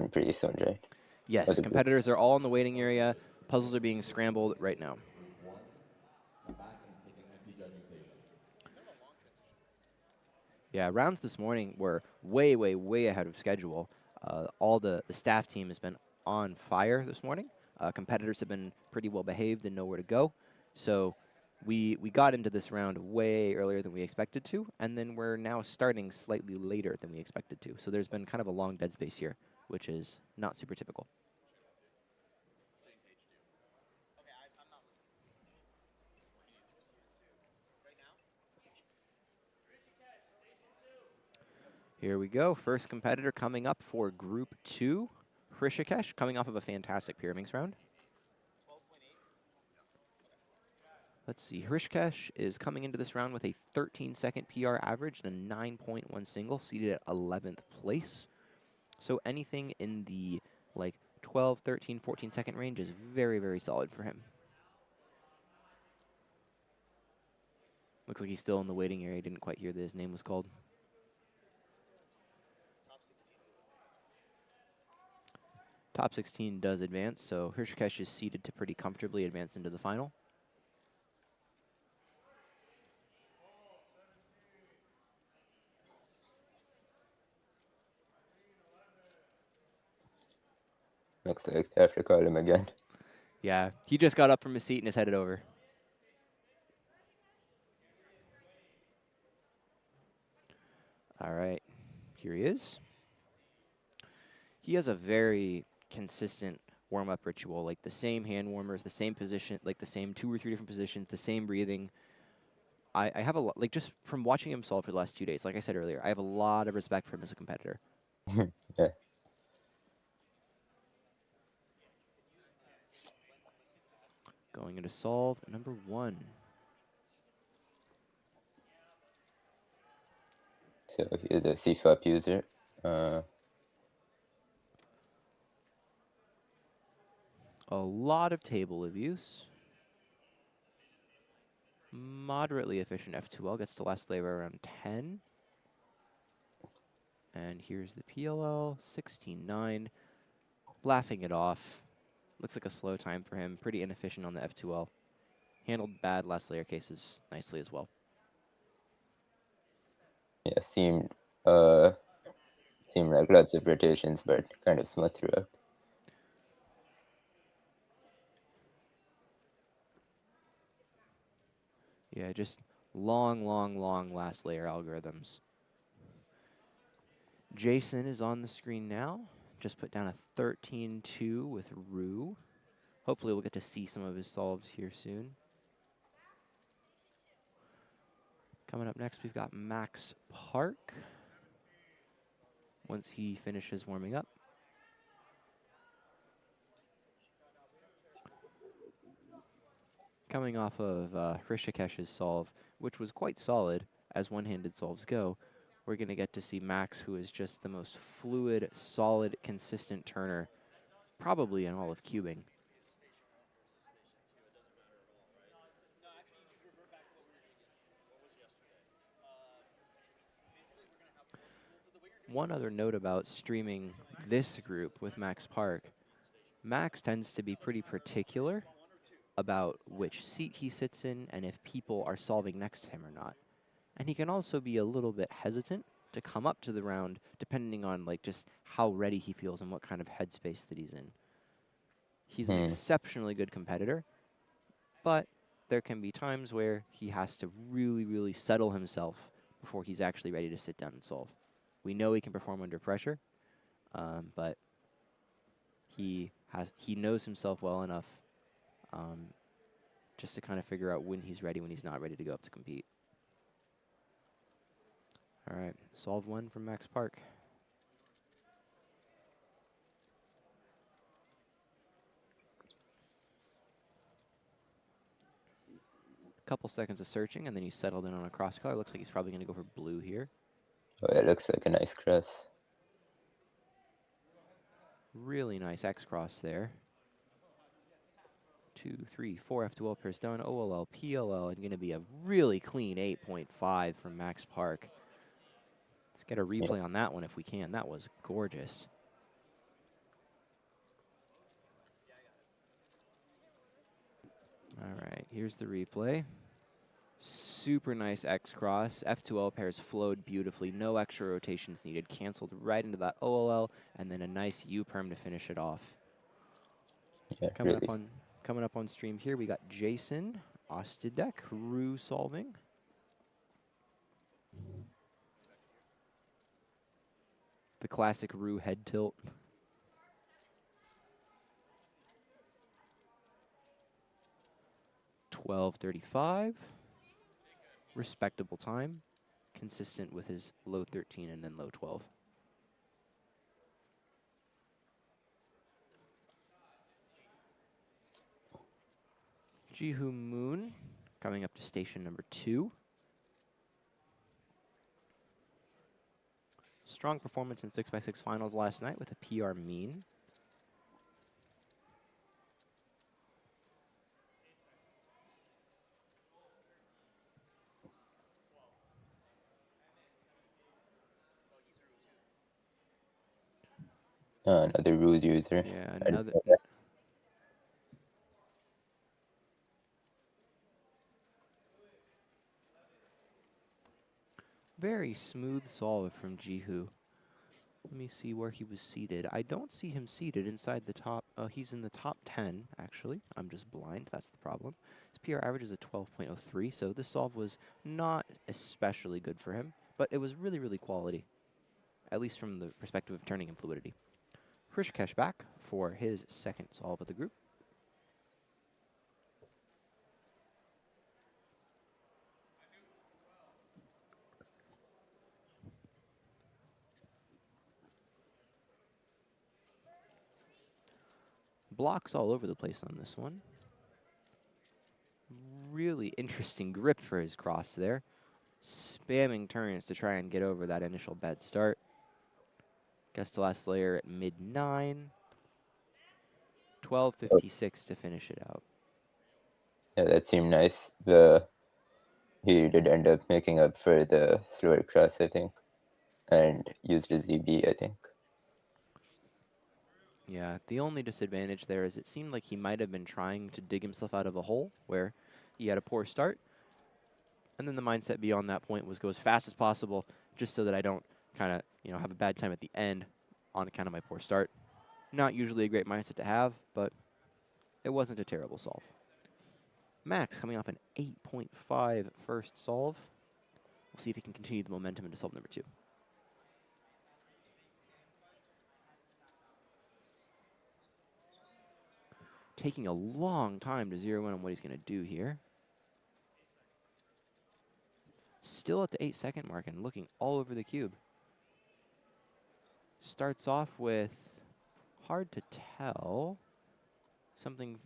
starting pretty soon, right? Yes, competitors are all in the waiting area. Puzzles are being scrambled right now. Yeah, rounds this morning were way, way, way ahead of schedule. All the staff team has been on fire this morning. Competitors have been pretty well behaved and know where to go. So we got into this round way earlier than we expected to, and then we're now starting slightly later than we expected to. So there's been kind of a long dead space here, which is not super typical. Here we go. First competitor coming up for Group 2. Hrishikesh coming off of a fantastic Pyraminx round. Let's see. Hrishikesh is coming into this round with a 13-second PR average and a 9.1 single, seated at 11th place. So anything in the like 12, 13, 14-second range is very, very solid for him. Looks like he's still in the waiting area. Didn't quite hear that his name was called. Top 16 does advance, so Hrishikesh is seeded to pretty comfortably advance into the final. Looks like I have to call him again. Yeah, he just got up from his seat and is headed over. All right, here he is. He has a very consistent warm-up ritual, like the same hand warmers, the same position, like the same 2 or 3 different positions, the same breathing. I have a lot, like just from watching him solve for the last 2 days, like I said earlier, I have a lot of respect for him as a competitor. Yeah. Going into solve number 1. So he is a CFOP user. A lot of table abuse. Moderately efficient F2L, gets to last layer around 10. And here's the PLL, 16.9. Laughing it off. Looks like a slow time for him. Pretty inefficient on the F2L. Handled bad last layer cases nicely as well. Yeah, seemed like lots of rotations, but kind of smooth throughout. Yeah, just long, long, long last layer algorithms. Jason is on the screen now. Just put down a 13-2 with Rue. Hopefully we'll get to see some of his solves here soon. Coming up next, we've got Max Park. Once he finishes warming up. Coming off of Hrishikesh's solve, which was quite solid, as one-handed solves go, we're going to get to see Max, who is just the most fluid, solid, consistent turner, probably in all of cubing. One other note about streaming this group with Max Park, Max tends to be pretty particular about which seat he sits in and if people are solving next to him or not. And he can also be a little bit hesitant to come up to the round depending on like just how ready he feels and what kind of headspace that he's in. He's an exceptionally good competitor, but there can be times where he has to really, really settle himself before he's actually ready to sit down and solve. We know he can perform under pressure, but he knows himself well enough just to kind of figure out when he's ready, when he's not ready to go up to compete. All right, solve 1 from Max Park. Couple seconds of searching, and then he settled in on a cross color. Looks like he's probably going to go for blue here. Oh, it looks like a nice cross. Really nice X cross there. 2, 3, 4 F2L pairs down, OLL, PLL, and going to be a really clean 8.5 from Max Park. Let's get a replay on that one if we can. That was gorgeous. Here's the replay. Super nice X cross. F2L pairs flowed beautifully. No extra rotations needed. Canceled right into that OLL, and then a nice U perm to finish it off. Yeah, Coming really. up on stream here, we got Jason Ostidek, Rue solving. The classic Rue head tilt. $12.35. Respectable time. Consistent with his low 13 and then low 12. Jihu Moon coming up to station number 2. Strong performance in 6x6 finals last night with a PR mean. Another ruse user. Yeah, I didn't another. know that. Very smooth solve from Jihu. Let me see where he was seated. I don't see him seated inside the top. Oh, he's in the top 10, actually. I'm just blind. That's the problem. His PR average is a 12.03, so this solve was not especially good for him, but it was really, really quality, at least from the perspective of turning and fluidity. Hrishikesh back for his second solve of the group. Blocks all over the place on this one. Really interesting grip for his cross there. Spamming turns to try and get over that initial bad start. Gets the last layer at mid-9. 12.56 to finish it out. Yeah, that seemed nice. He did end up making up for the slower cross, I think, and used a ZB, I think. Yeah, the only disadvantage there is it seemed like he might have been trying to dig himself out of a hole where he had a poor start. And then the mindset beyond that point was go as fast as possible just so that I don't kind of, have a bad time at the end on account of my poor start. Not usually a great mindset to have, but it wasn't a terrible solve. Max coming off an 8.5 first solve. We'll see if he can continue the momentum into solve number 2. Taking a long time to zero in on what he's going to do here. Still at the 8-second mark and looking all over the cube. Starts off with, hard to tell, something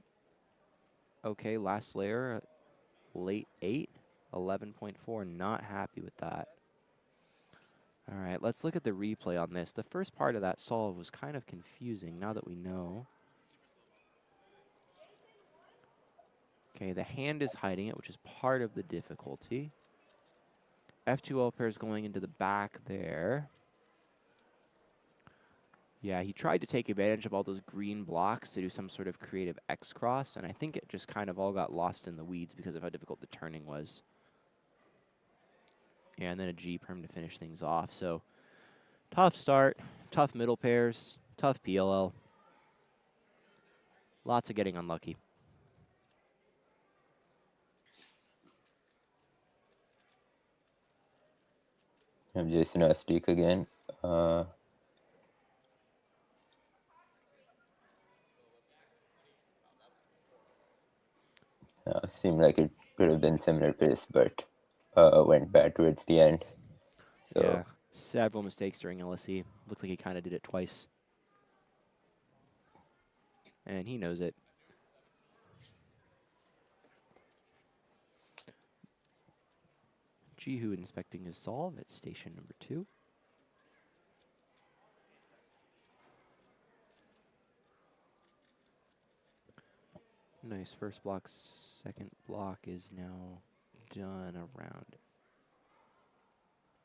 okay, last layer, late 8, 11.4, not happy with that. All right, let's look at the replay on this. The first part of that solve was kind of confusing now that we know. Okay, the hand is hiding it, which is part of the difficulty. F2L pairs going into the back there. Yeah, he tried to take advantage of all those green blocks to do some sort of creative X cross, and I think it just kind of all got lost in the weeds because of how difficult the turning was. Yeah, and then a G perm to finish things off. So tough start, tough middle pairs, tough PLL. Lots of getting unlucky. I'm Jason Ostik again. Seemed like it could have been similar pace, but went bad towards the end. So Yeah, several mistakes during LSE. Looked like he kind of did it twice. And he knows it. Jihu inspecting his solve at station number 2. Nice first block. Second block is now done around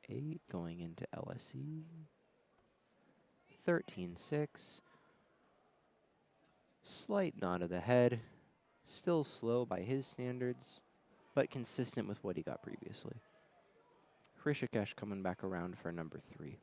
8 going into LSE. 13.6. Slight nod of the head. Still slow by his standards, but consistent with what he got previously. Hrishikesh coming back around for number 3.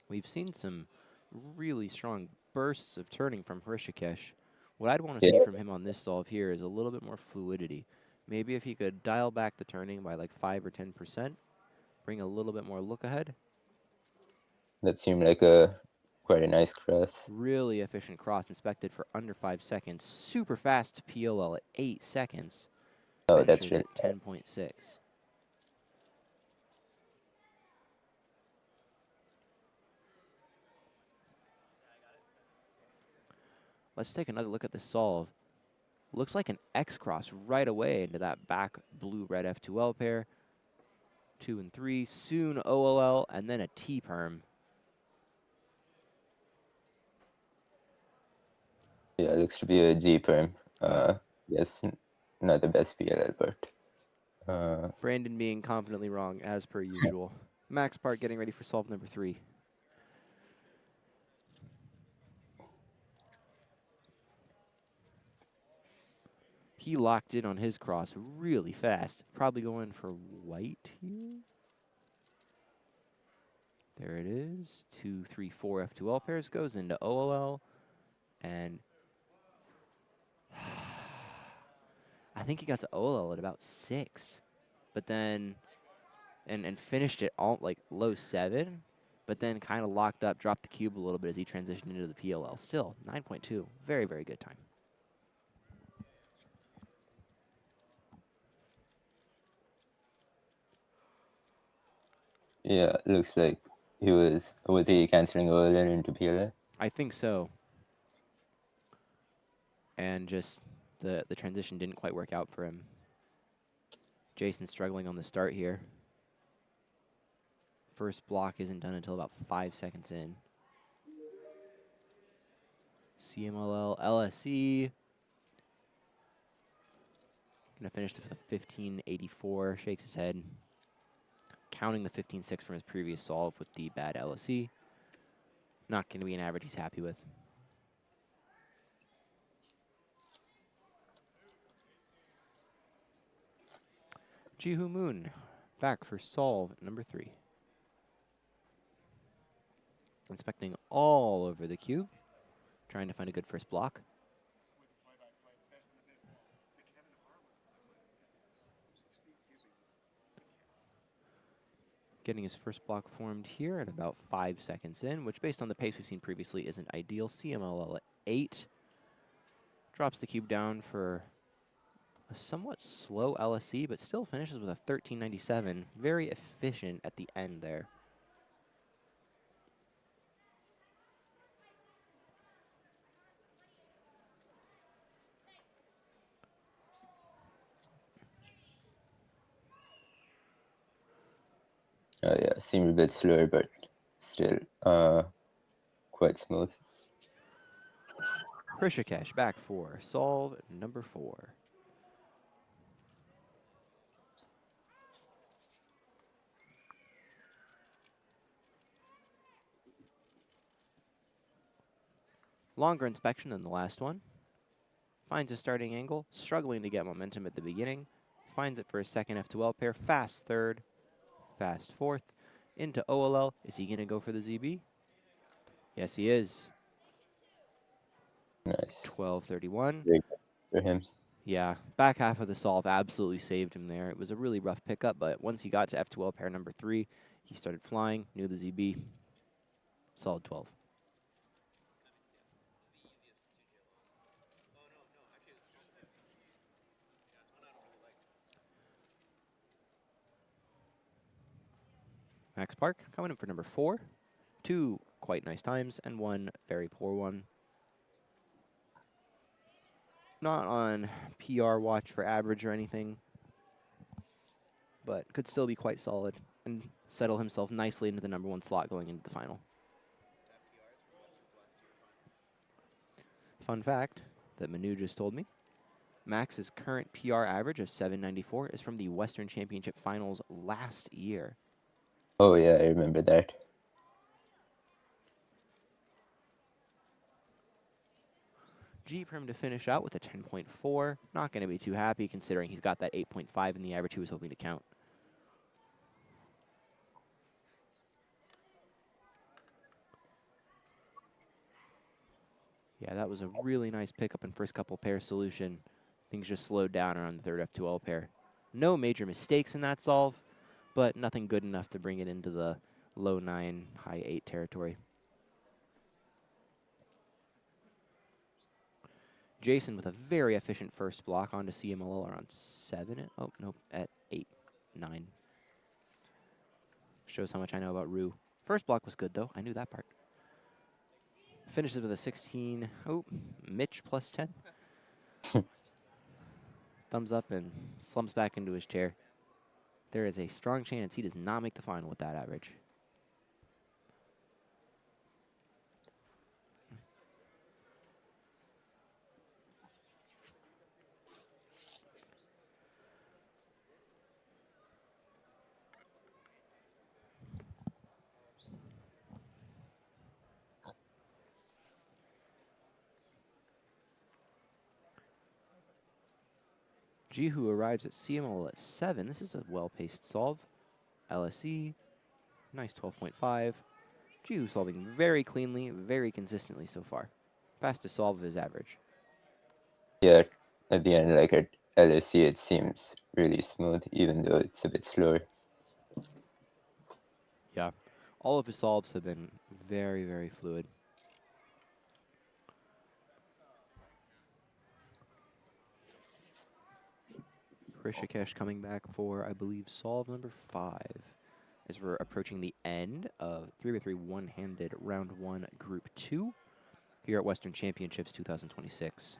We've seen some really strong bursts of turning from Hrishikesh. What I'd want to see from him on this solve here is a little bit more fluidity. Maybe if he could dial back the turning by like 5 or 10%, bring a little bit more look ahead. That seemed like quite a nice cross. Really efficient cross, inspected for under 5 seconds. Super fast PLL at 8 seconds. Oh, that's Finishes really at 10.6. Let's take another look at the solve. Looks like an X cross right away into that back blue-red F2L pair. 2 and 3, soon OLL, and then a T-perm. Yeah, it looks to be a G perm. Yes, not the best PLL, but Brandon being confidently wrong, as per usual. Max Park getting ready for solve number 3. He locked in on his cross really fast. Probably going for white here. There it is. 2, 3, 4 F2L pairs goes into OLL. And I think he got to OLL at about 6. But then, and finished it all like low 7. But then kind of locked up, dropped the cube a little bit as he transitioned into the PLL. Still, 9.2. Very, very good time. yeah, it looks like was he canceling OLL into PLL? I think so. And just the transition didn't quite work out for him. Jason struggling on the start here. First block isn't done until about 5 seconds in. CMLL, LSE. Gonna finish this with a 1584. Shakes his head. Counting the 15.6 from his previous solve with the bad LSE. Not gonna be an average he's happy with. Jihu Moon back for solve number 3. Inspecting all over the cube. Trying to find a good first block. Getting his first block formed here at about 5 seconds in, which based on the pace we've seen previously isn't ideal. CMLL at 8. Drops the cube down for a somewhat slow LSE, but still finishes with a 1397. Very efficient at the end there. Oh yeah, seemed a bit slower, but still quite smooth. Hrishikesh back for solve number 4. Longer inspection than the last one. Finds a starting angle, struggling to get momentum at the beginning. Finds it for a second F2L pair, fast third, fast fourth. Into OLL. Is he going to go for the ZB? Yes, he is. Nice. 1231. Very good for him. Yeah, back half of the solve absolutely saved him there. It was a really rough pickup, but once he got to F2L pair number 3, he started flying, knew the ZB. Solid 12. Max Park coming in for number 4. 2 quite nice times and 1 very poor one. Not on PR watch for average or anything, but could still be quite solid and settle himself nicely into the number 1 slot going into the final. Fun fact that Manu just told me, Max's current PR average of 794 is from the Western Championship Finals last year. Oh yeah, I remember that. G Prim to finish out with a 10.4. Not going to be too happy considering he's got that 8.5 in the average he was hoping to count. Yeah, that was a really nice pickup in first couple pair solution. Things just slowed down around the third F2L pair. No major mistakes in that solve, but nothing good enough to bring it into the low 9, high 8 territory. Jason with a very efficient first block onto CMLL around 7. Oh, nope, at 8, 9. Shows how much I know about Rue. First block was good, though. I knew that part. Finishes with a 16. Oh, Mitch plus 10. Thumbs up and slumps back into his chair. There is a strong chance he does not make the final with that average. Jihu arrives at CML at 7. This is a well-paced solve. LSE, nice 12.5. Jihu solving very cleanly, very consistently so far. Fastest solve of his average. Yeah, at the end, like at LSC, it seems really smooth, even though it's a bit slower. Yeah. All of his solves have been very, very fluid. Rishikesh coming back for, I believe, solve number 5. As we're approaching the end of 3x3 one-handed round 1 group 2 here at Western Championships 2026.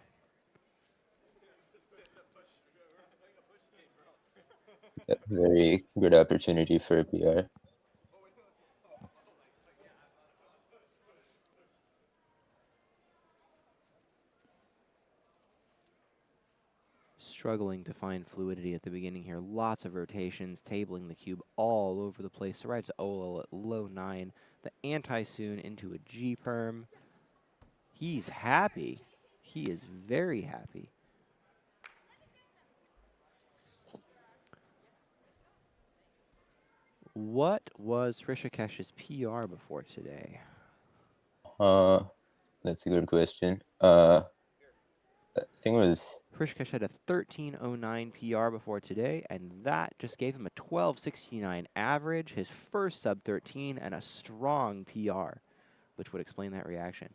A very good opportunity for a PR. Struggling to find fluidity at the beginning here. Lots of rotations, tabling the cube all over the place. Arrives at OLL at low 9. The anti-soon into a G-perm. He's happy. He is very happy. What was Rishikesh's PR before today? That's a good question. I think it was... Rishikesh had a 13.09 PR before today, and that just gave him a 12.69 average, his first sub-13, and a strong PR, which would explain that reaction.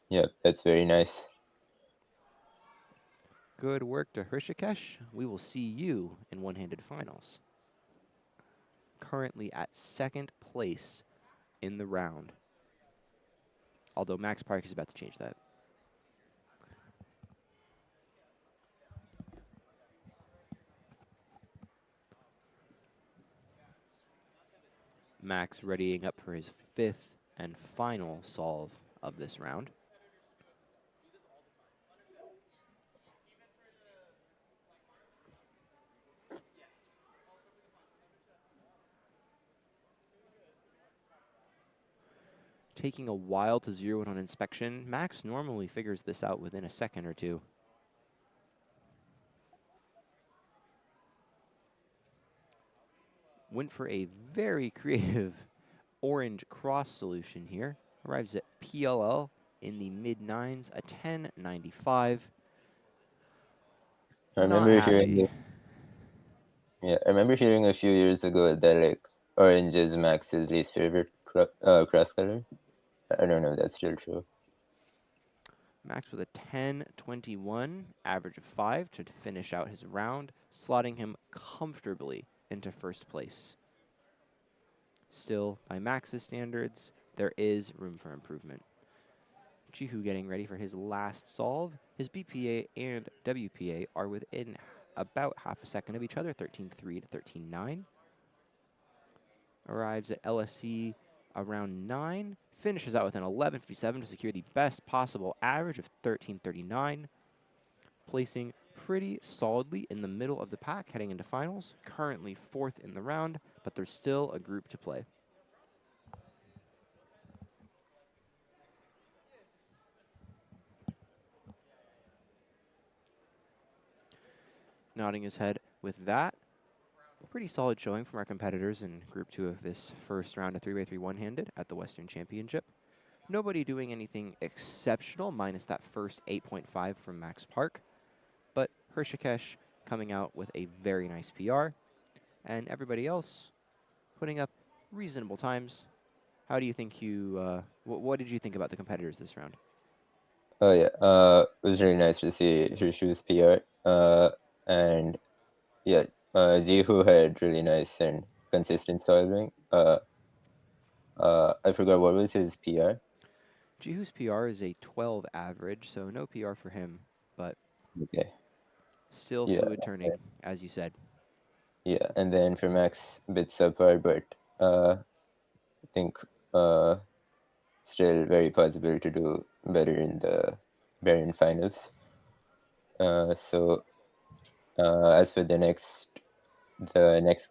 Yeah, that's very nice. Good work to Rishikesh. We will see you in one-handed finals. Currently at second place in the round. Although Max Park is about to change that. Max readying up for his 5th and final solve of this round. Taking a while to zero in on inspection. Max normally figures this out within a second or two. Went for a very creative orange cross solution here. Arrives at PLL in the mid-9s, a 10.95. I Not remember hearing happy. I remember hearing a few years ago that like orange is Max's least favorite cross color. I don't know if that's still true. Max with a 10.21, average of 5 to finish out his round, slotting him comfortably into first place. Still, by Max's standards, there is room for improvement. Jihu getting ready for his last solve. His BPA and WPA are within about half a second of each other, 13.3 to 13.9. Arrives at LSC around 9. Finishes out with an 11.57 to secure the best possible average of 13.39. placing pretty solidly in the middle of the pack heading into finals. Currently 4th in the round, but there's still a group to play. Nodding his head with that. A pretty solid showing from our competitors in Group 2 of this first round of 3x3 one-handed at the Western Championship. Nobody doing anything exceptional, minus that first 8.5 from Max Park. But Hrishikesh coming out with a very nice PR. And everybody else putting up reasonable times. How do you think what did you think about the competitors this round? Oh yeah, it was really nice to see Rishu's PR. And yeah, Zihu had really nice and consistent solving. I forgot what was his PR. Jihu's PR is a 12 average, so no PR for him, but Okay. still Yeah. fluid turning, as you said. Yeah, and then for Max, a bit subpar, but I think still very possible to do better in the Baron finals. So as for the next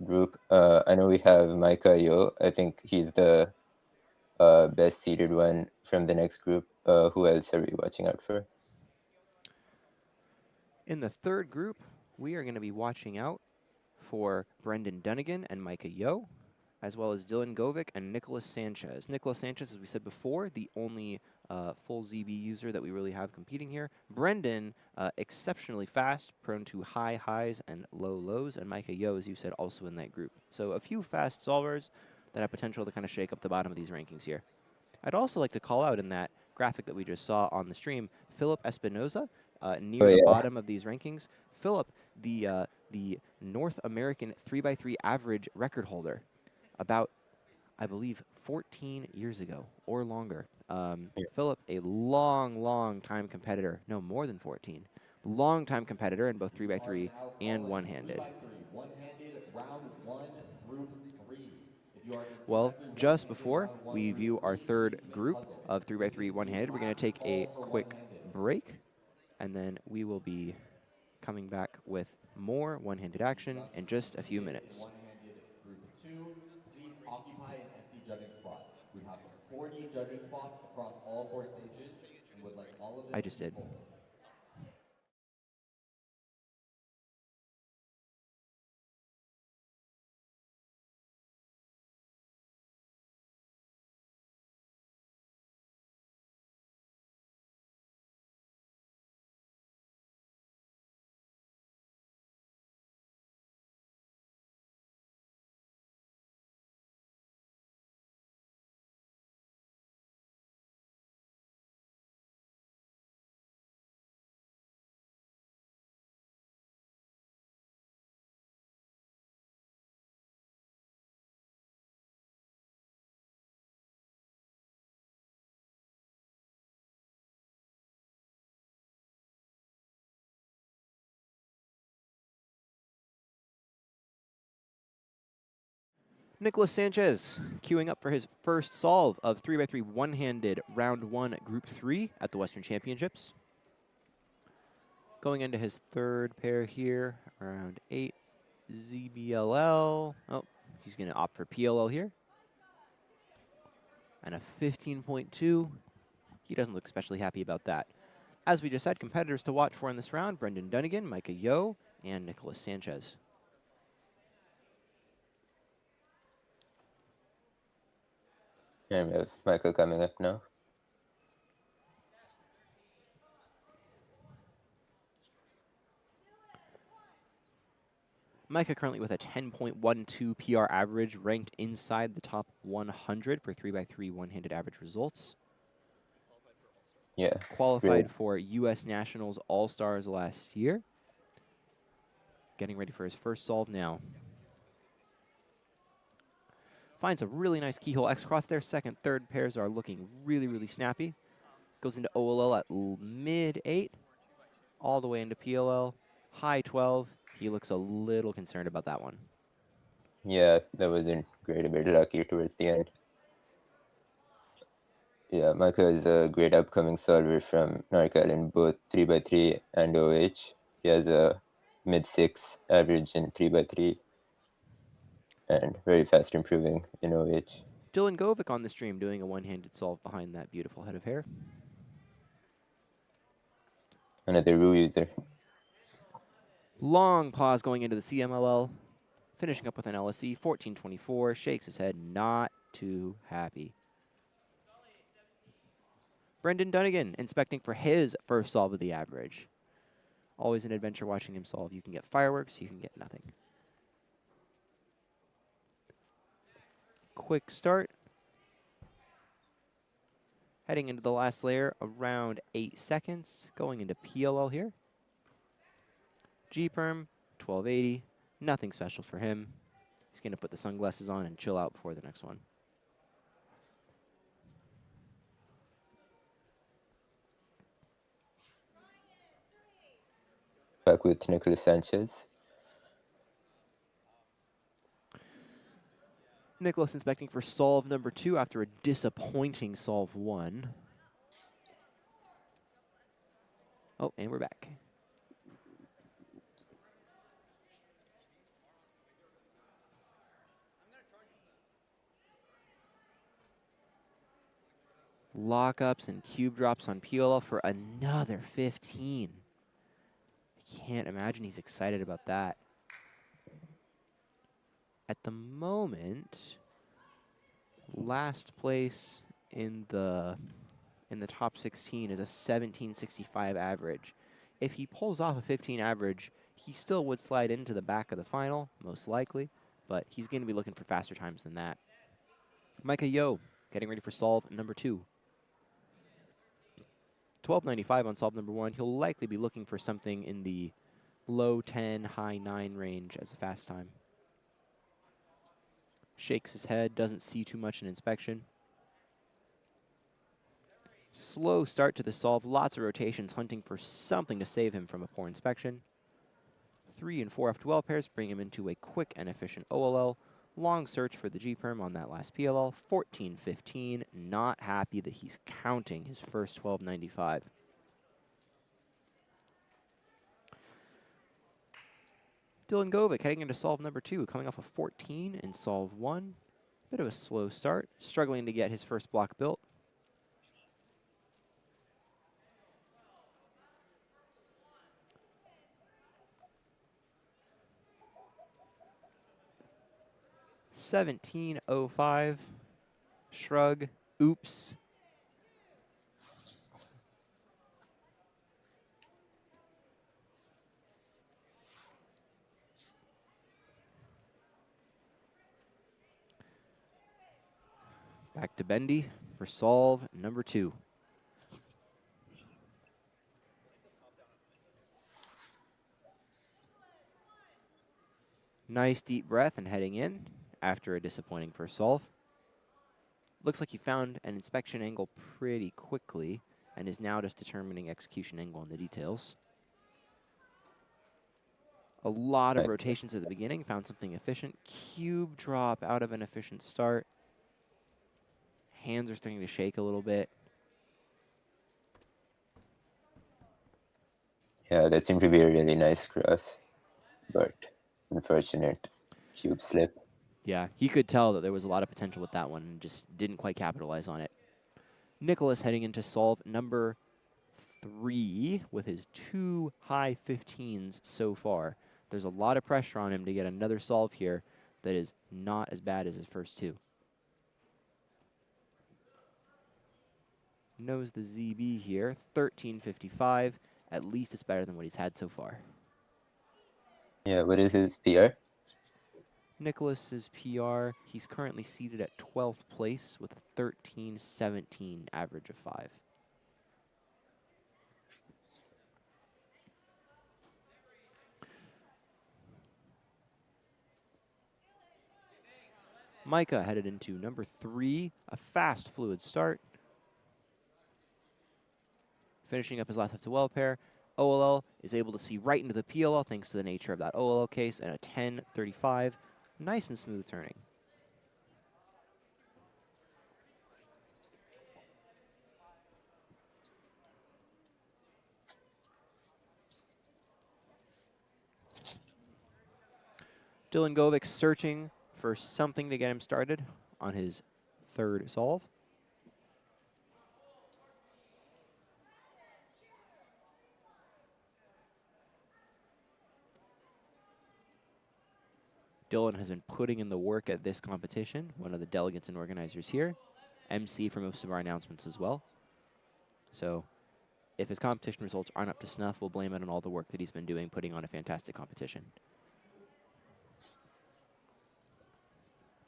group, I know we have Micah Yo. I think he's the best seeded one from the next group. Who else are we watching out for? In the third group, we are going to be watching out for Brendan Dunnigan and Micah Yo, as well as Dylan Govic and Nicholas Sanchez. Nicholas Sanchez, as we said before, the only full ZB user that we really have competing here. Brendan, exceptionally fast, prone to high highs and low lows, and Micah Yo, as you said, also in that group. So a few fast solvers that have potential to kind of shake up the bottom of these rankings here. I'd also like to call out in that graphic that we just saw on the stream, Philip Espinoza, near the bottom of these rankings. Philip, the North American 3x3 average record holder, about, I believe, 14 years ago or longer. Philip, a long time competitor. No, more than 14. Long-time competitor in both 3x3 and one-handed. Well, just before we view our third group of 3x3 one-handed, we're going to take a quick break, and then we will be coming back with more one-handed action in just a few minutes. Group 2, please occupy an empty judging spot. We have 40 judging spots across all 4 stages and would like all of them I just did. full. Nicholas Sanchez queuing up for his first solve of 3x3 one-handed round 1 group 3 at the Western Championships. Going into his third pair here, around 8 ZBLL. Oh, he's going to opt for PLL here. And a 15.2. He doesn't look especially happy about that. As we just said, competitors to watch for in this round, Brendan Dunnigan, Micah Yo, and Nicholas Sanchez. And we have Michael coming up now. Micah currently with a 10.12 PR average, ranked inside the top 100 for 3x3 one-handed average results. Yeah. Qualified for U.S. Nationals All-Stars last year. Getting ready for his first solve now. Finds a really nice keyhole X-cross there. Second, third pairs are looking really snappy. Goes into OLL at mid-8, all the way into PLL, high 12. He looks a little concerned about that one. Yeah, that wasn't great. A bit lucky towards the end. Yeah, Micah is a great upcoming solver from NorCal in both 3x3 and OH. He has a mid-6 average in 3x3 and very fast improving in OH. Dylan Govic on the stream doing a one-handed solve behind that beautiful head of hair. Another Ru user. Long pause going into the CMLL. Finishing up with an LSE, 1424. Shakes his head, not too happy. Brendan Dunnigan inspecting for his first solve of the average. Always an adventure watching him solve. You can get fireworks, you can get nothing. Quick start. Heading into the last layer, around 8 seconds. Going into PLL here. G-Perm, 1280. Nothing special for him. He's going to put the sunglasses on and chill out before the next one. Back with Nicholas Sanchez. Nicholas inspecting for solve number 2 after a disappointing solve 1. Oh, and we're back. Lockups and cube drops on PLL for another 15. I can't imagine he's excited about that. At the moment, last place in the top 16 is a 1765 average. If he pulls off a 15 average, he still would slide into the back of the final, most likely, but he's going to be looking for faster times than that. Micah Yo, getting ready for solve number 2. 1295 on solve number 1. He'll likely be looking for something in the low 10, high 9 range as a fast time. Shakes his head, doesn't see too much in inspection. Slow start to the solve, lots of rotations, hunting for something to save him from a poor inspection. 3 and 4 F12 pairs bring him into a quick and efficient OLL. Long search for the G-Perm on that last PLL, 14-15. Not happy that he's counting his first 1295. Dylan Govic heading into solve number 2, coming off a 14 in solve 1. Bit of a slow start, struggling to get his first block built. $17.05. Shrug. Oops. Back to Bendy for solve number 2. Nice deep breath and heading in after a disappointing first solve. Looks like he found an inspection angle pretty quickly and is now just determining execution angle on the details. A lot of rotations at the beginning, found something efficient. Cube drop out of an efficient start. Hands are starting to shake a little bit. Yeah, that seemed to be a really nice cross, but unfortunate cube slip. Yeah, he could tell that there was a lot of potential with that one and just didn't quite capitalize on it. Nicholas heading into solve number 3 with his 2 high 15s so far. There's a lot of pressure on him to get another solve here that is not as bad as his first 2. Knows the ZB here, 1355. At least it's better than what he's had so far. Yeah, what is his PR? Nicholas's PR, he's currently seated at 12th place with a 13-17 average of 5. Micah headed into number 3, a fast, fluid start. Finishing up his last F2L pair. OLL is able to see right into the PLL thanks to the nature of that OLL case and a 10-35. Nice and smooth turning. Dylan Govic searching for something to get him started on his third solve. Dylan has been putting in the work at this competition, one of the delegates and organizers here, MC for most of our announcements as well. So if his competition results aren't up to snuff, we'll blame it on all the work that he's been doing, putting on a fantastic competition.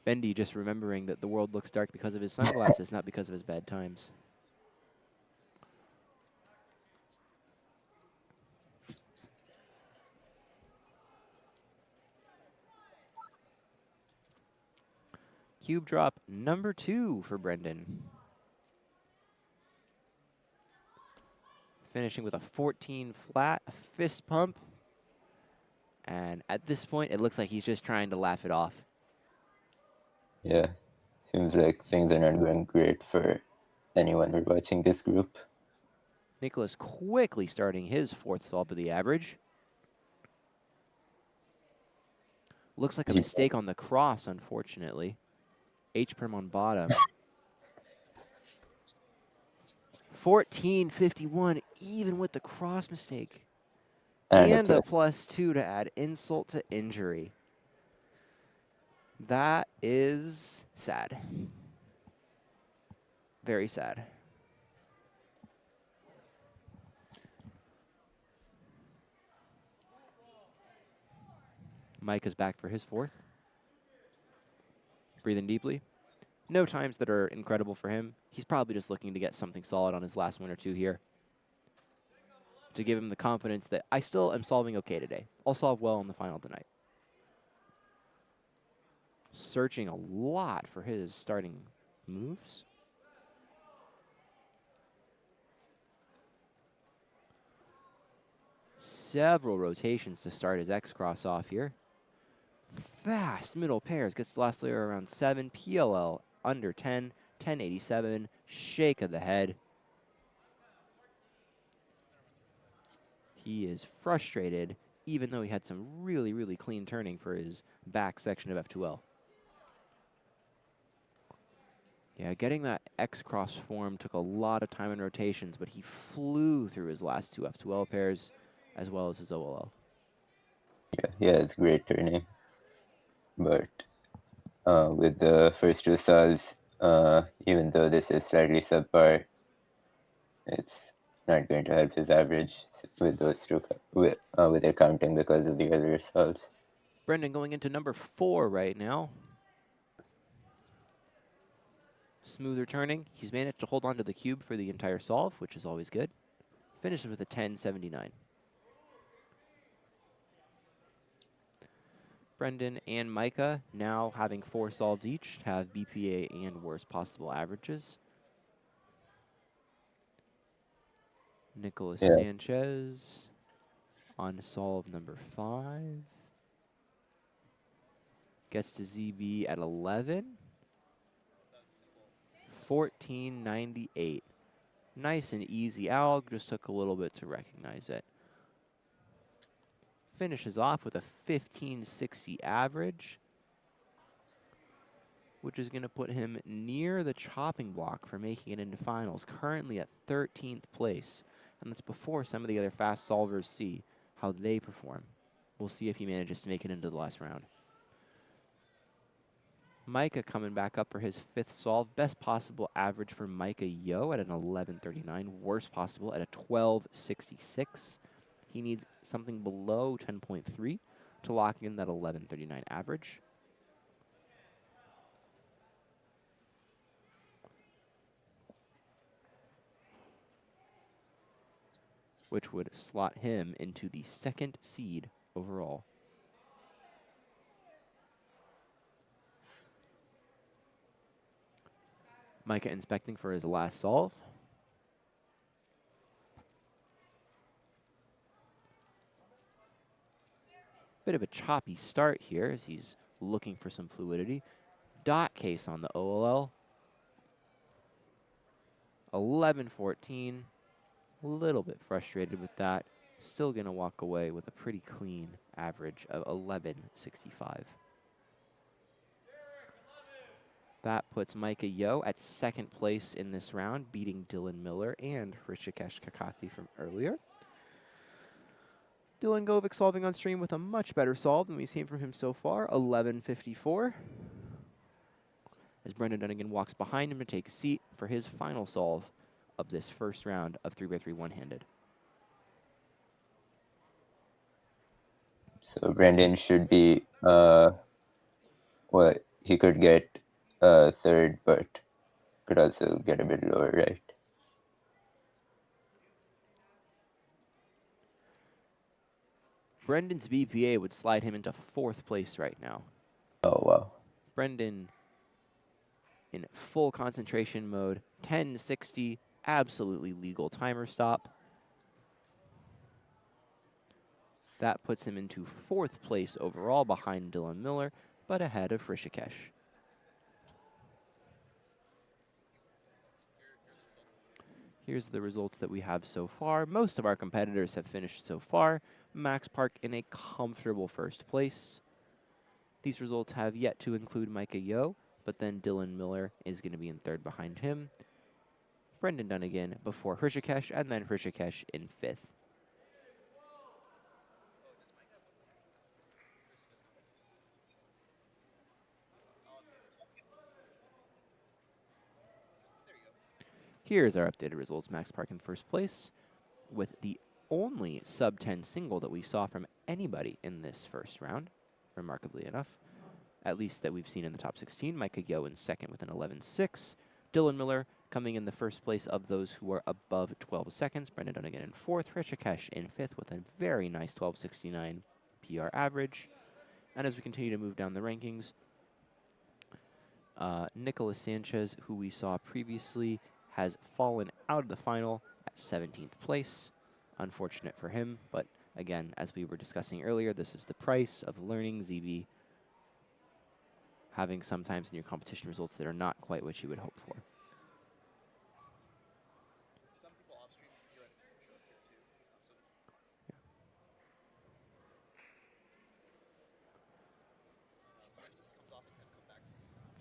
Bendy just remembering that the world looks dark because of his sunglasses, not because of his bad times. Cube drop number 2 for Brendan. Finishing with a 14 flat, a fist pump. And at this point, it looks like he's just trying to laugh it off. Yeah, seems like things are not going great for anyone who's watching this group. Nicholas quickly starting his fourth solve of the average. Looks like a mistake on the cross, unfortunately. H-perm on bottom. 14.51, even with the cross mistake. And a +2 to add insult to injury. That is sad. Very sad. Mike is back for his fourth. Breathing deeply. No times that are incredible for him. He's probably just looking to get something solid on his last one or two here, to give him the confidence that I still am solving okay today. I'll solve well in the final tonight. Searching a lot for his starting moves. Several rotations to start his X-cross off here. Fast middle pairs, gets the last layer around 7, PLL under 10, 1087, shake of the head. He is frustrated, even though he had some really, really clean turning for his back section of F2L. Yeah, getting that X-cross form took a lot of time and rotations, but he flew through his last two F2L pairs, as well as his OLL. Yeah, it's great turning. But with the first two solves, even though this is slightly subpar, it's not going to help his average with those two, with accounting because of the other solves. Brendan going into number 4 right now. Smoother turning. He's managed to hold on to the cube for the entire solve, which is always good. Finishes with a 1079. Brendan and Micah, now having 4 solves each, have BPA and worst possible averages. Nicholas Sanchez on solve number 5. Gets to ZB at 11. 1498. Nice and easy alg, just took a little bit to recognize it. Finishes off with a 1560 average, which is going to put him near the chopping block for making it into finals, currently at 13th place. And that's before some of the other fast solvers see how they perform. We'll see if he manages to make it into the last round. Micah coming back up for his 5th solve. Best possible average for Micah Yo at an 1139. Worst possible at a 1266. He needs something below 10.3 to lock in that 1139 average. Which would slot him into the 2nd seed overall. Micah inspecting for his last solve. Bit of a choppy start here as he's looking for some fluidity. Dot case on the OLL. 1114. A little bit frustrated with that. still going to walk away with a pretty clean average of 11.65. That puts Micah Yo at second place in this round, beating Dylan Miller and Rishikesh Kakathi from earlier. Dylan Govik solving on stream with a much better solve than we've seen from him so far, 11.54. As Brendan Dunnigan walks behind him to take a seat for his final solve of this first round of 3x3 one-handed. So Brendan should be, well, he could get third, but could also get a bit lower, right? Brendan's BPA would slide him into fourth place right now. Oh, wow. Brendan in full concentration mode, 10:60, absolutely legal timer stop. That puts him into fourth place overall behind Dylan Miller, but ahead of Rishikesh. Here's the results that we have so far. Most of our competitors have finished so far. Max Park in a comfortable first place. These results have yet to include Micah Yo, but then Dylan Miller is going to be in third behind him. Brendan Dunnigan before Rishikesh, and then Rishikesh in fifth. Here's our updated results. Max Park in first place with the only sub-10 single that we saw from anybody in this first round, remarkably enough, at least that we've seen in the top 16. Micah Yo in second with an 11.6. Dylan Miller coming in the first place of those who are above 12 seconds. Brendan Dunnigan in fourth. Rishikesh in fifth with a very nice 12.69 PR average. And as we continue to move down the rankings, Nicholas Sanchez, who we saw previously, has fallen out of the final at 17th place. Unfortunate for him, but again, as we were discussing earlier, this is the price of learning ZB, having sometimes in your competition results that are not quite what you would hope for.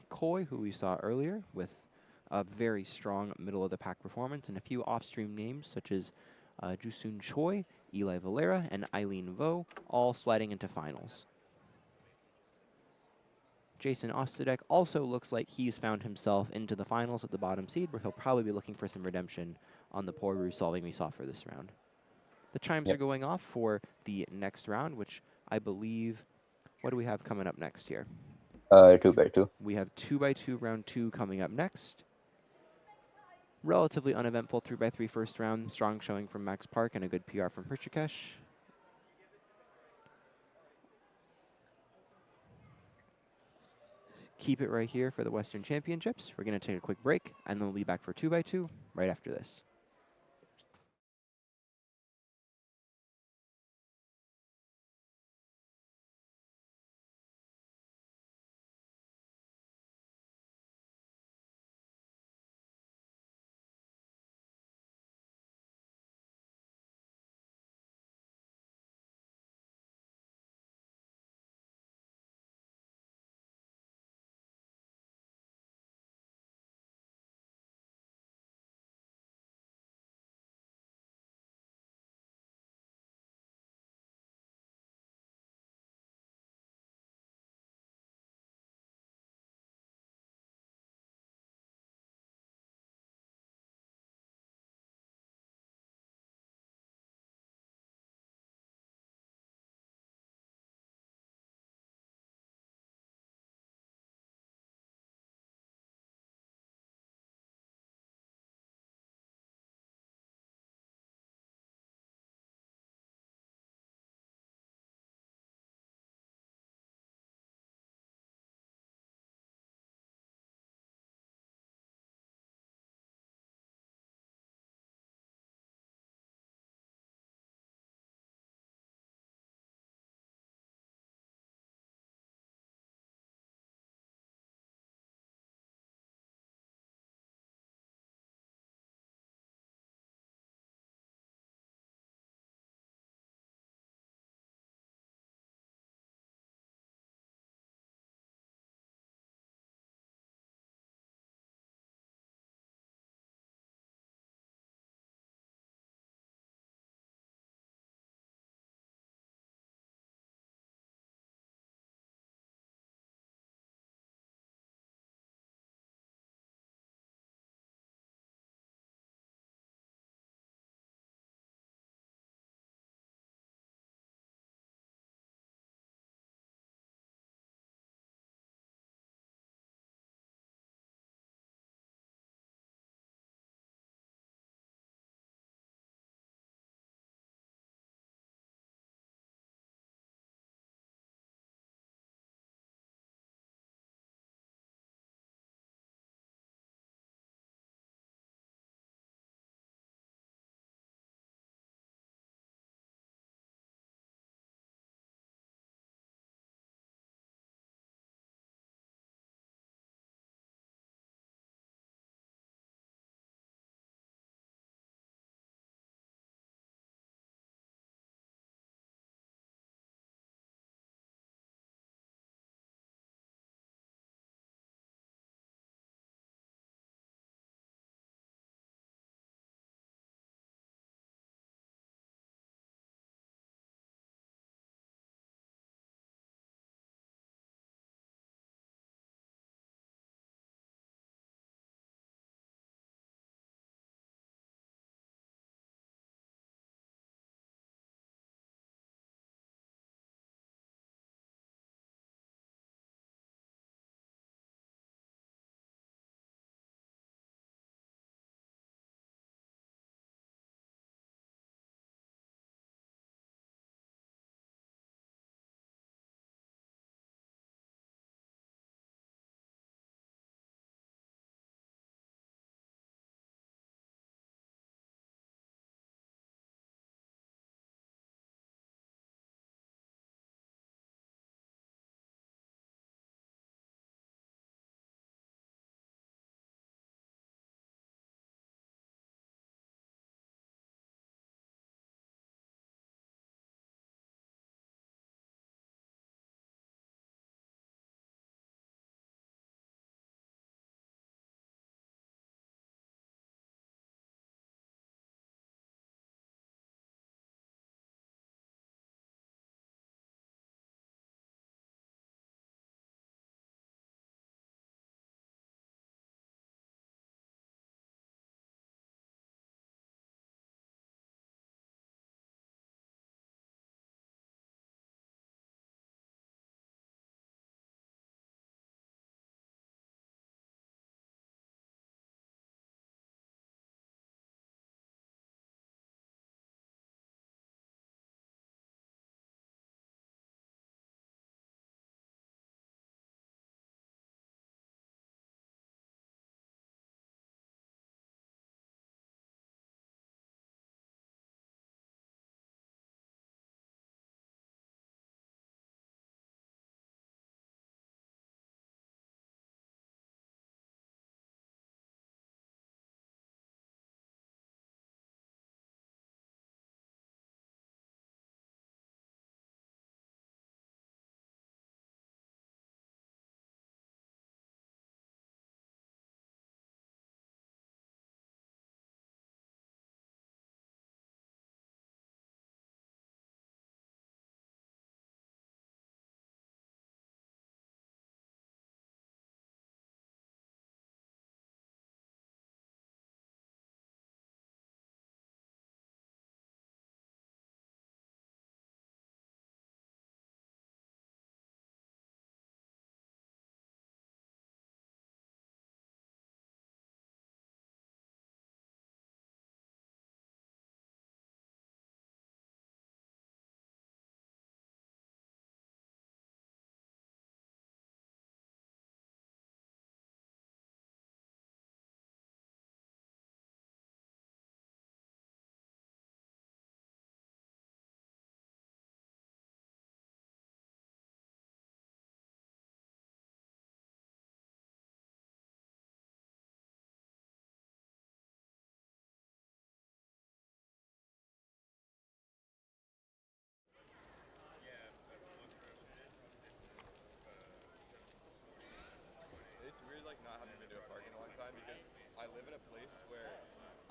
Koi, who we saw earlier, with a very strong middle-of-the-pack performance, and a few off-stream names such as Jusun Choi, Eli Valera, and Eileen Vo, all sliding into finals. Jason Ostadek also looks like he's found himself into the finals at the bottom seed, where he'll probably be looking for some redemption on the poor Rue solving we saw for this round. The chimes are going off for the next round, which I believe, what do we have coming up next here? 2x2. We have 2x2 round 2 coming up next. Relatively uneventful 3x3 first round. Strong showing from Max Park and a good PR from Rishikesh. Keep it right here for the Western Championships. We're going to take a quick break, and then we'll be back for 2x2 right after this.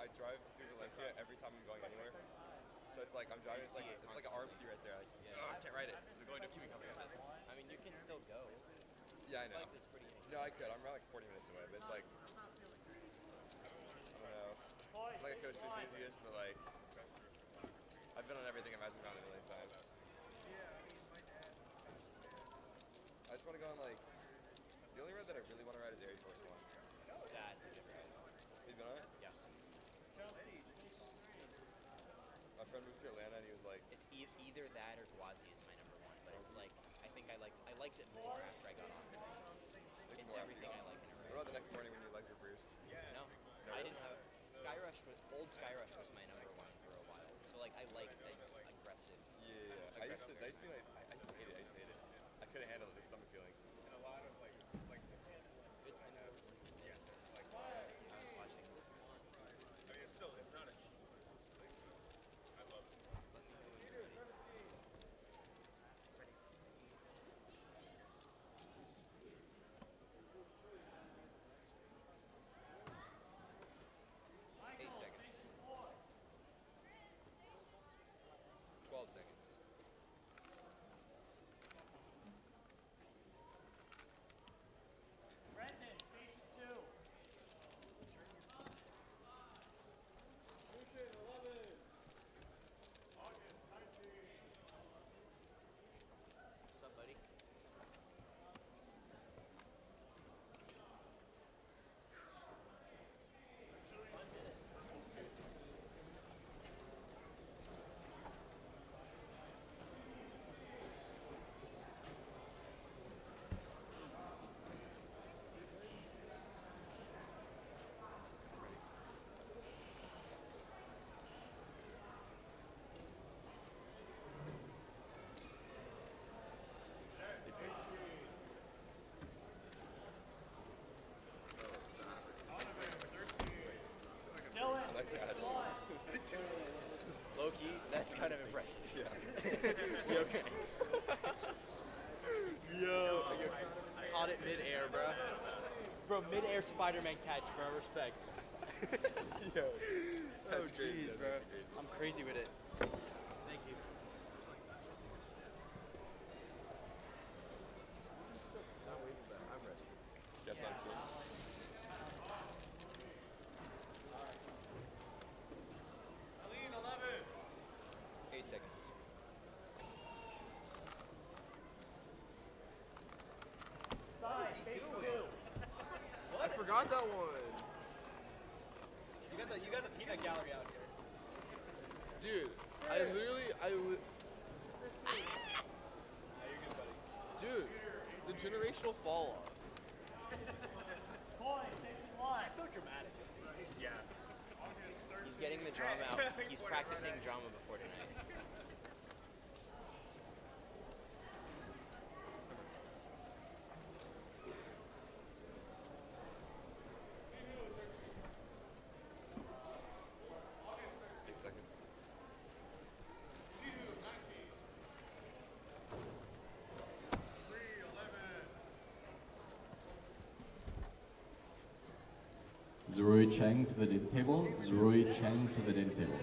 I drive through Valencia every time I'm going anywhere. So it's like I'm driving. It's like an arm seat right there. Like, oh, I can't ride it. Is it going to cubing company? I mean, you can still go. Yeah, I know. It's pretty No, I could. I'm around like 40 minutes away, but it's like I don't know. I'm like a coast enthusiast, but like I've been on everything. I've been on a million times. I just want to go on like the only road that I really want to ride is Air Force One. That's a good ride. You been on it? Yeah. My friend moved to Atlanta and he was like, It's either that or Gwazi is my number one, but it's like I think I liked it more after I got on it. It's everything I like in a what ride. about the next morning when your legs were bruised? No, I didn't have old Skyrush was my number one for a while. So like I liked the aggressive. Yeah. I used to hate it. I used to hate it. I couldn't handle the stomach feeling. It's I was watching. Nice catch. Low-key, that's kind of impressive. Yeah. You okay? Yo, caught it mid-air, bro. Bro, mid-air Spider-Man catch, bro. Respect. Yo. That's crazy. Jeez, bro. I'm crazy with it. Thank you. Guess on screen. 8 seconds. What is he doing? I forgot that one. You got the peanut gallery out here. Dude, Dude, the generational fall off. He's so dramatic. Yeah. He's getting the drama out. He's practicing drama before tonight. Zeroy Chang to the dent table. Zeroy Chang to the dent table.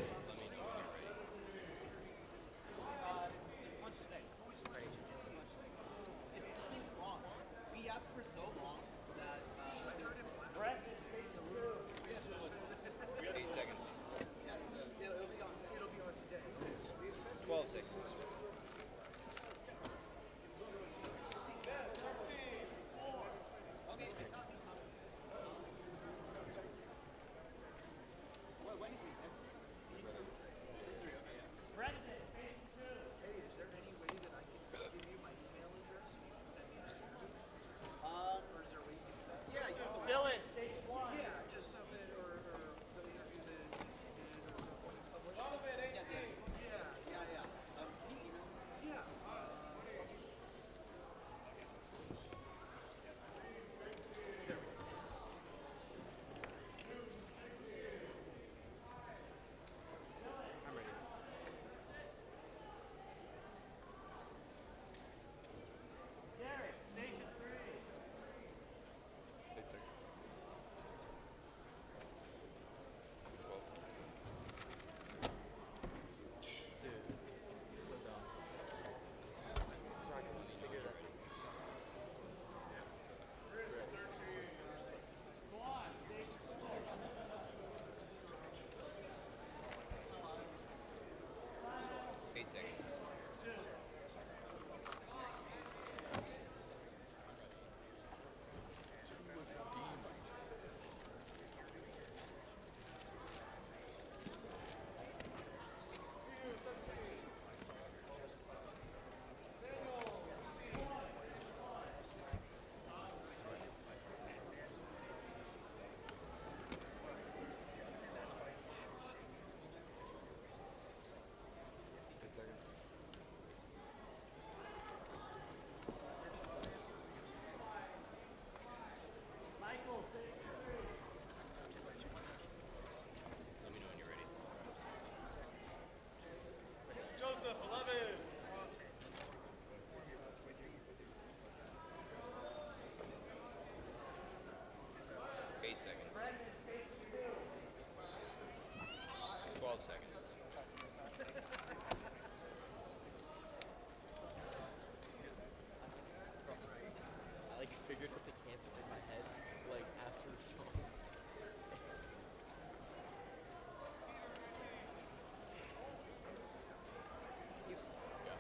12 seconds. I like figured out the cancer in my head like after the song. Good job.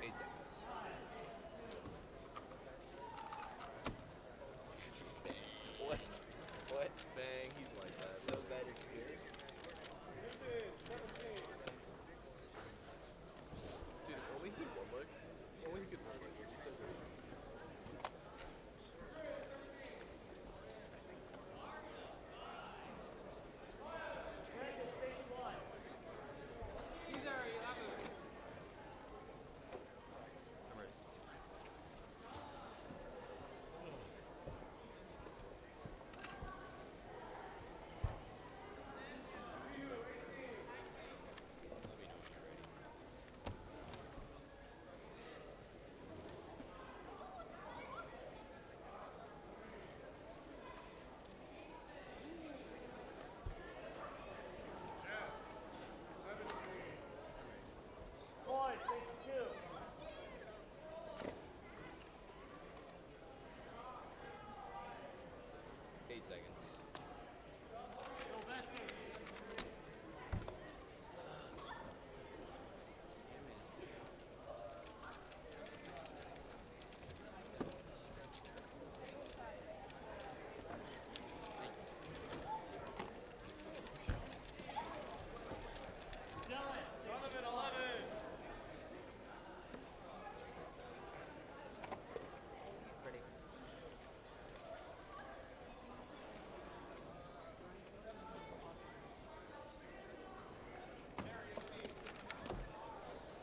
8 seconds. What? What? Bang, he's like that. So bad it's good. Dude, if only he won like, only he could win like, he'd be so good. I'm ready.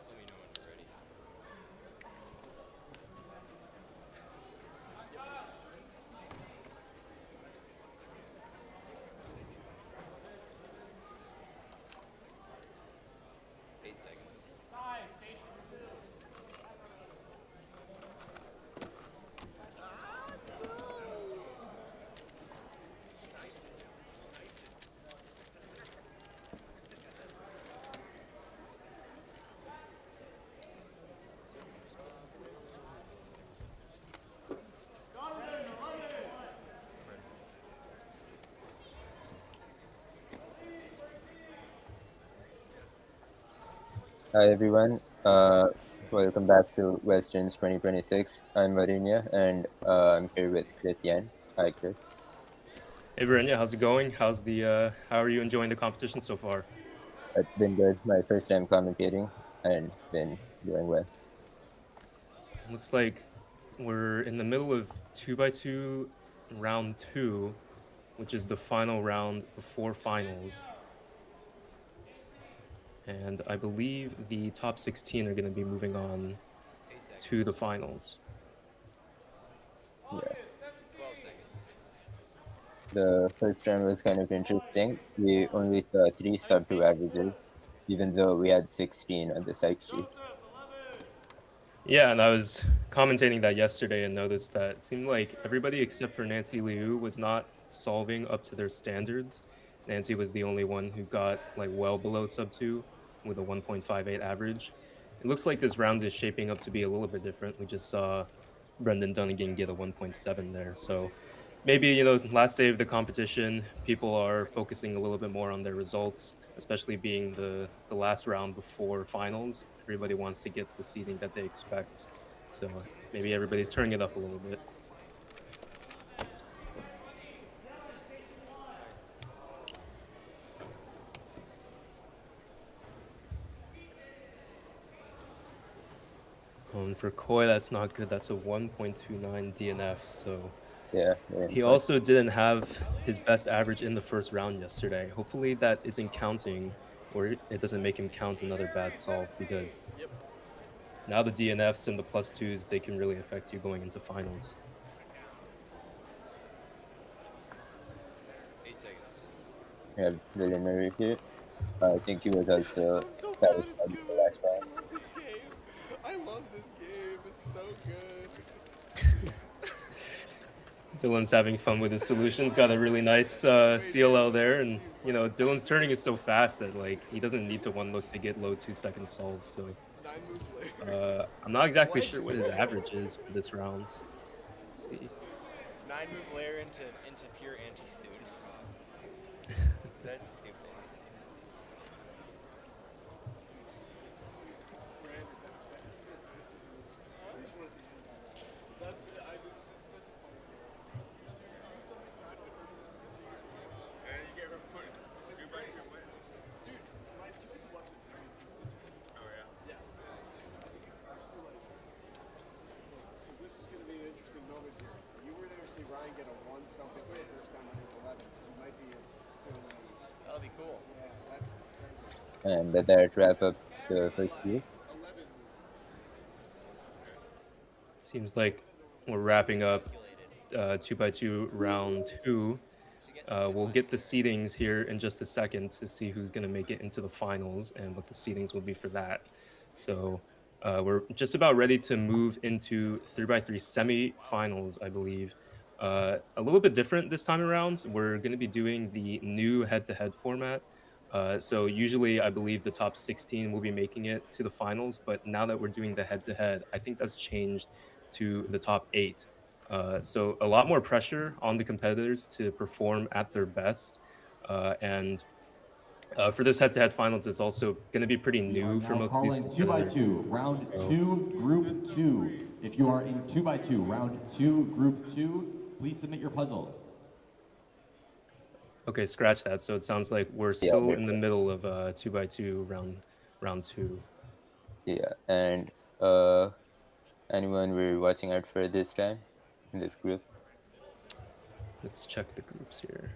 Let me know when you're ready. Eight seconds. Let me know when you're ready. Eight seconds. Hi everyone. Welcome back to Westerns 2026. I'm Marinia, and I'm here with Chris Yan. Hi, Chris. Hey Brenda, how's it going? How's the how are you enjoying the competition so far? It's been good. My first time commentating, and it's been going well. Looks like we're in the middle of 2x2 round 2, which is the final round before finals. And I believe the top 16 are going to be moving on 8 seconds. to the finals. Yeah. 12 seconds. The first round was kind of interesting. We only saw 3 sub-2 averages, even though we had 16 on the psych sheet. Yeah, and I was commentating that yesterday and noticed that it seemed like everybody except for Nancy Liu was not solving up to their standards. Nancy was the only one who got like well below sub 2 with a 1.58 average. It looks like this round is shaping up to be a little bit different. We just saw Brendan Dunnigan get a 1.7 there. So maybe, last day of the competition, people are focusing a little bit more on their results, especially being the last round before finals. everybody wants to get the seating that they expect. So maybe everybody's turning it up a little bit. And for Koi, that's not good. That's a 1.29 DNF. So Yeah. he also didn't have his best average in the first round yesterday. Hopefully that isn't counting, or it doesn't make him count another bad solve, because now the DNFs and the +2s, they can really affect you going into finals. 8 seconds. We have the winner here. I think he was also satisfied with the last round. I love this game. It's so good. Dylan's having fun with his solutions. Got a really nice CLL there, and you know Dylan's turning is so fast that like he doesn't need to one look to get low 2-second solves. So 9 moves later. I'm not exactly sure what his average is for this round. Let's see. 9 move layer into pure anti-suit. That's stupid. Ryan get a 1 something for the first time when he was 11. He might be That'll be cool. Yeah, that's And let that wrap up the first group. Seems like we're wrapping up 2x2 round 2. We'll get the seedings here in just a second to see who's going to make it into the finals and what the seedings will be for that. So we're just about ready to move into 3x3 semi-finals, I believe. A little bit different this time around. We're going to be doing the new head-to-head format. So usually I believe the top 16 will be making it to the finals, but now that we're doing the head-to-head, I think that's changed to the top 8. So a lot more pressure on the competitors to perform at their best. And for this head-to-head finals, it's also going to be pretty new for most of these competitors. 2x2, round 2, group 2. If you are in 2x2, round 2, group 2, please submit your puzzle. Okay, scratch that. So it sounds like we're still in the middle of 2x2 round 2. Yeah, and anyone we're watching out for this time in this group? Let's check the groups here.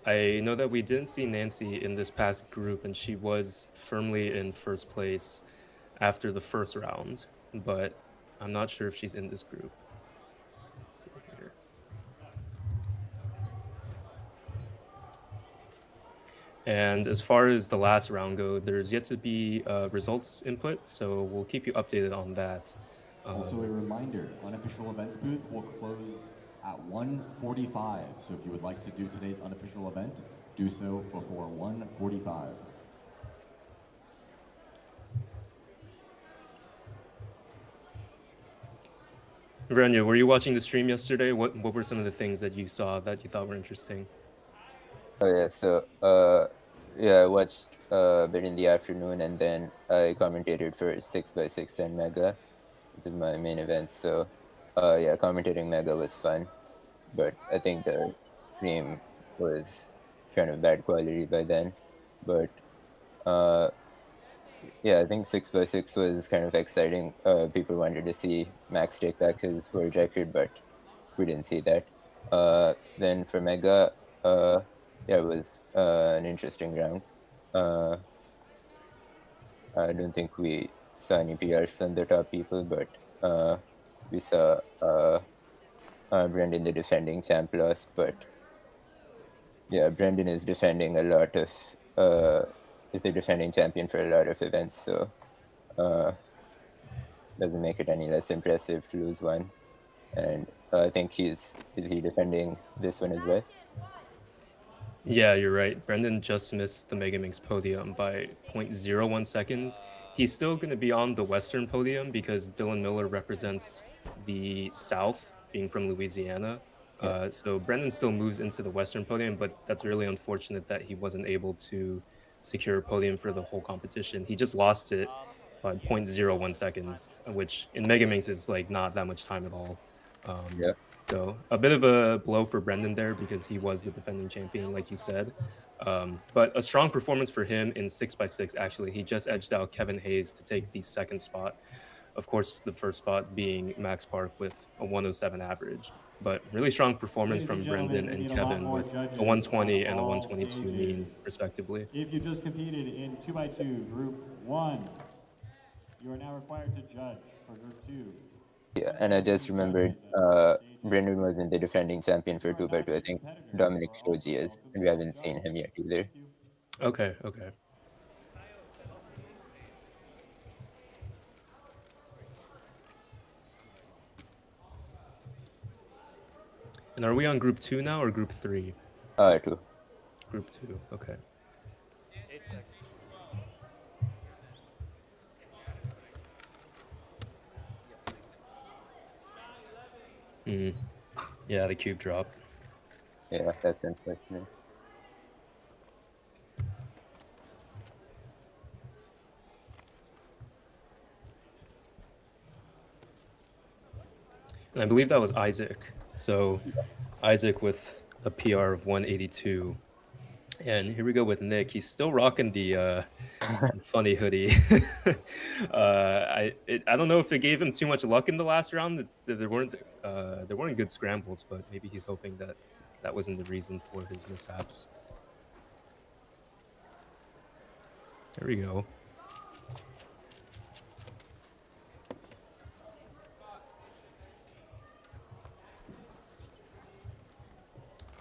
I know that we didn't see Nancy in this past group, and she was firmly in first place after the first round, but I'm not sure if she's in this group. And as far as the last round go, there's yet to be results input, so we'll keep you updated on that. Also a reminder, unofficial events booth will close at 1:45. So if you would like to do today's unofficial event, do so before 1:45. Rania, were you watching the stream yesterday? What were some of the things that you saw that you thought were interesting? Oh yeah, so yeah, I watched a bit in the afternoon, and then I commentated for 6x6 and Mega, which is my main event. So yeah, commentating Mega was fun, but I think the stream was kind of bad quality by then. But yeah, I think 6x6 was kind of exciting. People wanted to see Max take back his world record, but we didn't see that. Then for Mega, yeah, it was an interesting round. I don't think we saw any PRs from the top people, but we saw Brendan, the defending champ, lost. But yeah, Brendan is defending a lot of is the defending champion for a lot of events, so doesn't make it any less impressive to lose one. And I think is he defending this one as well? Yeah, you're right. Brendan just missed the Megaminx podium by 0.01 seconds. He's still going to be on the Western podium because Dylan Miller represents the South, being from Louisiana. So Brendan still moves into the Western podium, but that's really unfortunate that he wasn't able to secure a podium for the whole competition. He just lost it by 0.01 seconds, which in Mega Minx is like not that much time at all. Yeah. So a bit of a blow for Brendan there because he was the defending champion, like you said. But a strong performance for him in 6x6. Actually, he just edged out Kevin Hayes to take the second spot. Of course, the first spot being Max Park with a 107 average. But really strong performance Ladies and from gentlemen, Brendan we and need a lot Kevin more with judges a 120 on and a all 122 mean, stages. respectively. If you just competed in 2x2 Group 1, you are now required to judge for Group 2. Yeah, and I just remembered Brendan wasn't the defending champion for 2x2. I think Dominic Shoji is, and we haven't seen him yet either. Okay, okay. And are we on Group 2 now or Group 3? 2. Group 2, okay. 8 seconds. Yeah, the cube drop. Yeah, that's unfortunate. And I believe that was Isaac. So Isaac with a PR of 182. And here we go with Nick. He's still rocking the funny hoodie. I don't know if it gave him too much luck in the last round. There weren't good scrambles, but maybe he's hoping that that wasn't the reason for his mishaps. There we go.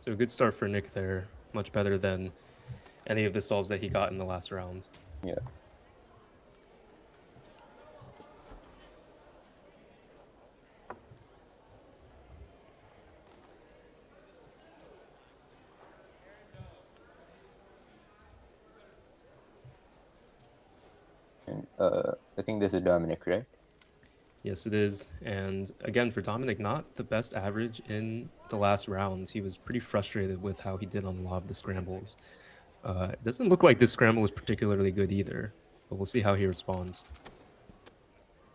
So a good start for Nick there. Much better than any of the solves that he got in the last round. Yeah. And I think this is Dominic, right? Yes, it is. And again, for Dominic, not the best average in the last rounds. He was pretty frustrated with how he did on a lot of the scrambles. It doesn't look like this scramble was particularly good either, but we'll see how he responds.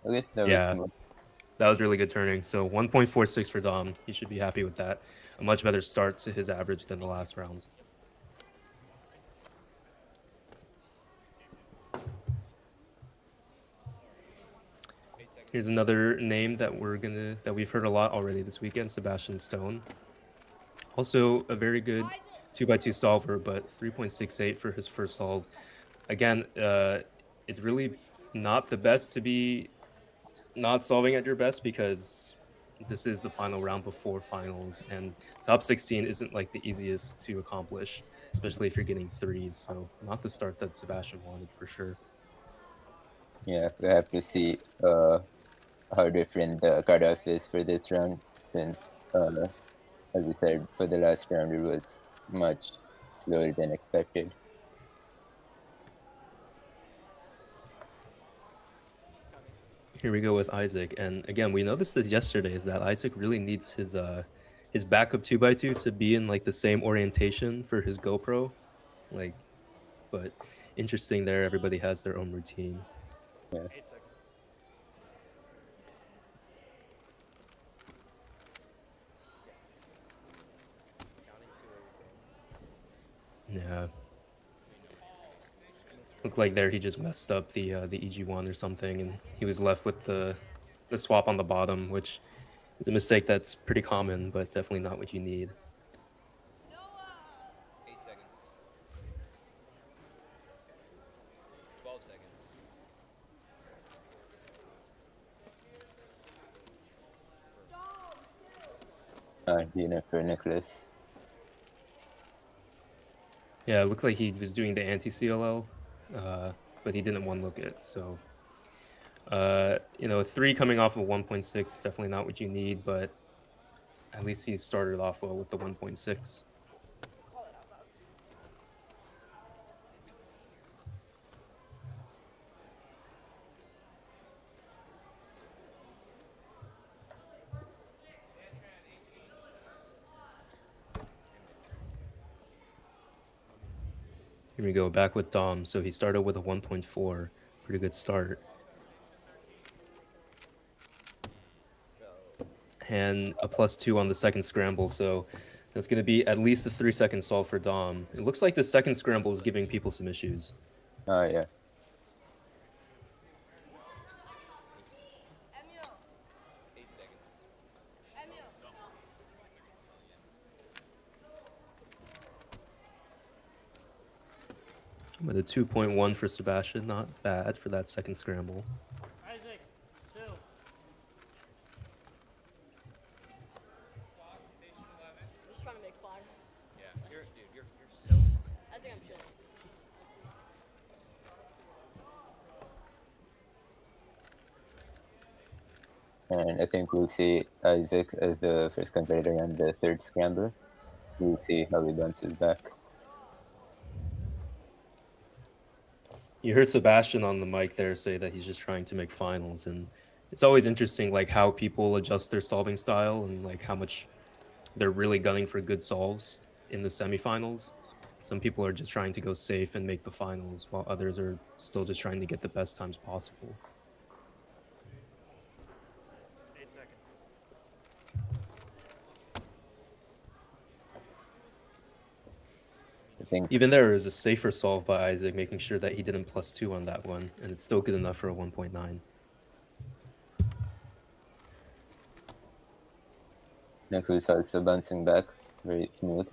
Okay, that was Yeah, smooth. that was really good turning. So 1.46 for Dom. He should be happy with that. A much better start to his average than the last rounds. Here's another name that we've heard a lot already this weekend, Sebastian Stone. Also a very good 2x2 solver, but 3.68 for his first solve. Again, it's really not the best to be not solving at your best because this is the final round before finals, and top 16 isn't like the easiest to accomplish, especially if you're getting threes. So not the start that Sebastian wanted for sure. Yeah, we have to see how different the cutoff is for this round, since, as we said, for the last round it was much slower than expected. Here we go with Isaac, and again, we noticed this yesterday, is that Isaac really needs his backup 2x2 to be in like the same orientation for his GoPro, like. But interesting there, everybody has their own routine. Yeah. 8 seconds. Yeah. Looked like there he just messed up the EG1 or something, and he was left with the swap on the bottom, which is a mistake that's pretty common, but definitely not what you need. 8 seconds. 12 seconds. Dinner for Nicholas. Yeah, it looked like he was doing the anti-CLL, but he didn't one look it. So, you know, 3 coming off of 1.6, definitely not what you need, but at least he started off well with the 1.6. Here we go, back with Dom. So he started with a 1.4. Pretty good start. And a +2 on the second scramble, so that's going to be at least a 3-second solve for Dom. It looks like the second scramble is giving people some issues. Oh, yeah. With a 2.1 for Sebastian, not bad for that second scramble. Isaac, 2. I'm just trying to make finals. Yeah, dude, you're so. I think I'm chilling. And I think we'll see Isaac as the first competitor on the third scramble. We'll see how he bounces back. You heard Sebastian on the mic there say that he's just trying to make finals, and it's always interesting like how people adjust their solving style and like how much they're really gunning for good solves in the semifinals. Some people are just trying to go safe and make the finals, while others are still just trying to get the best times possible. 8 seconds. I think Even there is a safer solve by Isaac, making sure that he didn't +2 on that one, and it's still good enough for a 1.9. Nicholas also bouncing back, very smooth.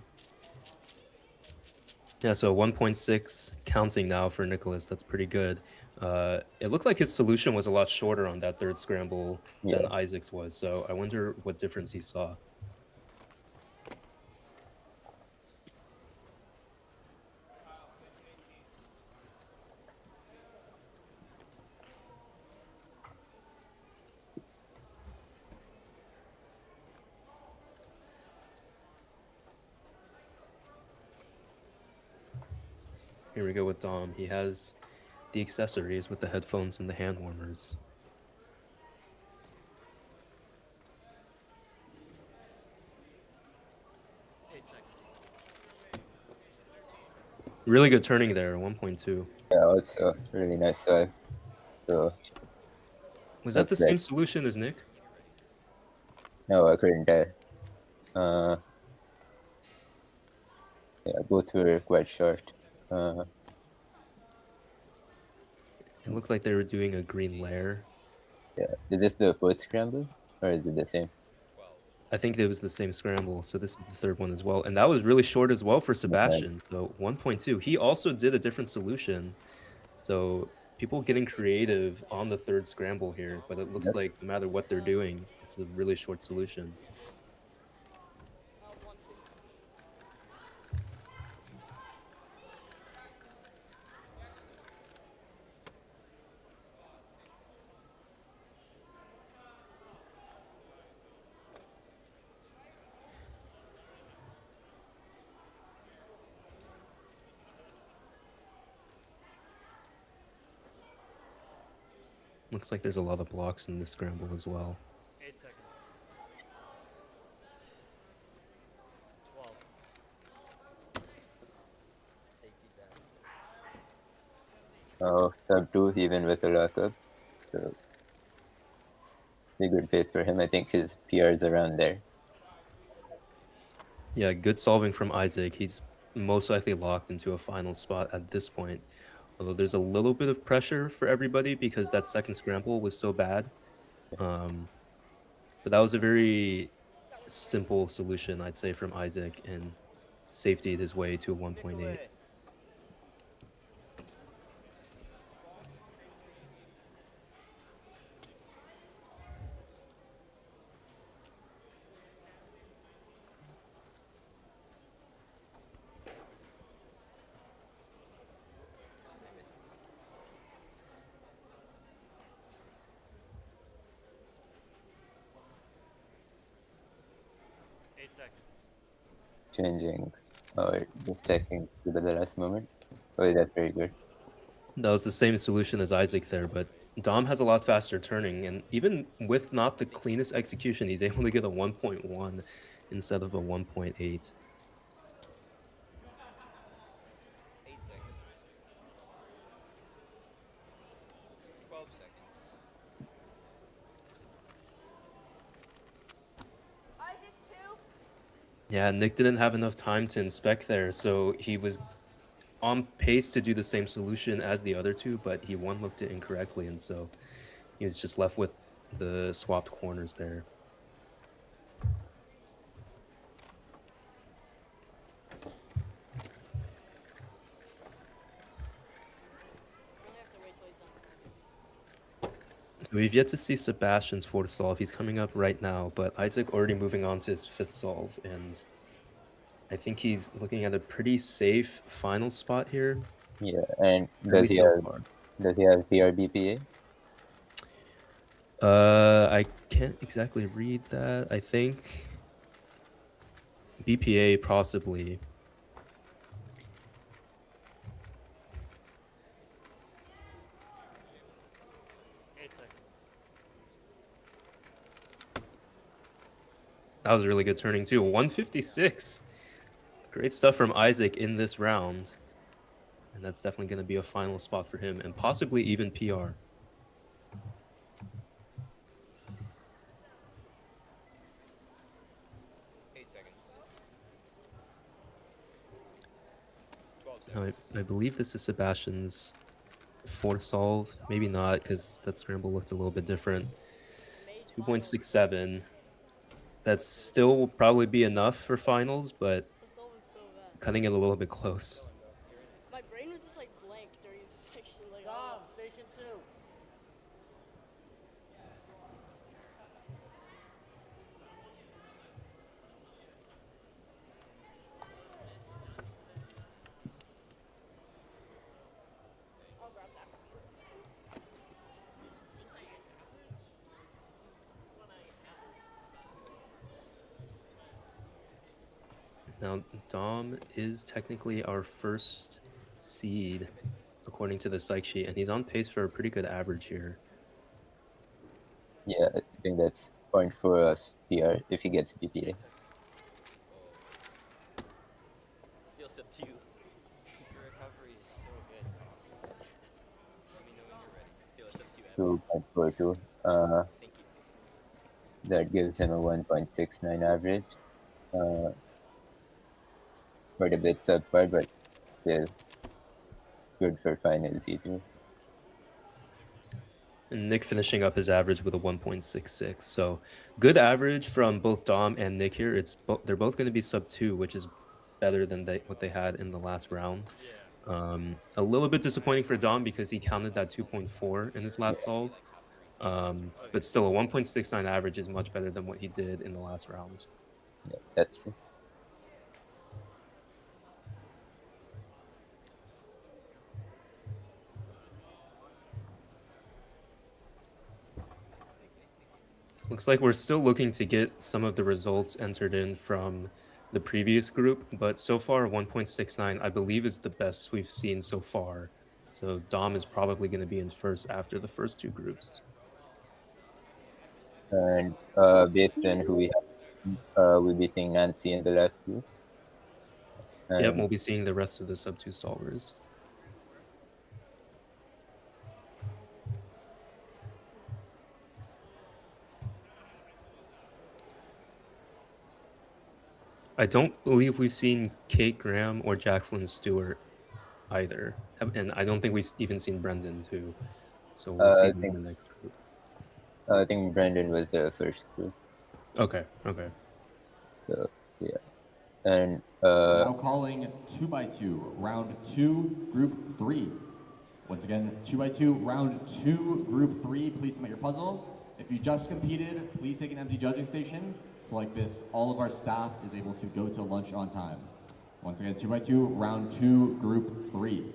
Yeah, so 1.6 counting now for Nicholas. That's pretty good. It looked like his solution was a lot shorter on that third scramble than Yeah. Isaac's was, so I wonder what difference he saw. Here we go with Dom. He has the accessories with the headphones and the hand warmers. Really good turning there, 1.2. Yeah, also really nice side. So Was that the looks same like- solution as Nick? No, I couldn't tell. Yeah, both were quite short. It looked like they were doing a green layer. Yeah, is this the fourth scramble or is it the same? I think it was the same scramble, so this is the third one as well. And that was really short as well for Sebastian, so 1.2. He also did a different solution. So people getting creative on the third scramble here, but it looks Yep. like no matter what they're doing, it's a really short solution. Looks like there's a lot of blocks in this scramble as well. 8 seconds. 12. Oh, sub 2 even with a lockup. So pretty good pace for him. I think his PR is around there. Yeah, good solving from Isaac. He's most likely locked into a final spot at this point. Although there's a little bit of pressure for everybody because that second scramble was so bad. But that was a very simple solution, I'd say, from Isaac, and safetied his way to a 1.8. Changing or just checking to the last moment. Oh, that's very good. That was the same solution as Isaac there, but Dom has a lot faster turning, and even with not the cleanest execution, he's able to get a 1.1 instead of a 1.8. 8 seconds. Yeah, Nick didn't have enough time to inspect there, so he was on pace to do the same solution as the other two, but he one-looked it incorrectly, and so he was just left with the swapped corners there. We've yet to see Sebastian's fourth solve. He's coming up right now, but Isaac already moving on to his fifth solve, and I think he's looking at a pretty safe final spot here. Yeah, and At does least he so have far. PRBPA? I can't exactly read that. I think BPA possibly. That was a really good turning too. 156. Great stuff from Isaac in this round. And that's definitely going to be a final spot for him and possibly even PR. Now, I believe this is Sebastian's fourth solve. Maybe not, because that scramble looked a little bit different. 2.67. That still will probably be enough for finals, but cutting it a little bit close. My brain was just like blank during inspection. Like, Dom, station 2. Now, Dom is technically our first seed, according to the psych sheet, and he's on pace for a pretty good average here. Yeah, I think that's 0.4 of PR if he gets BPA. Feel sub 2. Your recovery is so good. Let me know when you're ready. Feel sub 2. 2.42. Thank you. That gives him a 1.69 average. Quite a bit subpar, but still good for finals easily. And Nick finishing up his average with a 1.66. So good average from both Dom and Nick here. They're both going to be sub 2, which is better than what they had in the last round. A little bit disappointing for Dom because he counted that 2.4 in his last solve. But still, a 1.69 average is much better than what he did in the last round. Yeah, that's true. Looks like we're still looking to get some of the results entered in from the previous group, but so far 1.69 I believe is the best we've seen so far. So Dom is probably going to be in first after the first two groups. And based on who we have, we'll be seeing Nancy in the last group. Yep, we'll be seeing the rest of the sub 2 solvers. I don't believe we've seen Kate Graham or Jacqueline Stewart either. And I don't think we've even seen Brendan too. So we'll see them in the next group. I think Brendan was the first group. Okay. So, yeah. And now calling 2x2, round 2, group 3. Once again, 2x2, round 2, group 3. Please submit your puzzle. If you just competed, please take an empty judging station. So like this, all of our staff is able to go to lunch on time. Once again, 2x2, round 2, group 3.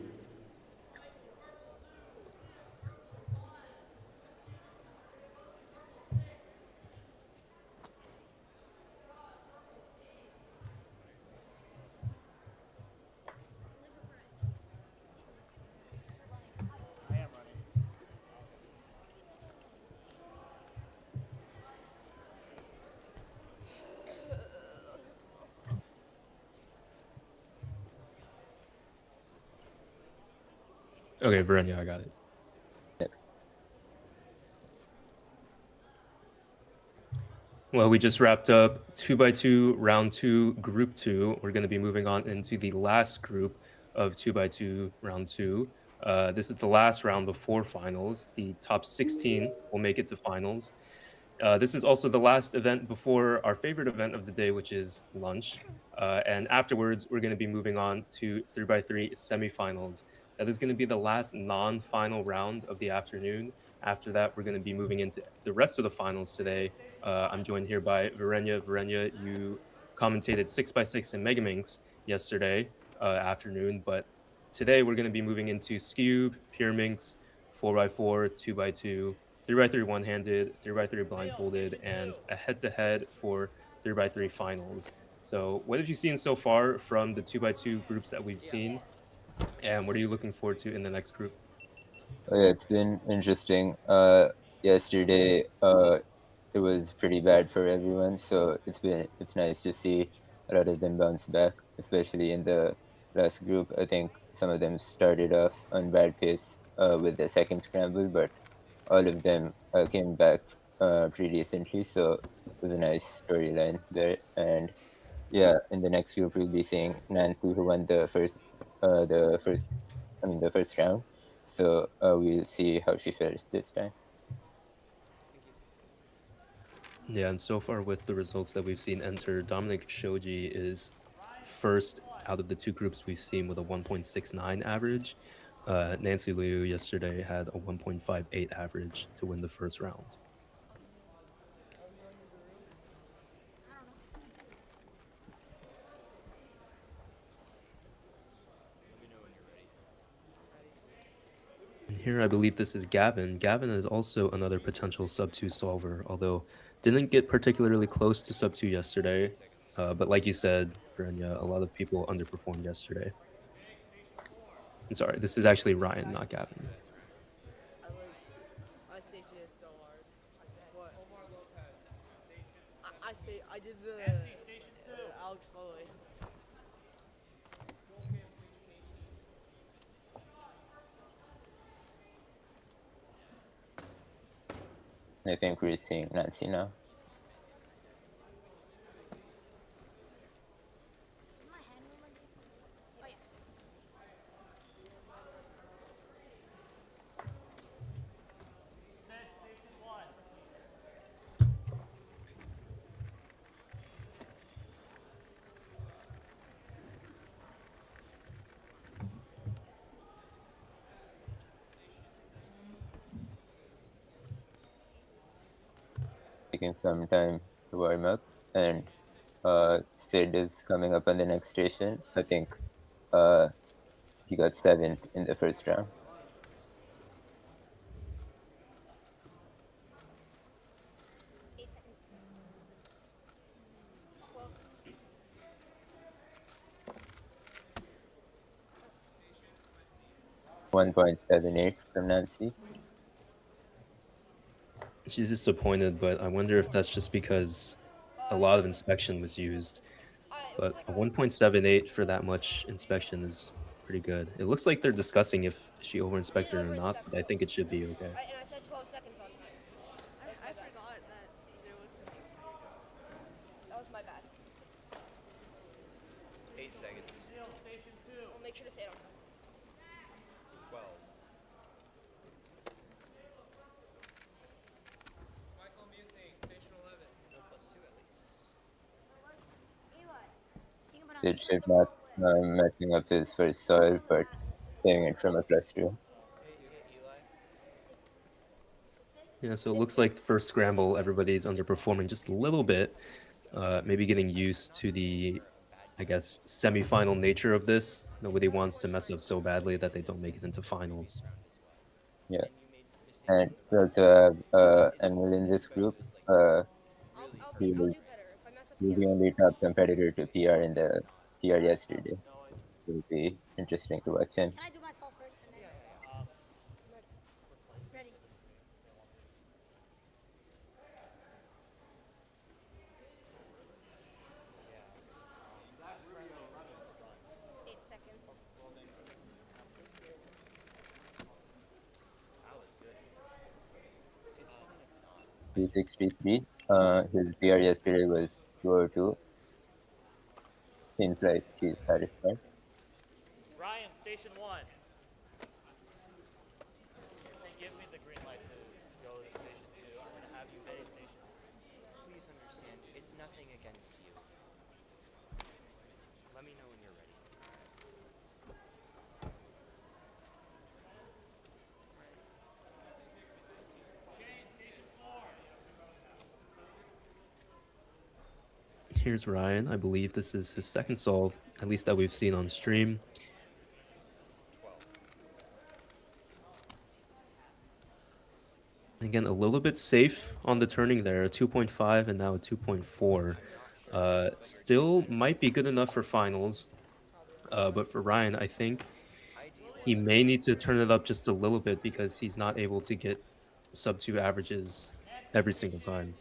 Okay, Verenia, I got it. Well, we just wrapped up 2x2 round 2 group 2. We're going to be moving on into the last group of 2x2 round 2. This is the last round before finals. The top 16 will make it to finals. This is also the last event before our favorite event of the day, which is lunch. And afterwards, we're going to be moving on to 3x3 semifinals. That is going to be the last non-final round of the afternoon. After that, we're going to be moving into the rest of the finals today. I'm joined here by Verenya. Verenya, you commentated 6x6 and Megaminx yesterday afternoon, but today we're going to be moving into Scube, Pyraminx, 4x4, 2x2, 3x3 one-handed, 3x3 blindfolded, and a head-to-head for 3x3 finals. So what have you seen so far from the 2x2 groups that we've seen? And what are you looking forward to in the next group? Oh, yeah, it's been interesting. Yesterday, it was pretty bad for everyone, so it's nice to see a lot of them bounce back, especially in the last group. I think some of them started off on bad pace with the second scramble, but all of them came back pretty decently, so it was a nice storyline there. And yeah, in the next group we'll be seeing Nancy, who won the first round. So we'll see how she fares this time. Yeah, and so far with the results that we've seen enter, Dominic Shoji is first out of the two groups we've seen with a 1.69 average. Nancy Liu yesterday had a 1.58 average to win the first round. And here I believe this is Gavin. Gavin is also another potential sub-2 solver, although didn't get particularly close to sub-2 yesterday. But like you said, Brenya, a lot of people underperformed yesterday. I'm sorry, this is actually Ryan, not Gavin. I safety it so hard. What? I did the Alex Foley. I think we're seeing Nancy now. Taking some time to warm up, and Sid is coming up on the next station. I think he got 7th in the first round. .78 from Nancy. She's disappointed, but I wonder if that's just because a lot of inspection was used. But a 1.78 for that much inspection is pretty good. It looks like they're discussing if she over-inspected or not, but I think it should be okay. And I said 12 seconds on time. I forgot that there was some that was my bad. 8 seconds. Station 2. We'll make sure to say it on time. 12. Michael Muting, station 11. No +2 at least. Sid should not matching up his first solve, but saving it from a +2. Yeah, so it looks like the first scramble, everybody's underperforming just a little bit. Maybe getting used to the, I guess, semi-final nature of this. Nobody wants to mess up so badly that they don't make it into finals. Yeah. And we also have Emil in this group, who was the only top competitor to PR in the PR yesterday. So it'll be interesting to watch him. Can I do myself first and then? Ready. P63. His PR yesterday was 202. Seems like she's satisfied. Ryan, station 1. If they give me the green light to go to station 2, I'm going to have you pay station 1. Please understand, it's nothing against you. Let me know when you're ready. Here's Ryan. I believe this is his second solve, at least that we've seen on stream. Again, a little bit safe on the turning there, a 2.5 and now a 2.4. Still might be good enough for finals, but for Ryan, I think he may need to turn it up just a little bit because he's not able to get sub 2 averages every single time.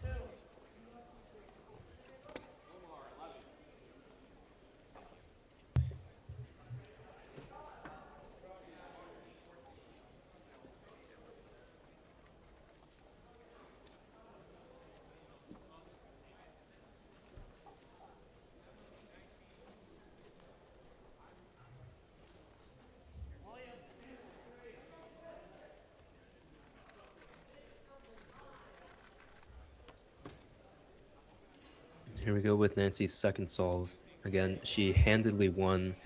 Here we go with Nancy's second solve. Again, she handedly won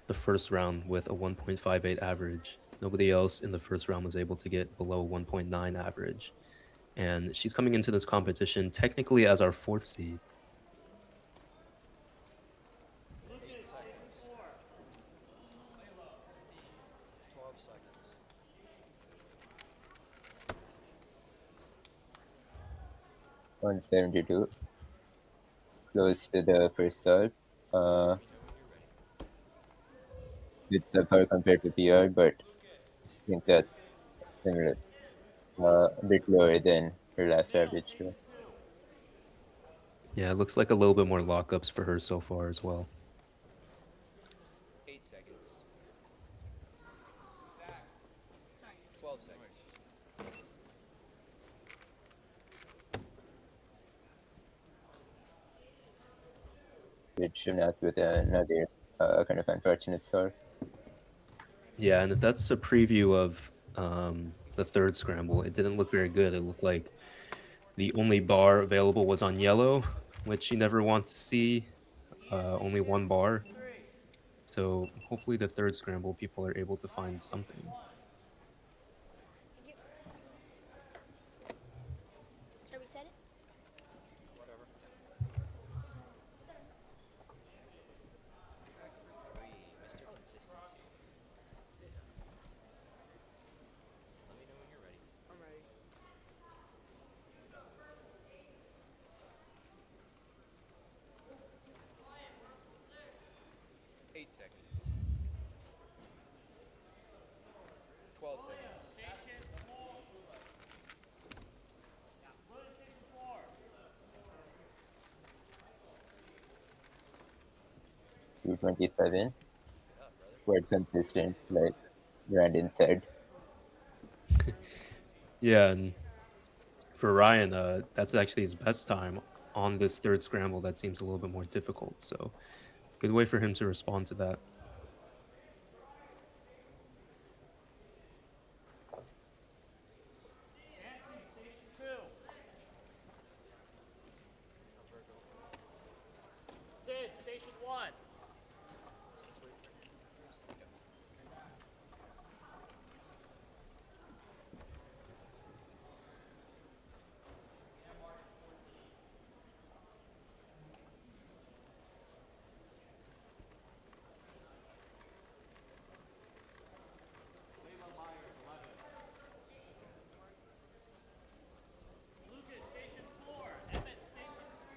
the first round with a 1.58 average. Nobody else in the first round was able to get below 1.9 average. And she's coming into this competition technically as our fourth seed. 8 seconds. 12 seconds. 172. Close to the first solve. Bit subpar compared to PR, but I think that's similar. A bit lower than her last average too. Yeah, it looks like a little bit more lockups for her so far as well. 8 seconds. 12 seconds. Which not with another kind of unfortunate solve. Yeah, and if that's a preview of the third scramble, it didn't look very good. It looked like the only bar available was on yellow, which you never want to see. Only one bar. So hopefully the third scramble, people are able to find something. Should we set it? Whatever. Factor 3, Mr. Consistency. Let me know when you're ready. I'm ready. 8 seconds. 12 seconds. 227. Quite consistent, like Brandon said. Yeah, and for Ryan, that's actually his best time on this third scramble. That seems a little bit more difficult. So good way for him to respond to that. Sid, station 1. Lucas, station 4. Emmett, station 3.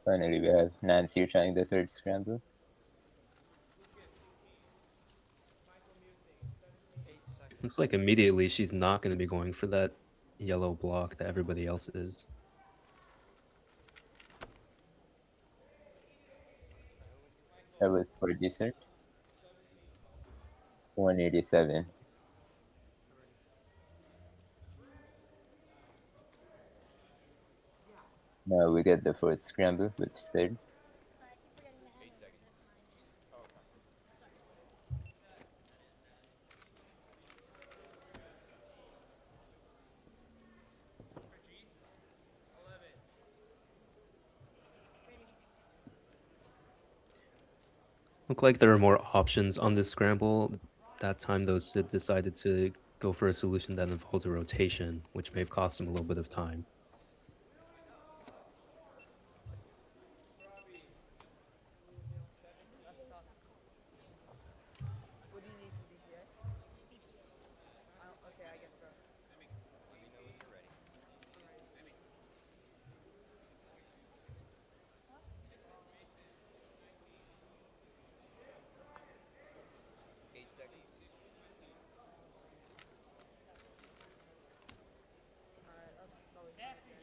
Finally, we have Nancy trying the third scramble. 8 seconds. Looks like immediately she's not going to be going for that yellow block that everybody else is. That was for dessert. 187. Now we get the fourth scramble, which is third. 8 seconds. Looked like there were more options on this scramble. That time, though, Sid decided to go for a solution that involved a rotation, which may have cost him a little bit of time. What do you need from DPA? Okay, I guess, bro. Let me know when you're ready. 8 seconds. Alright, that's probably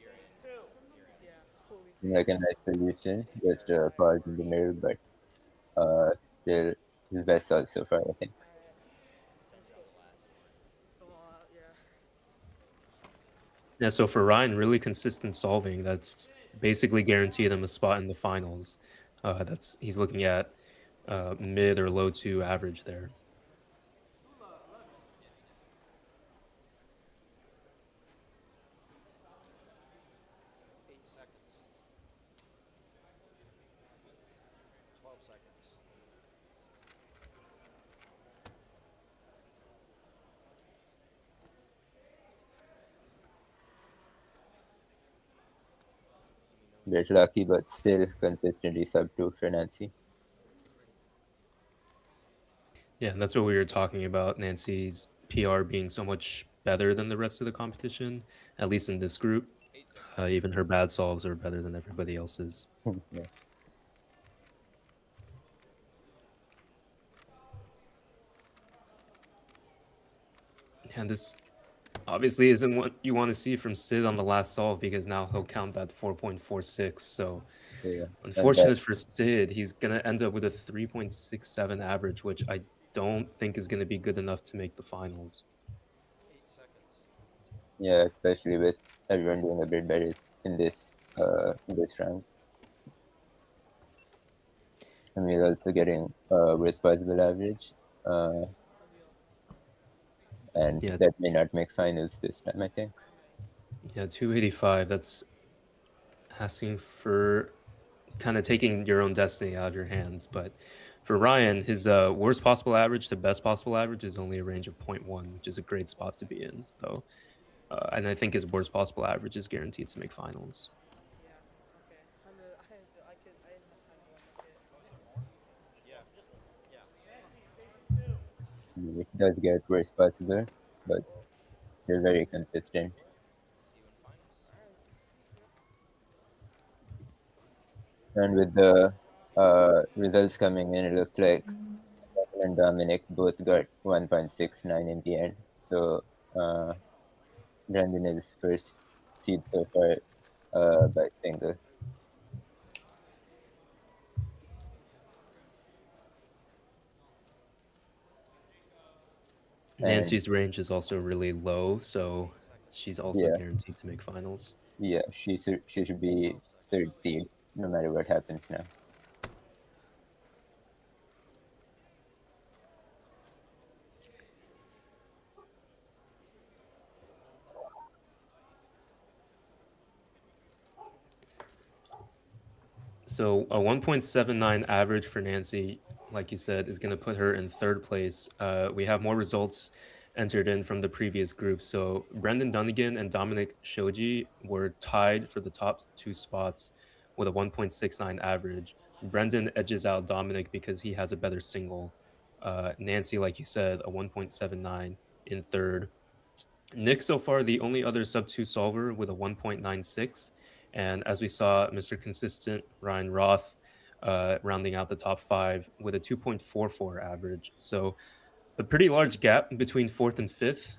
You're in. Two. yeah. Holy Like a nice solution, just a pause in the middle, but still his best solve so far, I think. Let's go all out, yeah. Yeah, so for Ryan, really consistent solving. That's basically guaranteed him a spot in the finals. He's looking at mid or low two average there. Bit lucky, but still consistently sub 2 for Nancy. Yeah, and that's what we were talking about. Nancy's PR being so much better than the rest of the competition, at least in this group. 8 seconds. Even her bad solves are better than everybody else's. Yeah. And this obviously isn't what you want to see from Sid on the last solve, because now he'll count that 4.46. So Yeah. unfortunate for Sid, he's going to end up with a 3.67 average, which I don't think is going to be good enough to make the finals. Yeah, especially with everyone doing a bit better in this round. And we're also getting worst possible average. And Yeah. that may not make finals this time, I think. Yeah, 285. That's asking for kind of taking your own destiny out of your hands. But for Ryan, his worst possible average to best possible average is only a range of 0.1, which is a great spot to be in. So, and I think his worst possible average is guaranteed to make finals. Yeah, okay. I didn't have time to let my kid. It does get worst possible, but still very consistent. And with the results coming in, it looks like Kevin and Dominic both got 1.69 in the end. So Brandon is first seed so far by single. Nancy's range is also really low, so she's also guaranteed to make finals. Yeah, she should be third seed no matter what happens now. So a 1.79 average for Nancy, like you said, is going to put her in third place. We have more results entered in from the previous group. So Brendan Dunnigan and Dominic Shoji were tied for the top two spots with a 1.69 average. Brendan edges out Dominic because he has a better single. Nancy, like you said, a 1.79 in third. Nick, so far, the only other sub 2 solver with a 1.96. And as we saw, Mr. Consistent, Ryan Roth, rounding out the top 5 with a 2.44 average. So a pretty large gap between 4th and 5th,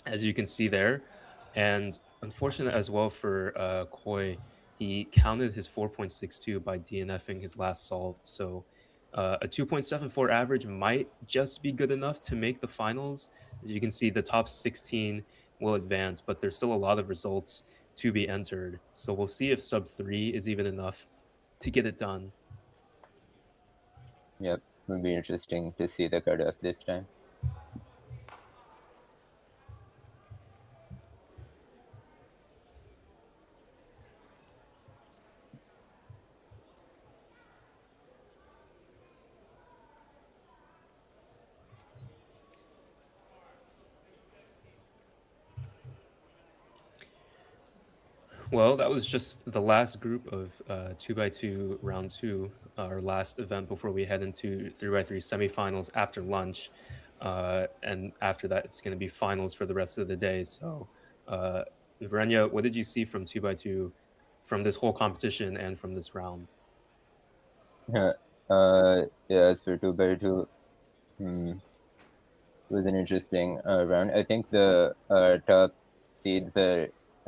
as you can see there. And unfortunate as well for Koi, he counted his 4.62 by DNFing his last solve. So a 2.74 average might just be good enough to make the finals. As you can see, the top 16 will advance, but there's still a lot of results to be entered. So we'll see if sub 3 is even enough to get it done. Yep, would be interesting to see the cutoff this time. Well, that was just the last group of 2x2 round 2, our last event before we head into 3x3 semifinals after lunch. And after that, it's going to be finals for the rest of the day. So, Verenya, what did you see from 2x2 from this whole competition and from this round? Yeah, as for 2x2, it was an interesting round. I think the top seeds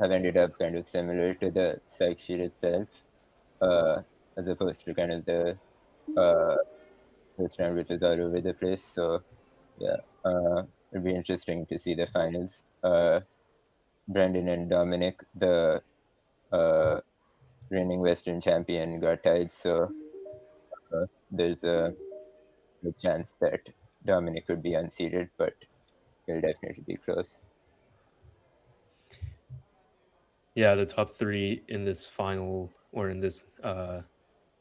have ended up kind of similar to the psych sheet itself, as opposed to kind of the first round, which was all over the place. So, yeah, it'd be interesting to see the finals. Brendan and Dominic, the reigning Western champion, got tied, so there's a good chance that Dominic could be unseated, but he'll definitely be close. Yeah, the top 3 in this final, or in this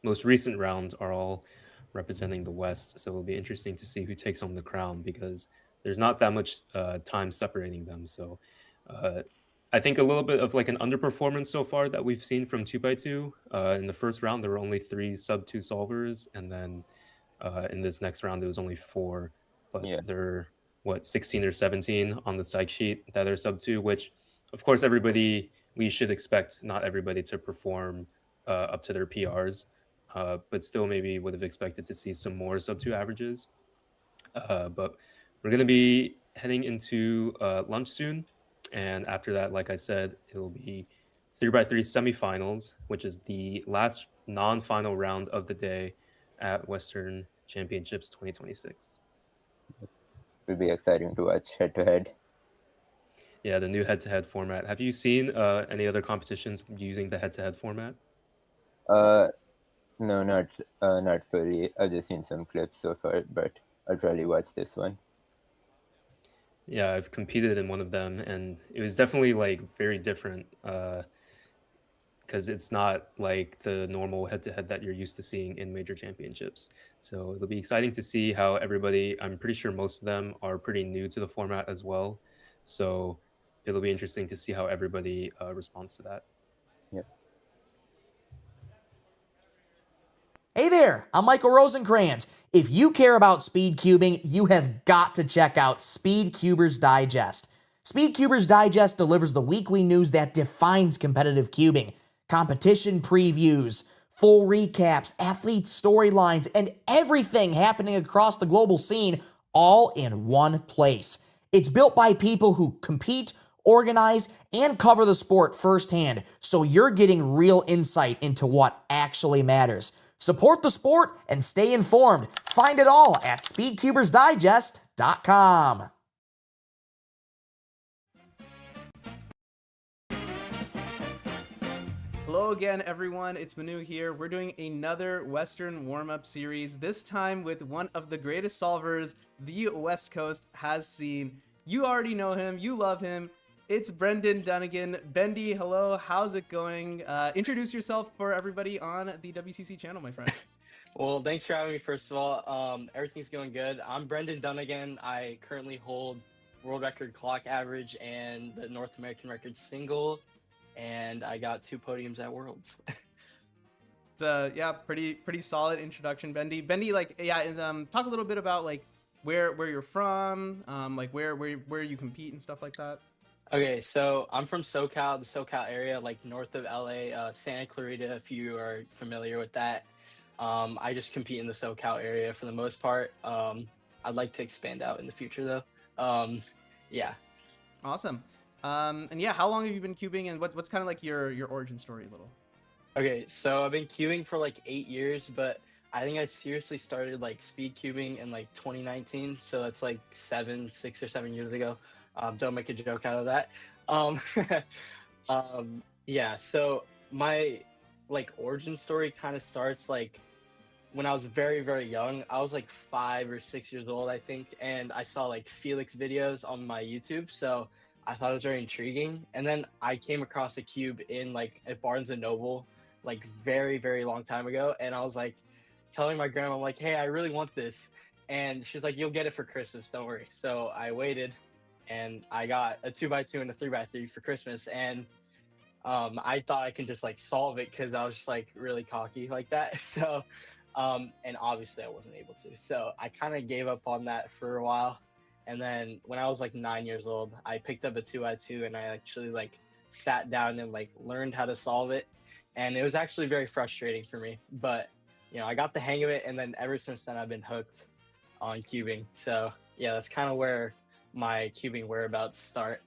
most recent round, are all representing the West. So it'll be interesting to see who takes home the crown, because there's not that much time separating them. So I think a little bit of like an underperformance so far that we've seen from 2x2. In the first round, there were only 3 sub 2 solvers, and then in this next round, there was only 4. But Yeah. they're, 16 or 17 on the psych sheet that are sub 2, which, of course, we should expect not everybody to perform up to their PRs, but still maybe would have expected to see some more sub 2 averages. But we're going to be heading into lunch soon. And after that, like I said, it'll be 3x3 semifinals, which is the last non-final round of the day at Western Championships 2026. It'll be exciting to watch head-to-head. Yeah, the new head-to-head format. Have you seen any other competitions using the head-to-head format? No, not fully. I've just seen some clips so far, but I'll probably watch this one. Yeah, I've competed in one of them, and it was definitely like very different, because it's not like the normal head-to-head that you're used to seeing in major championships. So it'll be exciting to see how everybody, I'm pretty sure most of them are pretty new to the format as well. So it'll be interesting to see how everybody responds to that. Yep. Hey there, I'm Michael Rosencrantz. If you care about speed cubing, you have got to check out SpeedCubers Digest. SpeedCubers Digest delivers the weekly news that defines competitive cubing, competition previews, full recaps, athlete storylines, and everything happening across the global scene all in one place. It's built by people who compete, organize, and cover the sport firsthand, so you're getting real insight into what actually matters. Support the sport and stay informed. Find it all at SpeedCubersDigest.com. Hello again, everyone. It's Manu here. We're doing another Western warm-up series, this time with one of the greatest solvers the West Coast has seen. You already know him. You love him. It's Brendan Dunnigan. Bendy, hello. How's it going? Introduce yourself for everybody on the WCC channel, my friend. Well, thanks for having me, first of all. Everything's going good. I'm Brendan Dunnigan. I currently hold world record clock average and the North American record single, and I got 2 podiums at Worlds. It's yeah, pretty solid introduction, Bendy. Bendy, like, yeah, talk a little bit about like where you're from, like where you compete and stuff like that. Okay, so I'm from SoCal, the SoCal area, like north of LA, Santa Clarita, if you are familiar with that. I just compete in the SoCal area for the most part. I'd like to expand out in the future though. Yeah. Awesome. And yeah, how long have you been cubing, and what's kind of like your origin story a little? Okay, so I've been cubing for like 8 years, but I think I seriously started like speed cubing in like 2019. So that's like 6 or 7 years ago. Don't make a joke out of that. Yeah, so my like origin story kind of starts like when I was very, very young. I was like 5 or 6 years old, I think, and I saw like Felix videos on my YouTube. So I thought it was very intriguing. And then I came across a cube in like at Barnes and Noble, like very, very long time ago. And I was like telling my grandma, I'm like, hey, I really want this. And she was like, you'll get it for Christmas, don't worry. So I waited and I got a 2x2 and a 3x3 for Christmas. And I thought I could just like solve it because I was just like really cocky like that. So, and obviously I wasn't able to. So I kind of gave up on that for a while. And then when I was like 9 years old, I picked up a 2x2 and I actually like sat down and like learned how to solve it. And it was actually very frustrating for me, but I got the hang of it. And then ever since then, I've been hooked on cubing. So yeah, that's kind of where my cubing whereabouts start.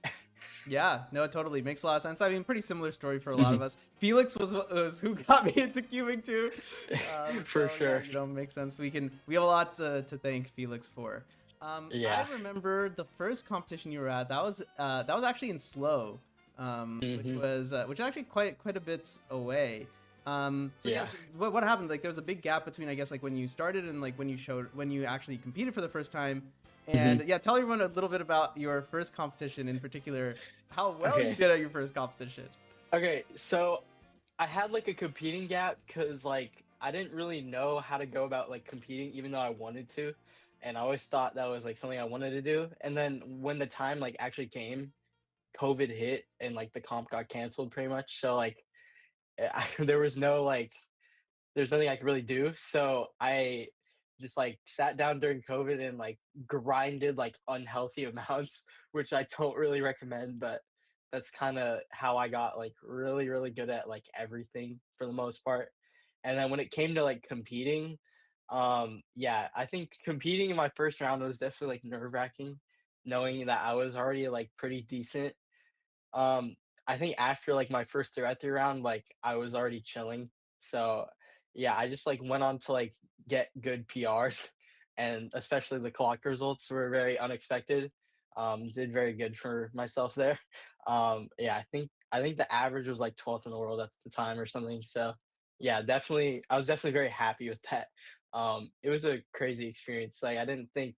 Yeah, no, it totally makes a lot of sense. I mean, pretty similar story for a lot of us. Felix was who got me into cubing too. For sure. Yeah, makes sense. We have a lot to thank Felix for. Yeah. I remember the first competition you were at. That was actually in Slow, which was actually quite a bit away. What happened? Like there was a big gap between, I guess, like when you started and like when you actually competed for the first time. And yeah, tell everyone a little bit about your first competition, in particular, how well you did at your first competition. Okay, so I had like a competing gap because like I didn't really know how to go about like competing, even though I wanted to, and I always thought that was like something I wanted to do. And then when the time like actually came, COVID hit and like the comp got canceled pretty much. So like there was no like there's nothing I could really do. So I just like sat down during COVID and like grinded like unhealthy amounts, which I don't really recommend, but that's kind of how I got like really, really good at like everything for the most part. And then when it came to like competing, yeah, I think competing in my first round was definitely like nerve-wracking, knowing that I was already like pretty decent. um, I think after like my first 3 round, like I was already chilling. So yeah, I just like went on to like get good PRs, and especially the clock results were very unexpected. Did very good for myself there. Yeah, I think the average was like 12th in the world at the time or something. So yeah, definitely, I was definitely very happy with that. It was a crazy experience. Like I didn't think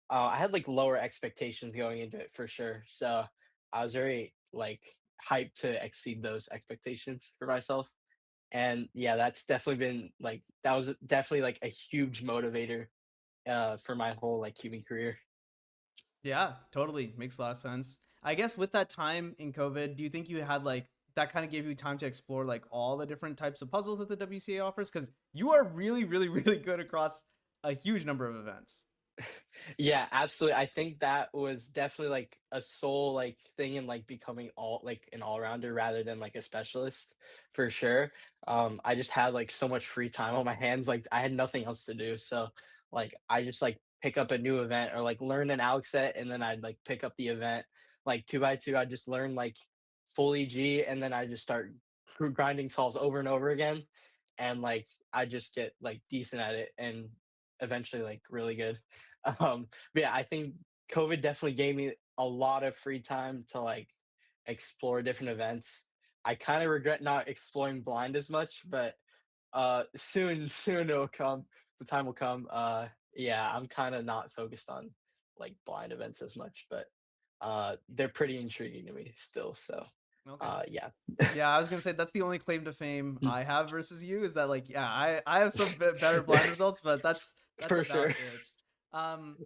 I had like lower expectations going into it for sure. So I was very like hyped to exceed those expectations for myself. And yeah, that's definitely been like that was definitely like a huge motivator for my whole like cubing career. Yeah, totally makes a lot of sense. I guess with that time in COVID, do you think you had like that kind of gave you time to explore like all the different types of puzzles that the WCA offers? Because you are really, really, really good across a huge number of events. Yeah, absolutely. I think that was definitely like a sole like thing in like becoming all like an all-rounder rather than like a specialist for sure. I just had like so much free time on my hands, like I had nothing else to do. So like I just like pick up a new event or like learn an Alex set and then I'd like pick up the event like 2x2. I just learn like full EG and then I just start grinding solves over and over again. And like I just get like decent at it and eventually like really good. But yeah, I think COVID definitely gave me a lot of free time to like explore different events. I kind of regret not exploring blind as much, but soon soon it'll come. The time will come. Yeah, I'm kind of not focused on like blind events as much, but they're pretty intriguing to me still. So Okay. yeah. Yeah, I was gonna say that's the only claim to fame I have versus you is that like yeah, I have some better blind results, but that's For about sure. it.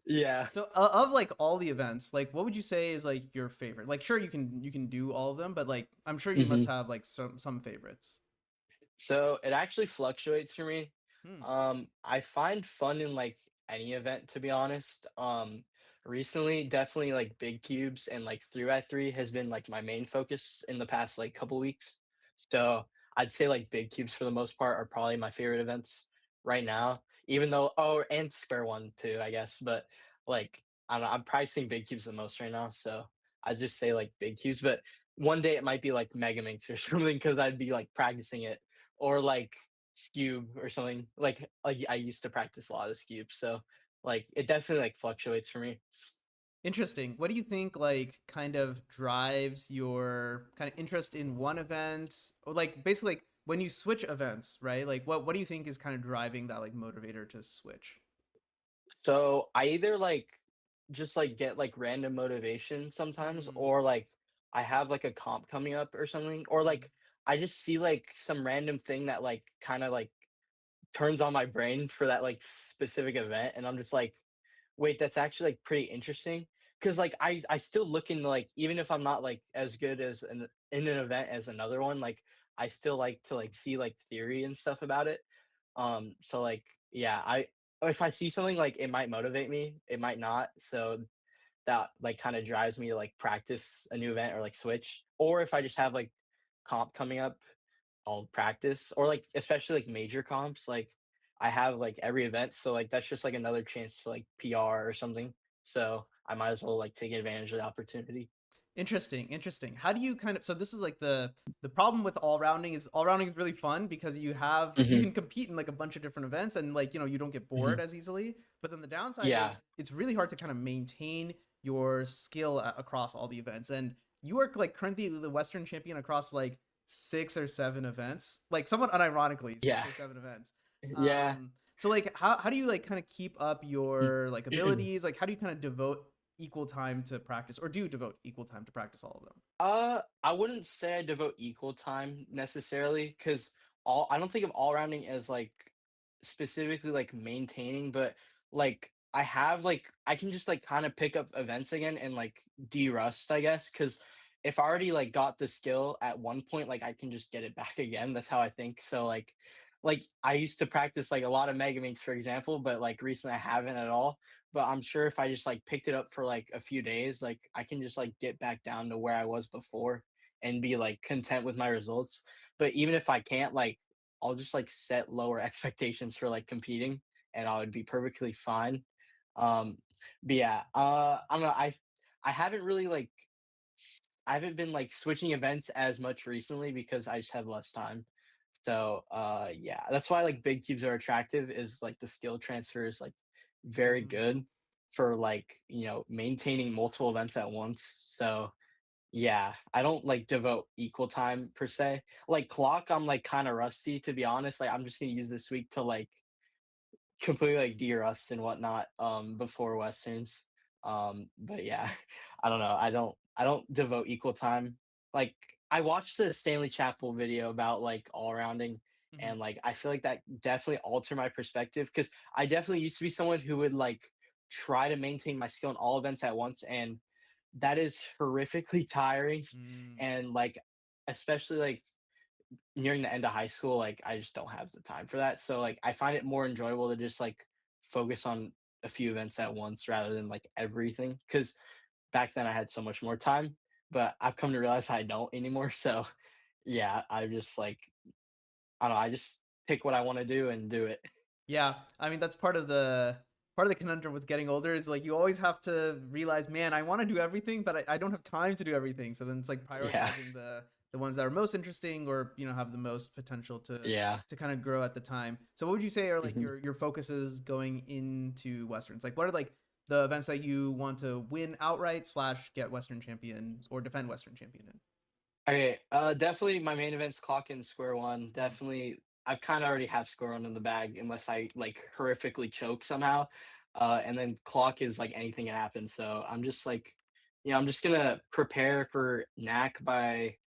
Yeah. So of like all the events, like what would you say is like your favorite? Like sure you can do all of them, but like I'm sure you must have like some favorites. So it actually fluctuates for me. Hmm. I find fun in like any event, to be honest. Recently, definitely like big cubes and like 3x3 has been like my main focus in the past like couple weeks. So I'd say like big cubes for the most part are probably my favorite events right now. Even though and square one too, I guess. But like I don't know, I'm practicing big cubes the most right now, so I just say like big cubes. But one day it might be like Mega Minx or something because I'd be like practicing it or like Scube or something. Like I used to practice a lot of Scube, so like it definitely like fluctuates for me. Interesting. What do you think like kind of drives your kind of interest in one event, or like basically like when you switch events, right? Like what do you think is kind of driving that like motivator to switch? So I either like just like get like random motivation sometimes, Mm. or like I have like a comp coming up or something, or like I just see like some random thing that like kind of like turns on my brain for that like specific event, and I'm just like, wait, that's actually like pretty interesting. Cause like I still look into like, even if I'm not like as good as in an event as another one, like I still like to like see like theory and stuff about it. So like yeah, I if I see something like it might motivate me, it might not. So that like kind of drives me to like practice a new event or like switch. Or if I just have like comp coming up, I'll practice. Or like especially like major comps, like I have like every event, so like that's just like another chance to like PR or something. So I might as well like take advantage of the opportunity. Interesting, interesting. How do you kind of, so this is like the problem with all rounding is really fun because you Hmm. can compete in like a bunch of different events and like, you know, you don't get Hmm. bored as easily. But then the downside Yeah. is it's really hard to kind of maintain your skill across all the events. And you are like currently the Western champion across like 6 or 7 events, like somewhat unironically, six Yeah. or seven events. Yeah. So like how do you like kind of keep up your like abilities? Like how do you kind of devote equal time to practice, or do you devote equal time to practice all of them? I wouldn't say I devote equal time necessarily, because all I don't think of all rounding as like specifically like maintaining, but like I have like I can just like kind of pick up events again and like de-rust, I guess, because if I already like got the skill at one point, like I can just get it back again. That's how I think. So like I used to practice like a lot of Mega Minks, for example, but like recently I haven't at all. But I'm sure if I just like picked it up for like a few days, like I can just like get back down to where I was before and be like content with my results. But even if I can't, like I'll just like set lower expectations for like competing, and I would be perfectly fine. Um but yeah, I don't know. I haven't really like I haven't been like switching events as much recently because I just have less time. So yeah, that's why like big cubes are attractive, is like the skill transfer is like very Mm. good for like, you know, maintaining multiple events at once. So yeah, I don't like devote equal time per se. Like clock, I'm like kind of rusty, to be honest. Like I'm just gonna use this week to like completely like de-rust and whatnot before westerns. But yeah, I don't know, I don't devote equal time. Like I watched the Stanley Chapel video about like all rounding, Mhm. and like I feel like that definitely altered my perspective, because I definitely used to be someone who would like try to maintain my skill in all events at once, and that is horrifically tiring. Mm. And like especially like nearing the end of high school, like I just don't have the time for that. So like I find it more enjoyable to just like focus on a few events at once rather than like everything. Cause back then I had so much more time, but I've come to realize I don't anymore. So yeah, I just like I don't know, I just pick what I want to do and do it. Yeah, I mean that's part of the conundrum with getting older is like you always have to realize, man, I want to do everything, but I don't have time to do everything. So then it's like Yeah. prioritizing the ones that are most interesting, or you know, have the most potential Yeah. to kind of grow at the time. So what would you say are like Hmm. your focuses going into westerns? Like what are like the events that you want to win outright slash get Western champion or defend Western champion in? Okay, definitely my main event's clock in square one. Mhm. Definitely, I've kind of already have square one in the bag unless I like horrifically choke somehow. And then clock is like anything can happen. So I'm just like, you know, I'm just gonna prepare for knack by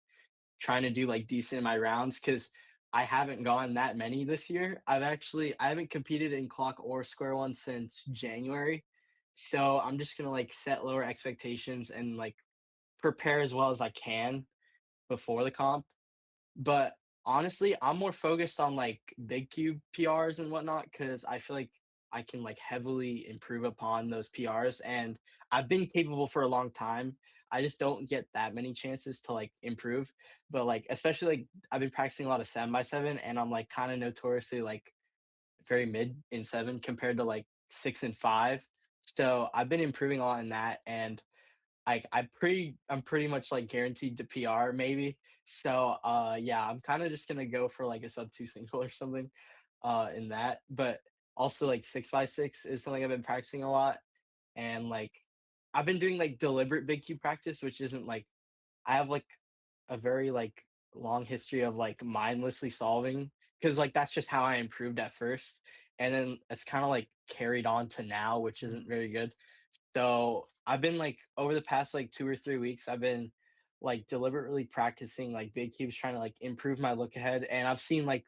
trying to do like decent in my rounds, because I haven't gone that many this year. I haven't competed in clock or square one since January. So I'm just gonna like set lower expectations and like prepare as well as I can before the comp. But honestly, I'm more focused on like big cube PRs and whatnot, because I feel like I can like heavily improve upon those PRs, and I've been capable for a long time. I just don't get that many chances to like improve. But like especially like I've been practicing a lot of 7x7, and I'm like kind of notoriously like very mid in 7 compared to like 6 and 5. So I've been improving a lot in that, and I'm pretty much like guaranteed to PR maybe. So yeah, I'm kind of just gonna go for like a sub 2 single or something in that. But also like 6x6 is something I've been practicing a lot, and like I've been doing like deliberate big cube practice, which isn't like I have like a very like long history of like mindlessly solving because like that's just how I improved at first, and then it's kind of like carried on to now, which isn't very good. So I've been like over the past like 2 or 3 weeks, I've been like deliberately practicing like big cubes, trying to like improve my look ahead, and I've seen like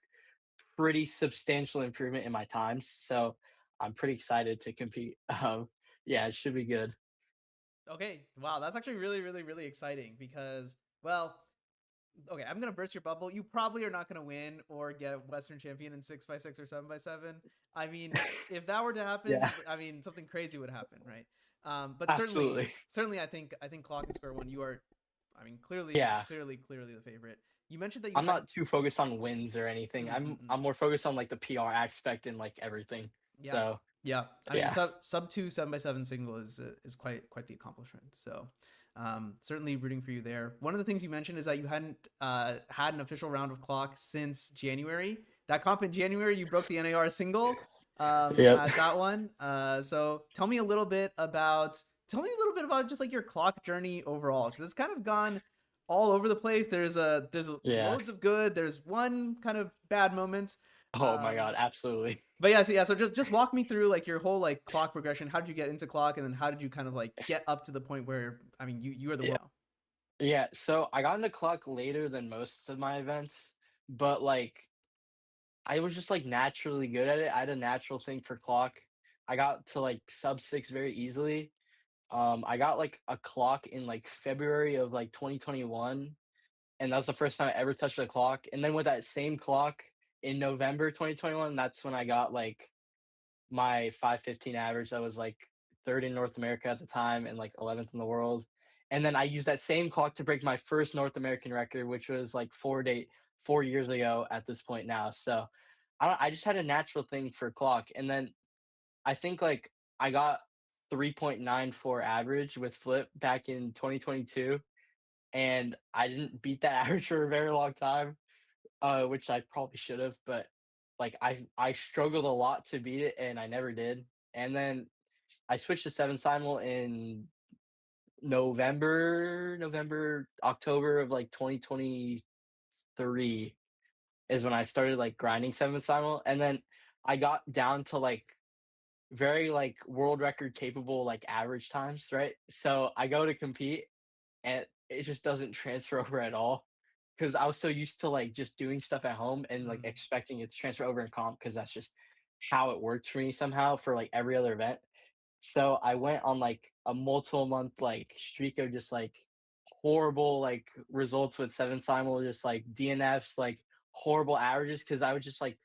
pretty substantial improvement in my times. So I'm pretty excited to compete. Yeah, it should be good. Okay, wow, that's actually really, really, really exciting because, well, okay, I'm gonna burst your bubble. You probably are not gonna win or get Western champion in 6x6 or 7x7. I mean, if that were to happen, Yeah. I mean, something crazy would happen, right? But Absolutely. certainly, I think Clock and Square One, you are, I mean, clearly Yeah. the favorite. You mentioned that you I'm had. not too focused on wins or anything. I'm more focused on like the PR aspect and like everything. Yeah. So Yeah, I mean, yeah. sub 2 7x7 single is quite the accomplishment. So certainly rooting for you there. One of the things you mentioned is that you hadn't had an official round of Clock since January. That comp in January, you broke the NAR single Yep. at that one. So tell me a little bit about just like your Clock journey overall, because it's kind of gone all over the place. There's Yeah. loads of good. There's one kind of bad moment. Oh my god, absolutely. But yeah, so just walk me through like your whole like Clock progression. How did you get into Clock, and then how did you kind of like get up to the point where, I mean, you are the world. Yeah, so I got into Clock later than most of my events, but like I was just like naturally good at it. I had a natural thing for Clock. I got to like sub 6 very easily. I got like a Clock in like February of like 2021, and that was the first time I ever touched a Clock. And then with that same Clock in November 2021, that's when I got like my 515 average. That was like third in North America at the time and like 11th in the world. And then I used that same Clock to break my first North American record, which was like 4 years ago at this point now. So I just had a natural thing for Clock. And then I think like I got 3.94 average with Flip back in 2022. And I didn't beat that average for a very long time, which I probably should have, but like I struggled a lot to beat it and I never did. And then I switched to 7 simul in October of like 2023 is when I started like grinding 7 simul. And then I got down to like very like world record capable like average times, right? So I go to compete and it just doesn't transfer over at all because I was so used to like just doing stuff at home and like expecting it to transfer over in comp because that's just how it worked for me somehow for like every other event. So I went on like a multiple month like streak of just like horrible like results with 7 simul, just like DNFs, like horrible averages because I was just like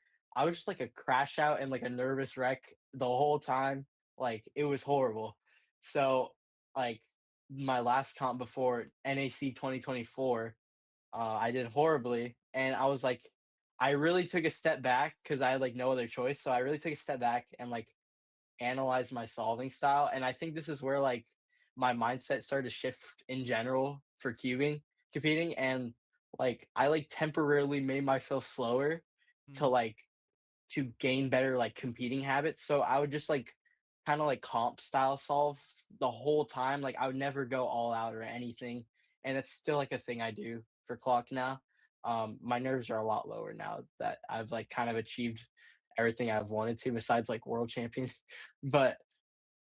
a crash out and like a nervous wreck the whole time. Like it was horrible. So like my last comp before NAC 2024, I did horribly, and I was like, I really took a step back because I had like no other choice. So I really took a step back and like analyzed my solving style, and I think this is where like my mindset started to shift in general for competing, and like I like temporarily made myself slower to like to gain better like competing habits. So I would just like kind of like comp style solve the whole time. Like I would never go all out or anything. And it's still like a thing I do for Clock now. My nerves are a lot lower now that I've like kind of achieved everything I've wanted to besides like world champion. But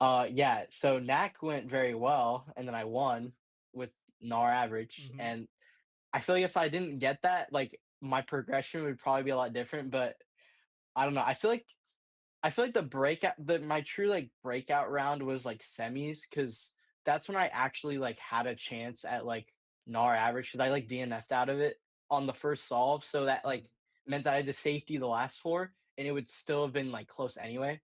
yeah, so NAC went very well and then I won with NAR average. And I feel like if I didn't get that, like my progression would probably be a lot different. But I don't know. I feel like my true like breakout round was like semis because that's when I actually like had a chance at like NAR average because I like DNF'd out of it on the first solve, so that like meant that I had to safety the last four and it would still have been like close anyway.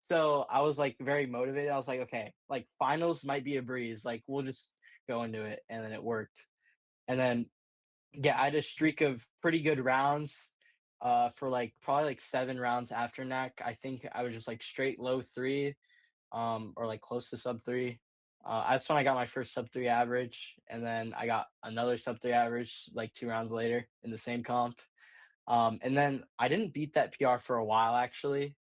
So I was like very motivated. I was like, okay, like finals might be a breeze. Like we'll just go into it, and then it worked. And then yeah, I had a streak of pretty good rounds for like probably like 7 rounds after NAC. I think I was just like straight low 3 or like close to sub 3. That's when I got my first sub 3 average, and then I got another sub 3 average like 2 rounds later in the same comp. And then I didn't beat that PR for a while actually.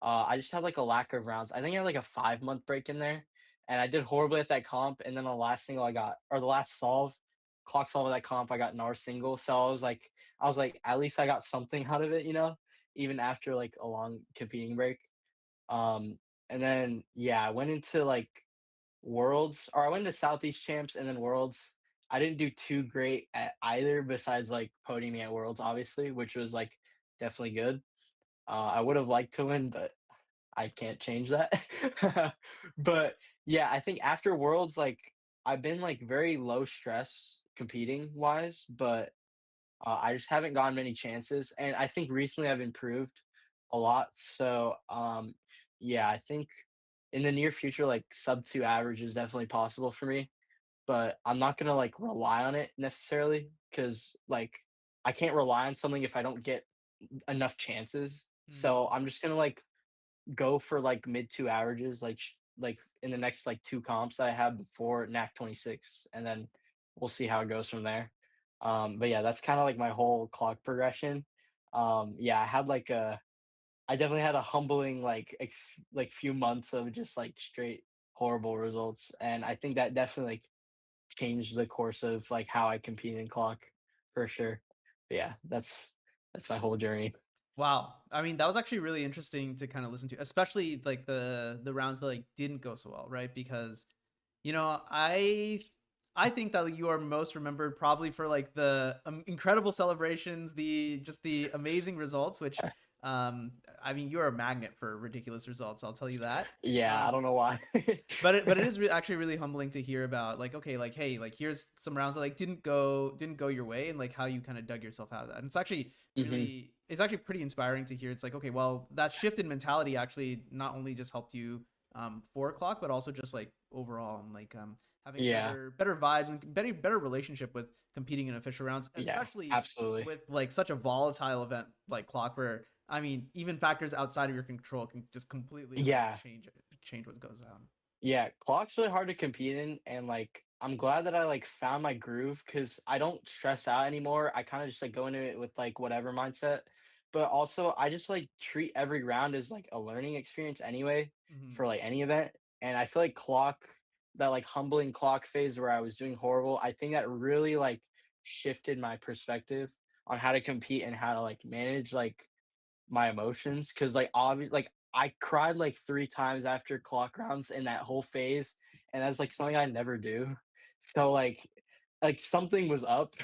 I just had like a lack of rounds. I think I had like a 5-month break in there, and I did horribly at that comp. And then the last single I got, or the last clock solve of that comp, I got NAR single. So I was like, at least I got something out of it, you know, even after like a long competing break. And then yeah, I went into like Worlds, or I went to Southeast Champs and then Worlds. I didn't do too great at either, besides like podiuming at Worlds, obviously, which was like definitely good. I would have liked to win, but I can't change that. But yeah, I think after Worlds, like I've been like very low stress competing wise, but I just haven't gotten many chances, and I think recently I've improved a lot. So yeah, I think in the near future, like sub 2 average is definitely possible for me, but I'm not gonna like rely on it necessarily because like I can't rely on something if I don't get enough chances. So I'm just gonna like go for like mid 2 averages, like like in the next like 2 comps that I have before NAC 26, and then we'll see how it goes from there. But yeah, that's kind of like my whole clock progression. Yeah, I definitely had a humbling like like few months of just like straight horrible results, and I think that definitely like changed the course of like how I compete in clock for sure. But yeah, that's my whole journey. Wow. I mean, that was actually really interesting to kind of listen to, especially like the rounds that like didn't go so well, right? Because you know, I think that you are most remembered probably for like the incredible celebrations, the amazing results, which I mean, you're a magnet for ridiculous results, I'll tell you that. Yeah, I don't know why. But it is actually really humbling to hear about like, okay, like hey, like here's some rounds that like didn't go your way, and like how you kind of dug yourself out of that. And it's actually really it's actually pretty inspiring to hear. It's like, okay, well, that shift in mentality actually not only just helped you for clock, but also just like overall, and like having better vibes and better relationship with competing in official rounds, especially absolutely. with like such a volatile event like clock, where I mean, even factors outside of your control can just completely like, change what goes on. Yeah, clock's really hard to compete in, and like I'm glad that I like found my groove because I don't stress out anymore. I kind of just like go into it with like whatever mindset, but also I just like treat every round as like a learning experience anyway for like any event. And I feel like clock, that like humbling clock phase where I was doing horrible, I think that really like shifted my perspective on how to compete and how to like manage like my emotions, because like obviously like I cried like 3 times after clock rounds in that whole phase, and that's like something I never do. So like something was up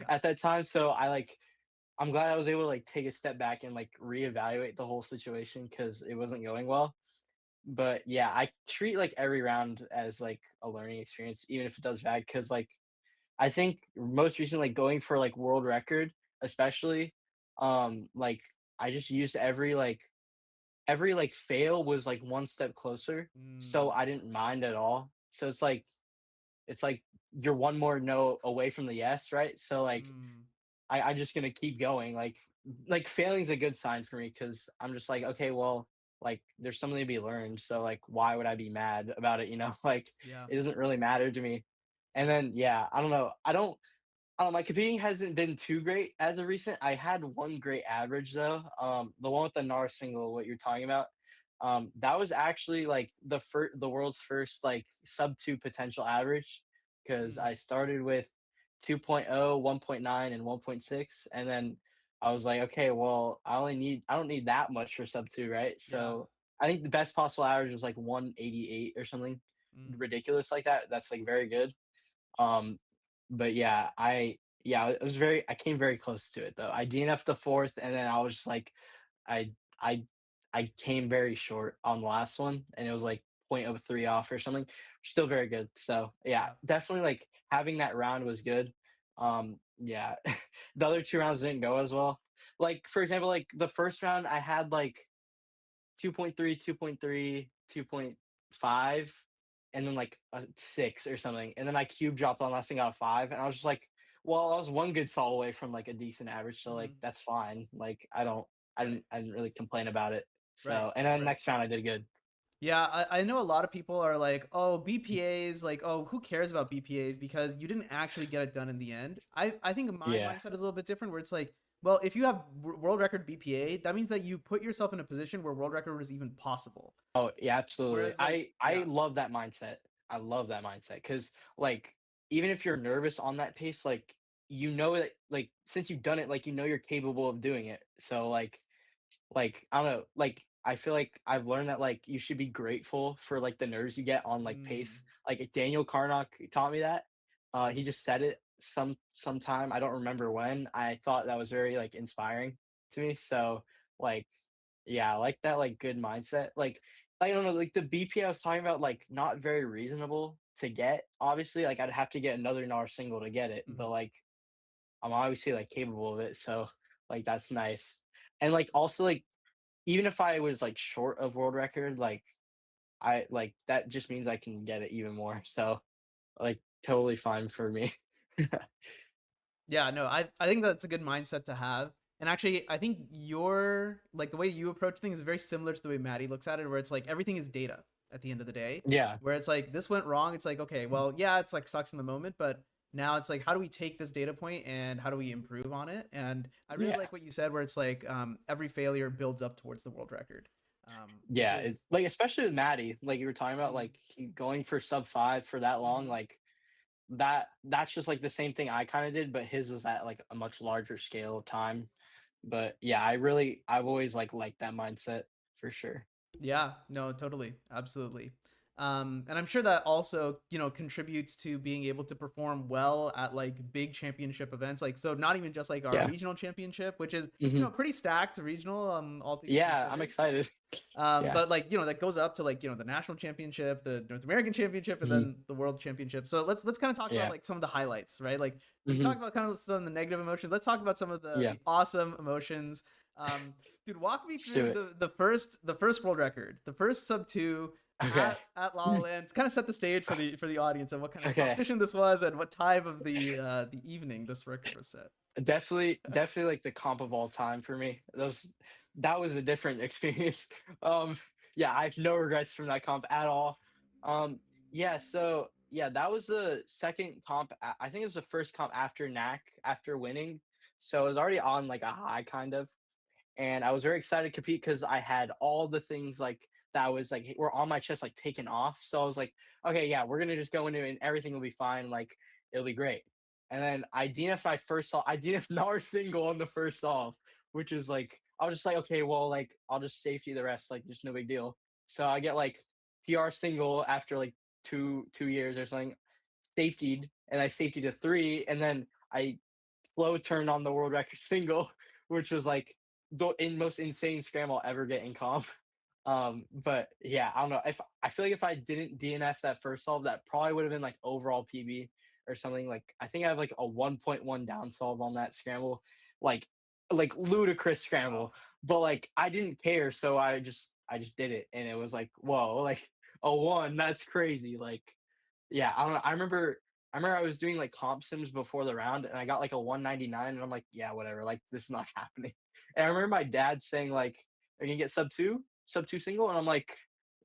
at that time. So I'm glad I was able to like take a step back and like reevaluate the whole situation because it wasn't going well. But yeah, I treat like every round as like a learning experience, even if it does bad. Because like I think most recently, like going for like world record, especially, like I just used every like fail was like one step closer, so I didn't mind at all. So it's like you're one more no away from the yes, right? So like I'm just gonna keep going. Like failing's a good sign for me because I'm just like, okay, well, like there's something to be learned. So like, why would I be mad about it? You know, like it doesn't really matter to me. And then yeah, I don't know. My competing hasn't been too great as of recent. I had one great average though. The one with the NAR single, what you're talking about. That was actually like the world's first like sub 2 potential average, because I started with 2.0, 1.9, and 1.6, and then I was like, okay, well, I don't need that much for sub 2, right? So I think the best possible average was like 188 or something ridiculous like that. That's like very good. Um, but yeah, I came very close to it though. I DNF'd the fourth, and then I was just like, I I I came very short on the last one, and it was like point of 3 off or something. Still very good. So yeah, definitely like having that round was good. Yeah, the other 2 rounds didn't go as well. Like for example, like the first round I had like 2.3, 2.3, 2.5, and then like a 6 or something. And then I cube dropped on last thing got a 5. And I was just like, well, I was one good sol away from like a decent average. So like that's fine. Like I didn't really complain about it. So and then next round I did good. Yeah, I know a lot of people are like, oh, BPAs, like, oh, who cares about BPAs because you didn't actually get it done in the end. I think my mindset is a little bit different, where it's like, well, if you have world record BPA, that means that you put yourself in a position where world record was even possible. Oh yeah, absolutely. Whereas, like, I love that mindset. I love that mindset because like even if you're nervous on that pace, like you know that like since you've done it, like you know you're capable of doing it. So like I don't know, like I feel like I've learned that like you should be grateful for like the nerves you get on like Mm. pace. Like Daniel Carnock taught me that. He just said it sometime. I don't remember when. I thought that was very like inspiring to me. So like yeah, I like that like good mindset. Like I don't know, like the BP I was talking about, like not very reasonable to get. Obviously, like I'd have to get another NAR single to get it, but Mhm. like I'm obviously like capable of it. So like that's nice. And like also like even if I was like short of world record, like I like that just means I can get it even more. So like totally fine for me. Yeah, no, I think that's a good mindset to have. And actually, I think your like the way you approach things is very similar to the way Maddie looks at it, where it's like everything is data at the end of the day. Yeah. Where it's like this went wrong, it's like okay, well, yeah, it's like sucks in the moment, but now it's like how do we take this data point and how do we improve on it? And I really Yeah. like what you said, where it's like every failure builds up towards the world record. Yeah, Which it's is like especially with Maddie, like you were talking about, like going for sub 5 for that long, like that's just like the same thing I kind of did, but his was at like a much larger scale of time. But yeah, I've always like liked that mindset for sure. Yeah, no, totally. Absolutely. And I'm sure that also, contributes to being able to perform well at like big championship events. Like, so not even just like our Yeah. regional championship, which is, Hmm. pretty stacked regional, all things Yeah, I'm considered. excited. Yeah. But like, that goes up to like, the national championship, the North American championship, and Hmm. then the world championship. So let's kind of talk about Yeah. like some of the highlights, right? Like we Hmm. talked about kind of some of the negative emotions. Let's talk about some of the, Yeah. the awesome emotions. Dude, walk me Let's do through it. the first world record, the first sub 2 Okay. at La La Land. Kind of set the stage for the audience and what kind of Okay. competition this was and what time of the evening this record was set. Definitely like the comp of all time for me. That was a different experience. Yeah, I have no regrets from that comp at all. Yeah, so yeah, that was the second comp. I think it was the first comp after NAC after winning. So it was already on like a high kind of, and I was very excited to compete because I had all the things like that was like were on my chest like taken off. So I was like, okay, yeah, we're gonna just go into it and everything will be fine. Like it'll be great. And then I DNF my first solve. I DNF NAR single on the first solve, which is like I was just like, okay, well, like I'll just safety the rest, like just no big deal. So I get like PR single after like two years or something, safetied, and I safetied a 3, and then I slow turned on the world record single, which was like the most insane scram I'll ever get in comp. But yeah, I don't know. If I feel like if I didn't DNF that first solve, that probably would have been like overall PB or something. Like I think I have like a 1.1 down solve on that scramble, like ludicrous scramble. But like I didn't care, so I just did it, and it was like whoa, like a 1, that's crazy. Like yeah, I don't know. I remember I was doing like comp sims before the round and I got like a 199 and I'm like, yeah, whatever. Like this is not happening. And I remember my dad saying like, are you gonna get sub 2 single? And I'm like,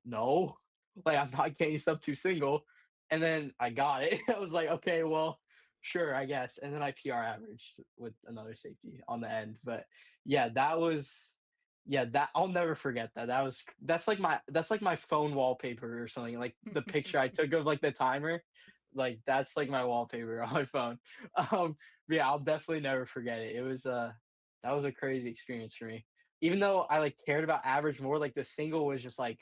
no, like I'm not getting sub 2 single. And then I got it. I was like, okay, well, sure, I guess. And then I PR averaged with another safety on the end. But yeah, that I'll never forget that. That's like my phone wallpaper or something. Like the picture I took of like the timer, like that's like my wallpaper on my phone. But yeah, I'll definitely never forget it. It was that was a crazy experience for me. Even though I like cared about average more, like the single was just like,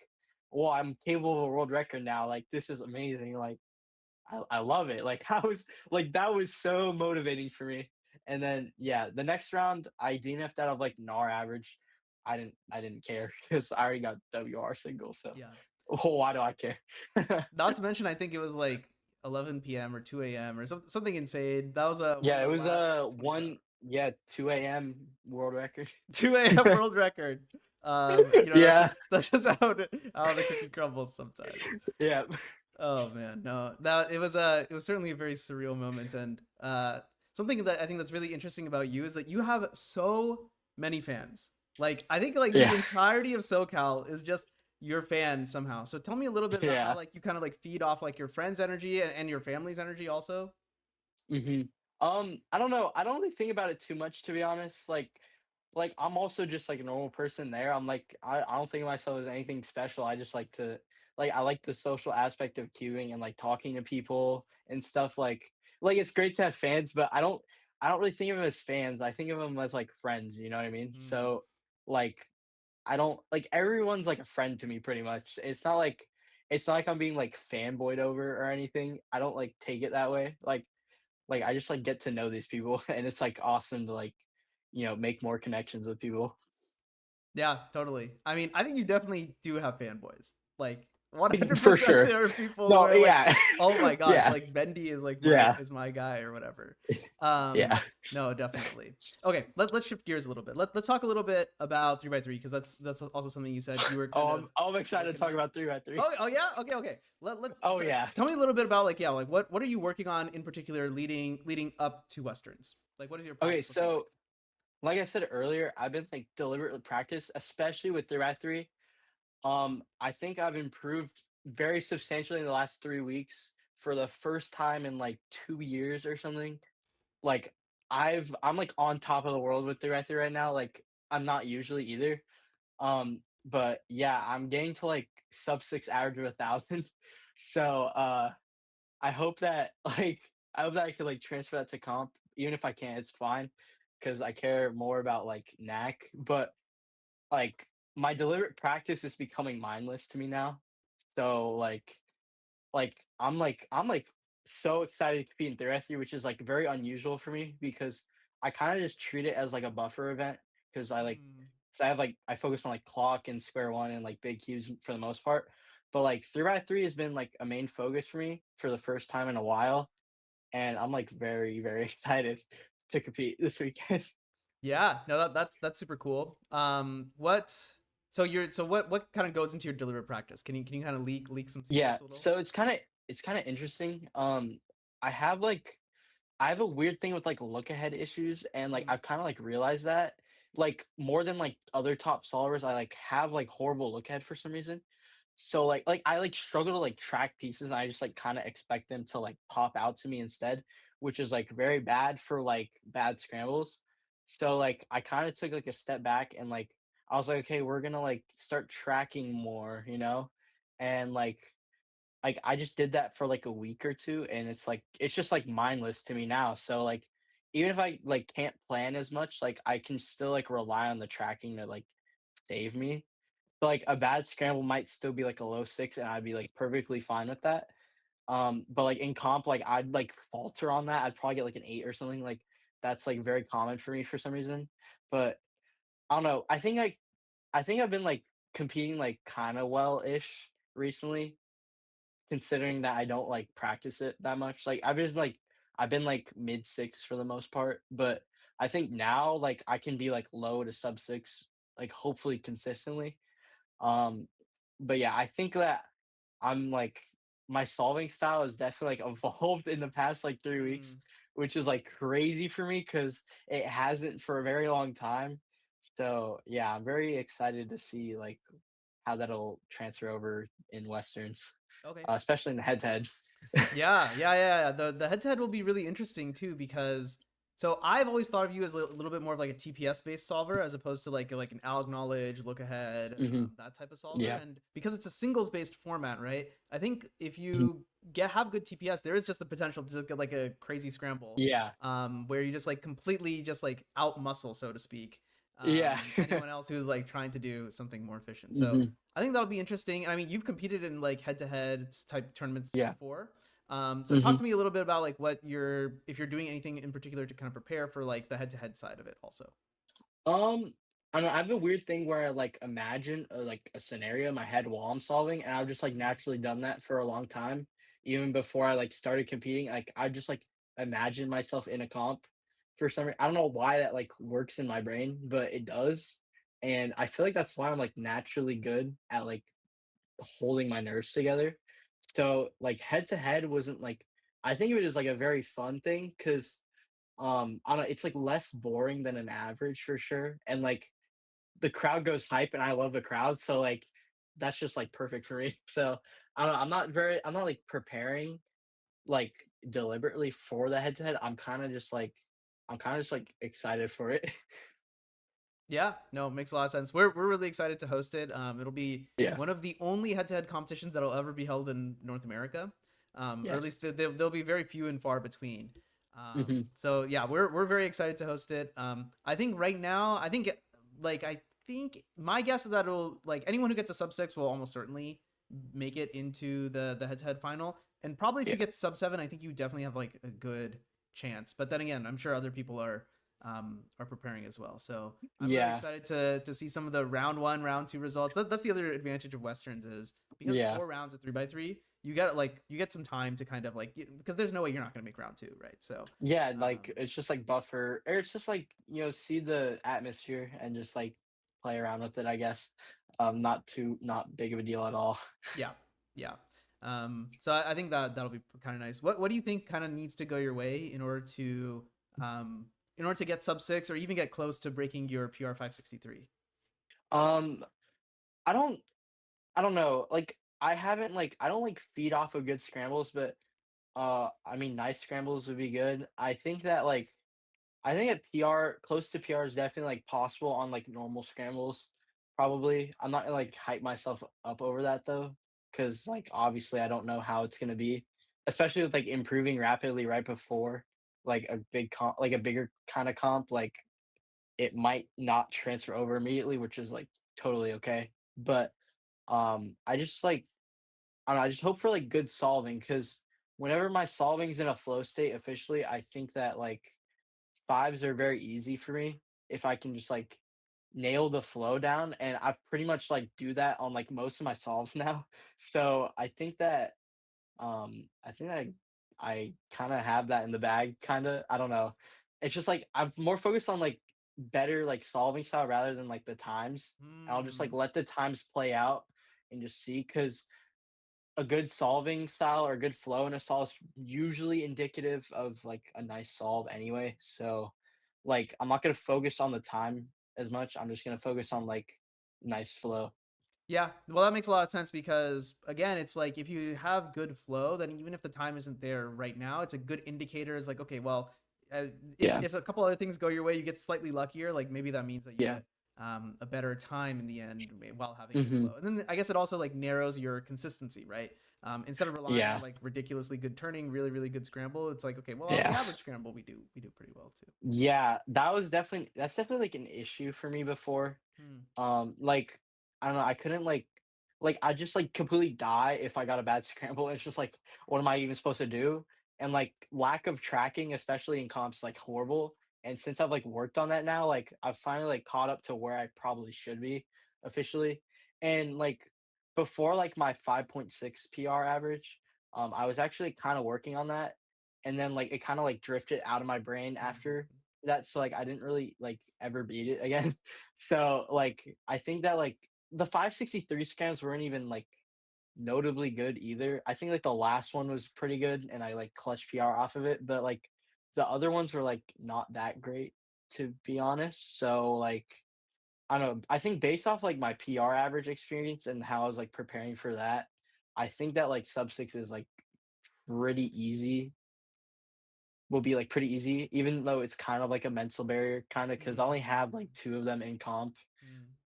well, I'm capable of a world record now. Like this is amazing. Like I love it. Like I was like that was so motivating for me. And then yeah, the next round I DNF'd out of like NAR average. I didn't care because I already got WR single. So Yeah. oh, why do I care? Not to mention, I think it was like 11 p.m. or 2 a.m. or something insane. That was one Yeah, of it the was last 2 a.m. world record. 2 a.m. world record. Yeah. That's just how the cookie crumbles sometimes. Yeah. Oh man, no, that it was certainly a very surreal moment, and something that I think that's really interesting about you is that you have so many fans. Like I think like Yeah. the entirety of SoCal is just your fans somehow. So tell me a little bit about how Yeah. like you kind of like feed off like your friends' energy and your family's energy also. Hmm. I don't know. I don't really think about it too much, to be honest. Like I'm also just like a normal person there. I'm like I don't think of myself as anything special. I just like to I like the social aspect of queuing and like talking to people and stuff. Like it's great to have fans, but I don't really think of them as fans. I think of them as like friends. You know what I mean? Mm. So like I don't like everyone's like a friend to me pretty much. It's not like I'm being like fanboyed over or anything. I don't like take it that way. Like I just like get to know these people and it's like awesome to like, make more connections with people. Yeah, totally. I mean, I think you definitely do have fanboys. Like For 100% sure. there are people who No, are like, yeah. "Oh my gosh, Yeah. like Bendy is like my Yeah. is my guy or whatever." Yeah. No, definitely. Okay, let's shift gears a little bit. Let's talk a little bit about 3x3 because that's also something you said you were kind Oh, of I'm excited to working talk on. about 3x3. Oh yeah, okay. Let's Oh yeah. tell me a little bit about like what are you working on in particular leading up to Westerns? Like what is your Okay, practice looking like? so like I said earlier, I've been like deliberately practice, especially with 3x3. I think I've improved very substantially in the last 3 weeks for the first time in like 2 years or something. Like I'm like on top of the world with 3x3 right now. Like I'm not usually either. But yeah, I'm getting to like sub six average of 1,000. So I hope that I hope that I could like transfer that to comp. Even if I can't, it's fine because I care more about like knack. But like my deliberate practice is becoming mindless to me now. So I'm so excited to compete in Theorethi, which is like very unusual for me because I kind of just treat it as like a buffer event because Mm. I have like I focus on like clock and square one and like big cubes for the most part. But like 3x3 has been like a main focus for me for the first time in a while. And I'm like very, very excited to compete this weekend. Yeah, no, that's super cool. What kind of goes into your deliberate practice? Can you kind of leak some Yeah, secrets a little? so it's kind of interesting. I have a weird thing with like look ahead issues, and like Mm. I've kind of like realized that like more than like other top solvers, I like have like horrible look ahead for some reason. So like I like struggle to like track pieces, and I just like kind of expect them to like pop out to me instead, which is like very bad for like bad scrambles. So like I kind of took like a step back and like I was like, okay, we're gonna like start tracking more, and like I just did that for like a week or two and it's just like mindless to me now. So like even if I like can't plan as much, like I can still like rely on the tracking to like save me. So like a bad scramble might still be like a low six and I'd be like perfectly fine with that. But like in comp, like I'd like falter on that. I'd probably get like an eight or something. Like that's like very common for me for some reason. But I don't know. I think I've been like competing like kind of well-ish recently considering that I don't like practice it that much. Like I've been like mid six for the most part, but I think now like I can be like low to sub six, like hopefully consistently. Um, but yeah, I think that I'm like my solving style has definitely like evolved in the past like 3 weeks, Mm. which is like crazy for me because it hasn't for a very long time. So yeah, I'm very excited to see like how that'll transfer over in westerns, Okay. especially in the head to head. Yeah. The head to head will be really interesting too because so I've always thought of you as a little bit more of like a TPS based solver as opposed to like an alg knowledge, look ahead, Hmm. that type of solver. Yeah. And because it's a singles based format, right? I think if Mhm. you have good TPS, there is just the potential to just get like a crazy scramble, Yeah. where you just like completely just like out muscle, so to speak, Yeah. anyone else who's like trying to do something more efficient. So Hmm. I think that'll be interesting. I mean, you've competed in like head to head type tournaments Yeah. before. So talk Hmm. to me a little bit about like if you're doing anything in particular to kind of prepare for like the head-to-head side of it also. Um, I don't know. I have a weird thing where I like imagine like a scenario in my head while I'm solving, and I've just like naturally done that for a long time, even before I like started competing. Like I just like imagine myself in a comp for some reason. I don't know why that like works in my brain, but it does, and I feel like that's why I'm like naturally good at like holding my nerves together. So like head to head wasn't like I think of it as like a very fun thing because I don't know, it's like less boring than an average for sure. And like the crowd goes hype and I love the crowd. So like that's just like perfect for me. So I don't know, I'm not like preparing like deliberately for the head to head. I'm kind of just like excited for it. Yeah, no, makes a lot of sense. We're really excited to host it. It'll be one of the only head-to-head competitions that'll ever be held in North America, or at least there'll be very few and far between. So yeah, we're very excited to host it. I think right now, I think my guess is that it'll like anyone who gets a sub 6 will almost certainly make it into the head-to-head final, and probably if you get sub 7, I think you definitely have like a good chance. But then again, I'm sure other people are preparing as well. So I'm really excited to see some of the round 1, round 2 results. That's the other advantage of Westerns is because 4 rounds of 3x3, you get some time to kind of like, because there's no way you're not going to make round 2, right? So yeah, like it's just like buffer, or it's just like, you know, see the atmosphere and just like play around with it, I guess. Not big of a deal at all. Yeah, yeah. So I think that'll be kind of nice. What do you think kind of needs to go your way in order to get sub 6 or even get close to breaking your PR 563? I don't know. Like I haven't I don't like feed off of good scrambles, but I mean nice scrambles would be good. I think a PR close to PR is definitely like possible on like normal scrambles. Probably. I'm not gonna like hype myself up over that though, because like obviously I don't know how it's gonna be, especially with like improving rapidly right before like a big comp, like a bigger kind of comp. Like it might not transfer over immediately, which is like totally okay. But I just I don't know, I just hope for like good solving because whenever my solving's in a flow state officially, I think that like fives are very easy for me if I can just like nail the flow down, and I pretty much like do that on like most of my solves now. So I think that I kind of have that in the bag, kind of. I don't know. It's just like I'm more focused on like better like solving style rather than like the times. And I'll just like let the times play out and just see because a good solving style or a good flow in a solve is usually indicative of like a nice solve anyway. So like I'm not gonna focus on the time as much. I'm just gonna focus on like nice flow. Yeah, well, that makes a lot of sense because again, it's like if you have good flow, then even if the time isn't there right now, it's a good indicator. It's like, okay, well, if a couple other things go your way, you get slightly luckier. Like maybe that means that you get a better time in the end while having good flow. And then I guess it also like narrows your consistency, right? Instead of relying on like ridiculously good turning, really really good scramble, it's like okay, well, on the average scramble, we do pretty well too. Yeah, that's definitely like an issue for me before. Like I don't know, I couldn't like I just like completely die if I got a bad scramble. It's just like what am I even supposed to do? And like lack of tracking, especially in comps, like horrible. And since I've like worked on that now, like I've finally like caught up to where I probably should be officially. And like before like my 5.6 PR average, I was actually kind of working on that. And then like it kind of like drifted out of my brain after that. So like I didn't really like ever beat it again. So like I think that like the 563 scams weren't even like notably good either. I think like the last one was pretty good and I like clutch PR off of it, but like the other ones were like not that great to be honest. So like I don't know. I think based off like my PR average experience and how I was like preparing for that, I think that like sub six is like pretty easy. Will be like pretty easy, even though it's kind of like a mental barrier, kind of because I only have like 2 of them in comp.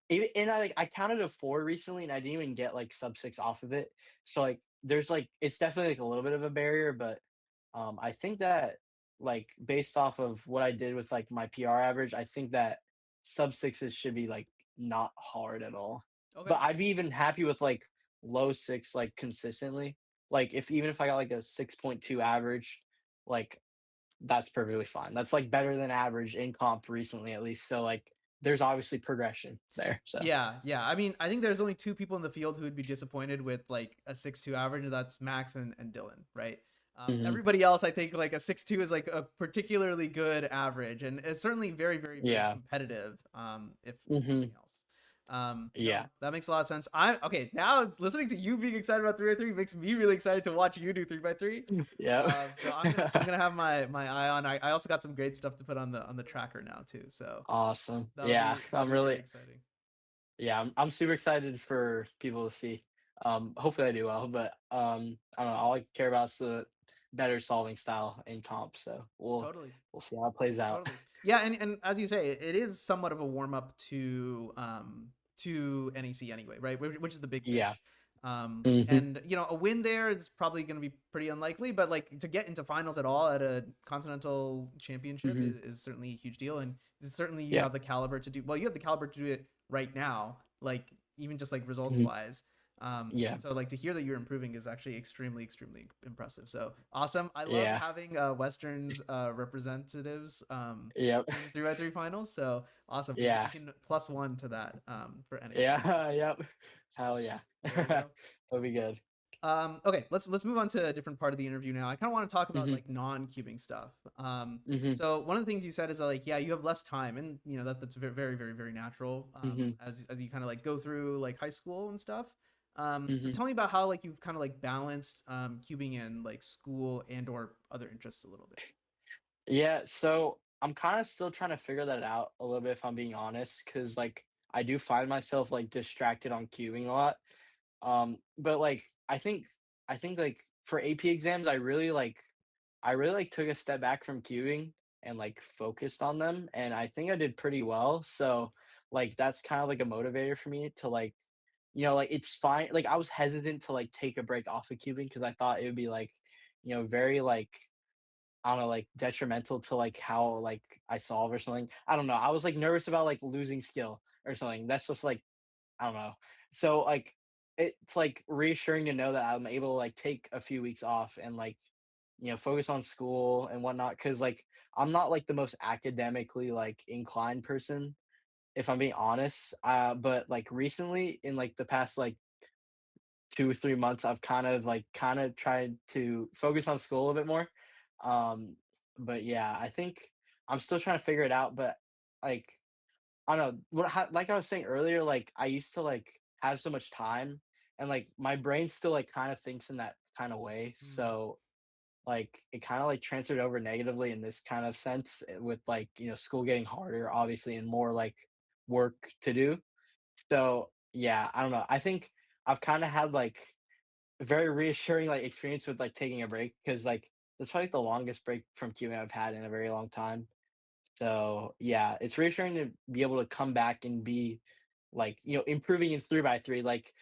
Even and I counted a 4 recently, and I didn't even get, like, sub 6 off of it. So, like, there's, like it's definitely, like, a little bit of a barrier, but, I think that, like, based off of what I did with, like, my PR average, I think that sub 6s should be, like, not hard at all. Okay. But I'd be even happy with, like, low 6, like, consistently. Like, even if I got, like, a 6.2 average, like, that's perfectly fine. That's, like, better than average in comp recently, at least. So, like, there's obviously progression there. So Yeah, yeah. I mean, I think there's only 2 people in the field who would be disappointed with like a 6.2 average, and that's Max and Dylan, right? Everybody else, I think like a 6.2 is like a particularly good average, and it's certainly very, very, very competitive. If nothing else. No, that makes a lot of sense. Okay. Now listening to you being excited about 3x3 makes me really excited to watch you do 3x3. Yeah. So I'm gonna have my eye on. I also got some great stuff to put on the tracker now too. So awesome. that'll I'm be really exciting. Yeah, I'm super excited for people to see. Hopefully I do well, but I don't know. All I care about is the better solving style in comp. So we'll see how it plays out. Totally. Yeah, and as you say, it is somewhat of a warm up to NEC anyway, right? Which is the big Yeah. fish. Mm-hmm. And a win there is probably going to be pretty unlikely, but like to get into finals at all at a continental championship Mm-hmm. is certainly a huge deal, and certainly you Yeah. have the caliber to do. Well, you have the caliber to do it right now, like even just like results Mhm. wise. Yeah. And so like to hear that you're improving is actually extremely, extremely impressive. So awesome. I love Yeah. having Western's representatives Yep. in 3x3 finals. So awesome. We Yeah. can +1 to that for NAC. Yeah. Yep. Hell yeah. There we go. That'll be good. Okay, let's move on to a different part of the interview now. I kind of want to talk about Mhm. like non-cubing stuff. Mhm. So one of the things you said is that like, yeah, you have less time, and that's very very very very natural. Mhm. As you kind of like go through like high school and stuff. So Mhm. tell me about how like you've kind of like balanced cubing and like school and or other interests a little bit. Yeah, so I'm kind of still trying to figure that out a little bit if I'm being honest, because like I do find myself like distracted on queuing a lot. But like I think like for AP exams, I really took a step back from queuing and like focused on them, and I think I did pretty well. So like that's kind of like a motivator for me to like, like it's fine. Like I was hesitant to like take a break off of queuing because I thought it would be like, very like I don't know, like detrimental to like how like I solve or something. I don't know. I was like nervous about like losing skill or something. That's just like I don't know. So like it's like reassuring to know that I'm able to like take a few weeks off and like focus on school and whatnot because like I'm not like the most academically like inclined person if I'm being honest. But like recently in like the past like 2 or 3 months, I've kind of tried to focus on school a bit more. Um, but yeah, I think I'm still trying to figure it out. But like I don't know like I was saying earlier, like I used to like have so much time, and like my brain still like kind of thinks in that kind of way. So like it kind of like transferred over negatively in this kind of sense with like school getting harder, obviously, and more like work to do. So yeah, I don't know. I think I've kind of had like very reassuring, like, experience with, like, taking a break because like, that's probably like, the longest break from queuing I've had in a very long time. So, yeah, it's reassuring to be able to come back and be, like, improving in 3 by 3, like,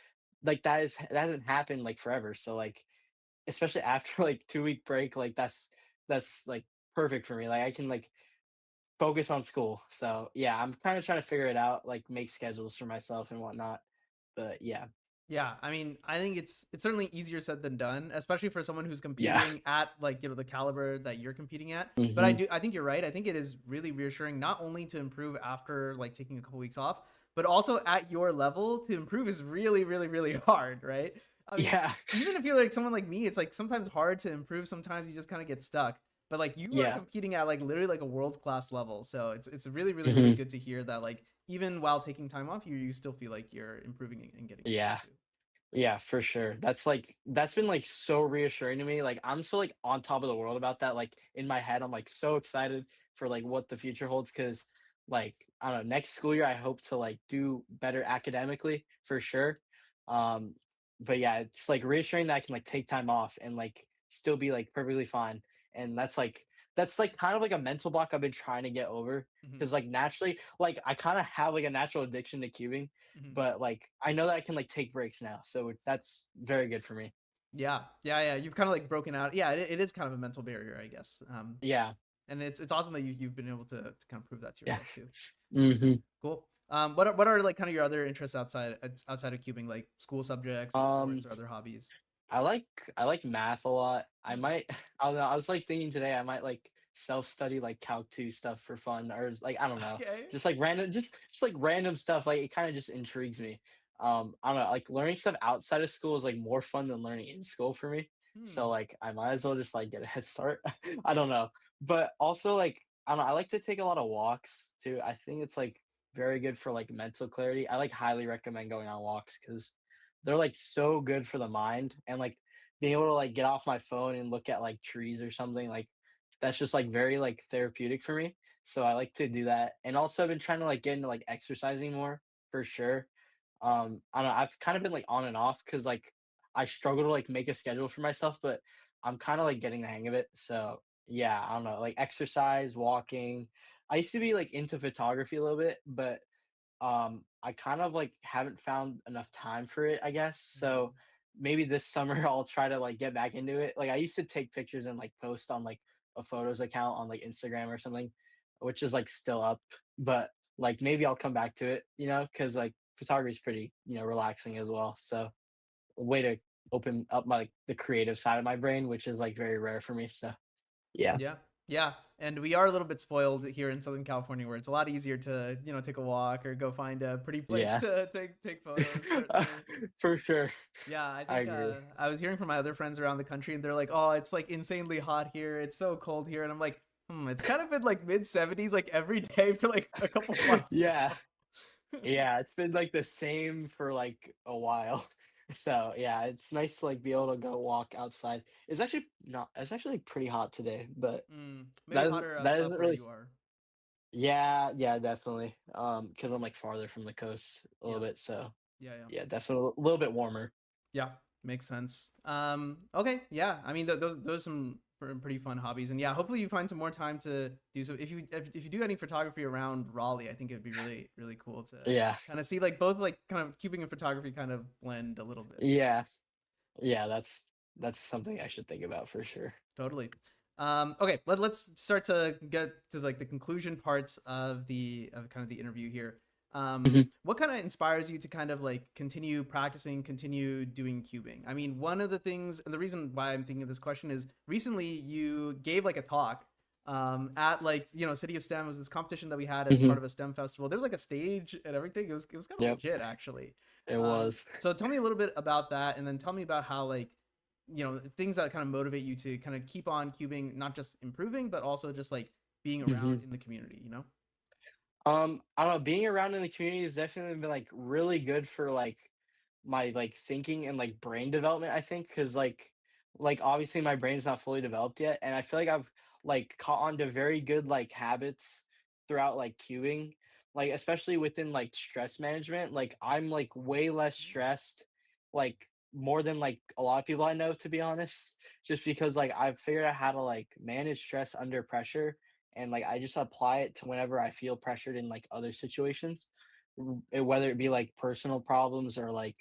that hasn't happened, like, forever. So, like, especially after, like, 2-week break, like, that's, like, perfect for me. Like, I can, like, focus on school. So, yeah, I'm kinda trying to figure it out, like, make schedules for myself and whatnot. But, yeah. Yeah, I mean, I think it's certainly easier said than done, especially for someone who's Yeah. competing at like the caliber that you're competing at. But Mhm. I think you're right. I think it is really reassuring not only to improve after like taking a couple weeks off, but also at your level to improve is really really really hard, right? I mean, Yeah. even if you're like someone like me, it's like sometimes hard to improve. Sometimes you just kind of get stuck. But like you are Yeah. competing at like literally like a world class level, so it's really really really Mhm. good to hear that like even while taking time off, you still feel like you're improving and getting better Yeah. too. Yeah, for sure. That's been, like, so reassuring to me, like, I'm so, like, on top of the world about that, like, in my head, I'm, like, so excited for, like, what the future holds because, like, I don't know, next school year, I hope to, like, do better academically for sure. Um, but yeah, it's, like, reassuring that I can, like, take time off and, like, still be, like, perfectly fine, and that's, like, kind of like a mental block I've been trying to get over Mhm. because, like, naturally like, I kinda have, like, a natural addiction to cubing, Mhm. but, like, I know that I can, like, take breaks now, so that's very good for me. Yeah, yeah, yeah. You've kind of like broken out. Yeah, it is kind of a mental barrier, I guess. Yeah, And it's awesome that you've been able to kind of prove that to yeah. yourself too. Mhm. Cool. What are like kind of your other interests outside of cubing, like school subjects or Um, sports or other hobbies? I like I like math a lot. I Hmm. might I don't know, I was, like, thinking today I might, like, self-study, like, Calc 2 stuff for fun or like, I don't know, Okay. just, like, random just, like, random stuff, like, it kinda just intrigues me. I don't know, like, learning stuff outside of school is, like, more fun than learning in school for me. So, Hmm. like, I might as well just, like, get a head start. I don't know. But also, like, I don't know, I like to take a lot of walks too. I think it's, like, very good for, like, mental clarity. I, like, highly recommend going on walks because 'cause they're, like, so good for the mind and, like, being able to, like, get off my phone and look at, like, trees or something, like, that's just, like, very, like, therapeutic for me. So I like to do that. And also I've been trying to, like, get into, like, exercising more for sure. I don't know, I've kind of been, like, on and off because like, I struggle to, like, make a schedule for myself, but I'm kinda, like, getting the hang of it. So, yeah, I don't know, like exercise, walking. I used to be like into photography a little bit, but I kind of like haven't found enough time for it, I guess. So maybe this summer I'll try to like get back into it. Like I used to take pictures and like post on like a photos account on like Instagram or something, which is like still up, but like maybe I'll come back to it, because like photography is pretty, relaxing as well. So a way to open up my like the creative side of my brain, which is like very rare for me. So yeah. Yeah. Yeah. And we are a little bit spoiled here in Southern California where it's a lot easier to, take a walk or go find a pretty place Yeah. to take photos. Certainly. For sure. Yeah, I I think agree. I was hearing from my other friends around the country and they're like, "Oh, it's like insanely hot here. It's so cold here." And I'm like, it's kind of been like mid 70s like every day for like a couple months. Yeah. Yeah, it's been like the same for like a while. So yeah, it's nice to like be able to go walk outside. It's actually like, pretty hot today, but Maybe hotter that up isn't where really you are. yeah, yeah, definitely. Because I'm like farther from the coast a little bit, so Yeah, yeah. yeah, definitely a little bit warmer. Yeah, makes sense. Okay, yeah. I mean, those are some pretty fun hobbies, and yeah, hopefully you find some more time to do so. If you do any photography around Raleigh, I think it'd be really cool to Yeah. kind of see like both like kind of cubing and photography kind of blend a little bit. Yeah. Yeah, that's something I should think about for sure. Totally. Okay, let's start to get to like the conclusion parts of kind of the interview here. What kind of inspires you to kind of like continue practicing, continue doing cubing? I mean, one of the things, and the reason why I'm thinking of this question is recently you gave like a talk at like, City of STEM was this competition that we had as part of a STEM festival. There was like a stage and everything. It was kind of legit actually. It was. So tell me a little bit about that, and then tell me about how like, things that kind of motivate you to kind of keep on cubing, not just improving, but also just like being around in the community, I don't know, being around in the community has definitely been like really good for like my like thinking and like brain development, I think, because like obviously my brain's not fully developed yet, and I feel like I've like caught on to very good like habits throughout like cubing, like especially within like stress management. Like I'm like way less stressed, like more than like a lot of people I know, to be honest, just because like I've figured out how to like manage stress under pressure, and like I just apply it to whenever I feel pressured in like other situations, whether it be like personal problems or like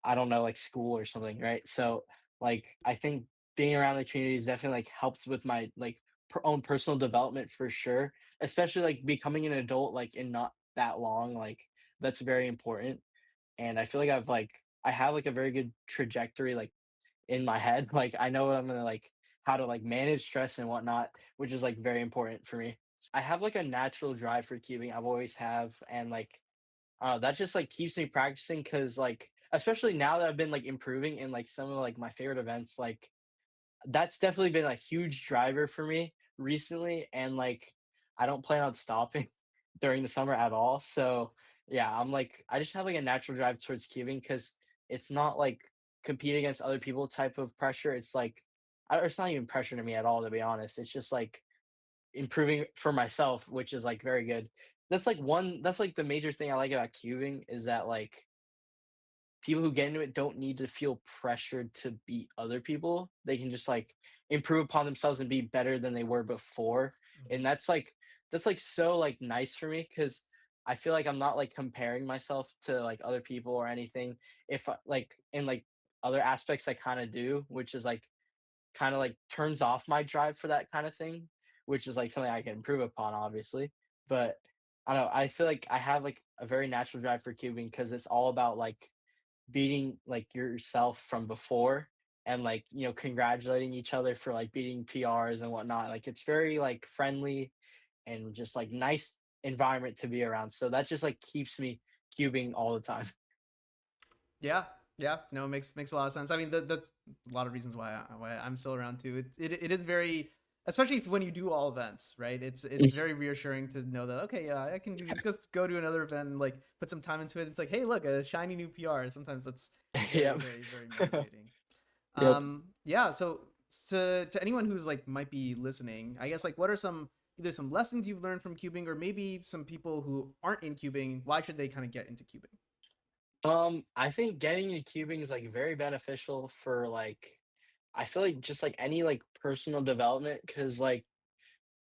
I don't know, like school or something, right? So like I think being around the community is definitely like helps with my like own personal development for sure, especially like becoming an adult like in not that long, like that's very important. And I feel like I have like a very good trajectory like in my head. Like I know what I'm gonna like how to like manage stress and whatnot, which is like very important for me. I have like a natural drive for cubing. I've always have, and like that just like keeps me practicing because like especially now that I've been like improving in like some of like my favorite events, like that's definitely been a huge driver for me recently, and like I don't plan on stopping during the summer at all. So yeah, I just have like a natural drive towards cubing because it's not like compete against other people type of pressure. It's like it's not even pressure to me at all, to be honest. It's just like improving for myself, which is like very good. That's like the major thing I like about cubing is that like people who get into it don't need to feel pressured to beat other people. They can just like improve upon themselves and be better than they were before. And that's like so like nice for me because I feel like I'm not like comparing myself to like other people or anything. If like in like other aspects I kind of do, which is like kind of like turns off my drive for that kind of thing, which is like something I can improve upon, obviously. But I don't know. I feel like I have like a very natural drive for cubing because it's all about like beating like yourself from before and like congratulating each other for like beating PRs and whatnot. Like it's very like friendly and just like nice environment to be around. So that just like keeps me cubing all the time. Yeah, yeah, no, it makes a lot of sense. I mean, that's a lot of reasons why I'm still around too. It is very, especially when you do all events, right? It's very reassuring to know that okay, yeah, I can just go to another event and like put some time into it. It's like, hey, look, a shiny new PR. Sometimes that's very motivating. Yep. Yeah. So to anyone who's like might be listening, I guess like what are either some lessons you've learned from cubing or maybe some people who aren't in cubing, why should they kind of get into cubing? I think getting into cubing is like very beneficial for like I feel like just like any like personal development, because like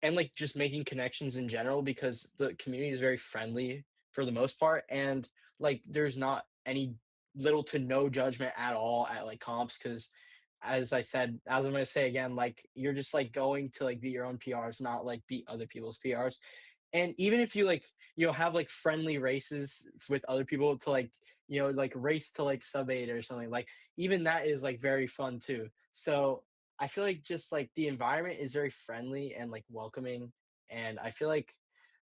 and like just making connections in general because the community is very friendly for the most part, and like there's not any little to no judgment at all at like comps because as I said, as I'm gonna say again, like you're just like going to like beat your own PRs, not like beat other people's PRs. And even if you like, have like friendly races with other people to like, like race to like sub eight or something, like even that is like very fun too. So I feel like just like the environment is very friendly and like welcoming. And I feel like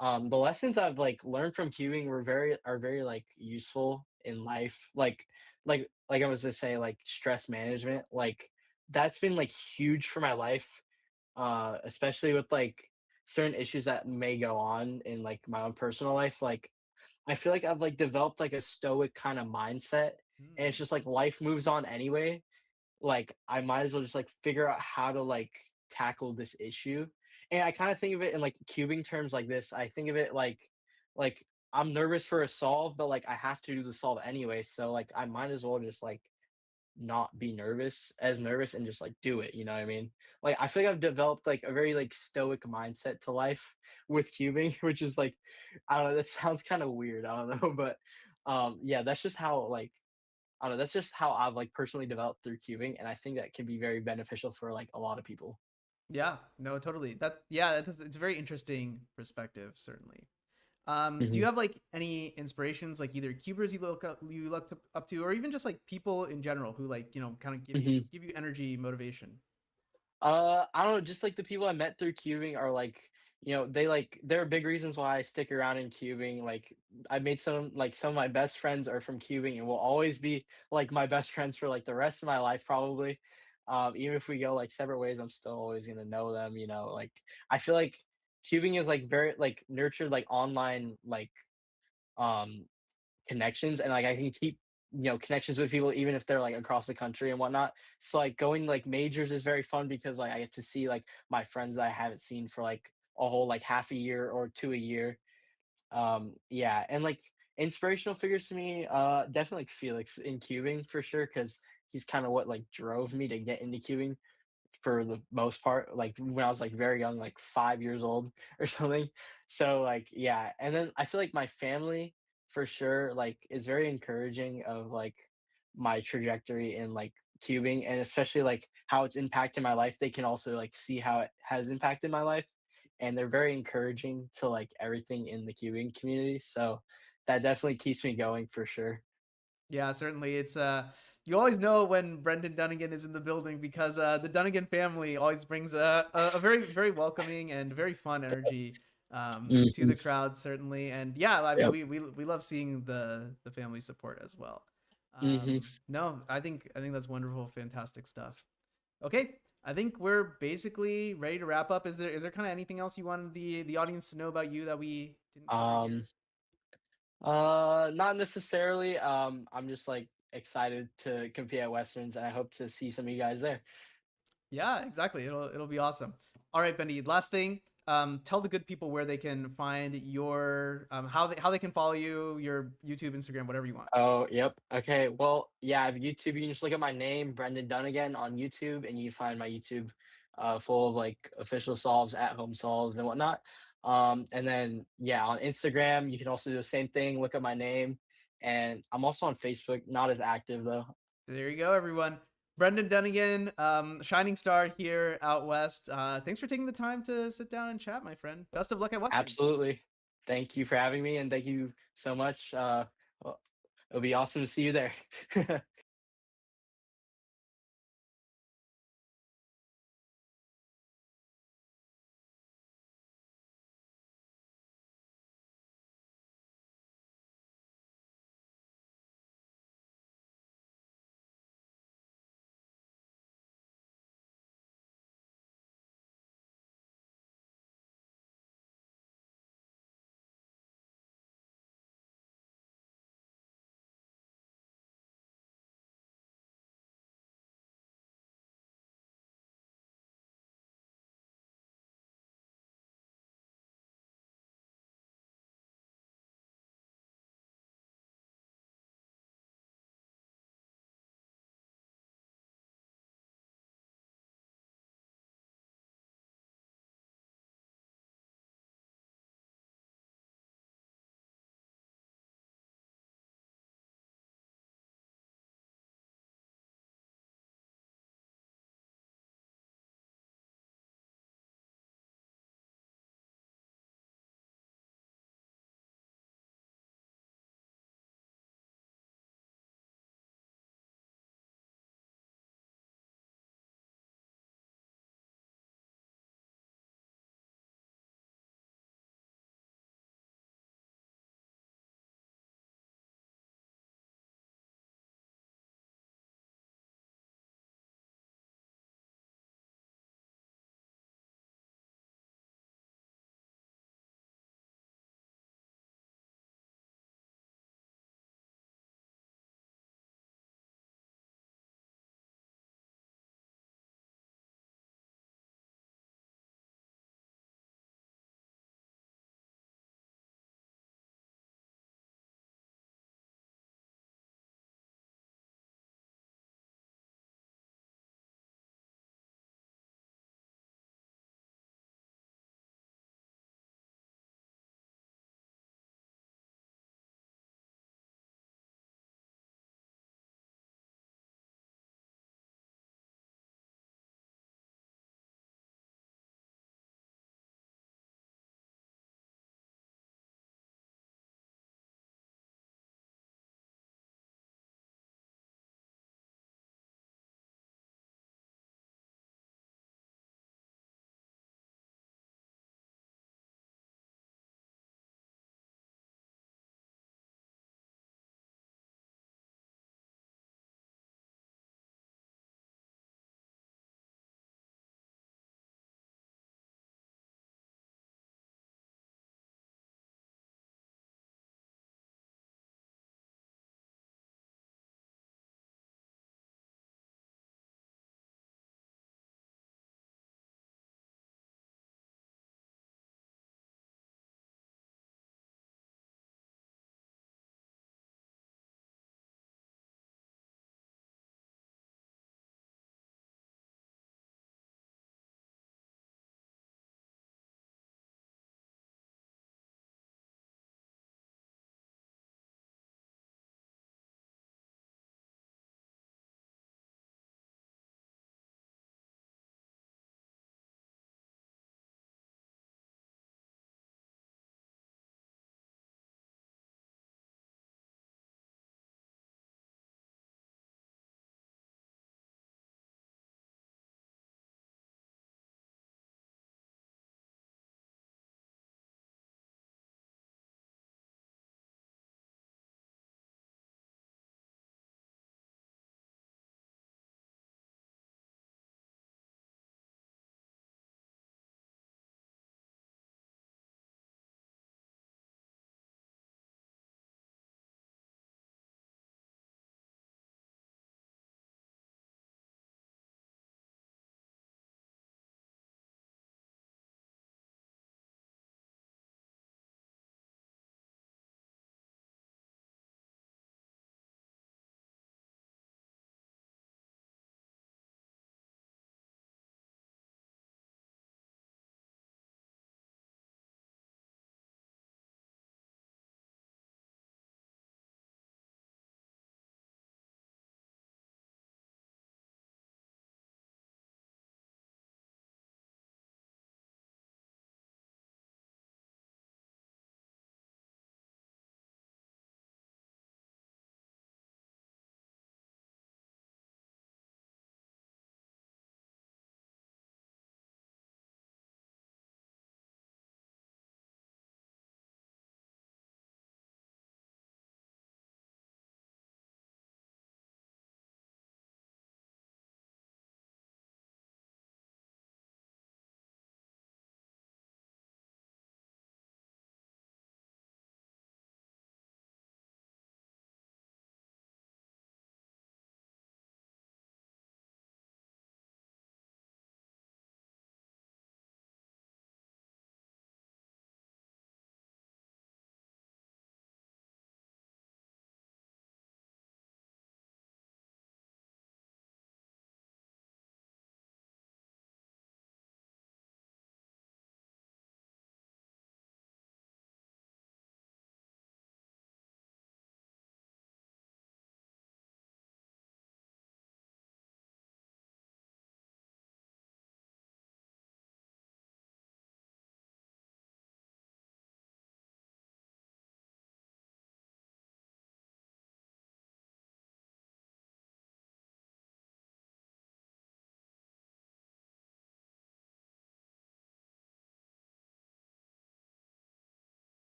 the lessons I've like learned from cubing are very like useful in life. Like I was to say, like stress management, like that's been like huge for my life, especially with like certain issues that may go on in like my own personal life. Like I feel like I've like developed like a stoic kind of mindset, and it's just like life moves on anyway. Like I might as well just like figure out how to like tackle this issue. And I kind of think of it in like cubing terms like this. I think of it like I'm nervous for a solve, but like I have to do the solve anyway. So like I might as well just like not be nervous and just like do it, you know what I mean? Like I feel like I've developed like a very like stoic mindset to life with cubing, which is like I don't know, that sounds kind of weird. I don't know, but yeah, that's just how like I don't know, that's just how I've like personally developed through cubing, and I think that can be very beneficial for like a lot of people. Yeah, no, totally. It's a very interesting perspective, certainly. Do hmm you have like any inspirations, like either cubers you up to, or even just like people in general who like kind of hmm give you energy, motivation? I don't know, just like the people I met through cubing are like, there are big reasons why I stick around in cubing. Like I made some of my best friends are from cubing and will always be like my best friends for like the rest of my life probably. Even if we go like separate ways, I'm still always gonna know them, like I feel like cubing is like very like nurtured like online like um connections, and like I can keep connections with people even if they're like across the country and whatnot. So like going like majors is very fun because like I get to see like my friends that I haven't seen for like a whole like half a year or to a year. Yeah, and like inspirational figures to me, definitely like Felix in cubing for sure because he's kind of what like drove me to get into cubing for the most part, like when I was like very young, like 5 years old or something. So like yeah, and then I feel like my family for sure like is very encouraging of like my trajectory in like cubing, and especially like how it's impacted my life. They can also like see how it has impacted my life, and they're very encouraging to like everything in the cubing community. So that definitely keeps me going for sure. Yeah, certainly. It's you always know when Brendan Dunnigan is in the building because the Dunnigan family always brings a very very welcoming and very fun energy to hmm the crowd, certainly. And yeah, I mean Yep. we love seeing the family support as well. hmm No, I think that's wonderful, fantastic stuff. Okay, I think we're basically ready to wrap up. Is there kind of anything else you wanted the audience to know about you that we didn't cover Um, here? Not necessarily. I'm just like excited to compete at Westerns, and I hope to see some of you guys there. Yeah, exactly. It'll be awesome. All right, Bendy. Last thing. Tell the good people where they can find your how they can follow you, your YouTube, Instagram, whatever you want. Oh, yep. Okay. Well, yeah, I have YouTube. You can just look at my name, Brendan Dunnigan, on YouTube, and you find my YouTube full of like official solves, at home solves, and whatnot. And then yeah, on Instagram, you can also do the same thing. Look at my name, and I'm also on Facebook. Not as active though. There you go, everyone. Brendan Dunnigan, shining star here out west. Thanks for taking the time to sit down and chat, my friend. Best of luck at Westerns. Absolutely. Thank you for having me, and thank you so much. Well, it'll be awesome to see you there.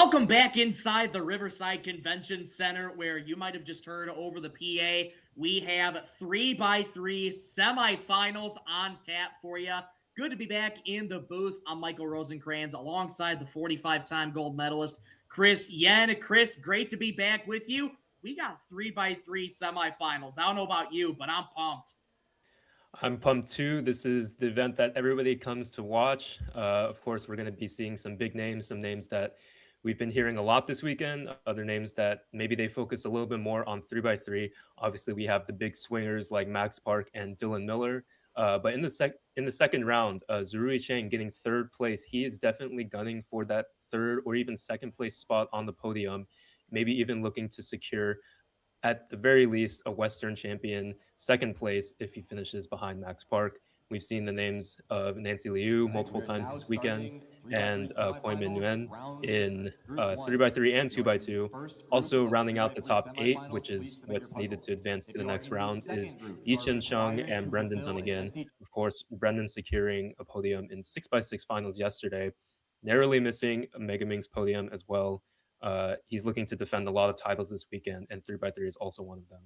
Welcome back inside the Riverside Convention Center, where you might have just heard over the PA. We have 3x3 semifinals on tap for you. Good to be back in the booth. I'm Michael Rosencrans alongside the 45-time gold medalist, Chris Yen. Chris, great to be back with you. We got 3x3 semifinals. I don't know about you, but I'm pumped. I'm pumped too. This is the event that everybody comes to watch. Of course, we're going to be seeing some big names, some names that we've been hearing a lot this weekend, other names that maybe they focus a little bit more on 3x3. Obviously, we have the big swingers like Max Park and Dylan Miller. But in the second round, Zerui Chang getting third place. He is definitely gunning for that third or even second place spot on the podium, maybe even looking to secure at the very least a Western champion second place if he finishes behind Max Park. We've seen the names of Nancy Liu multiple times this weekend and Koi Min Nguyen in 3x3 and 2x2. Also rounding out the top 8, which is what's needed to advance to the next round, is Yichen Shang and Brendan Dunnigan. Of course, Brendan securing a podium in 6x6 finals yesterday, narrowly missing Mega Ming's podium as well. He's looking to defend a lot of titles this weekend, and 3x3 is also one of them.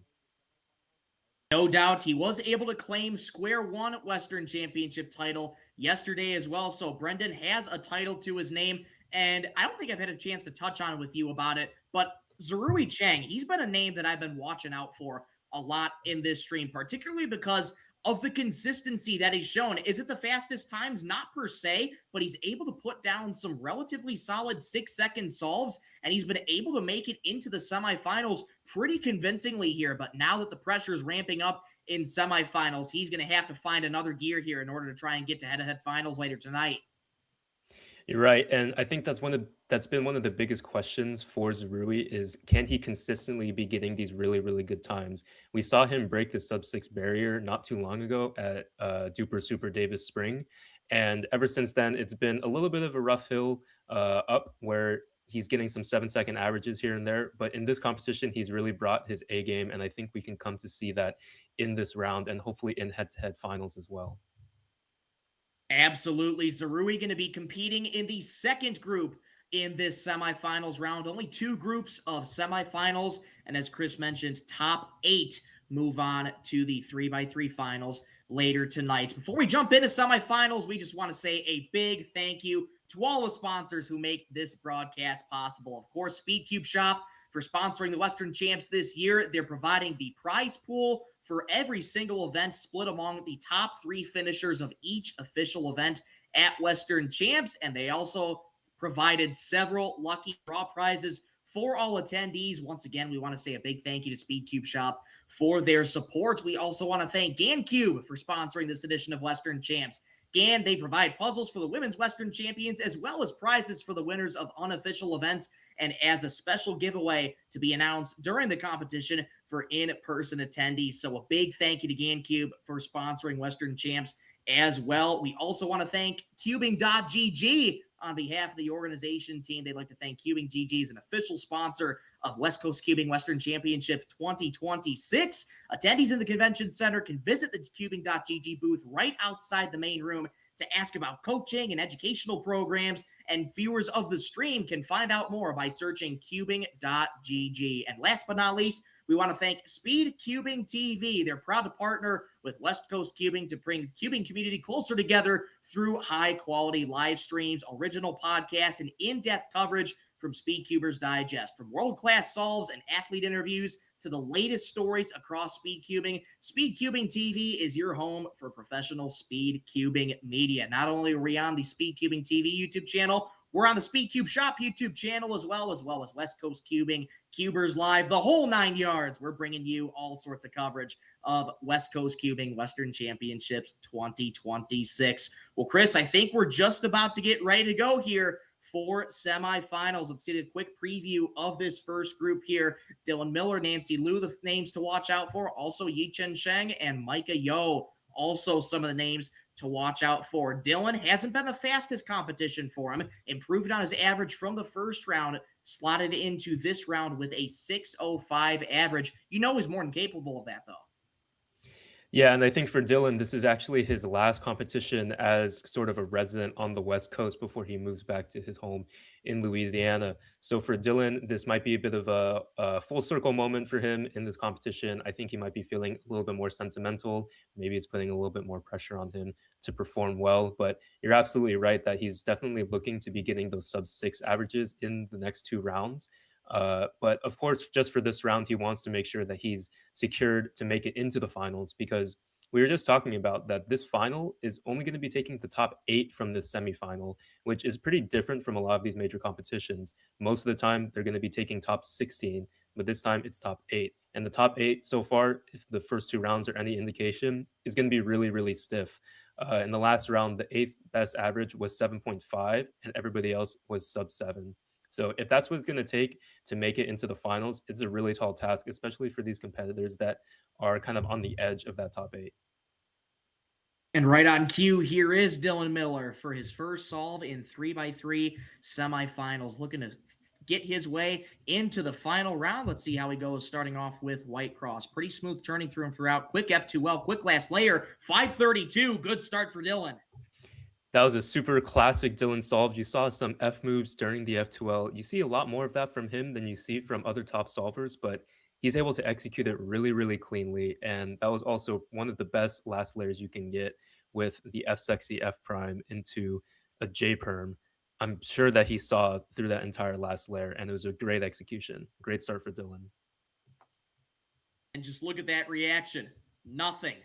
No doubt, he was able to claim square one Western Championship title yesterday as well, so Brendan has a title to his name, and I don't think I've had a chance to touch on with you about it, but Zerui Chang, he's been a name that I've been watching out for a lot in this stream, particularly because of the consistency that he's shown. Is it the fastest times? Not per se, but he's able to put down some relatively solid 6-second solves, and he's been able to make it into the semifinals pretty convincingly here. But now that the pressure is ramping up in semifinals, he's going to have to find another gear here in order to try and get to head-to-head finals later tonight. You're right, and I think that's been one of the biggest questions for Zerui is, can he consistently be getting these really, really good times? We saw him break the sub-6 barrier not too long ago at Duper Super Davis Spring, and ever since then, it's been a little bit of a rough hill up where he's getting some 7-second averages here and there, but in this competition, he's really brought his A game, and I think we can come to see that in this round and hopefully in head-to-head finals as well. Absolutely. Zerui going to be competing in the second group in this semifinals round. Only 2 groups of semifinals. And as Chris mentioned, top 8 move on to the 3x3 finals later tonight. Before we jump into semifinals, we just want to say a big thank you to all the sponsors who make this broadcast possible. Of course, SpeedCubeShop for sponsoring the Western Champs this year. They're providing the prize pool for every single event, split among the top 3 finishers of each official event at Western Champs. And they also provided several lucky draw prizes for all attendees. Once again, we want to say a big thank you to SpeedCubeShop for their support. We also want to thank GanCube for sponsoring this edition of Western Champs. GAN, they provide puzzles for the women's Western champions as well as prizes for the winners of unofficial events, and as a special giveaway to be announced during the competition for in-person attendees. So a big thank you to GameCube for sponsoring Western Champs as well. We also want to thank Cubing.gg on behalf of the organization team. They'd like to thank CubingGG as an official sponsor of West Coast Cubing Western Championship 2026. Attendees in the convention center can visit the Cubing.gg booth right outside the main room to ask about coaching and educational programs, and viewers of the stream can find out more by searching Cubing.gg. And last but not least, we want to thank SpeedCubingTV. They're proud to partner with West Coast Cubing to bring the cubing community closer together through high-quality live streams, original podcasts, and in-depth coverage from SpeedCubers Digest. From world-class solves and athlete interviews to the latest stories across SpeedCubing, SpeedCubingTV is your home for professional SpeedCubing media. Not only are we on the SpeedCubingTV YouTube channel, we're on the SpeedCubeShop YouTube channel as well as West Coast Cubing, CubersLive, the whole 9 yards. We're bringing you all sorts of coverage of West Coast Cubing Western Championships 2026. Well, Chris, I think we're just about to get ready to go here for semifinals. Let's get a quick preview of this first group here. Dylan Miller, Nancy Liu, the names to watch out for. Also, Yichen Sheng and Micah Yo, also some of the names to watch out for. Dylan hasn't been the fastest competition for him. Improved on his average from the first round, slotted into this round with a 6:05 average. You know he's more than capable of that, though. Yeah, and I think for Dylan, this is actually his last competition as sort of a resident on the West Coast before he moves back to his home in Louisiana. So for Dylan, this might be a bit of a full circle moment for him in this competition. I think he might be feeling a little bit more sentimental. Maybe it's putting a little bit more pressure on him to perform well. But you're absolutely right that he's definitely looking to be getting those sub 6 averages in the next 2 rounds. But of course, just for this round, he wants to make sure that he's secured to make it into the finals because we were just talking about that this final is only going to be taking the top 8 from this semifinal, which is pretty different from a lot of these major competitions. Most of the time, they're going to be taking top 16, but this time it's top 8. And the top 8 so far, if the first 2 rounds are any indication, is going to be really, really stiff. In the last round, the 8th best average was 7.5, and everybody else was sub 7. So if that's what it's going to take to make it into the finals, it's a really tall task, especially for these competitors that are kind of on the edge of that top 8. And right on cue, here is Dylan Miller for his first solve in 3x3 semifinals, looking to get his way into the final round. Let's see how he goes, starting off with White Cross. Pretty smooth turning through and throughout. Quick F2L, quick last layer, 532. Good start for Dylan. That was a super classic Dylan solve. You saw some F moves during the F2L. You see a lot more of that from him than you see from other top solvers, but he's able to execute it really, really cleanly. And that was also one of the best last layers you can get with the F sexy F prime into a J perm. I'm sure that he saw through that entire last layer, and it was a great execution. Great start for Dylan. And just look at that reaction. Nothing.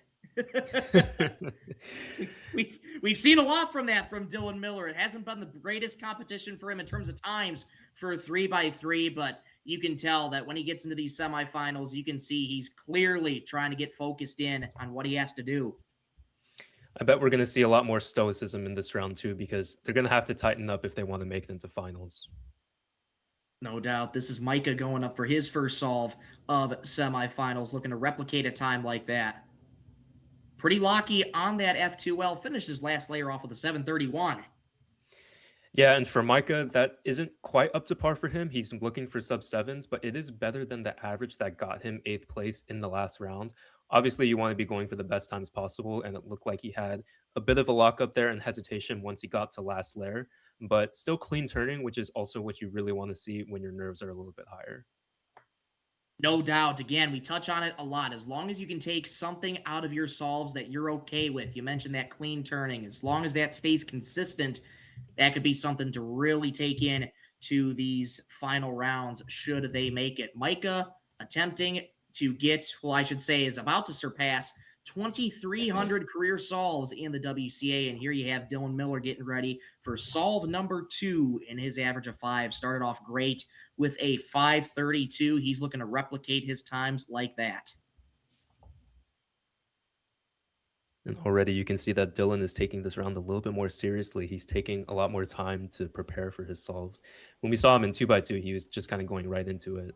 We've seen a lot from that from Dylan Miller. It hasn't been the greatest competition for him in terms of times for 3x3, but you can tell that when he gets into these semifinals, you can see he's clearly trying to get focused in on what he has to do. I bet we're going to see a lot more stoicism in this round too, because they're going to have to tighten up if they want to make it into finals. No doubt. This is Micah going up for his first solve of semifinals, looking to replicate a time like that. Pretty lucky on that F2L. Finished his last layer off with a 731. Yeah, and for Micah, that isn't quite up to par for him. He's looking for sub 7s, but it is better than the average that got him 8th place in the last round. Obviously, you want to be going for the best times possible, and it looked like he had a bit of a lockup there and hesitation once he got to last layer, but still clean turning, which is also what you really want to see when your nerves are a little bit higher. No doubt. Again, we touch on it a lot. As long as you can take something out of your solves that you're okay with, you mentioned that clean turning. As long as that stays consistent, that could be something to really take in to these final rounds should they make it. Micah attempting to get, well, I should say, is about to surpass 2,300 career solves in the WCA. And here you have Dylan Miller getting ready for solve number 2 in his average of 5. Started off great with a 532. He's looking to replicate his times like that. And already you can see that Dylan is taking this round a little bit more seriously. He's taking a lot more time to prepare for his solves. When we saw him in 2x2, he was just kind of going right into it.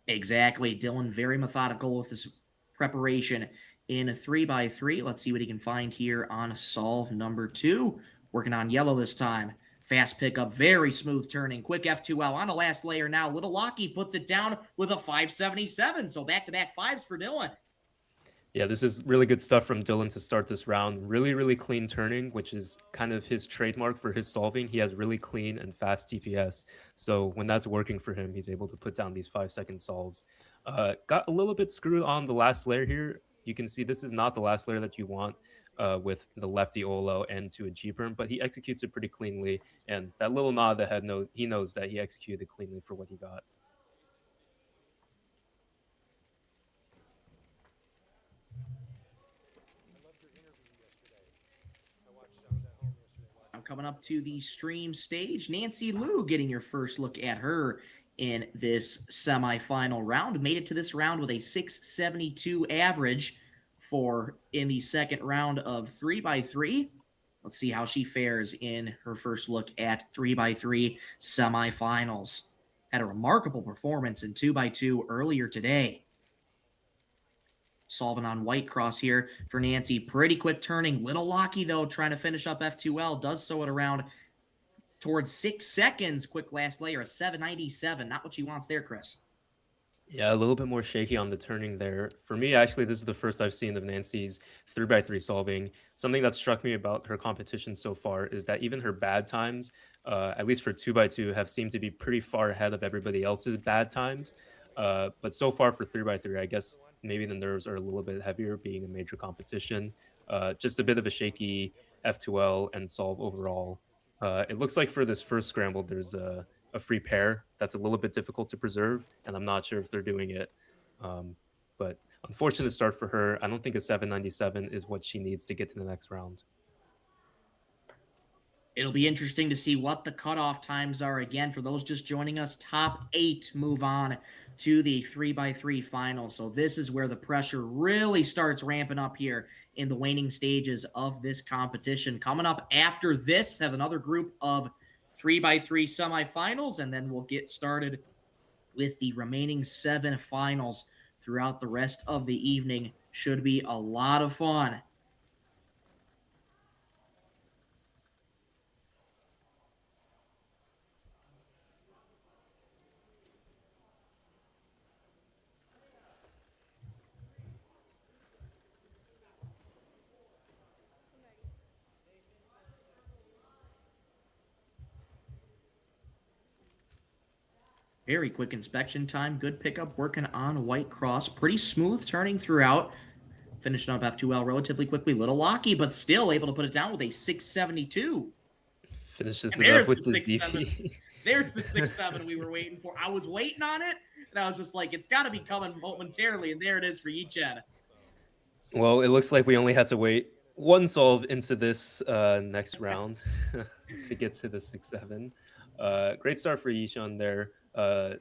Exactly. Dylan very methodical with his preparation in a 3x3. Let's see what he can find here on solve number 2. Working on yellow this time. Fast pickup, very smooth turning. Quick F2L on the last layer now. Little Locky puts it down with a 577. So back-to-back 5s for Dylan. Yeah, this is really good stuff from Dylan to start this round. Really, really clean turning, which is kind of his trademark for his solving. He has really clean and fast TPS. So when that's working for him, he's able to put down these 5-second solves. Got a little bit screwed on the last layer here. You can see this is not the last layer that you want with the lefty Olo and to a G-perm, but he executes it pretty cleanly. And that little nod of the head, he knows that he executed cleanly for what he got. I'm coming up to the stream stage. Nancy Liu getting your first look at her in this semifinal round. Made it to this round with a 672 average for in the second round of 3x3. Let's see how she fares in her first look at 3x3 semifinals. Had a remarkable performance in 2x2 earlier today. Solving on White Cross here for Nancy. Pretty quick turning. Little Locky, though, trying to finish up F2L. Does so at around towards 6 seconds. Quick last layer, a 797. Not what she wants there, Chris. Yeah, a little bit more shaky on the turning there. For me, actually, this is the first I've seen of Nancy's 3x3 solving. Something that struck me about her competition so far is that even her bad times, at least for 2x2, have seemed to be pretty far ahead of everybody else's bad times. But so far for 3x3, I guess maybe the nerves are a little bit heavier being a major competition. Just a bit of a shaky F2L and solve overall. It looks like for this first scramble, there's a free pair that's a little bit difficult to preserve, and I'm not sure if they're doing it. But unfortunate start for her. I don't think a 797 is what she needs to get to the next round. It'll be interesting to see what the cutoff times are again for those just joining us. Top 8 move on to the 3x3 final. So this is where the pressure really starts ramping up here in the waning stages of this competition. Coming up after this, have another group of 3x3 semifinals, and then we'll get started with the remaining 7 finals throughout the rest of the evening. Should be a lot of fun. Very quick inspection time. Good pickup working on White Cross. Pretty smooth turning throughout. Finishing up F2L relatively quickly. Little locky, but still able to put it down with a 672. Finishes And it up there's with the this 6-7. DP. There's the 6-7 we were waiting for. I was waiting on it, and I was just like, it's got to be coming momentarily, and there it is for Yichen. Well, it looks like we only had to wait one solve into this next round to get to the 6-7. Great start for Yishan there.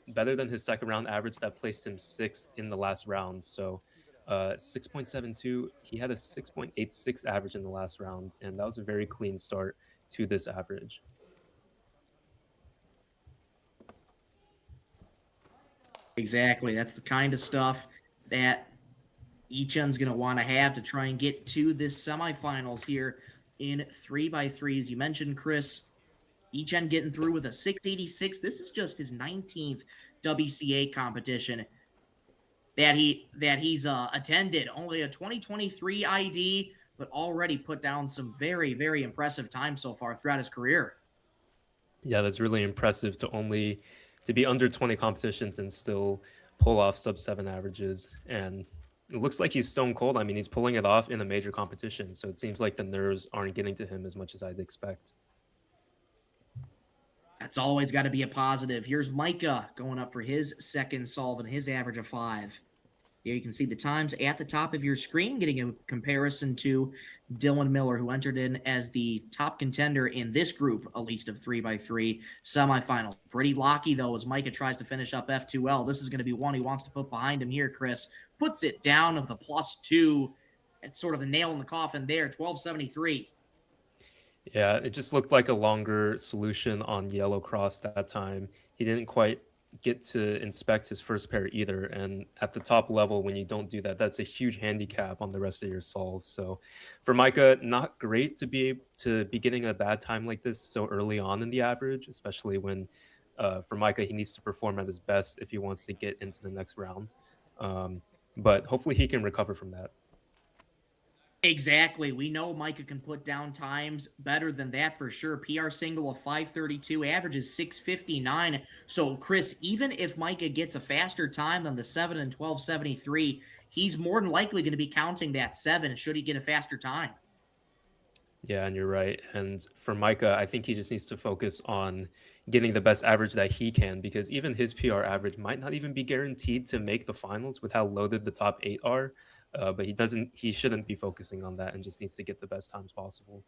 Better than his second round average that placed him 6th in the last round. So 6.72, he had a 6.86 average in the last round, and that was a very clean start to this average. Exactly. That's the kind of stuff that Yichen's going to want to have to try and get to this semifinals here in 3x3. As you mentioned, Chris, Yichen getting through with a 686. This is just his 19th WCA competition that he's attended. Only a 2023 ID, but already put down some very, very impressive time so far throughout his career. Yeah, that's really impressive to be under 20 competitions and still pull off sub-7 averages. And it looks like he's stone cold. I mean, he's pulling it off in a major competition, so it seems like the nerves aren't getting to him as much as I'd expect. That's always got to be a positive. Here's Micah going up for his second solve and his average of 5. Here you can see the times at the top of your screen, getting a comparison to Dylan Miller, who entered in as the top contender in this group, at least of 3x3 semifinals. Pretty locky, though, as Micah tries to finish up F2L. This is going to be one he wants to put behind him here, Chris. Puts it down of the +2. It's sort of the nail in the coffin there, 1273. Yeah, it just looked like a longer solution on Yellow Cross that time. He didn't quite get to inspect his first pair either. And at the top level, when you don't do that, that's a huge handicap on the rest of your solve. So for Micah, not great to be getting a bad time like this so early on in the average, especially when for Micah, he needs to perform at his best if he wants to get into the next round. But hopefully he can recover from that. Exactly. We know Micah can put down times better than that for sure. PR single of 532, averages 659. So, Chris, even if Micah gets a faster time than the 7 and 1273, he's more than likely going to be counting that 7 should he get a faster time. Yeah, and you're right. And for Micah, I think he just needs to focus on getting the best average that he can, because even his PR average might not even be guaranteed to make the finals with how loaded the top 8 are. But he shouldn't be focusing on that and just needs to get the best times possible.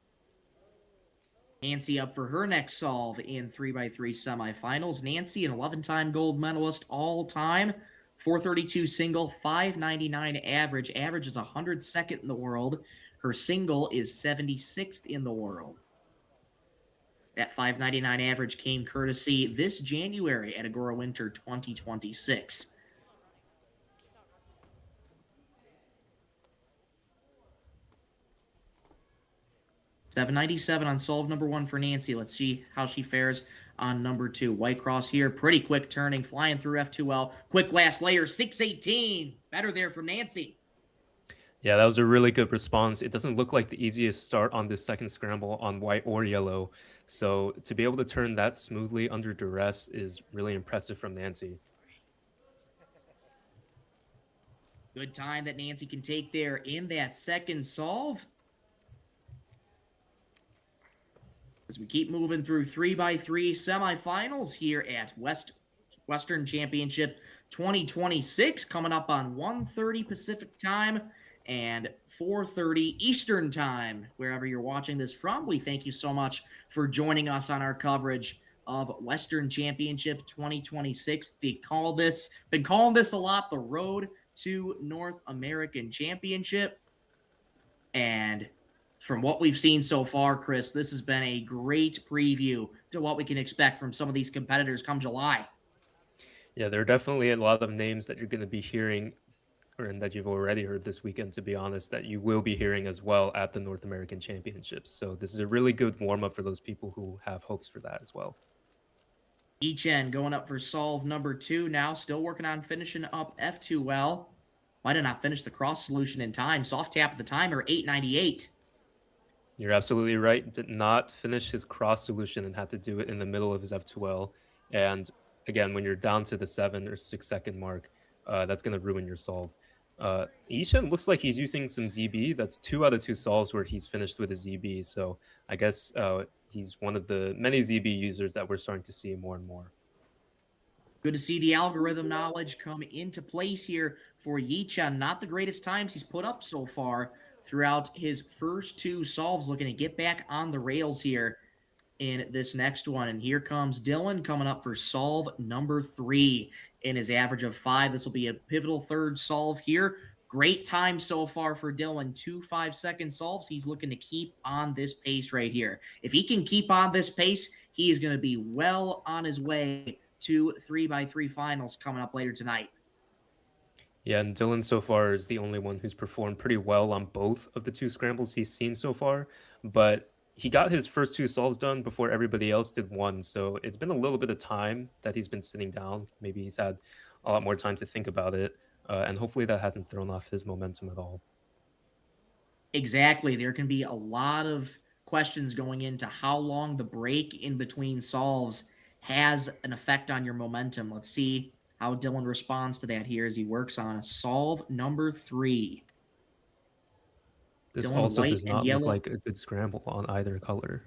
Nancy up for her next solve in 3x3 semifinals. Nancy, an 11-time gold medalist all time. 432 single, 599 average. Average is 102nd in the world. Her single is 76th in the world. That 599 average came courtesy this January at Agora Winter 2026. 797 on solve number 1 for Nancy. Let's see how she fares on number 2. White cross here, pretty quick turning, flying through F2L. Quick last layer, 618. Better there from Nancy. Yeah, that was a really good response. It doesn't look like the easiest start on this second scramble on white or yellow. So to be able to turn that smoothly under duress is really impressive from Nancy. Good time that Nancy can take there in that second solve. As we keep moving through 3x3 semifinals here at Western Championship 2026, coming up on 1:30 Pacific time and 4:30 Eastern time. Wherever you're watching this from, we thank you so much for joining us on our coverage of Western Championship 2026. Been calling this a lot, the road to North American Championship. And from what we've seen so far, Chris, this has been a great preview to what we can expect from some of these competitors come July. Yeah, there are definitely a lot of names that you're going to be hearing, or that you've already heard this weekend, to be honest, that you will be hearing as well at the North American Championships. So this is a really good warm-up for those people who have hopes for that as well. Echen going up for solve number 2 now, still working on finishing up F2L. Might have not finished the cross solution in time. Soft tap of the timer, 898. You're absolutely right. Did not finish his cross solution and had to do it in the middle of his F2L. And again, when you're down to the 7 or 6 second mark, that's going to ruin your solve. Ishan looks like he's using some ZB. That's 2 out of 2 solves where he's finished with a ZB. So I guess he's one of the many ZB users that we're starting to see more and more. Good to see the algorithm knowledge come into place here for Yichen. Not the greatest times he's put up so far throughout his first 2 solves, looking to get back on the rails here in this next one. And here comes Dylan coming up for solve number 3 in his average of 5. This will be a pivotal third solve here. Great time so far for Dylan. 2 5-second solves. He's looking to keep on this pace right here. If he can keep on this pace, he is going to be well on his way to 3x3 finals coming up later tonight. Yeah, and Dylan so far is the only one who's performed pretty well on both of the 2 scrambles he's seen so far, but he got his first 2 solves done before everybody else did one, so it's been a little bit of time that he's been sitting down. Maybe he's had a lot more time to think about it, and hopefully that hasn't thrown off his momentum at all. Exactly. There can be a lot of questions going into how long the break in between solves has an effect on your momentum. Let's see how Dylan responds to that here as he works on solve number 3. This Dylan, also white does and not yellow. look like a good scramble on either color.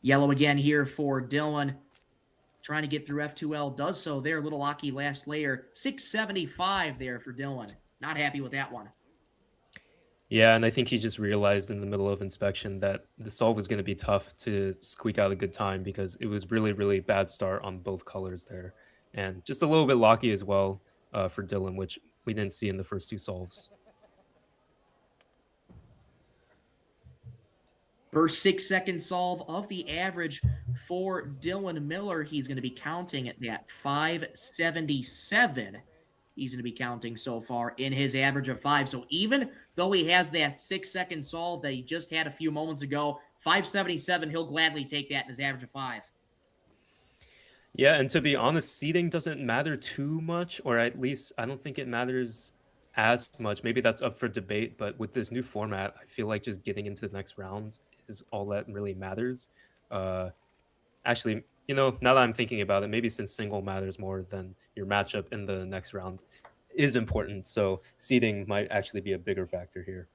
Yellow again here for Dylan. Trying to get through F2L. Does so there. Little Aki last layer. 675 there for Dylan. Not happy with that one. Yeah, and I think he just realized in the middle of inspection that the solve was going to be tough to squeak out a good time because it was really, really bad start on both colors there. And just a little bit locky as well for Dylan, which we didn't see in the first 2 solves. First 6-second solve of the average for Dylan Miller. He's going to be counting at that 577. He's going to be counting so far in his average of 5. So even though he has that 6-second solve that he just had a few moments ago, 577, he'll gladly take that in his average of 5. Yeah, and to be honest, seeding doesn't matter too much, or at least I don't think it matters as much. Maybe that's up for debate, but with this new format, I feel like just getting into the next round is all that really matters. Actually, now that I'm thinking about it, maybe since single matters more than your matchup in the next round is important, so seeding might actually be a bigger factor here.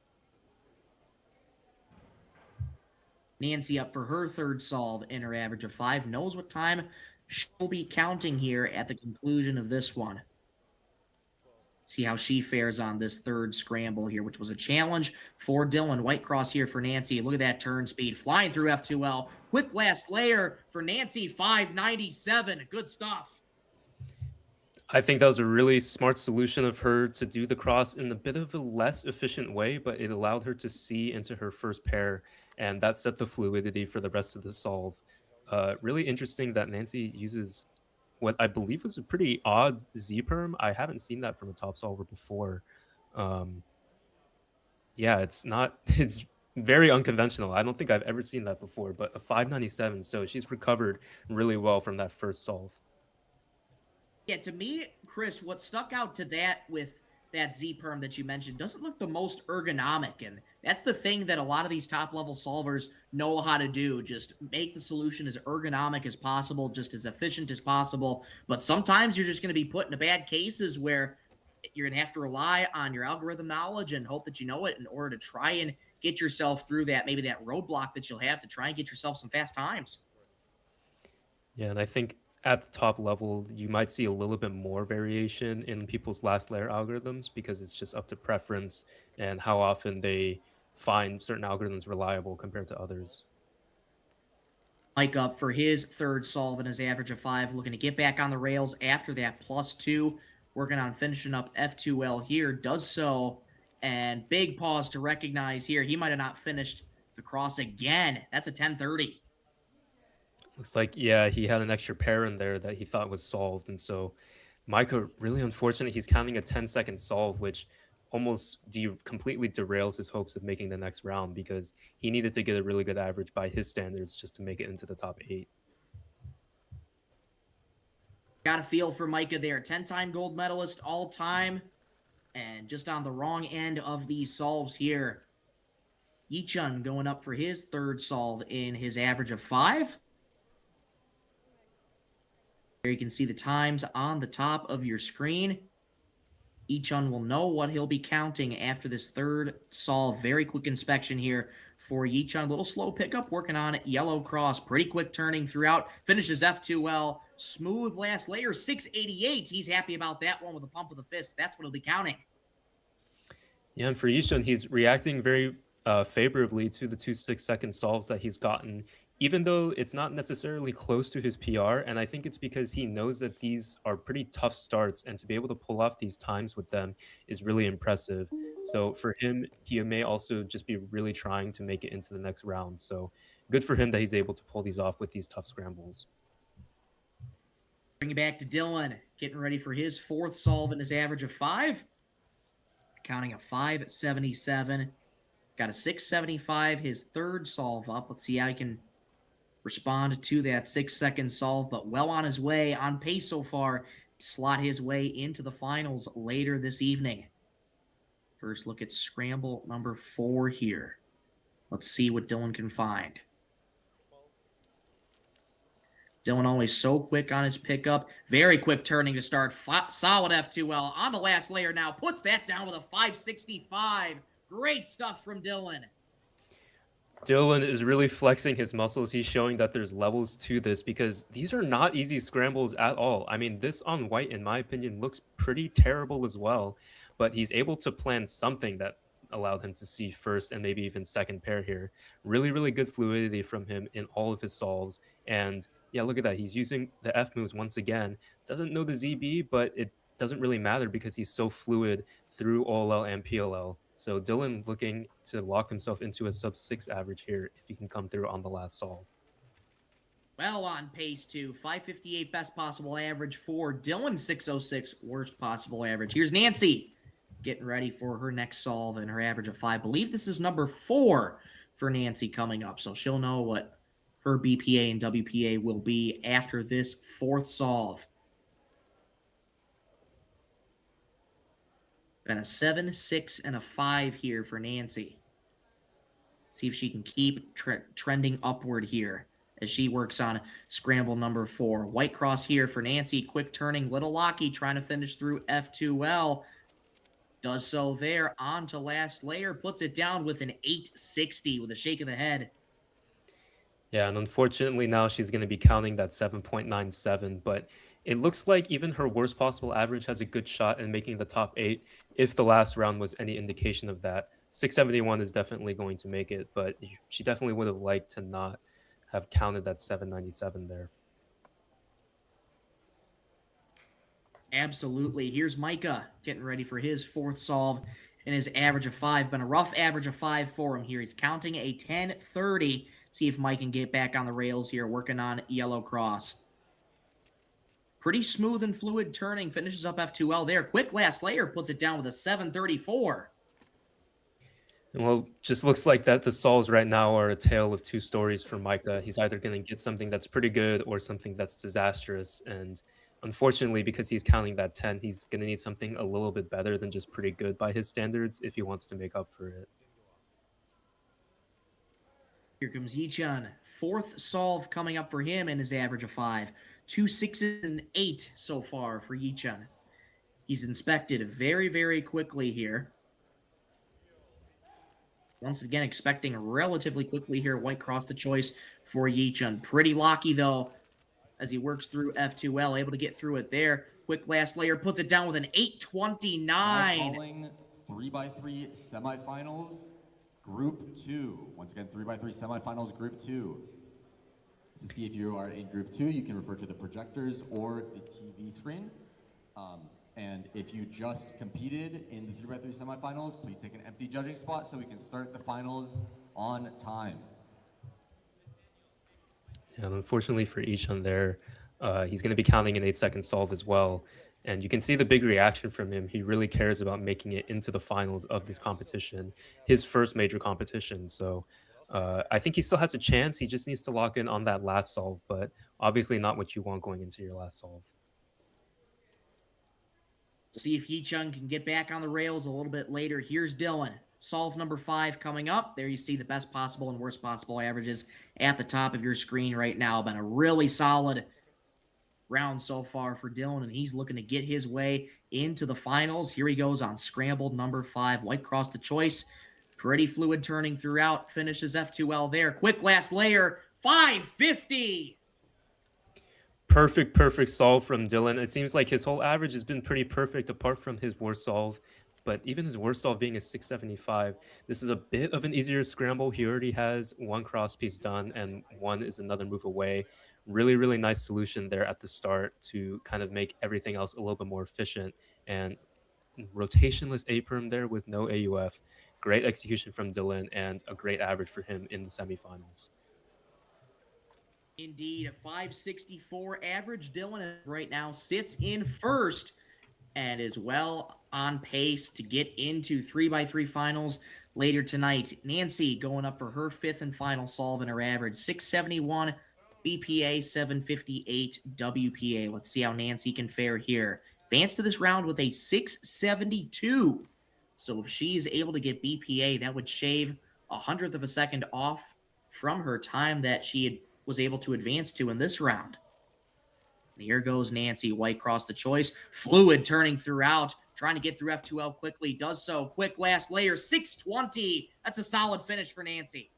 Nancy up for her third solve in her average of 5. Knows what time she'll be counting here at the conclusion of this one. See how she fares on this third scramble here, which was a challenge for Dylan. White cross here for Nancy. Look at that turn speed. Flying through F2L. Quick last layer for Nancy, 597. Good stuff. I think that was a really smart solution of her to do the cross in a bit of a less efficient way, but it allowed her to see into her first pair, and that set the fluidity for the rest of the solve. Really interesting that Nancy uses what I believe was a pretty odd Z-perm. I haven't seen that from a top solver before. Yeah, it's very unconventional. I don't think I've ever seen that before, but a 597. So she's recovered really well from that first solve. Yeah, to me, Chris, what stuck out to that with that Z-perm that you mentioned doesn't look the most ergonomic, and that's the thing that a lot of these top-level solvers know how to do, just make the solution as ergonomic as possible, just as efficient as possible, but sometimes you're just going to be put into bad cases where you're going to have to rely on your algorithm knowledge and hope that you know it in order to try and get yourself through that, maybe that roadblock that you'll have to try and get yourself some fast times. Yeah, and I think at the top level, you might see a little bit more variation in people's last layer algorithms because it's just up to preference and how often they find certain algorithms reliable compared to others. Mike up for his third solve and his average of 5, looking to get back on the rails after that +2, working on finishing up F2L here, does so, and big pause to recognize here. He might have not finished the cross again. That's a 1030. Looks like, yeah, he had an extra pair in there that he thought was solved. And so Micah, really unfortunate. He's counting a 10-second solve, which almost completely derails his hopes of making the next round because he needed to get a really good average by his standards just to make it into the top 8. Got a feel for Micah there. 10-time gold medalist all time. And just on the wrong end of these solves here. Yichun going up for his third solve in his average of 5. Here you can see the times on the top of your screen. Yichun will know what he'll be counting after this third solve. Very quick inspection here for Yichun. A little slow pickup, working on it. Yellow cross, pretty quick turning throughout. Finishes F2L. Smooth last layer, 688. He's happy about that one with a pump of the fist. That's what he'll be counting. Yeah, and for Yichun, he's reacting very favorably to the 2 6-second solves that he's gotten, even though it's not necessarily close to his PR. And I think it's because he knows that these are pretty tough starts, and to be able to pull off these times with them is really impressive. So for him, he may also just be really trying to make it into the next round. So good for him that he's able to pull these off with these tough scrambles. Bring it back to Dylan, getting ready for his fourth solve in his average of 5. Counting a 577. Got a 675, his third solve up. Let's see how he can respond to that 6-second solve, but well on his way, on pace so far, to slot his way into the finals later this evening. First look at scramble number 4 here. Let's see what Dylan can find. Dylan always so quick on his pickup. Very quick turning to start. Solid F2L on the last layer now. Puts that down with a 565. Great stuff from Dylan. Dylan is really flexing his muscles. He's showing that there's levels to this because these are not easy scrambles at all. I mean, this on white, in my opinion, looks pretty terrible as well, but he's able to plan something that allowed him to see first and maybe even second pair here. Really, really good fluidity from him in all of his solves. And yeah, look at that. He's using the F moves once again. Doesn't know the ZB, but it doesn't really matter because he's so fluid through OLL and PLL. So Dylan looking to lock himself into a sub-6 average here if he can come through on the last solve. Well on pace to 558 best possible average for Dylan, 606 worst possible average. Here's Nancy getting ready for her next solve and her average of 5. I believe this is number 4 for Nancy coming up, so she'll know what her BPA and WPA will be after this fourth solve. Been a 7, 6, and a 5 here for Nancy. See if she can keep trending upward here as she works on scramble number 4. White cross here for Nancy. Quick turning, little locky trying to finish through F2L. Does so there. On to last layer. Puts it down with an 860 with a shake of the head. Yeah, and unfortunately now she's going to be counting that 7.97, but it looks like even her worst possible average has a good shot in making the top 8 if the last round was any indication of that. 671 is definitely going to make it, but she definitely would have liked to not have counted that 797 there. Absolutely. Here's Micah getting ready for his fourth solve and his average of 5. Been a rough average of 5 for him here. He's counting a 1030. See if Mike can get back on the rails here, working on yellow cross. Pretty smooth and fluid turning. Finishes up F2L there. Quick last layer, puts it down with a 734. Well, just looks like that the solves right now are a tale of two stories for Micah. He's either going to get something that's pretty good or something that's disastrous. And unfortunately, because he's counting that 10, he's going to need something a little bit better than just pretty good by his standards if he wants to make up for it. Here comes Yichun. Fourth solve coming up for him in his average of 5. 2 6s and 8 so far for Yichun. He's inspected very, very quickly here. Once again, expecting relatively quickly here. White cross the choice for Yichun. Pretty locky, though, as he works through F2L. Able to get through it there. Quick last layer. Puts it down with an 829. Now calling 3x3 semifinals, Group 2. Once again, 3x3 semifinals, Group 2. To see if you are in Group 2, you can refer to the projectors or the TV screen. And if you just competed in the 3x3 semifinals, please take an empty judging spot so we can start the finals on time. Yeah, unfortunately for Ishan there, he's going to be counting an 8-second solve as well. And you can see the big reaction from him. He really cares about making it into the finals of this competition, his first major competition. So I think he still has a chance. He just needs to lock in on that last solve, but obviously not what you want going into your last solve. See if Yichun can get back on the rails a little bit later. Here's Dylan. Solve number 5 coming up. There you see the best possible and worst possible averages at the top of your screen right now. Been a really solid round so far for Dylan, and he's looking to get his way into the finals. Here he goes on scrambled number 5. White cross the choice. Pretty fluid turning throughout. Finishes F2L there. Quick last layer. 550. Perfect solve from Dylan. It seems like his whole average has been pretty perfect apart from his worst solve, but even his worst solve being a 675, this is a bit of an easier scramble. He already has one cross piece done and one is another move away. Really nice solution there at the start to kind of make everything else a little bit more efficient, and rotationless A-perm there with no AUF. Great execution from Dylan and a great average for him in the semifinals. Indeed, a 564 average. Dylan right now sits in first and is well on pace to get into 3x3 finals later tonight. Nancy going up for her 5th and final solve in her average. 671 BPA, 758 WPA. Let's see how Nancy can fare here. Advance to this round with a 672. So if she is able to get BPA, that would shave 100th of a second off from her time that she was able to advance to in this round. And here goes Nancy. White cross the choice. Fluid turning throughout. Trying to get through F2L quickly. Does so. Quick last layer. 620. That's a solid finish for Nancy.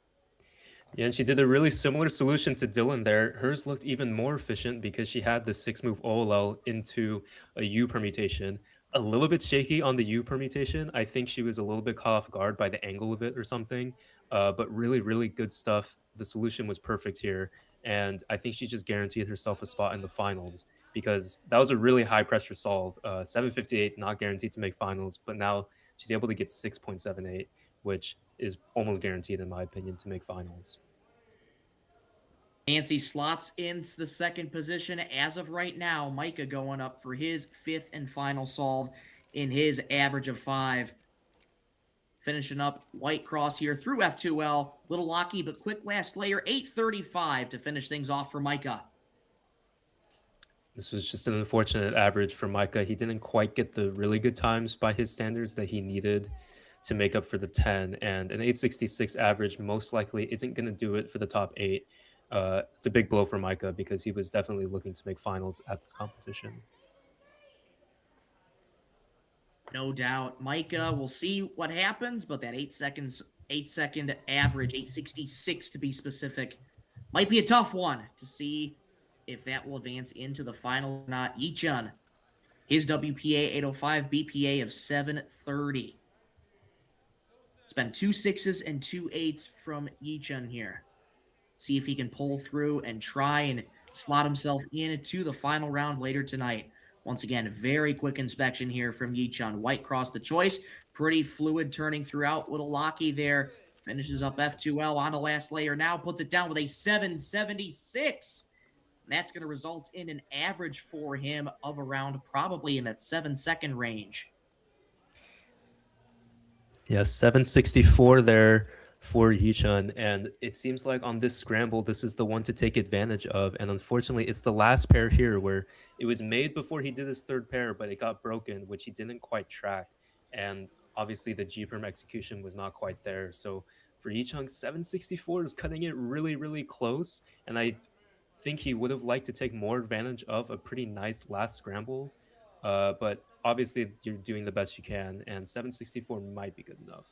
Yeah, and she did a really similar solution to Dylan there. Hers looked even more efficient because she had the 6-move OLL into a U permutation. A little bit shaky on the U permutation. I think she was a little bit caught off guard by the angle of it or something. But really good stuff. The solution was perfect here. And I think she just guaranteed herself a spot in the finals because that was a really high pressure solve. 758, not guaranteed to make finals, but now she's able to get 6.78, which is almost guaranteed, in my opinion, to make finals. Nancy slots into the second position as of right now. Micah going up for his 5th and final solve in his average of 5. Finishing up white cross here through F2L. Little locky, but quick last layer. 835 to finish things off for Micah. This was just an unfortunate average for Micah. He didn't quite get the really good times by his standards that he needed to make up for the 10. And an 866 average most likely isn't going to do it for the top 8. It's a big blow for Micah because he was definitely looking to make finals at this competition. No doubt. Micah, we'll see what happens, but that 8-second average, 866 to be specific, might be a tough one to see if that will advance into the final or not. Yichun, his WPA 805, BPA of 730. It's been 2 6s and 2 8s from Yichun here. See if he can pull through and try and slot himself into the final round later tonight. Once again, very quick inspection here from Yichun. White cross the choice. Pretty fluid turning throughout. Little locky there. Finishes up F2L on the last layer now. Puts it down with a 776. And that's going to result in an average for him of around probably in that 7-second range. Yeah, 764 there for Yichun, and it seems like on this scramble, this is the one to take advantage of. And unfortunately, it's the last pair here where it was made before he did his third pair, but it got broken, which he didn't quite track. And obviously, the G-perm execution was not quite there. So for Yichun, 764 is cutting it really, really close. And I think he would have liked to take more advantage of a pretty nice last scramble. But obviously, you're doing the best you can, and 764 might be good enough.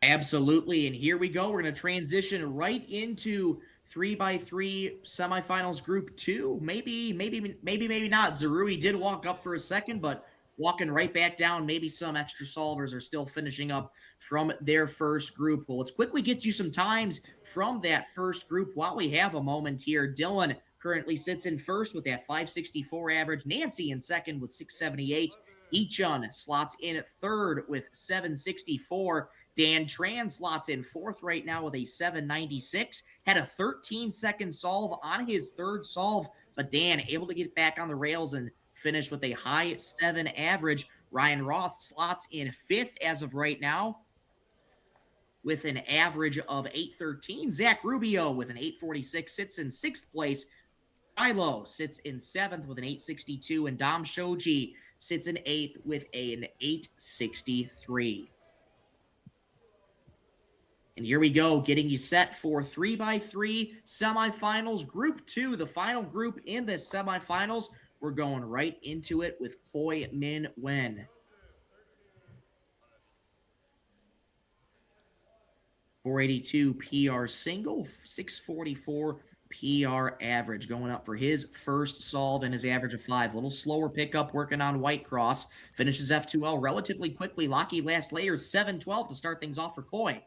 Absolutely. And here we go. We're going to transition right into 3x3 semifinals group 2. Maybe not. Zarui did walk up for a second, but walking right back down. Maybe some extra solvers are still finishing up from their first group. Well, let's quickly get you some times from that first group while we have a moment here. Dylan currently sits in first with that 564 average. Nancy in second with 678. Ichun slots in third with 764. Dan Tran slots in fourth right now with a 796. Had a 13-second solve on his third solve, but Dan able to get back on the rails and finish with a high 7 average. Ryan Roth slots in fifth as of right now with an average of 813. Zach Rubio with an 846 sits in sixth place. Milo sits in seventh with an 862, and Dom Shoji sits in eighth with an 863. And here we go, getting you set for 3x3 semifinals. Group 2, the final group in the semifinals. We're going right into it with Koi Min Wen. .482 PR single, 644 PR average, going up for his first solve and his average of 5. A little slower pickup, working on White Cross. Finishes F2L relatively quickly. Locky last layer, 7-12 to start things off for Koi.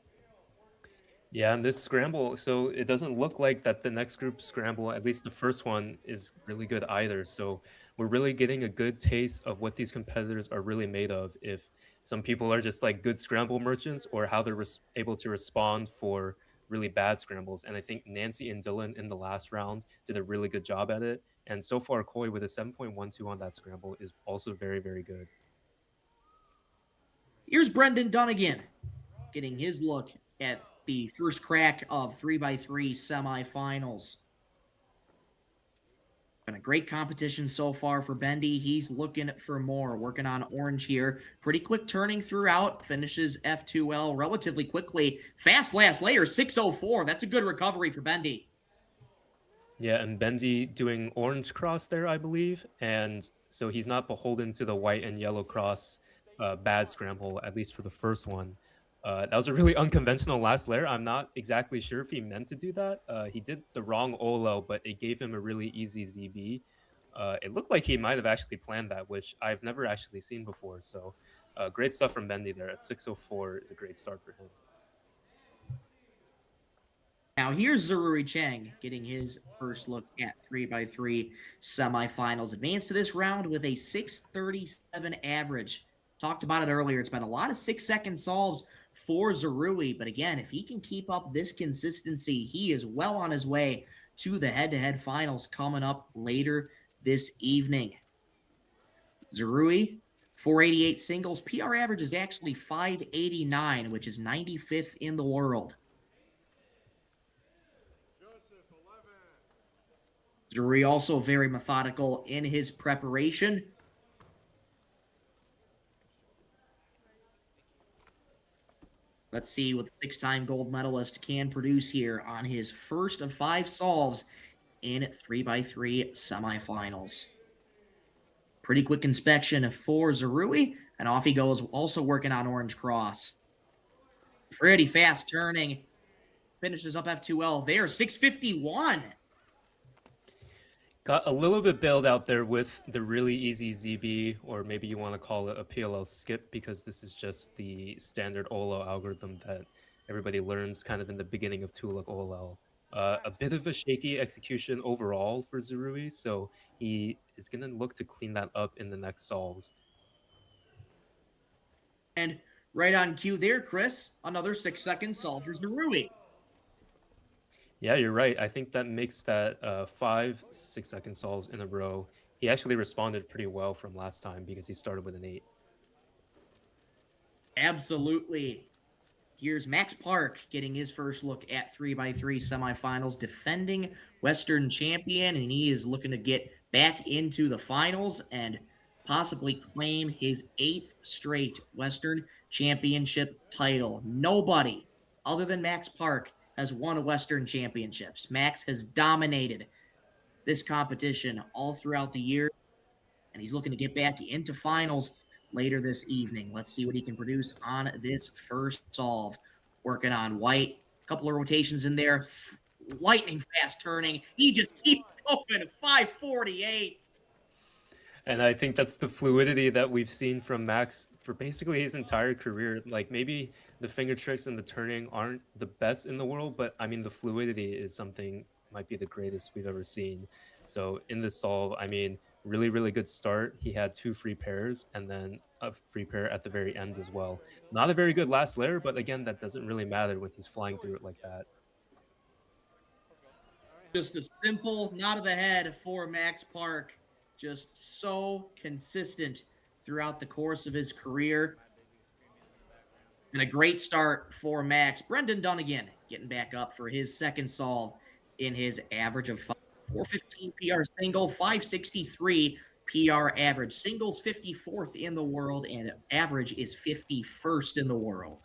Yeah, and this scramble, so it doesn't look like that the next group scramble, at least the first one, is really good either. So we're really getting a good taste of what these competitors are really made of. If some people are just like good scramble merchants, or how they're able to respond for really bad scrambles. And I think Nancy and Dylan in the last round did a really good job at it. And so far, Koi with a 7.12 on that scramble is also very, very good. Here's Brendan Dunnigan getting his look at the first crack of 3x3 semifinals. Been a great competition so far for Bendy. He's looking for more, working on orange here. Pretty quick turning throughout, finishes F2L relatively quickly. Fast last layer, 604. That's a good recovery for Bendy. Yeah, and Bendy doing orange cross there, I believe. And so he's not beholden to the white and yellow cross bad scramble, at least for the first one. That was a really unconventional last layer. I'm not exactly sure if he meant to do that. He did the wrong OLO, but it gave him a really easy ZB. It looked like he might have actually planned that, which I've never actually seen before. So great stuff from Bendy there. At 604 is a great start for him. Now here's Zaruri Cheng getting his first look at 3x3 semifinals. Advanced to this round with a 637 average. Talked about it earlier. It's been a lot of 6-second solves for Zarui, but again, if he can keep up this consistency, he is well on his way to the head-to-head finals coming up later this evening. Zarui, 488 singles. PR average is actually 589, which is 95th in the world. Zarui also very methodical in his preparation. Let's see what the 6-time gold medalist can produce here on his first of 5 solves in 3x3 semifinals. Pretty quick inspection for Zarui, and off he goes, also working on orange cross. Pretty fast turning. Finishes up F2L there, 651. Got a little bit bailed out there with the really easy ZB, or maybe you want to call it a PLL skip, because this is just the standard OLO algorithm that everybody learns kind of in the beginning of Tuluk OLL. A bit of a shaky execution overall for Zarui, so he is going to look to clean that up in the next solves. And right on cue there, Chris, another 6-second solve for Zarui. Yeah, you're right. I think that makes that 5 6-second solves in a row. He actually responded pretty well from last time because he started with an 8. Absolutely. Here's Max Park getting his first look at 3x3 semifinals, defending Western champion, and he is looking to get back into the finals and possibly claim his 8th straight Western championship title. Nobody other than Max Park has won Western championships. Max has dominated this competition all throughout the year, and he's looking to get back into finals later this evening. Let's see what he can produce on this first solve. Working on white, a couple of rotations in there, lightning fast turning. He just keeps going, 548. And I think that's the fluidity that we've seen from Max for basically his entire career. Like, maybe the finger tricks and the turning aren't the best in the world, but I mean, the fluidity is something, might be the greatest we've ever seen. So in this solve, I mean, really, really good start. He had 2 free pairs and then a free pair at the very end as well. Not a very good last layer, but again, that doesn't really matter when he's flying through it like that. Just a simple nod of the head for Max Park. Just so consistent throughout the course of his career. And a great start for Max. Brendan Dunnigan getting back up for his second solve in his average of 415 PR single, 563 PR average. Singles 54th in the world, and average is 51st in the world.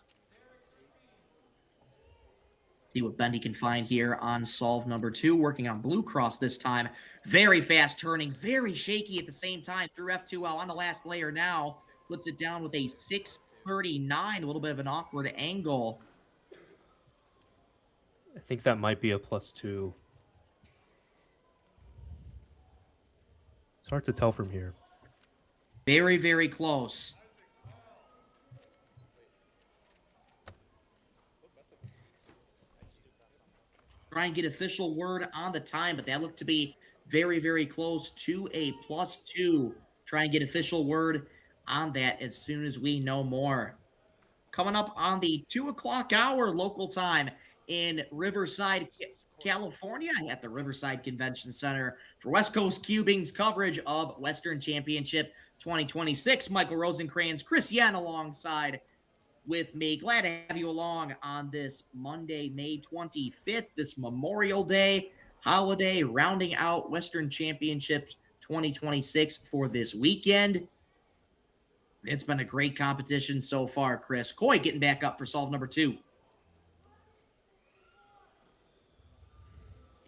See what Bendy can find here on solve number 2. Working on Blue Cross this time. Very fast turning, very shaky at the same time through F2L on the last layer now. Puts it down with a 639, a little bit of an awkward angle. I think that might be a +2. It's hard to tell from here. Very, very close. Try and get official word on the time, but that looked to be very, very close to a +2. Try and get official word on that as soon as we know more. Coming up on the 2 o'clock hour local time in Riverside, California, at the Riverside Convention Center for West Coast Cubing's coverage of Western Championship 2026. Michael Rosencrans, Chris Yen alongside with me. Glad to have you along on this Monday, May 25th, this Memorial Day holiday, rounding out Western Championships 2026 for this weekend. It's been a great competition so far, Chris. Coy getting back up for solve number 2.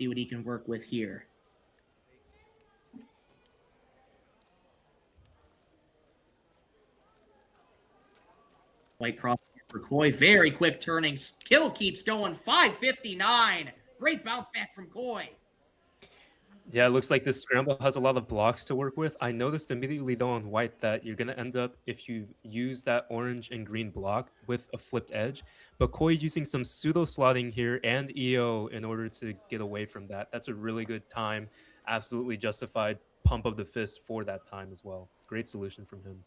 See what he can work with here. White cross for Coy. Very quick turning. Kill keeps going. 559. Great bounce back from Coy. Yeah, it looks like this scramble has a lot of blocks to work with. I noticed immediately, though, on white that you're going to end up, if you use that orange and green block, with a flipped edge. But Coy using some pseudo-slotting here and EO in order to get away from that. That's a really good time. Absolutely justified pump of the fist for that time as well. Great solution from him.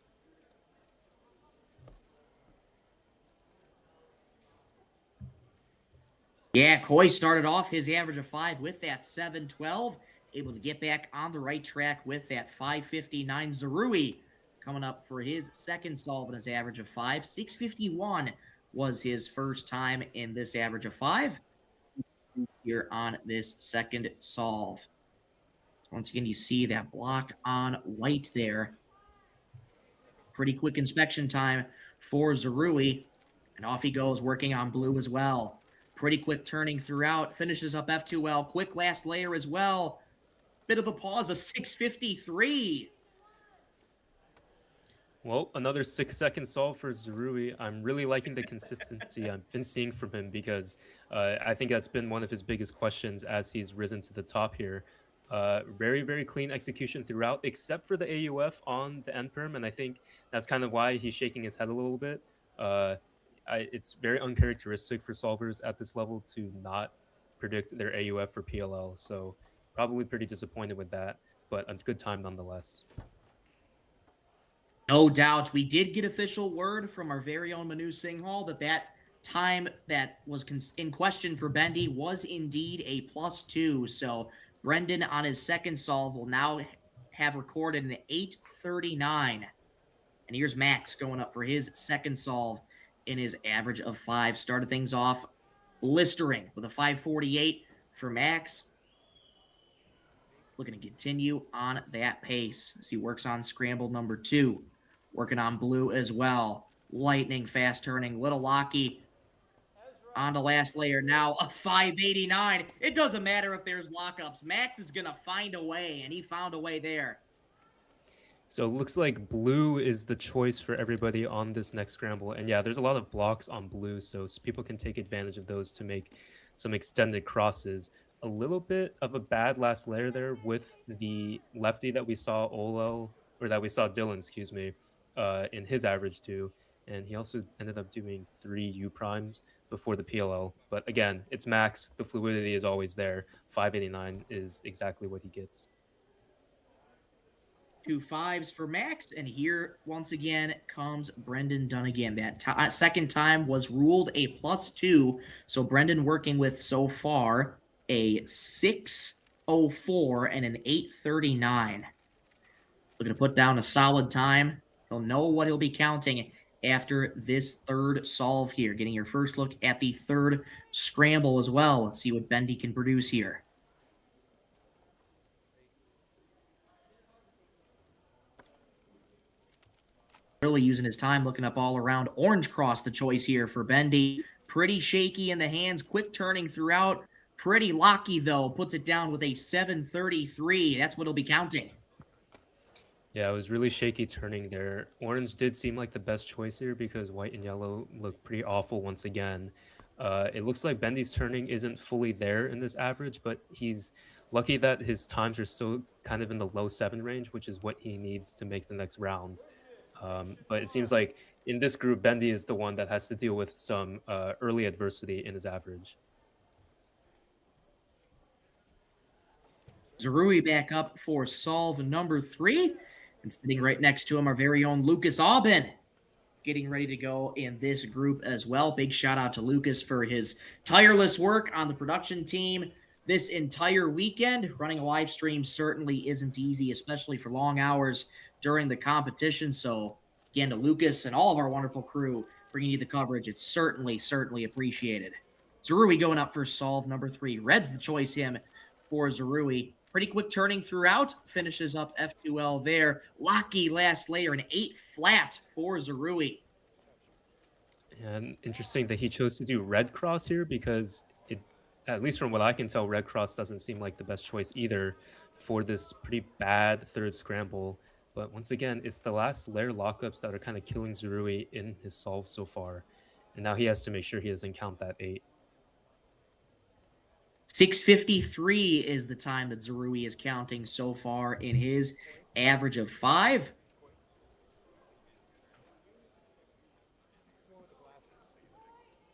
Yeah, Coy started off his average of 5 with that 712. Able to get back on the right track with that 559. Zarui coming up for his second solve in his average of 5. 651 was his first time in this average of 5 here on this second solve. Once again, you see that block on white there. Pretty quick inspection time for Zarui. And off he goes, working on blue as well. Pretty quick turning throughout. Finishes up F2L. Quick last layer as well. Bit of a pause, a 653. Well, another 6-second solve for Zarui. I'm really liking the consistency I've been seeing from him because I think that's been one of his biggest questions as he's risen to the top here. Very, very clean execution throughout, except for the AUF on the end perm, and I think that's kind of why he's shaking his head a little bit. It's very uncharacteristic for solvers at this level to not predict their AUF for PLL, so probably pretty disappointed with that, but a good time nonetheless. No doubt. We did get official word from our very own Manu Singhal that time that was in question for Bendy was indeed a +2. So Brendan on his second solve will now have recorded an 839. And here's Max going up for his second solve in his average of 5. Started things off blistering with a 548 for Max. Looking to continue on that pace as he works on scramble number 2. Working on blue as well. Lightning, fast turning, little locky. On to last layer now, a 589. It doesn't matter if there's lockups. Max is going to find a way, and he found a way there. So it looks like blue is the choice for everybody on this next scramble. And yeah, there's a lot of blocks on blue, so people can take advantage of those to make some extended crosses. A little bit of a bad last layer there with the lefty that we saw Dylan, excuse me, in his average 2. And he also ended up doing 3 U primes before the PLL. But again, it's Max. The fluidity is always there. 589 is exactly what he gets. 2 5s for Max, and here once again comes Brendan Dunnigan. That second time was ruled a +2, so Brendan working with so far a 604 and an 839. Looking to put down a solid time. He'll know what he'll be counting after this third solve here. Getting your first look at the third scramble as well. Let's see what Bendy can produce here. Really using his time looking up all around. Orange cross the choice here for Bendy. Pretty shaky in the hands, quick turning throughout. Pretty locky, though. Puts it down with a 733. That's what he'll be counting. Yeah, it was really shaky turning there. Orange did seem like the best choice here because white and yellow look pretty awful once again. It looks like Bendy's turning isn't fully there in this average, but he's lucky that his times are still kind of in the low 7 range, which is what he needs to make the next round. But it seems like in this group, Bendy is the one that has to deal with some early adversity in his average. Zarui back up for solve number 3. And sitting right next to him, our very own Lucas Aubin, getting ready to go in this group as well. Big shout out to Lucas for his tireless work on the production team this entire weekend. Running a live stream certainly isn't easy, especially for long hours during the competition. So again, to Lucas and all of our wonderful crew bringing you the coverage, it's certainly appreciated. Zarui going up for solve number 3. Red's the choice him for Zarui. Pretty quick turning throughout. Finishes up F2L there. Locky last layer, an 8 flat for Zarui. And interesting that he chose to do red cross here because it, at least from what I can tell, red cross doesn't seem like the best choice either for this pretty bad third scramble. But once again, it's the last layer lockups that are kind of killing Zarui in his solve so far. And now he has to make sure he doesn't count that 8. 6:53 is the time that Zarui is counting so far in his average of 5.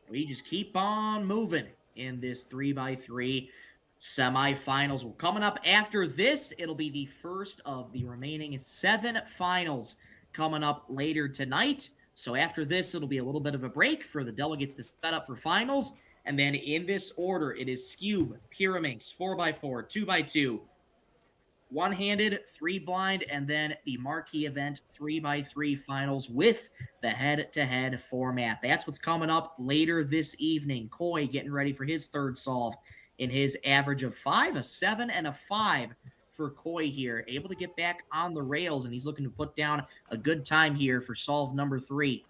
We just keep on moving in this 3x3 semifinals. Coming up after this, it'll be the first of the remaining 7 finals coming up later tonight. So after this, it'll be a little bit of a break for the delegates to set up for finals. And then in this order, it is Scube, Pyraminx, 4x4, 2x2, one-handed, 3 blind, and then the marquee event 3x3 finals with the head-to-head format. That's what's coming up later this evening. Koi getting ready for his third solve in his average of 5, a 7 and a 5 for Koi here. Able to get back on the rails, and he's looking to put down a good time here for solve number 3.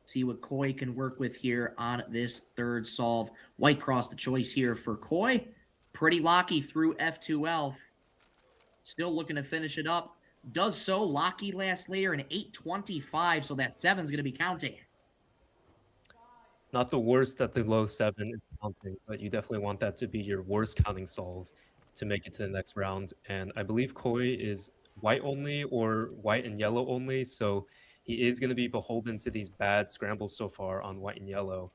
See what Koi can work with here on this third solve. White cross the choice here for Koi. Pretty locky through F2L. Still looking to finish it up. Does so. Locky last layer, an 825, so that 7's going to be counting. Not the worst that the low 7 is counting, but you definitely want that to be your worst counting solve to make it to the next round. And I believe Koi is white only or white and yellow only, so he is going to be beholden to these bad scrambles so far on white and yellow.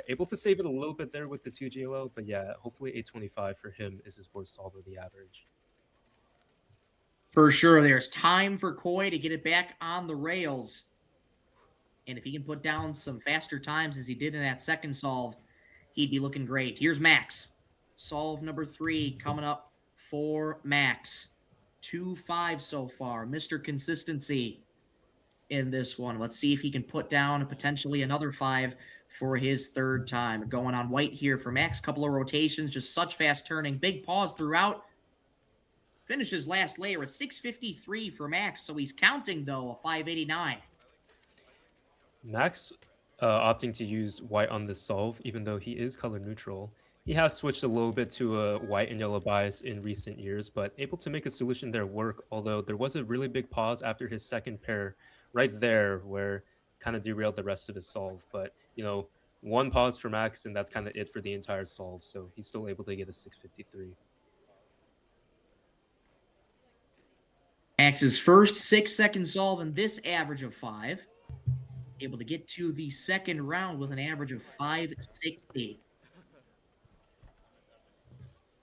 Able to save it a little bit there with the 2 GLO, but yeah, hopefully 825 for him is his worst solve of the average. For sure, there's time for Koi to get it back on the rails. And if he can put down some faster times as he did in that second solve, he'd be looking great. Here's Max. Solve number 3 coming up for Max. 2-5 so far. Mr. Consistency in this one. Let's see if he can put down potentially another 5 for his third time. Going on white here for Max. Couple of rotations, just such fast turning. Big pause throughout. Finishes last layer, a 653 for Max, so he's counting, though, a 589. Max opting to use white on this solve, even though he is color neutral. He has switched a little bit to a white and yellow bias in recent years, but able to make a solution there work, although there was a really big pause after his second pair right there where kind of derailed the rest of his solve. But, you know, one pause for Max, and that's kind of it for the entire solve, so he's still able to get a 653. Max's first 6-second solve in this average of 5. Able to get to the second round with an average of 560.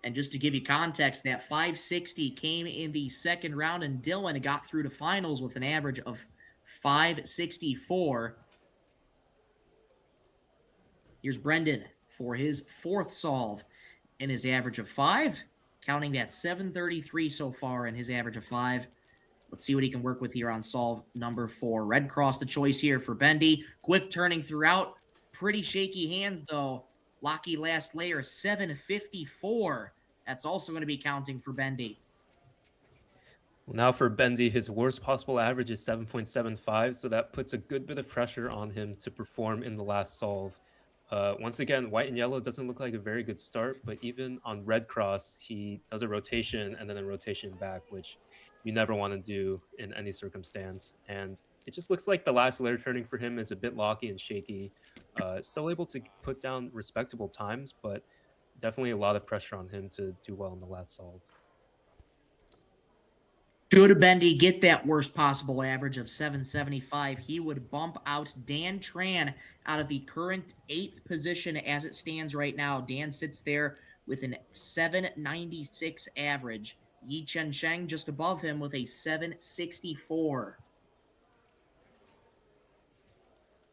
And just to give you context, that 560 came in the second round, and Dylan got through to finals with an average of 564. Here's Brendan for his fourth solve in his average of 5. Counting that 733 so far in his average of 5. Let's see what he can work with here on solve number 4. Red cross the choice here for Bendy. Quick turning throughout. Pretty shaky hands, though. Locky last layer, 754. That's also going to be counting for Bendy. Well, now for Bendy, his worst possible average is 7.75, so that puts a good bit of pressure on him to perform in the last solve. Once again, white and yellow doesn't look like a very good start, but even on red cross, he does a rotation and then a rotation back, which you never want to do in any circumstance. And it just looks like the last layer turning for him is a bit locky and shaky. Still able to put down respectable times, but definitely a lot of pressure on him to do well in the last solve. Should Bendy get that worst possible average of 775, he would bump out Dan Tran out of the current 8th position as it stands right now. Dan sits there with an 796 average. Yi Chen Sheng just above him with a 764.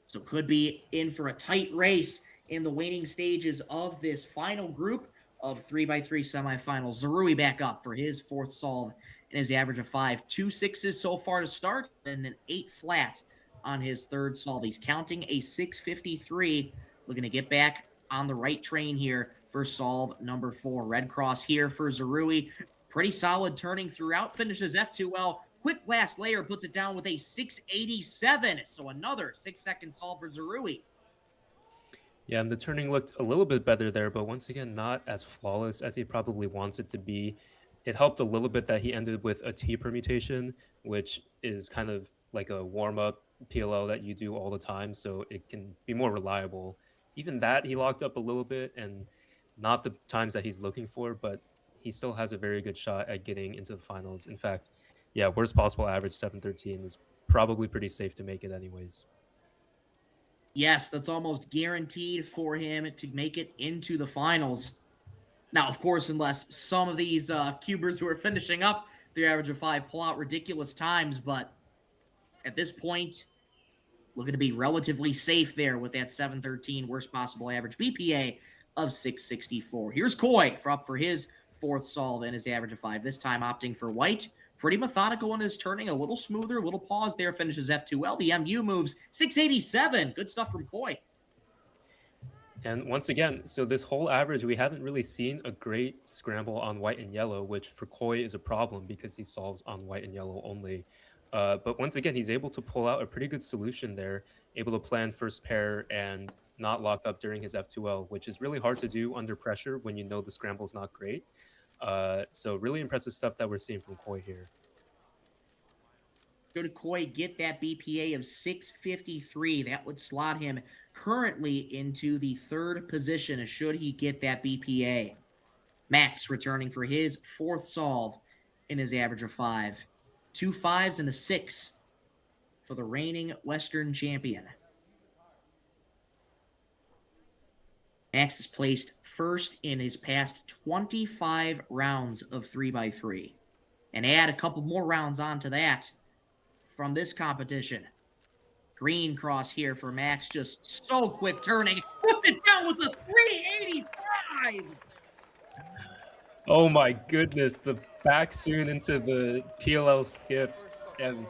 So could be in for a tight race in the waning stages of this final group of 3x3 semifinals. Zarui back up for his fourth solve in his average of 5. 2 6s so far to start and an 8 flat on his third solve. He's counting a 653. Looking to get back on the right train here for solve number 4. Red cross here for Zarui. Pretty solid turning throughout. Finishes F2L. Quick last layer puts it down with a 687. So another 6-second solve for Zarui. Yeah, and the turning looked a little bit better there, but once again, not as flawless as he probably wants it to be. It helped a little bit that he ended with a T permutation, which is kind of like a warm-up PLO that you do all the time, so it can be more reliable. Even that, he locked up a little bit, and not the times that he's looking for, but he still has a very good shot at getting into the finals. In fact, yeah, worst possible average, 713, is probably pretty safe to make it anyways. Yes, that's almost guaranteed for him to make it into the finals. Now, of course, unless some of these cubers who are finishing up their average of 5 pull out ridiculous times, but at this point, looking to be relatively safe there with that 713 worst possible average BPA of 664. Here's Koi for his fourth solve and his average of 5. This time opting for white. Pretty methodical in his turning, a little smoother, a little pause there, finishes F2L. The MU moves 687. Good stuff from Koi. And once again, so this whole average, we haven't really seen a great scramble on white and yellow, which for Koi is a problem because he solves on white and yellow only. But once again, he's able to pull out a pretty good solution there, able to plan first pair and not lock up during his F2L, which is really hard to do under pressure when you know the scramble is not great. So really impressive stuff that we're seeing from Koi here. Should Koi get that BPA of 653, that would slot him currently into the 3rd position should he get that BPA. Max returning for his 4th solve in his average of 5. 2 5s and a 6 for the reigning Western champion. Max is placed first in his past 25 rounds of 3x3. And add a couple more rounds onto that from this competition. Green cross here for Max, just so quick turning. Puts it down with a 385! Oh my goodness, the backsoon into the PLL skip. And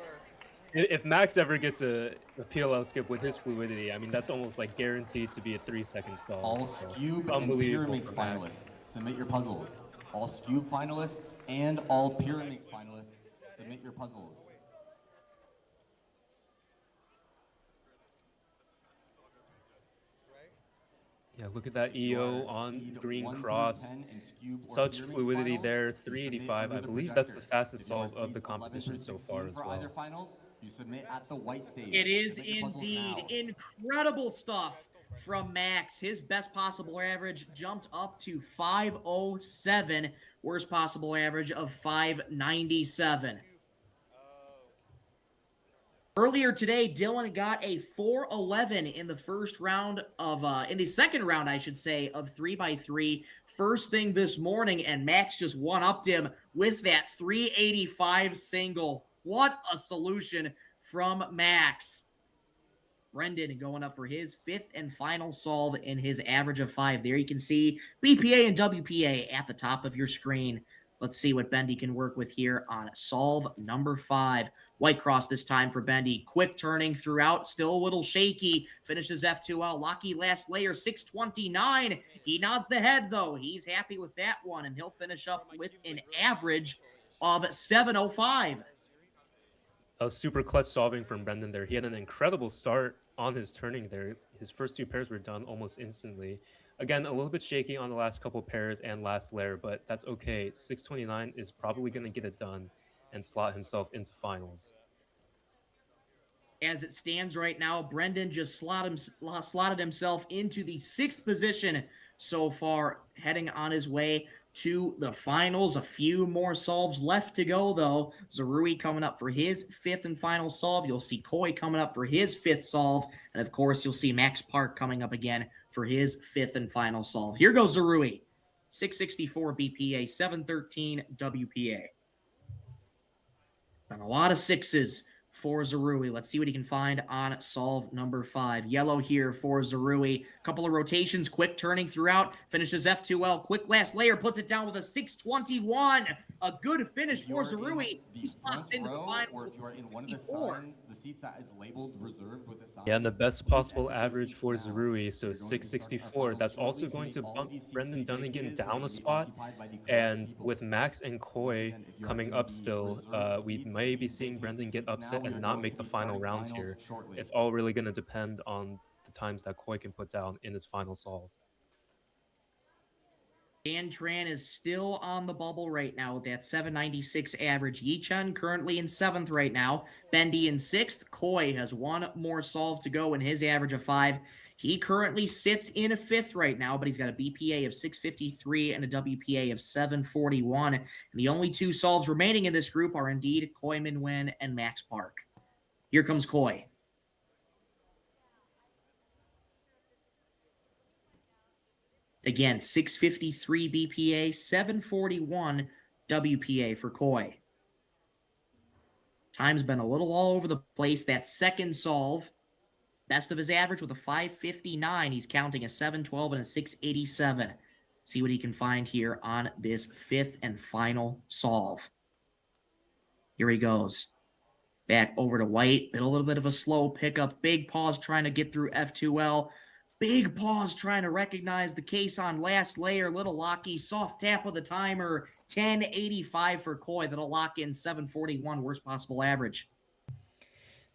if Max ever gets a PLL skip with his fluidity, I mean, that's almost like guaranteed to be a 3-second stall. All So, Scube and unbelievable Pyramix for Max. finalists, submit your puzzles. All Scube finalists and all Pyramix finalists, submit your puzzles. Yeah, look at that EO on green cross. Such fluidity there, 385. I believe that's the fastest solve of the competition so far as well. You submit at the white stage. It is indeed incredible stuff from Max. His best possible average jumped up to 507, worst possible average of 597. Earlier today, Dylan got a 411 in the first round of, in the second round, I should say, of 3x3. First thing this morning, and Max just one-upped him with that 385 single. What a solution from Max. Brendan going up for his fifth and final solve in his average of 5. There you can see BPA and WPA at the top of your screen. Let's see what Bendy can work with here on solve number 5. White cross this time for Bendy. Quick turning throughout, still a little shaky. Finishes F2L. Locky last layer, 629. He nods the head, though. He's happy with that one, and he'll finish up with an average of 705. A super clutch solving from Brendan there. He had an incredible start on his turning there. His first 2 pairs were done almost instantly. Again, a little bit shaky on the last couple pairs and last layer, but that's okay. 629 is probably going to get it done and slot himself into finals. As it stands right now, Brendan just slotted himself into the 6th position so far, heading on his way to the finals. A few more solves left to go, though. Zarui coming up for his 5th and final solve. You'll see Koi coming up for his 5th solve. And, of course, you'll see Max Park coming up again for his 5th and final solve. Here goes Zarui. 664 BPA, 713 WPA. And a lot of 6s for Zarui. Let's see what he can find on solve number 5. Yellow here for Zarui. Couple of rotations, quick turning throughout. Finishes F2L. Quick last layer, puts it down with a 621. A good finish for Zarui. He slots into the finals. Or if you are in one of the signs, the seats that is labeled reserved with the sign. Yeah, and the best possible average for Zarui, so 664. That's also going to bump Brendan Dunnigan down a spot. And with Max and Koi coming up still, we may be seeing Brendan get upset and not make the final rounds here. It's all really going to depend on the times that Koi can put down in his final solve. Dan Tran is still on the bubble right now with that 796 average. Yichun currently in 7th right now. Bendy in 6th. Koi has one more solve to go in his average of 5. He currently sits in 5th right now, but he's got a BPA of 653 and a WPA of 741. And the only 2 solves remaining in this group are indeed Koi Min-Wen and Max Park. Here comes Koi. Again, 653 BPA, 741 WPA for Koi. Time's been a little all over the place. That second solve, best of his average with a 559. He's counting a 712 and a 687. See what he can find here on this 5th and final solve. Here he goes. Back over to White. A little bit of a slow pickup. Big pause trying to get through F2L. Big pause trying to recognize the case on last layer. Little locky. Soft tap of the timer. 1085 for Koi. That'll lock in 741. Worst possible average.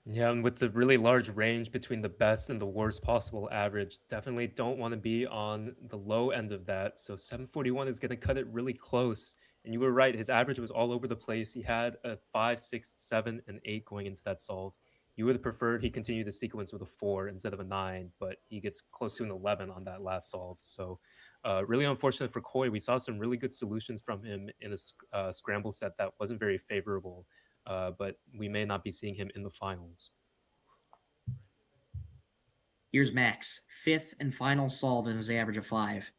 Yeah, and with the really large range between the best and the worst possible average, definitely don't want to be on the low end of that. So 741 is going to cut it really close. And you were right, his average was all over the place. He had a 5, 6, 7, and 8 going into that solve. You would have preferred he continued the sequence with a 4 instead of a 9, but he gets close to an 11 on that last solve. So really unfortunate for Koi. We saw some really good solutions from him in a scramble set that wasn't very favorable, but we may not be seeing him in the finals. Here's Max, 5th and final solve in his average of 5.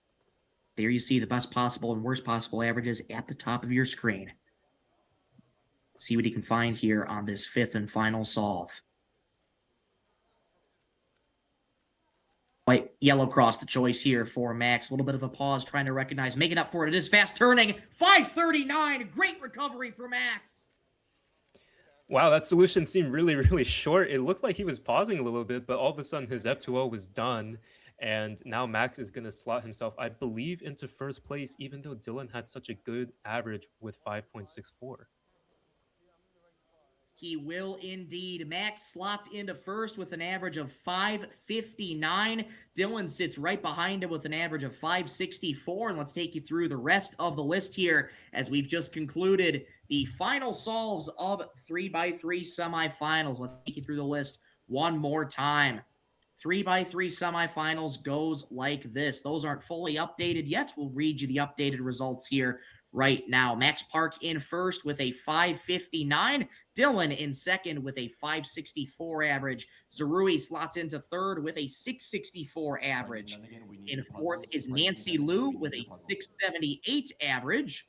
There you see the best possible and worst possible averages at the top of your screen. See what he can find here on this 5th and final solve. White, yellow cross the choice here for Max. A little bit of a pause, trying to recognize, making up for it. It is fast turning. 539. Great recovery for Max. Wow, that solution seemed really, really short. It looked like he was pausing a little bit, but all of a sudden his F2O was done. And now Max is going to slot himself, I believe, into first place, even though Dylan had such a good average with 5.64. He will indeed. Max slots into first with an average of 559. Dylan sits right behind him with an average of 564. And let's take you through the rest of the list here as we've just concluded the final solves of 3x3 semifinals. Let's take you through the list one more time. 3x3 semifinals goes like this. Those aren't fully updated yet. We'll read you the updated results here right now. Max Park in first with a 559. Dylan in second with a 564 average. Zarui slots into third with a 664 average. In fourth is Nancy Liu with a 678 average.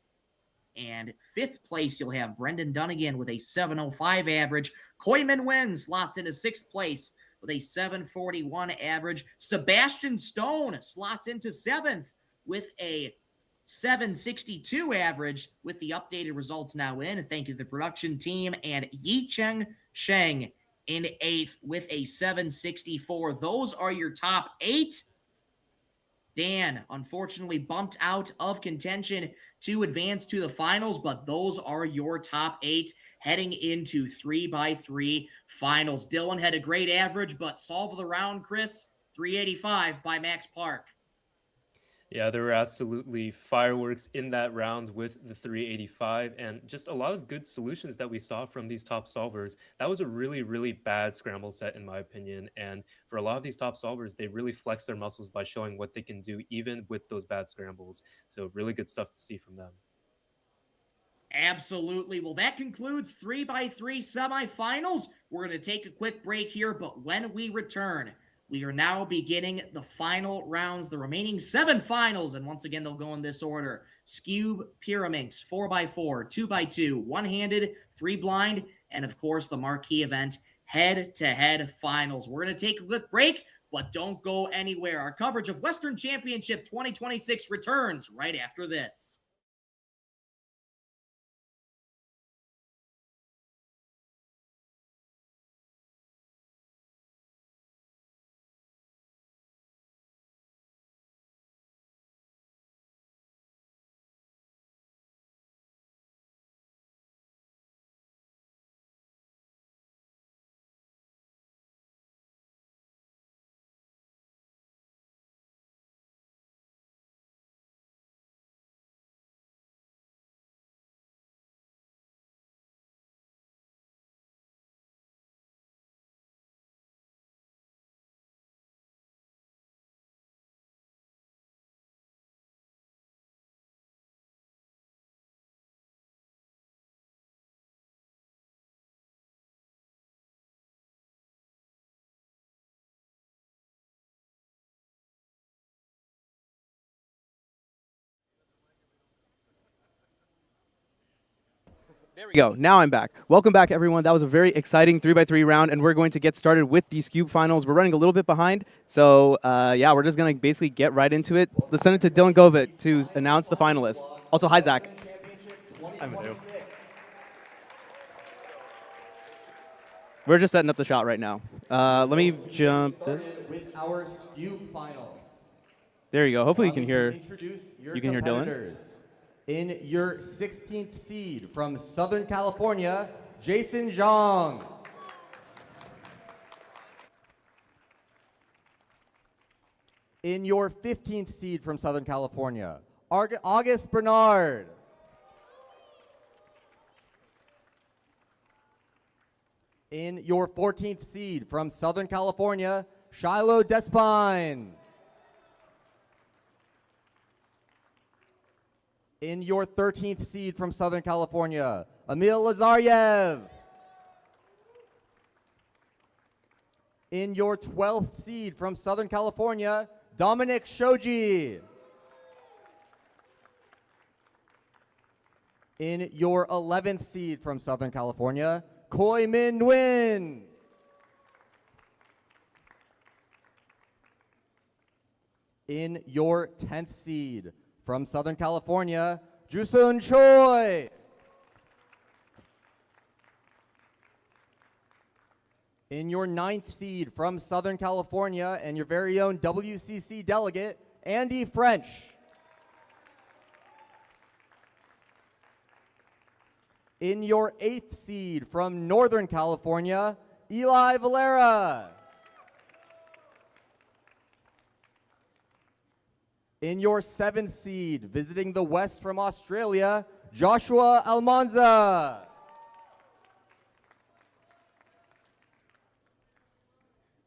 And fifth place, you'll have Brendan Dunnigan with a 705 average. Koyman Wen slots into sixth place with a 741 average. Sebastian Stone slots into seventh with a 762 average with the updated results now in. And thank you to the production team. And Yicheng Sheng in eighth with a 764. Those are your top 8. Dan, unfortunately, bumped out of contention to advance to the finals, but those are your top 8 heading into 3x3 finals. Dylan had a great average, but solve of the round, Chris, 385 by Max Park. Yeah, there were absolutely fireworks in that round with the 385 and just a lot of good solutions that we saw from these top solvers. That was a really, really bad scramble set in my opinion. And for a lot of these top solvers, they really flex their muscles by showing what they can do even with those bad scrambles. So really good stuff to see from them. Absolutely. Well, that concludes 3x3 semifinals. We're going to take a quick break here, but when we return, we are now beginning the final rounds, the remaining 7 finals. And once again, they'll go in this order. Skewb, Pyraminx, 4x4, 2x2, one-handed, 3 blind, and of course, the marquee event, head-to-head finals. We're going to take a quick break, but don't go anywhere. Our coverage of Western Championship 2026 returns right after this. There we go. Now I'm back. Welcome back, everyone. That was a very exciting 3x3 round, and we're going to get started with these Cube finals. We're running a little bit behind, so yeah, we're just going to basically get right into it. Let's send it to Dylan Govit to announce the finalists. Also, hi, Zach. I'm new. We're just setting up the shot right now. Let me jump this. With our Skewb final. There you go. Hopefully you can hear. Introduce your You can hear Dylan. competitors. In your 16th seed from Southern California, Jason Zhang. In your 15th seed from Southern California, August Bernard. In your 14th seed from Southern California, Shiloh Despine. In your 13th seed from Southern California, Emil Lazaryev. In your 12th seed from Southern California, Dominic Shoji. In your 11th seed from Southern California, Koi Min Nguyen. In your 10th seed from Southern California, Jusun Choi. In your 9th seed from Southern California and your very own WCC delegate, Andy French. In your 8th seed from Northern California, Eli Valera. In your 7th seed, visiting the West from Australia, Joshua Almanza.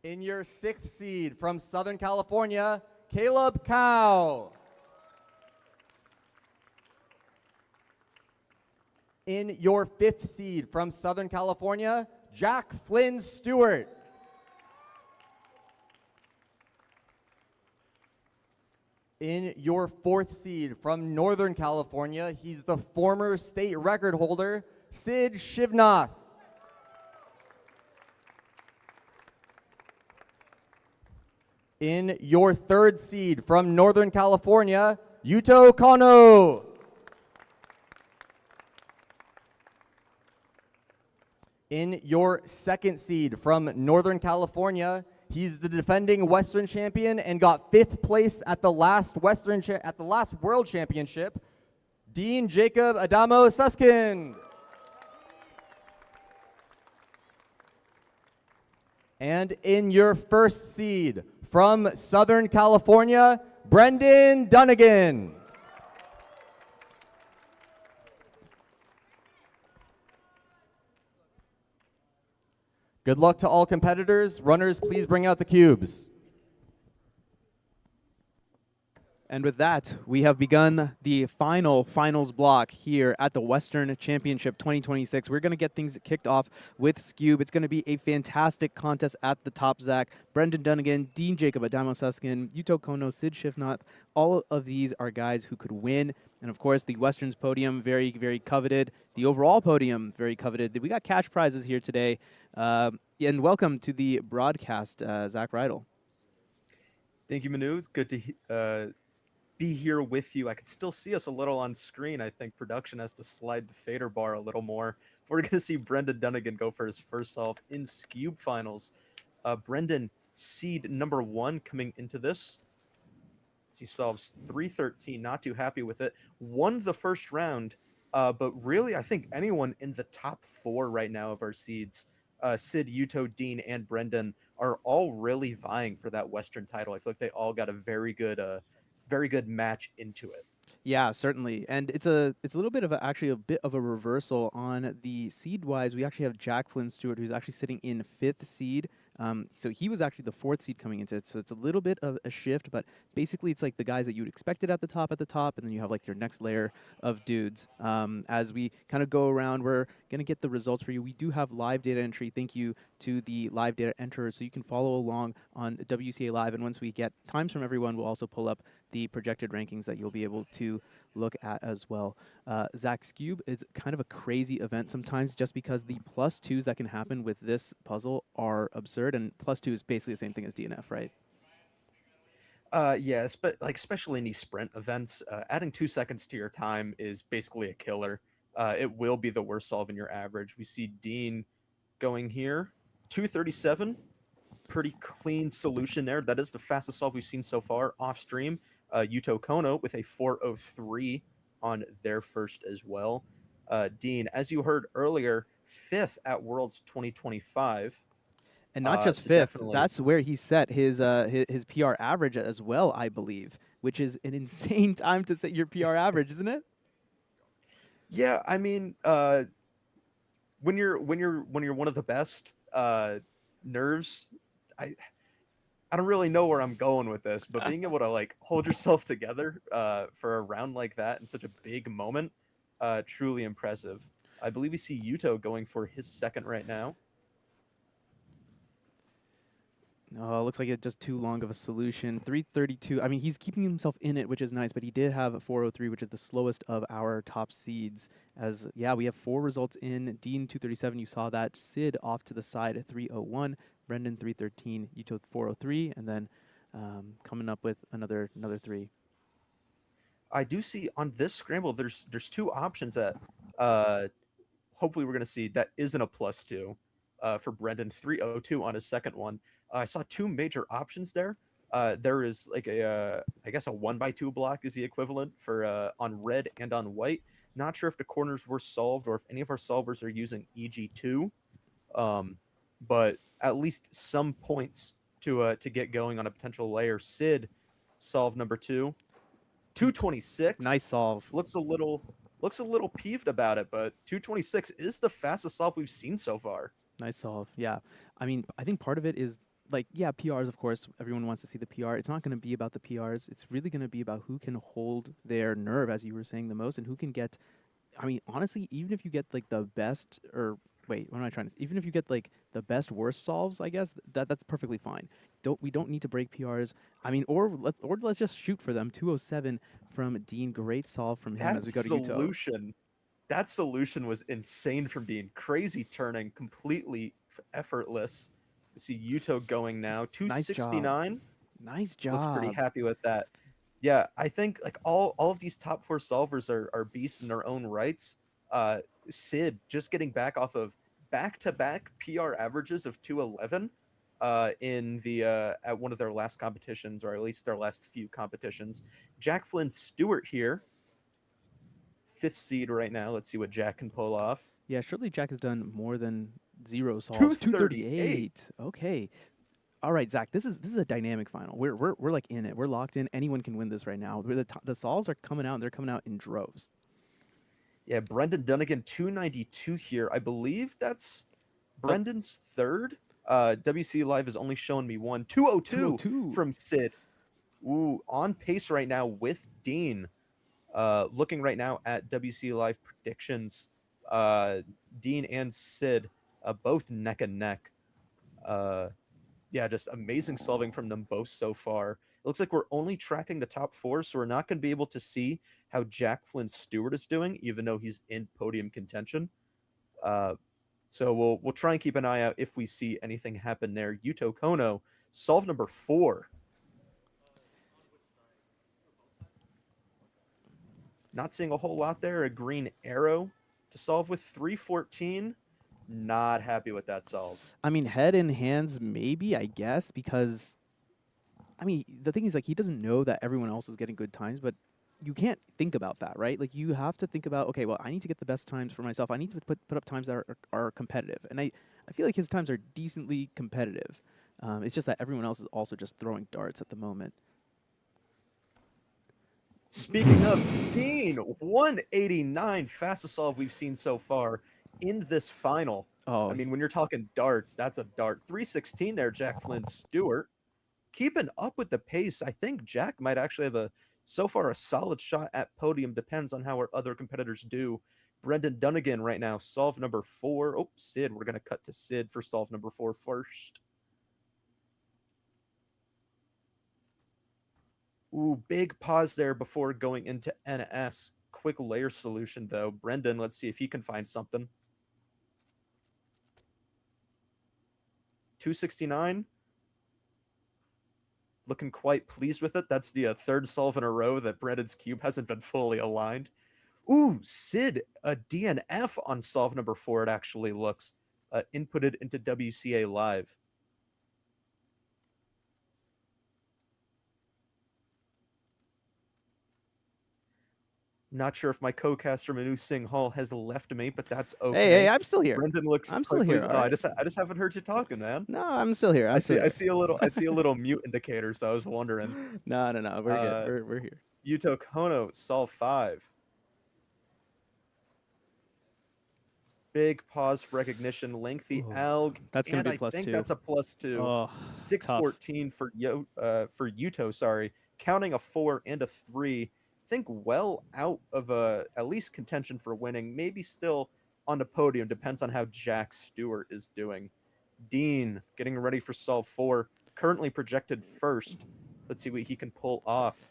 In your 6th seed from Southern California, Caleb Cow. In your 5th seed from Southern California, Jack Flynn Stewart. In your 4th seed from Northern California, he's the former state record holder, Sid Shivnath. In your 3rd seed from Northern California, Yuto Kono. In your 2nd seed from Northern California, he's the defending Western champion and got 5th place at the last World Championship, Dean Jacob Adamo Suskind. And in your 1st seed from Southern California, Brendan Dunnigan. Good luck to all competitors. Runners, please bring out the cubes. And with that, we have begun the finals block here at the Western Championship 2026. We're going to get things kicked off with Scube. It's going to be a fantastic contest at the top, Zach. Brendan Dunnigan, Dean Jacob, Adamo Suskin, Yuto Kono, Sid Shivnath. All of these are guys who could win. And of course, the Western's podium, very, very coveted. The overall podium, very coveted. We got cash prizes here today. And welcome to the broadcast, Zach Rydell. Thank you, Manu. It's good to be here with you. I can still see us a little on screen. I think production has to slide the fader bar a little more. We're going to see Brendan Dunnigan go for his first solve in Scube finals. Brendan, seed number 1 coming into this. He solves 313, not too happy with it. Won the first round, but really I think anyone in the top 4 right now of our seeds, Sid, Yuto, Dean, and Brendan, are all really vying for that Western title. I feel like they all got a very good match into it. Yeah, certainly. And it's a little bit of a bit of a reversal on the seed wise. We actually have Jack Flynn Stewart, who's actually sitting in 5th seed. So he was actually the 4th seed coming into it. So it's a little bit of a shift, but basically it's like the guys that you would expect it at the top, and then you have like your next layer of dudes. As we kind of go around, we're going to get the results for you. We do have live data entry. Thank you to the live data enterers. So you can follow along on WCA Live. And once we get times from everyone, we'll also pull up the projected rankings that you'll be able to look at as well. Zach's Cube is kind of a crazy event sometimes just because the +2s that can happen with this puzzle are absurd, and +2 is basically the same thing as DNF, right? Yeah, especially in these sprint events, adding 2 seconds to your time is basically a killer. It will be the worst solve in your average. We see Dean going here, 237, pretty clean solution there. That is the fastest solve we've seen so far off stream. Yuto Kono with a 403 on their first as well. Dean, as you heard earlier, 5th at Worlds 2025. And not just 5th, definitely. That's where he set his PR average as well, I believe, which is an insane time to set your PR average, isn't it? Yeah, I mean, when you're one of the best, nerves, I don't really know where I'm going with this, but being able to like hold yourself together for a round like that in such a big moment, truly impressive. I believe we see Yuto going for his 2nd right now. Oh, it looks like it's just too long of a solution. 332. I mean, he's keeping himself in it, which is nice, but he did have a 403, which is the slowest of our top seeds. As, yeah, we have 4 results in. Dean, 237, you saw that. Sid off to the side, 301. Brendan, 313. Yuto, 403. And then coming up with another 3. I do see on this scramble, there's two options that hopefully we're going to see that isn't a +2 for Brendan. 302 on his second one. I saw two major options there. There is like I guess a 1x2 block is the equivalent for on red and on white. Not sure if the corners were solved or if any of our solvers are using EG2, but at least some points to get going on a potential layer. Sid solve number 2. 226. Nice solve. Looks a little peeved about it, but 226 is the fastest solve we've seen so far. Nice solve. Yeah. I mean, I think part of it is like, yeah, PRs, of course, everyone wants to see the PR. It's not going to be about the PRs. It's really going to be about who can hold their nerve, as you were saying, the most, and who can get, I mean, honestly, even if you get like the best, or wait, what am I trying to, even if you get like the best worst solves, I guess, that's perfectly fine. We don't need to break PRs. I mean, or let's just shoot for them. 207 from Dean. Great solve from him as we go to Yuto. That solution was insane from Dean. Crazy turning, completely effortless. You see Yuto going now. 269. Nice job. Looks pretty happy with that. Yeah, I think like all of these top 4 solvers are beasts in their own rights. Sid just getting back off of back-to-back PR averages of 211 in the at one of their last competitions, or at least their last few competitions. Jack Flynn Stewart here, 5th seed right now. Let's see what Jack can pull off. Yeah, surely Jack has done more than 0 solves. 238. Okay. All right, Zach. This is a dynamic final. We're like in it. We're locked in. Anyone can win this right now. The solves are coming out, and they're coming out in droves. Yeah, Brendan Dunnigan, 292 here. I believe that's Brendan's third. WCC Live is only showing me one. 202 from Sid. Ooh, on pace right now with Dean. Looking right now at WCC Live predictions, Dean and Sid both neck and neck. Yeah, just amazing solving from them both so far. It looks like we're only tracking the top 4, so we're not going to be able to see how Jack Flynn Stewart is doing, even though he's in podium contention. So we'll try and keep an eye out if we see anything happen there. Yuto Kono, solve number 4. Not seeing a whole lot there. A green arrow to solve with. 314. Not happy with that solve. I mean, head in hands, maybe, I guess, because, I mean, the thing is, like, he doesn't know that everyone else is getting good times, but you can't think about that, right? Like, you have to think about, okay, well, I need to get the best times for myself. I need to put up times that are competitive. And I feel like his times are decently competitive. It's just that everyone else is also just throwing darts at the moment. Speaking of Dean, 189, fastest solve we've seen so far in this final. Oh, I mean, when you're talking darts, that's a dart. 316 there, Jack Flynn Stewart. Keeping up with the pace. I think Jack might actually have so far a solid shot at podium. Depends on how our other competitors do. Brendan Dunnigan right now, solve number 4. Oh, Sid, we're going to cut to Sid for solve number 4 first. Ooh, big pause there before going into NS. Quick layer solution, though. Brendan, let's see if he can find something. 269. Looking quite pleased with it. That's the third solve in a row that Brendan's cube hasn't been fully aligned. Ooh, Sid, a DNF on solve number 4, it actually looks. Inputted into WCA Live. Not sure if my co-caster Manu Singh Hall has left me, but that's okay. Hey, I'm still here. Brendan looks. I'm still here. Oh, I just haven't heard you talking, man. No, I'm still here. I see a little mute indicator, so I was wondering. No, we're good. We're here. Yuto Kono, solve 5. Big pause for recognition, lengthy alg. That's gonna be +2. I think that's a +2. Oh, 614 for Yuto. Sorry, counting a 4 and a 3. I think well out of at least contention for winning. Maybe still on the podium. Depends on how Jack Stewart is doing. Dean getting ready for solve 4. Currently projected first. Let's see what he can pull off.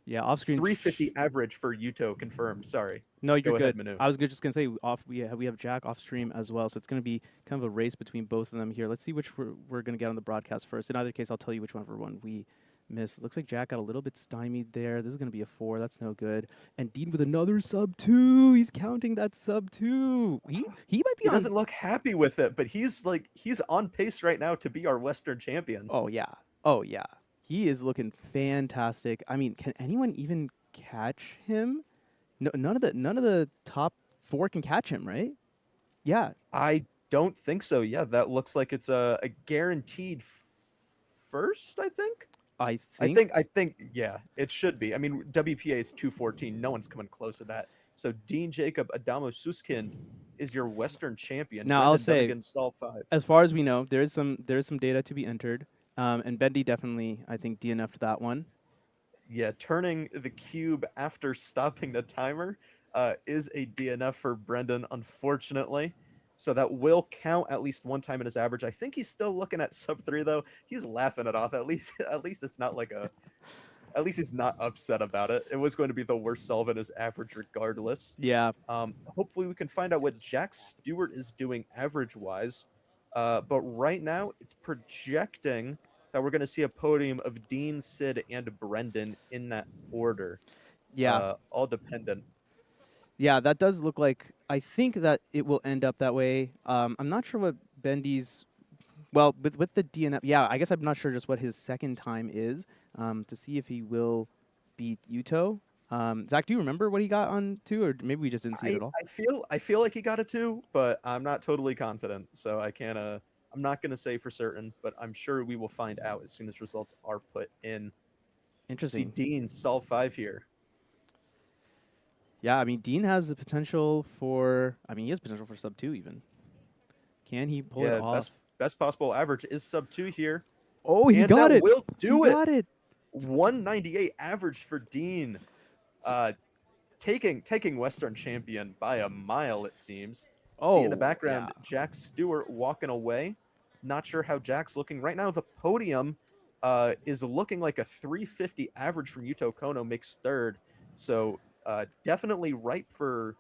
Yeah, off screen 350 average for Yuto confirmed. Sorry. No, you're Go good. ahead, Manu. I was just gonna say we have Jack off stream as well, so it's gonna be kind of a race between both of them here. Let's see which we're gonna get on the broadcast first. In either case, I'll tell you which one we Miss. Looks like Jack got a little bit stymied there. This is going to be a 4. That's no good. And Dean with another sub 2. He's counting that sub 2. He might be He on. doesn't look happy with it, but he's on pace right now to be our Western champion. Oh yeah. Oh yeah. He is looking fantastic. I mean, can anyone even catch him? No, none of the top 4 can catch him, right? Yeah. I don't think so. Yeah, that looks like it's a guaranteed first, I think. I think yeah, it should be. I mean, WPA is 214. No one's coming close to that. So Dean Jacob Adamo Suskind is your Western champion. Now I'll Brendan say, Dunnigan, Sol 5. as far as we know, there is some data to be entered, and Bendy definitely, I think, DNF'd that one. Yeah, turning the cube after stopping the timer is a DNF for Brendan, unfortunately. So that will count at least one time in his average. I think he's still looking at sub 3 though. He's laughing it off. At least it's not like a. At least he's not upset about it. It was going to be the worst solve in his average regardless. Yeah. Hopefully we can find out what Jack Stewart is doing average wise. But right now it's projecting that we're going to see a podium of Dean, Sid, and Brendan in that order. Yeah. All dependent. Yeah, that does look like. I think that it will end up that way. I'm not sure what Bendy's. Well, with the DNF, yeah, I guess I'm not sure just what his second time is. To see if he will beat Yuto. Zach, do you remember what he got on 2, or maybe we just didn't see it at all? I feel like he got a 2, but I'm not totally confident, so I can't. I'm not gonna say for certain, but I'm sure we will find out as soon as results are put in. Interesting. See Dean Sol 5 here. Yeah, I mean, Dean has the potential for. I mean, he has potential for sub 2 even. Can he pull it off? Best possible average is sub 2 here. Oh, he got it. Will do he it. Got it. 198 average for Dean. Taking Western champion by a mile, it seems. See in the background, yeah. Jack Stewart walking away. Not sure how Jack's looking right now. The podium is looking like a 350 average from Yuto Kono, makes 3rd. So definitely ripe for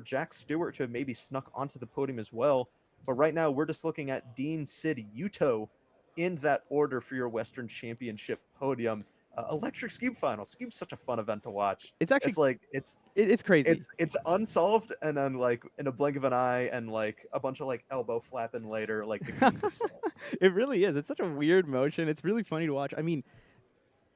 Jack Stewart to have maybe snuck onto the podium as well. But right now we're just looking at Dean, Sid, Yuto in that order for your Western Championship podium. Electric Cube Finals. Cube's such a fun event to watch. It's actually it's crazy. It's unsolved, and then like in a blink of an eye, and like a bunch of like elbow flapping later, like the cube is solved. It really is. It's such a weird motion. It's really funny to watch. I mean,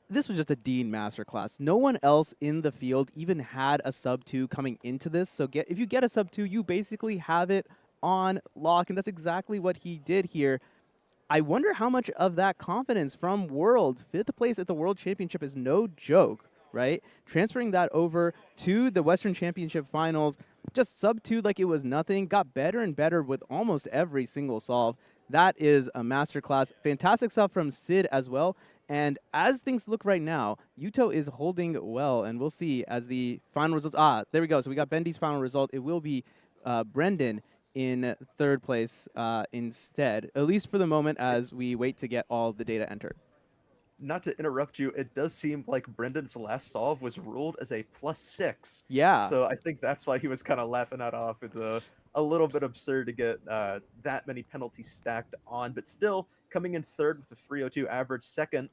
this was just a Dean masterclass. No one else in the field even had a sub 2 coming into this. So if you get a sub 2, you basically have it on lock, and that's exactly what he did here. I wonder how much of that confidence from Worlds, 5th place at the World Championship is no joke, right? Transferring that over to the Western Championship Finals, just sub 2 like it was nothing, got better and better with almost every single solve. That is a masterclass. Fantastic stuff from Sid as well. And as things look right now, Yuto is holding well, and we'll see as the final results. There we go. So we got Bendy's final result. It will be Brendan in 3rd place instead, at least for the moment, as we wait to get all the data entered. Not to interrupt you, it does seem like Brendan's last solve was ruled as a +6. Yeah. So I think that's why he was kind of laughing that off. It's a little bit absurd to get that many penalties stacked on, but still coming in 3rd with a 302 average. 2nd,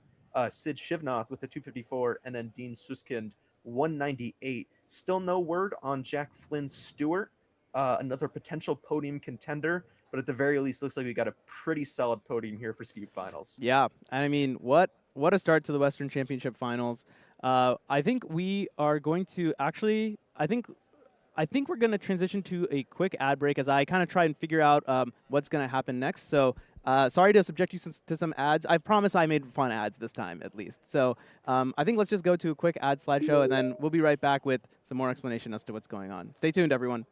Sid Shivnath with a 254, and then Dean Suskind 198. Still no word on Jack Flynn Stewart. Another potential podium contender, but at the very least, looks like we got a pretty solid podium here for Cube Finals. Yeah, and I mean, what a start to the Western Championship Finals. I think we are going to actually. I think we're going to transition to a quick ad break as I kind of try and figure out what's going to happen next. So sorry to subject you to some ads. I promise I made fun ads this time, at least. So I think let's just go to a quick ad slideshow, and then we'll be right back with some more explanation as to what's going on. Stay tuned, everyone.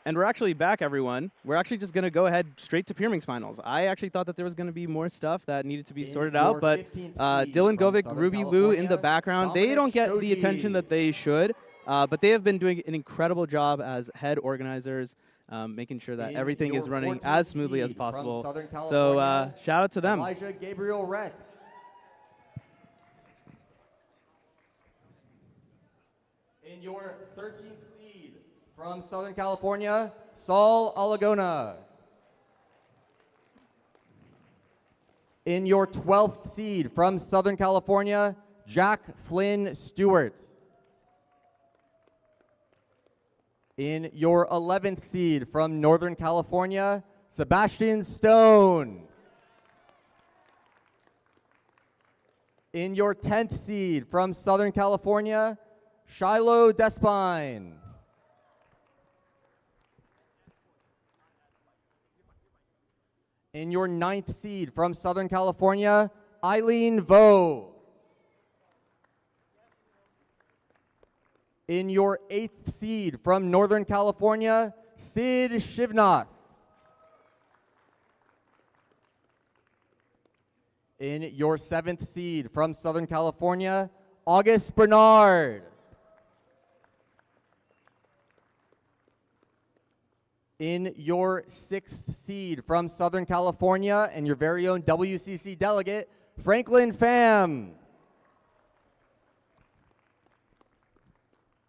And we're actually back, everyone. We're actually just going to go ahead straight to Pyramix Finals. I actually thought that there was going to be more stuff that needed to be sorted out, but Dylan Govic, Ruby Lou in the background, they don't get the attention that they should, but they have been doing an incredible job as head organizers, making sure that everything is running as smoothly as possible. So shout out to them. Elijah Gabriel Retz. In your 13th seed from Southern California, Saul Alagona. In your 12th seed from Southern California, Jack Flynn Stewart. In your 11th seed from Northern California, Sebastian Stone. In your 10th seed from Southern California, Shiloh Despine. In your 9th seed from Southern California, Eileen Vo. In your 8th seed from Northern California, Sid Shivnath. In your 7th seed from Southern California, August Bernard. In your 6th seed from Southern California and your very own WCC delegate, Franklin Pham.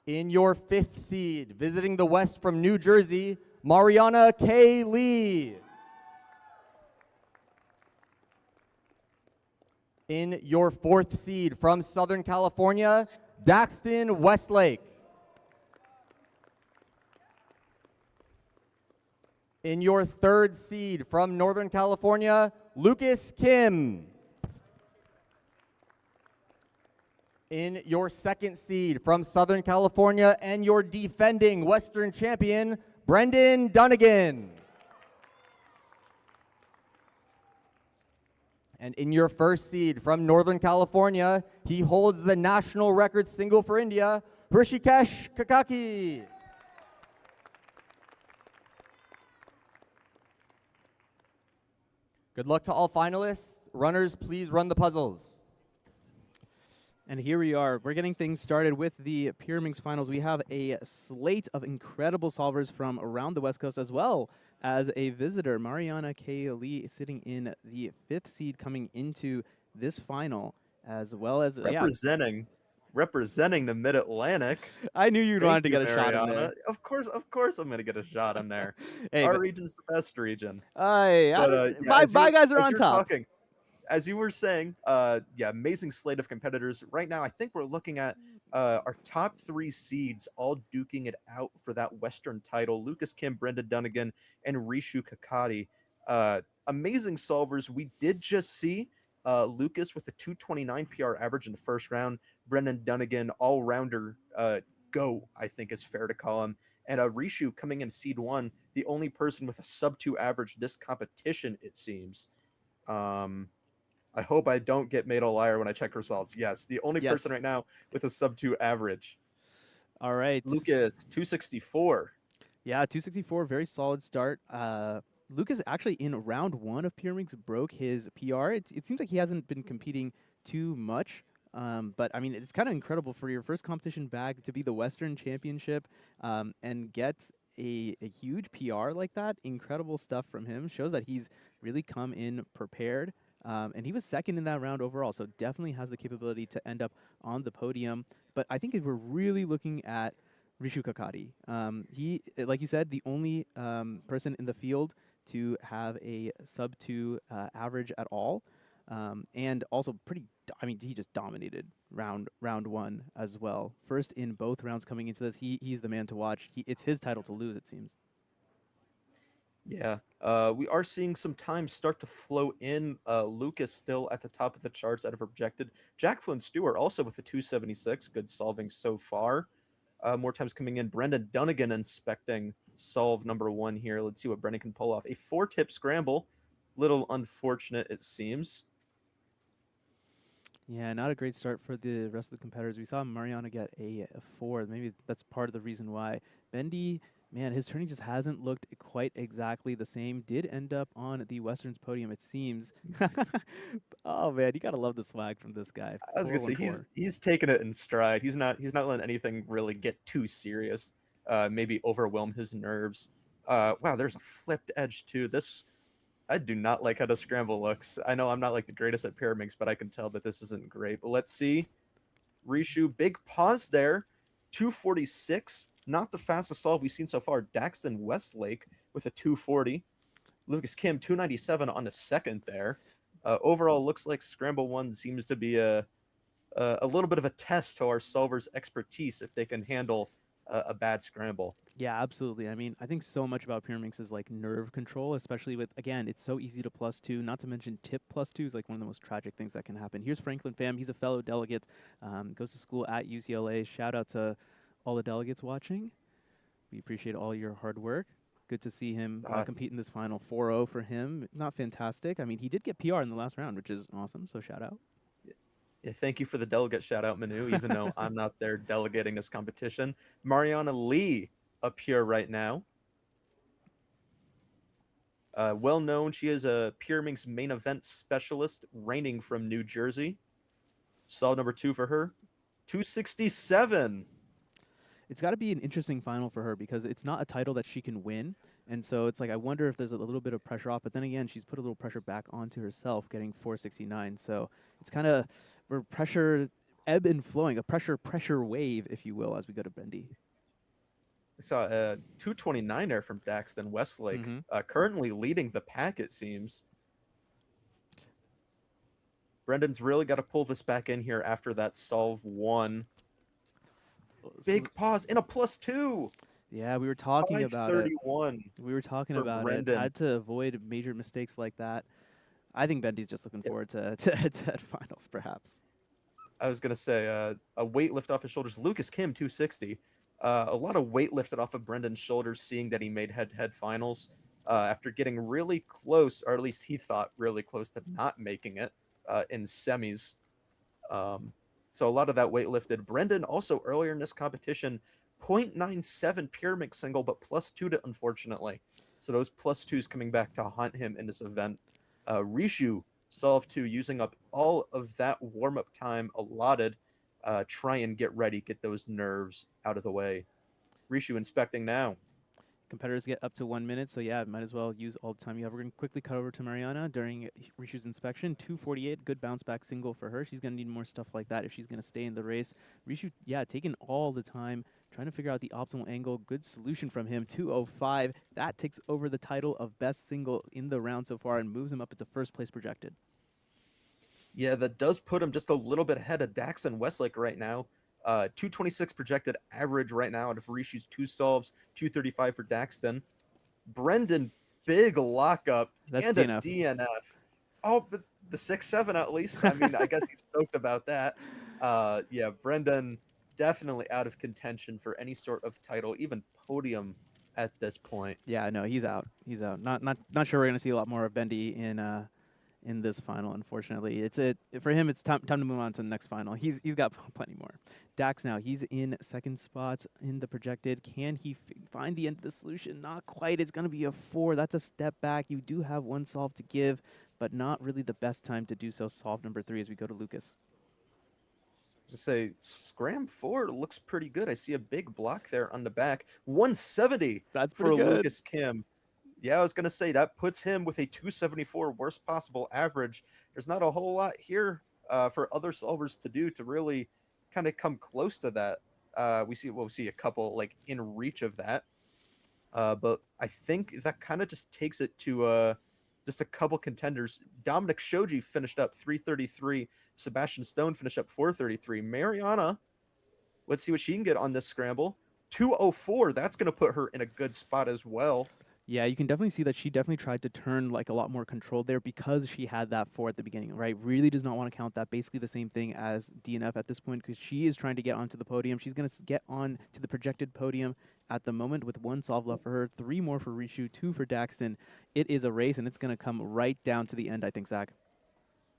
In your 5th seed, visiting the West from New Jersey, Mariana K. Lee. In your 4th seed from Southern California, Daxton Westlake. In your 3rd seed from Northern California, Lucas Kim. In your 2nd seed from Southern California and your defending Western champion, Brendan Dunnigan. And in your 1st seed from Northern California, he holds the national record single for India, Rishikesh Kakaki. Good luck to all finalists. Runners, please run the puzzles. And here we are. We're getting things started with the Pyramix Finals. We have a slate of incredible solvers from around the West Coast, as well as a visitor, Mariana K. Lee, sitting in the 5th seed coming into this final, as well as representing the Mid-Atlantic. I knew you'd wanted to get a shot in there. Of course, I'm going to get a shot in there. Hey, our region's the best region. My guys are on top. As you were saying, yeah, amazing slate of competitors. Right now, I think we're looking at our top 3 seeds all duking it out for that Western title. Lucas Kim, Brenda Dunnigan, and Rishu Kakati. Amazing solvers. We did just see Lucas with a 229 PR average in the first round. Brendan Dunnigan, all-rounder go, I think is fair to call him. And Rishu coming in seed 1, the only person with a sub-2 average this competition, it seems. I hope I don't get made a liar when I check results. Yes, the only person right now with a sub-2 average. All right. Lucas, 264. Yeah, 264, very solid start. Lucas actually in round 1 of Pyramix broke his PR. It seems like he hasn't been competing too much, but I mean, it's kind of incredible for your first competition back to be the Western Championship and get a huge PR like that. Incredible stuff from him. Shows that he's really come in prepared. And he was 2nd in that round overall, so definitely has the capability to end up on the podium. But I think if we're really looking at Rishu Kakati, he, like you said, the only person in the field to have a sub-2 average at all, and also I mean, he just dominated round 1 as well. First in both rounds coming into this, he's the man to watch. It's his title to lose, it seems. Yeah, we are seeing some time start to flow in. Lucas still at the top of the charts out of projected. Jack Flynn Stewart also with a 276. Good solving so far. More times coming in. Brendan Dunnigan inspecting solve number 1 here. Let's see what Brendan can pull off. A 4-tip scramble. Little unfortunate, it seems. Yeah, not a great start for the rest of the competitors. We saw Mariana get a 4. Maybe that's part of the reason why. Bendy Man, his turning just hasn't looked quite exactly the same. Did end up on the Western's podium, it seems. Oh man, you gotta love the swag from this guy. I was gonna say 414. he's taking it in stride. He's not letting anything really get too serious. Maybe overwhelm his nerves. Wow, there's a flipped edge too. This I do not like how the scramble looks. I know I'm not like the greatest at pyramids, but I can tell that this isn't great. But let's see. Rishu, big pause there. 246, not the fastest solve we've seen so far. Daxton Westlake with a 240. Lucas Kim 297 on the second there. Overall, looks like Scramble 1 seems to be a little bit of a test to our solvers' expertise if they can handle a bad scramble. Yeah, absolutely. I mean, I think so much about Pyraminx is like nerve control, especially with, again, it's so easy to +2, not to mention tip +2 is like one of the most tragic things that can happen. Here's Franklin Pham. He's a fellow delegate, goes to school at UCLA. Shout out to all the delegates watching. We appreciate all your hard work. Good to see him compete in this final. 4-0 for him. Not fantastic. I mean, he did get PR in the last round, which is awesome, so shout out. Yeah, thank you for the delegate shout out, Manu, even though I'm not there delegating this competition. Mariana Lee up here right now. Well known, she is a Pyraminx main event specialist, reigning from New Jersey. Solve number 2 for her. 267. It's got to be an interesting final for her because it's not a title that she can win. And so it's like, I wonder if there's a little bit of pressure off. But then again, she's put a little pressure back onto herself, getting 469. So it's kind of pressure ebb and flowing, a pressure wave, if you will, as we go to Bendy. I saw a 229 there from Daxton Westlake, currently leading the pack, it seems. Brendan's really got to pull this back in here after that solve 1. Big pause in a +2. Yeah, we were talking about it. We were talking about Brendan. it. Had to avoid major mistakes like that. I think Bendy's just looking forward to head-to-head finals, perhaps. I was going to say, a weight lift off his shoulders. Lucas Kim, 260. A lot of weight lifted off of Brendan's shoulders, seeing that he made head-to-head finals after getting really close, or at least he thought really close to not making it in semis. So a lot of that weight lifted. Brendan also earlier in this competition, 0.97 Pyraminx single, but +2 to unfortunately. So those +2s coming back to haunt him in this event. Rishu solve 2 using up all of that warm-up time allotted. Try and get ready, get those nerves out of the way. Rishu inspecting now. Competitors get up to 1 minute, so yeah, might as well use all the time you have. We're going to quickly cut over to Mariana during Rishu's inspection. 248, good bounce back single for her. She's going to need more stuff like that if she's going to stay in the race. Rishu, yeah, taking all the time, trying to figure out the optimal angle. Good solution from him. 205, that takes over the title of best single in the round so far and moves him up into first place projected. Yeah, that does put him just a little bit ahead of Daxton Westlake right now. 226 projected average right now out of Rishu's 2 solves, 235 for Daxton. Brendan, big lockup. That's and DNF. a DNF. Oh, but the 6-7 at least. I mean, I guess he's stoked about that. Yeah, Brendan definitely out of contention for any sort of title, even podium at this point. Yeah, no, he's out. He's out. Not sure we're going to see a lot more of Bendy in this final, unfortunately. For him, it's time to move on to the next final. He's got plenty more. Dax now, he's in second spot in the projected. Can he find the end of the solution? Not quite. It's going to be a 4. That's a step back. You do have 1 solve to give, but not really the best time to do so. Solve number 3 as we go to Lucas. To say, Scram 4 looks pretty good. I see a big block there on the back. 170 That's for pretty good. Lucas Kim. Yeah, I was going to say that puts him with a 274 worst possible average. There's not a whole lot here for other solvers to do to really kind of come close to that. We see a couple like in reach of that. But I think that kind of just takes it to just a couple contenders. Dominic Shoji finished up 333. Sebastian Stone finished up 433. Mariana, let's see what she can get on this scramble. 204. That's going to put her in a good spot as well. Yeah, you can definitely see that she definitely tried to turn like a lot more control there because she had that 4 at the beginning, right? Really does not want to count that. Basically the same thing as DNF at this point because she is trying to get onto the podium. She's going to get on to the projected podium at the moment with 1 solve left for her, 3 more for Rishu, 2 for Daxton. It is a race, and it's going to come right down to the end, I think, Zach.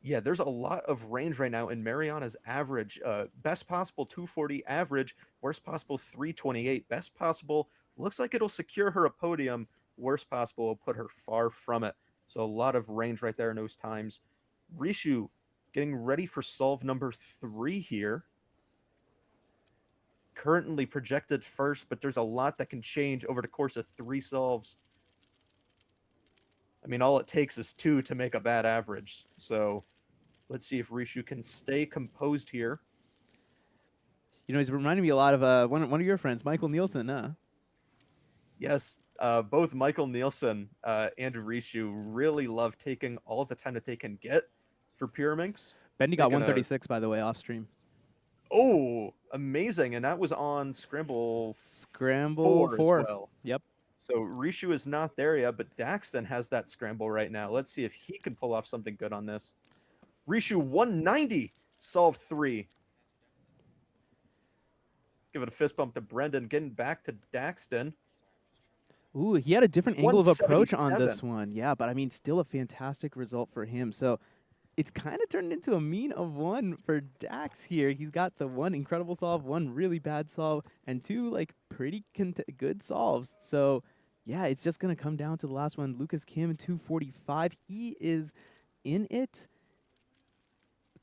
Yeah, there's a lot of range right now in Mariana's average. Best possible 240 average, worst possible 328. Best possible looks like it'll secure her a podium. Worst possible will put her far from it. So a lot of range right there in those times. Rishu getting ready for solve number 3 here. Currently projected first, but there's a lot that can change over the course of 3 solves. I mean, all it takes is 2 to make a bad average. So let's see if Rishu can stay composed here. You know, he's reminding me a lot of one of your friends, Michael Nielsen, huh? Yes, both Michael Nielsen and Rishu really love taking all the time that they can get for Pyraminx. Bendy got 136, by the way, off stream. Oh, amazing. And that was on Scramble 4 as well. Yep. So Rishu is not there yet, but Daxton has that scramble right now. Let's see if he can pull off something good on this. Rishu 190, solve 3. Give it a fist bump to Brendan, getting back to Daxton. Ooh, he had a different angle of approach on this one. Yeah, but I mean, still a fantastic result for him. So it's kind of turned into a mean of 1 for Dax here. He's got the 1 incredible solve, 1 really bad solve, and 2 like pretty good solves. So yeah, it's just going to come down to the last one. Lucas Kim, 245. He is in it.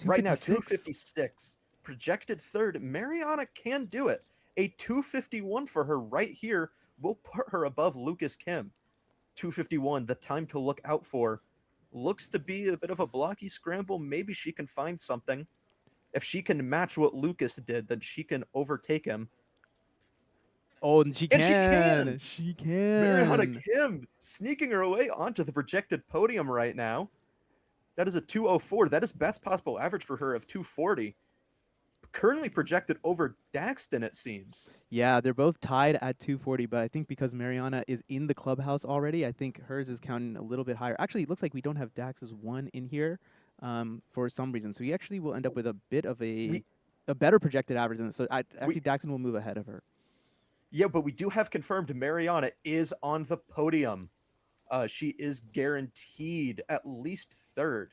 Right now, 256. Projected third. Mariana can do it. A 251 for her right here will put her above Lucas Kim. 251, the time to look out for. Looks to be a bit of a blocky scramble. Maybe she can find something. If she can match what Lucas did, then she can overtake him. Oh, and she can. She can. Mariana Kim sneaking her way onto the projected podium right now. That is a 204. That is best possible average for her of 240. Currently projected over Daxton, it seems. Yeah, they're both tied at 240, but I think because Mariana is in the clubhouse already, I think hers is counting a little bit higher. Actually, it looks like we don't have Dax's 1 in here for some reason. So we actually will end up with a bit of a better projected average. So actually, Daxton will move ahead of her. Yeah, but we do have confirmed Mariana is on the podium. She is guaranteed at least third.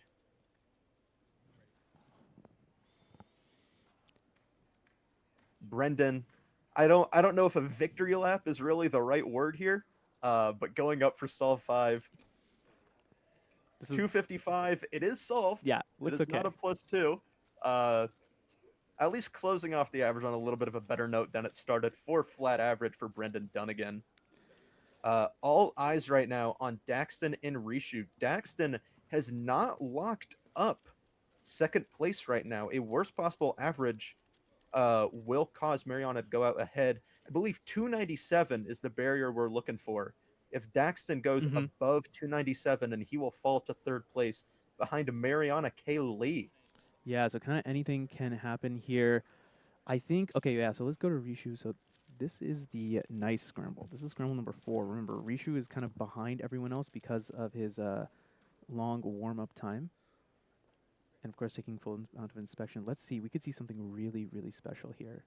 Brendan, I don't know if a victory lap is really the right word here, but going up for solve 5. 255, it is solved. Yeah, it is not a +2. At least closing off the average on a little bit of a better note than it started for flat average for Brendan Dunnigan. All eyes right now on Daxton and Rishu. Daxton has not locked up second place right now. A worst possible average will cause Mariana to go out ahead. I believe 297 is the barrier we're looking for. If Daxton goes above 297, and he will fall to third place behind Mariana K. Lee. Yeah, so kind of anything can happen here. I think, okay, yeah, so let's go to Rishu. So this is the nice scramble. This is scramble number 4. Remember, Rishu is kind of behind everyone else because of his long warm-up time. And, of course, taking full amount of inspection. Let's see. We could see something really, really special here.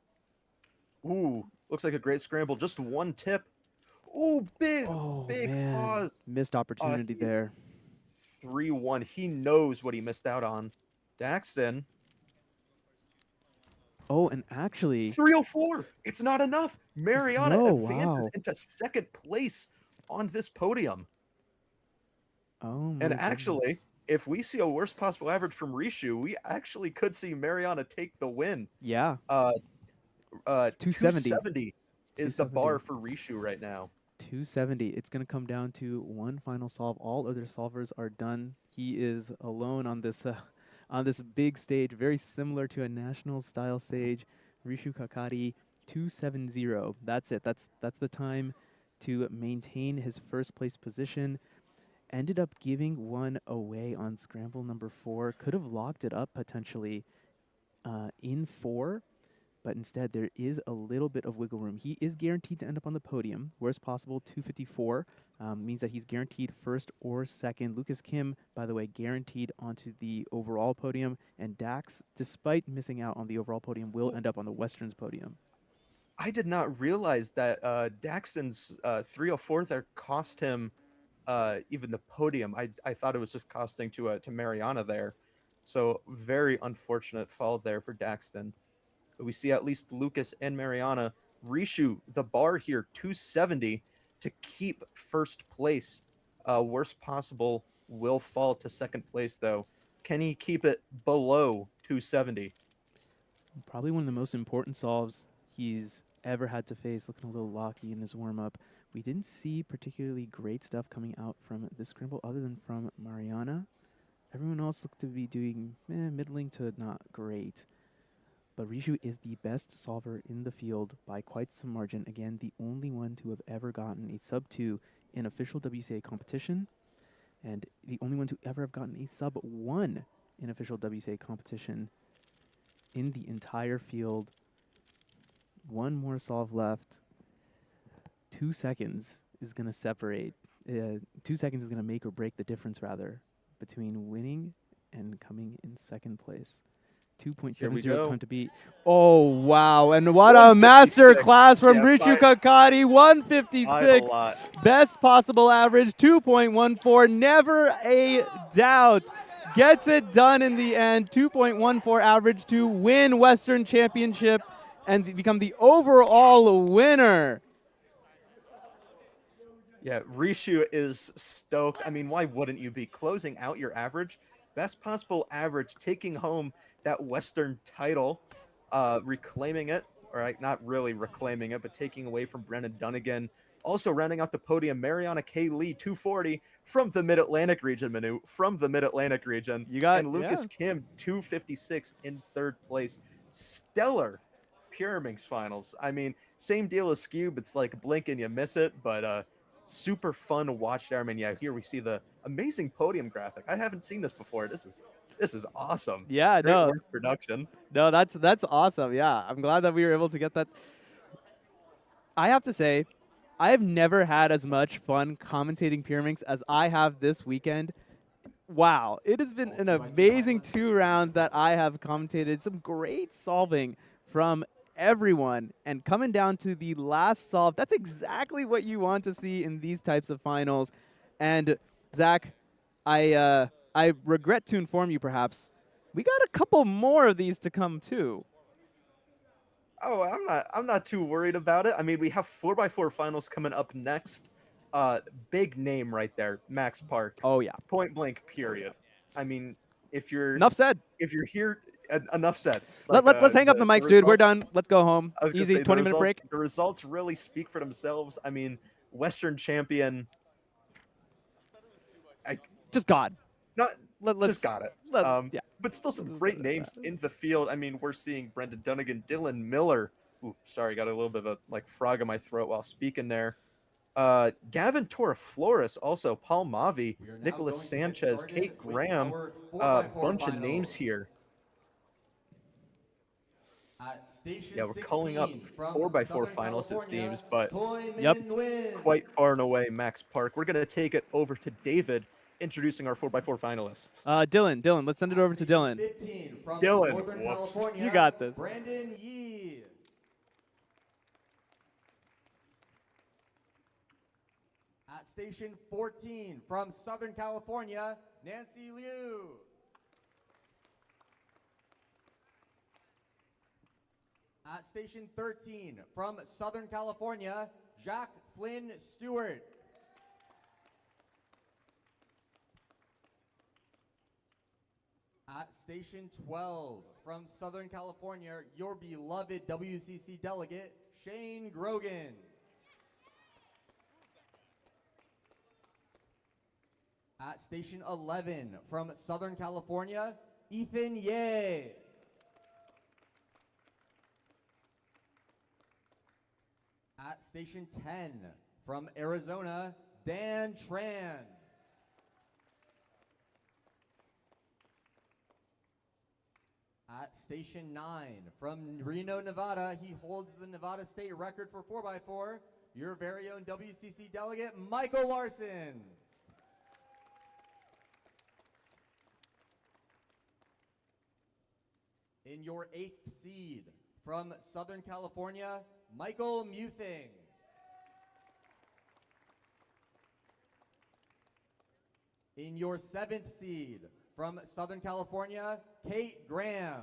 Ooh, looks like a great scramble. Just 1 tip. Ooh, big pause. Missed opportunity there. 3-1. He knows what he missed out on. Daxton. Oh, and actually... 304. It's not enough. Mariana advances into second place on this podium. Oh, my And actually... goodness. If we see a worst possible average from Rishu, we actually could see Mariana take the win. Yeah. 270 is the bar for Rishu right now. 270. It's going to come down to 1 final solve. All other solvers are done. He is alone on this big stage, very similar to a national style stage. Rishu Kakari 270. That's it. That's the time to maintain his first place position. Ended up giving 1 away on scramble number 4. Could have locked it up potentially in 4, but instead there is a little bit of wiggle room. He is guaranteed to end up on the podium. Worst possible, 254. Means that he's guaranteed first or second. Lucas Kim, by the way, guaranteed onto the overall podium. And Dax, despite missing out on the overall podium, will end up on the Westerns podium. I did not realize that Daxton's 304 there cost him even the podium. I thought it was just costing to Mariana there. So very unfortunate fall there for Daxton. But we see at least Lucas and Mariana reshoot the bar here, 270, to keep first place. Worst possible will fall to second place, though. Can he keep it below 270? Probably one of the most important solves he's ever had to face. Looking a little locky in his warm-up. We didn't see particularly great stuff coming out from this scramble other than from Mariana. Everyone else looked to be doing middling to not great. But Rishu is the best solver in the field by quite some margin. Again, the only one to have ever gotten a sub-2 in official WCA competition, and the only one to ever have gotten a sub-1 in official WCA competition in the entire field. One more solve left. 2 seconds is going to separate. 2 seconds is going to make or break the difference, rather, between winning and coming in second place. 2.70 time to beat. Oh, wow. And what a master class from Richu Kakati. 156. Best possible average, 2.14. Never a doubt. Gets it done in the end. 2.14 average to win Western Championship and become the overall winner. Yeah, Rishu is stoked. I mean, why wouldn't you be? Closing out your average, best possible average, taking home that Western title, reclaiming it, or not really reclaiming it, but taking away from Brendan Dunnigan. Also rounding out the podium, Mariana K. Lee, 240 from the Mid-Atlantic region, Manu, from the Mid-Atlantic region. And Lucas Kim, 256 in third place. Stellar Pyraminx finals. I mean, same deal as Cube. It's like blink and you miss it, but super fun to watch there. I mean, yeah, here we see the amazing podium graphic. I haven't seen this before. This is awesome. Yeah, Great no work, production. No, that's awesome. Yeah, I'm glad that we were able to get that. I have to say, I have never had as much fun commentating Pyraminx as I have this weekend. Wow, it has been an amazing 2 rounds that I have commentated. Some great solving from everyone, and coming down to the last solve, that's exactly what you want to see in these types of finals. And Zach, I regret to inform you, perhaps, we got a couple more of these to come too. Oh, I'm not too worried about it. I mean, we have 4x4 finals coming up next. Big name right there, Max Park. Oh yeah. Point blank, period. I mean, if you're enough said. If you're here, enough said. Let's hang up the mics, dude. We're done. Let's go home. I was Easy, say, 20-minute break. The results really speak for themselves. I mean, Western champion. Just God. Just got it. Yeah. But still some great names in the field. I mean, we're seeing Brendan Dunnigan, Dylan Miller. Ooh, sorry, got a little bit of a frog in my throat while speaking there. Gavin Torreflores, also Paul Mavi, Nicholas Sanchez, Kate Graham, bunch of names here. Yeah, we're calling up 4x4 finalists, it seems, but quite far and away, Max Park. We're going to take it over to David, introducing our 4x4 finalists. Dylan, let's send it over to Dylan. Dylan, whoops. You got this. Brandon Yee. At station 14 from Southern California, Nancy Liu. At station 13 from Southern California, Jack Flynn Stewart. At station 12 from Southern California, your beloved WCC delegate, Shane Grogan. At station 11 from Southern California, Ethan Ye. At station 10 from Arizona, Dan Tran. At station 9 from Reno, Nevada, he holds the Nevada state record for 4x4, your very own WCC delegate, Michael Larson. In your 8th seed from Southern California, Michael Muthing. In your 7th seed from Southern California, Kate Graham.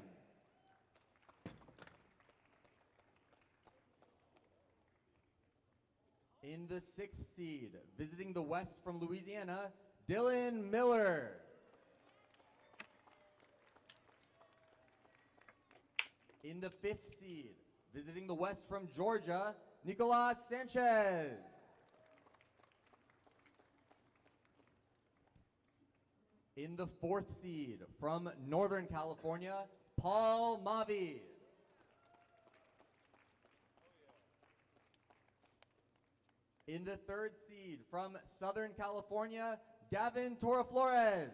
In the 6th seed, visiting the West from Louisiana, Dylan Miller. In the 5th seed, visiting the West from Georgia, Nicolas Sanchez. In the 4th seed, from Northern California, Paul Mavi. In the 3rd seed, from Southern California, Gavin Torreflores.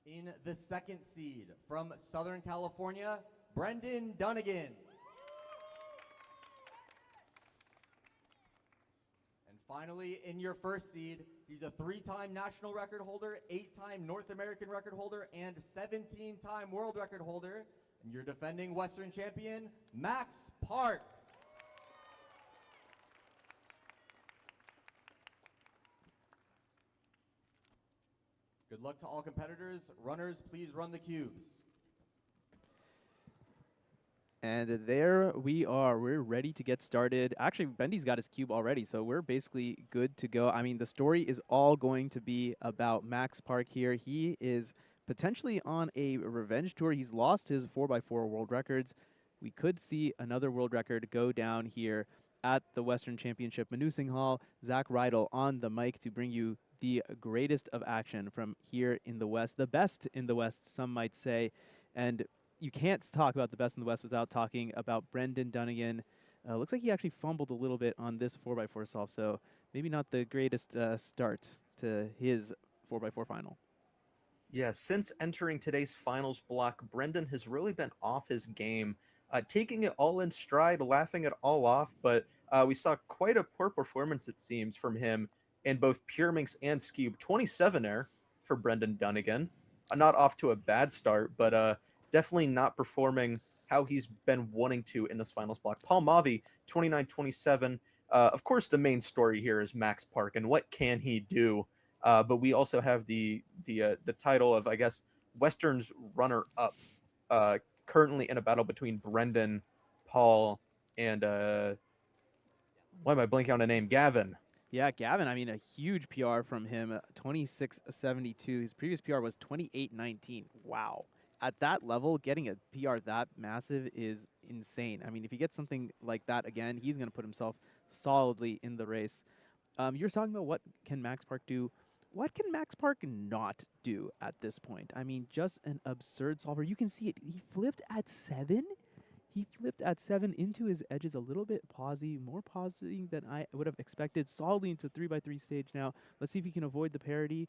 In the 2nd seed, from Southern California, Brendan Dunnigan. And finally, in your 1st seed, he's a 3-time national record holder, 8-time North American record holder, and 17-time world record holder. And your defending Western champion, Max Park. Good luck to all competitors. Runners, please run the cubes. And there we are. We're ready to get started. Actually, Bendy's got his cube already, so we're basically good to go. I mean, the story is all going to be about Max Park here. He is potentially on a revenge tour. He's lost his 4x4 world records. We could see another world record go down here at the Western Championship. Manu Singhal, Zach Rydell on the mic to bring you the greatest of action from here in the West, the best in the West, some might say. And you can't talk about the best in the West without talking about Brendan Dunnigan. Looks like he actually fumbled a little bit on this 4x4 solve, so maybe not the greatest start to his 4x4 final. Yeah, since entering today's finals block, Brendan has really been off his game, taking it all in stride, laughing it all off, but we saw quite a poor performance, it seems, from him in both Pure Minx and Skewb. 27 air for Brendan Dunnigan. Not off to a bad start, but definitely not performing how he's been wanting to in this finals block. Paul Mavi, 29-27. Of course, the main story here is Max Park and what can he do. But we also have the title of, I guess, Western's runner-up, currently in a battle between Brendan, Paul, and why am I blanking on a name? Gavin. Yeah, Gavin, I mean, a huge PR from him, 26.72. His previous PR was 28.19. Wow. At that level, getting a PR that massive is insane. I mean, if he gets something like that again, he's going to put himself solidly in the race. You're talking about what can Max Park do. What can Max Park not do at this point? I mean, just an absurd solver. You can see it. He flipped at 7. He flipped at 7 into his edges a little bit pausey, more pausing than I would have expected. Solidly into 3x3 stage now. Let's see if he can avoid the parity.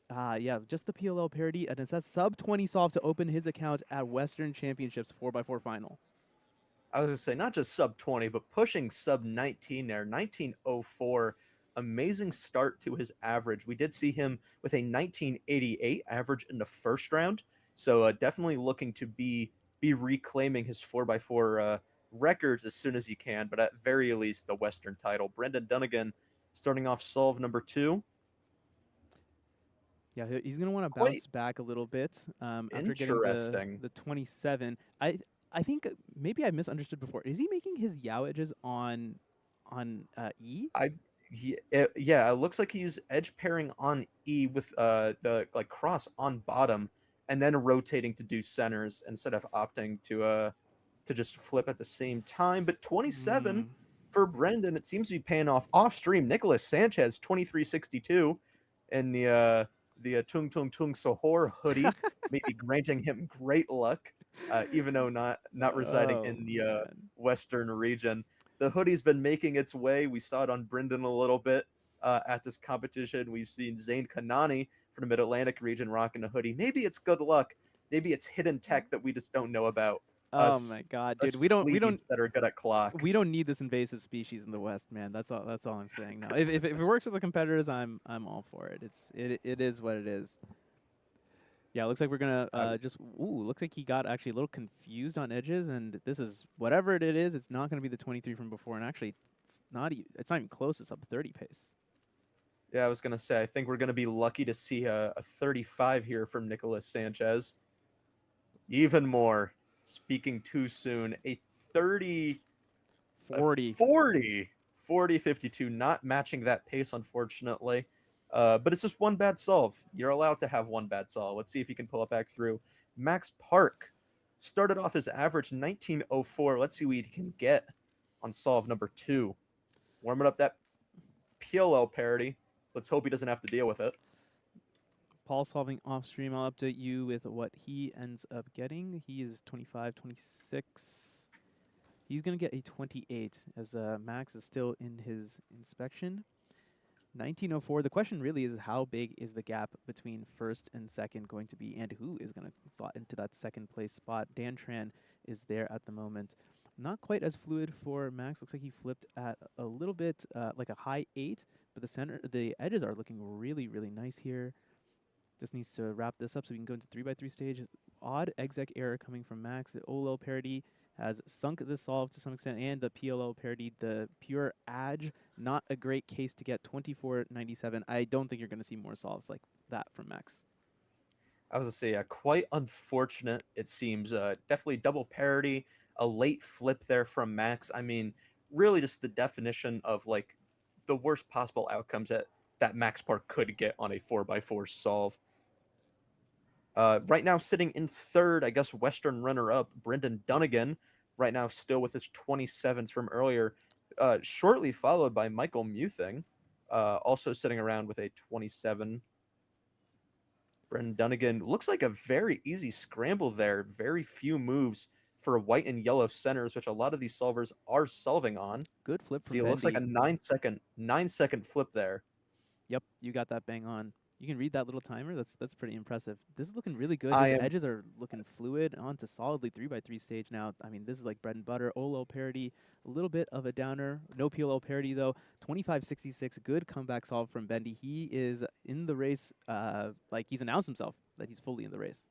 Yeah, just the PLL parity, and it says sub 20 solve to open his account at Western Championships 4x4 final. I was going to say, not just sub 20, but pushing sub 19 there, 1904. Amazing start to his average. We did see him with a 1988 average in the first round, so definitely looking to be reclaiming his 4x4 records as soon as he can, but at very least the Western title. Brendan Dunnigan starting off solve number 2. Yeah, he's going to want to bounce back a little bit after getting the 27. I think maybe I misunderstood before. Is he making his yaw edges on E? Yeah, it looks like he's edge pairing on E with the cross on bottom, and then rotating to do centers instead of opting to just flip at the same time. But 27 for Brendan, it seems to be paying off. Off stream, Nicolas Sanchez, 23.62, and the Tung Tung Tung Sohor hoodie, maybe granting him great luck, even though not residing in the Western region. The hoodie's been making its way. We saw it on Brendan a little bit at this competition. We've seen Zane Kanani from the Mid-Atlantic region rocking a hoodie. Maybe it's good luck. Maybe it's hidden tech that we just don't know about. Oh my God, dude! We don't that are good at clock. We don't need this invasive species in the West, man. That's all I'm saying now. If it works with the competitors, I'm all for it. It is what it is. Yeah, it looks like we're gonna looks like he got actually a little confused on edges, and this is whatever it is. It's not gonna be the 23 from before, and actually, it's not even close to sub 30 pace. Yeah, I was gonna say, I think we're gonna be lucky to see a 35 here from Nicolas Sanchez. Even more, speaking too soon, a 30, 40. 40, 52, not matching that pace, unfortunately. But it's just one bad solve. You're allowed to have one bad solve. Let's see if he can pull it back through. Max Park started off his average 1904. Let's see what he can get on solve number 2. Warming up that PLL parity. Let's hope he doesn't have to deal with it. Paul solving off stream. I'll update you with what he ends up getting. He is 25, 26. He's going to get a 28 as Max is still in his inspection. 1904. The question really is how big is the gap between first and second going to be, and who is going to slot into that second place spot? Dan Tran is there at the moment. Not quite as fluid for Max. Looks like he flipped at a little bit like a high 8, but the edges are looking really, really nice here. Just needs to wrap this up so we can go into 3x3 stage. Odd exec error coming from Max. The OLL parity has sunk the solve to some extent, and the PLL parity, the pure edge, not a great case to get 24.97. I don't think you're going to see more solves like that from Max. I was going to say, quite unfortunate, it seems. Definitely double parity, a late flip there from Max. I mean, really just the definition of like the worst possible outcomes that Max Park could get on a 4x4 solve. Right now sitting in third, I guess, Western runner-up, Brendan Dunnigan, right now still with his 27s from earlier, shortly followed by Michael Muthing, also sitting around with a 27. Brendan Dunnigan looks like a very easy scramble there. Very few moves for white and yellow centers, which a lot of these solvers are solving on. Good flip from See, it looks like a Bendy. 9-second flip there. Yep, you got that bang on. You can read that little timer. That's pretty impressive. This is looking really good. His edges are looking fluid onto solidly 3x3 stage now. I mean, this is like bread and butter. OLO parity, a little bit of a downer. No PLL parity though. 25.66, good comeback solve from Bendy. He is in the race. Like he's announced himself that he's fully in the race.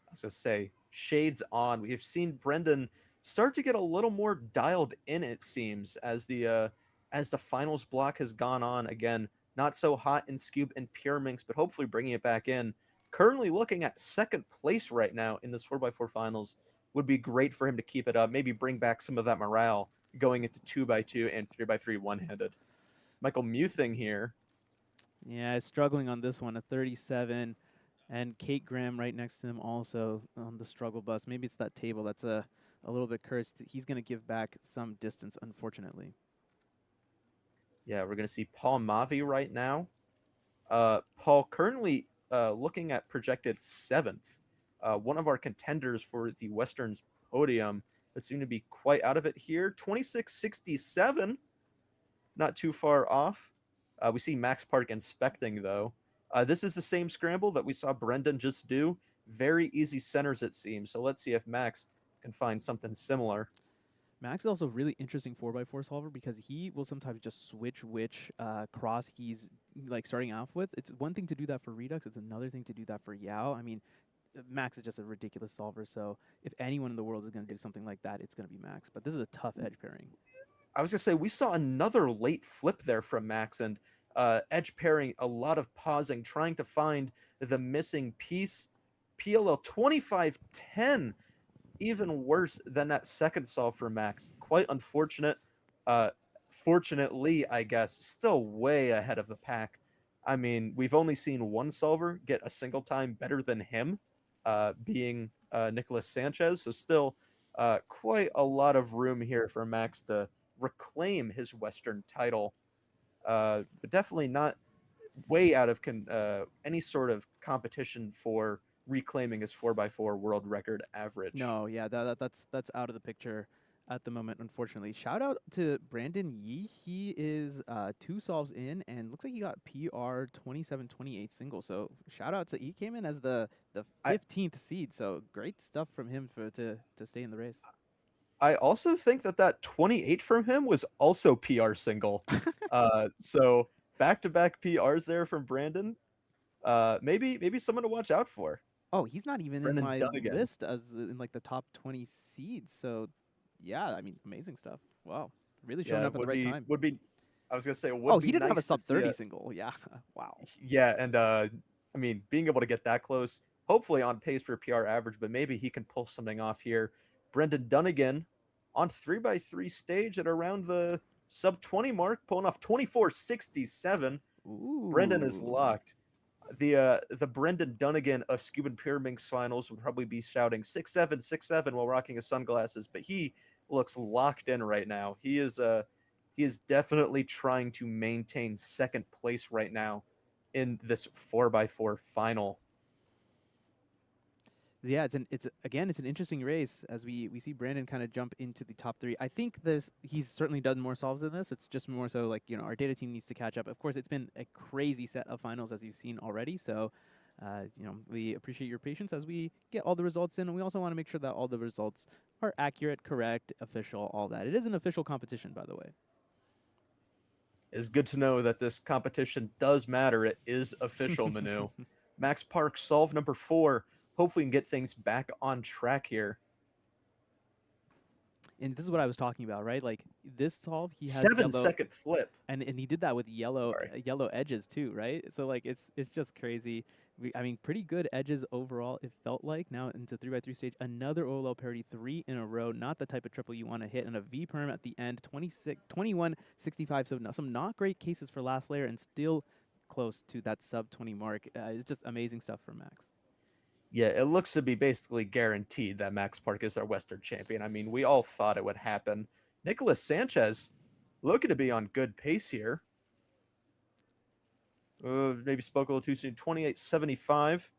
I was gonna say, shades on. We have seen Brendan start to get a little more dialed in, it seems, as the finals block has gone on. Again, not so hot in Scube and Pure Minx, but hopefully bringing it back in. Currently looking at second place right now in this 4x4 finals. Would be great for him to keep it up. Maybe bring back some of that morale going into 2x2 and 3x3 one-handed. Michael Muthing here. Yeah, struggling on this one, a 37. And Kate Graham right next to him also on the struggle bus. Maybe it's that table that's a little bit cursed. He's going to give back some distance, unfortunately. Yeah, we're going to see Paul Mavi right now. Paul currently looking at projected 7th. One of our contenders for the Western's podium, but seem to be quite out of it here. 26.67, not too far off. We see Max Park inspecting, though. This is the same scramble that we saw Brendan just do. Very easy centers, it seems. So let's see if Max can find something similar. Max is also a really interesting 4x4 solver because he will sometimes just switch which cross he's like starting off with. It's one thing to do that for Redux. It's another thing to do that for Yao. I mean, Max is just a ridiculous solver. So if anyone in the world is going to do something like that, it's going to be Max. But this is a tough edge pairing. I was going to say, we saw another late flip there from Max, and edge pairing, a lot of pausing, trying to find the missing piece. PLL 25-10. Even worse than that second solve for Max. Quite unfortunate. Fortunately, I guess, still way ahead of the pack. I mean, we've only seen one solver get a single time better than him, being Nicolas Sanchez. So still quite a lot of room here for Max to reclaim his Western title. But definitely not way out of any sort of competition for reclaiming his 4x4 world record average. No, yeah, that's out of the picture at the moment, unfortunately. Shout out to Brandon Yee. He is 2 solves in and looks like he got PR 27-28 single. So shout out to he came in as the 15th seed. So great stuff from him to stay in the race. I also think that 28 from him was also PR single. So back-to-back PRs there from Brandon. Maybe someone to watch out for. Oh, he's not even in my list as in like the top 20 seeds. So, yeah, I mean, amazing stuff. Wow, really showing up at the right time. I was gonna say it would Oh, be he didn't have a nice to sub see 30 single. Yeah. Wow. Yeah, and I mean, being able to get that close, hopefully on pace for a PR average, but maybe he can pull something off here. Brendan Dunnigan on 3x3 stage at around the sub 20 mark, pulling off 24.67. Brendan is locked. The Brendan Dunnigan of Scoob and Pyraminx finals would probably be shouting 6'7", 6'7" while rocking his sunglasses, but he looks locked in right now. He is definitely trying to maintain second place right now in this 4x4 final. Yeah, it's an interesting race as we see Brandon kind of jump into the top 3. I think he's certainly done more solves than this. It's just more so like, you know, our data team needs to catch up. Of course, it's been a crazy set of finals as you've seen already. So, you know, we appreciate your patience as we get all the results in, and we also want to make sure that all the results are accurate, correct, official, all that. It is an official competition, by the way. It's good to know that this competition does matter. It is official, Manu. Max Park, solve number 4. Hopefully we can get things back on track here. And this is what I was talking about, right? Like this solve, he has 7-second flip, and he did that with yellow edges too, right? So like it's just crazy. I mean, pretty good edges overall. It felt like now into 3x3 stage, another OLO parity 3 in a row. Not the type of triple you want to hit, and a V perm at the end, 21.65. So some not great cases for last layer, and still close to that sub 20 mark. It's just amazing stuff for Max. Yeah, it looks to be basically guaranteed that Max Park is our Western champion. I mean, we all thought it would happen. Nicholas Sanchez looking to be on good pace here. Maybe spoke a little too soon. 28.75.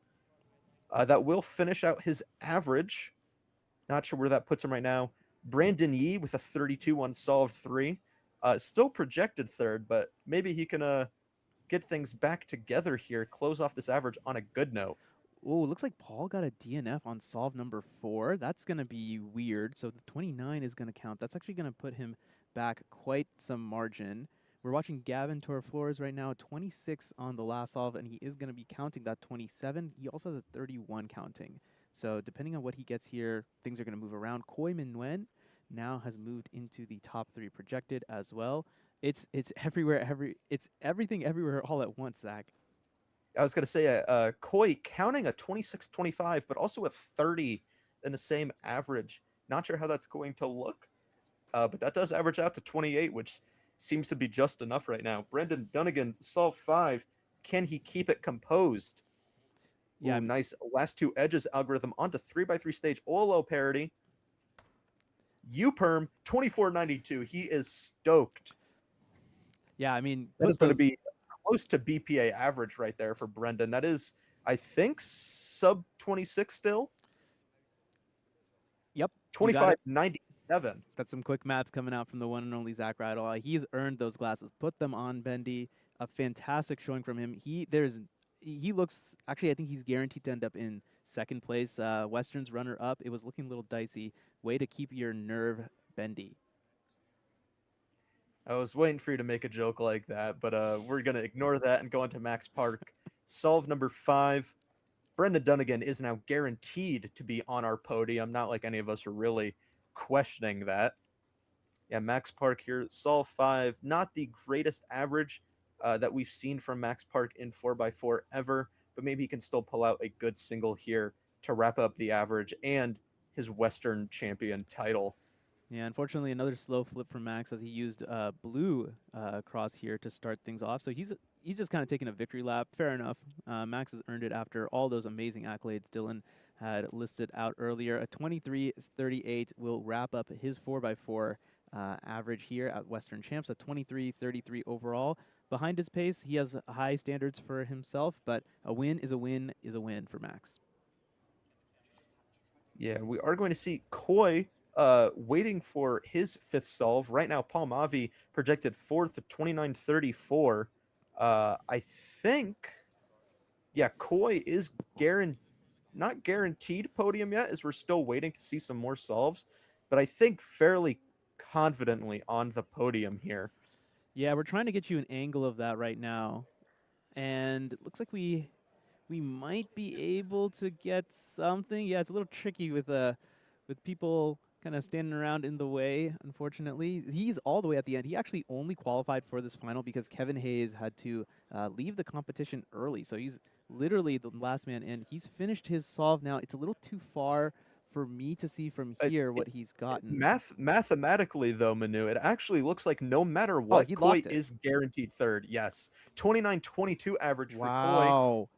That will finish out his average. Not sure where that puts him right now. Brandon Yee with a 32 on solve 3. Still projected third, but maybe he can get things back together here, close off this average on a good note. Oh, looks like Paul got a DNF on solve number 4. That's going to be weird. So the 29 is going to count. That's actually going to put him back quite some margin. We're watching Gavin Torflores right now, 26 on the last solve, and he is going to be counting that 27. He also has a 31 counting. So depending on what he gets here, things are going to move around. Koi Nguyen now has moved into the top 3 projected as well. It's everywhere, it's everything everywhere all at once, Zach. I was going to say, Koi counting a 26.25, but also a 30 in the same average. Not sure how that's going to look, but that does average out to 28, which seems to be just enough right now. Brendan Dunnigan, solve 5. Can he keep it composed? Yeah, nice. Last 2 edges algorithm onto 3x3 stage. OLO parity. U-perm, 24.92. He is stoked. Yeah, I mean, that is going to be close to BPA average right there for Brendan. That is, I think, sub 26 still. Yep. 25.97. That's some quick math coming out from the one and only Zach Rattle. He's earned those glasses. Put them on, Bendy. A fantastic showing from him. He looks, actually, I think he's guaranteed to end up in second place. Western's runner up. It was looking a little dicey. Way to keep your nerve, Bendy. I was waiting for you to make a joke like that, but we're going to ignore that and go on to Max Park. Solve number 5. Brendan Dunnigan is now guaranteed to be on our podium. Not like any of us are really questioning that. Yeah, Max Park here. Solve 5. Not the greatest average that we've seen from Max Park in 4x4 ever, but maybe he can still pull out a good single here to wrap up the average and his Western champion title. Yeah, unfortunately, another slow flip from Max as he used blue cross here to start things off. So he's just kind of taking a victory lap. Fair enough. Max has earned it after all those amazing accolades Dylan had listed out earlier. A 23.38 will wrap up his 4x4 average here at Western Champs. A 23.33 overall. Behind his pace, he has high standards for himself, but a win is a win is a win for Max. Yeah, we are going to see Koi waiting for his 5th solve. Right now, Paul Mavi projected 4th at 29.34. I think, yeah, Koi is not guaranteed podium yet, as we're still waiting to see some more solves, but I think fairly confidently on the podium here. Yeah, we're trying to get you an angle of that right now, and it looks like we might be able to get something. Yeah, it's a little tricky with people kind of standing around in the way, unfortunately. He's all the way at the end. He actually only qualified for this final because Kevin Hayes had to leave the competition early. So he's literally the last man in. He's finished his solve now. It's a little too far for me to see from here what he's gotten. Mathematically, though, Manu, it actually looks like no matter what, he Koi locked it. is guaranteed third. Yes. 29-22 average for Koi. Wow.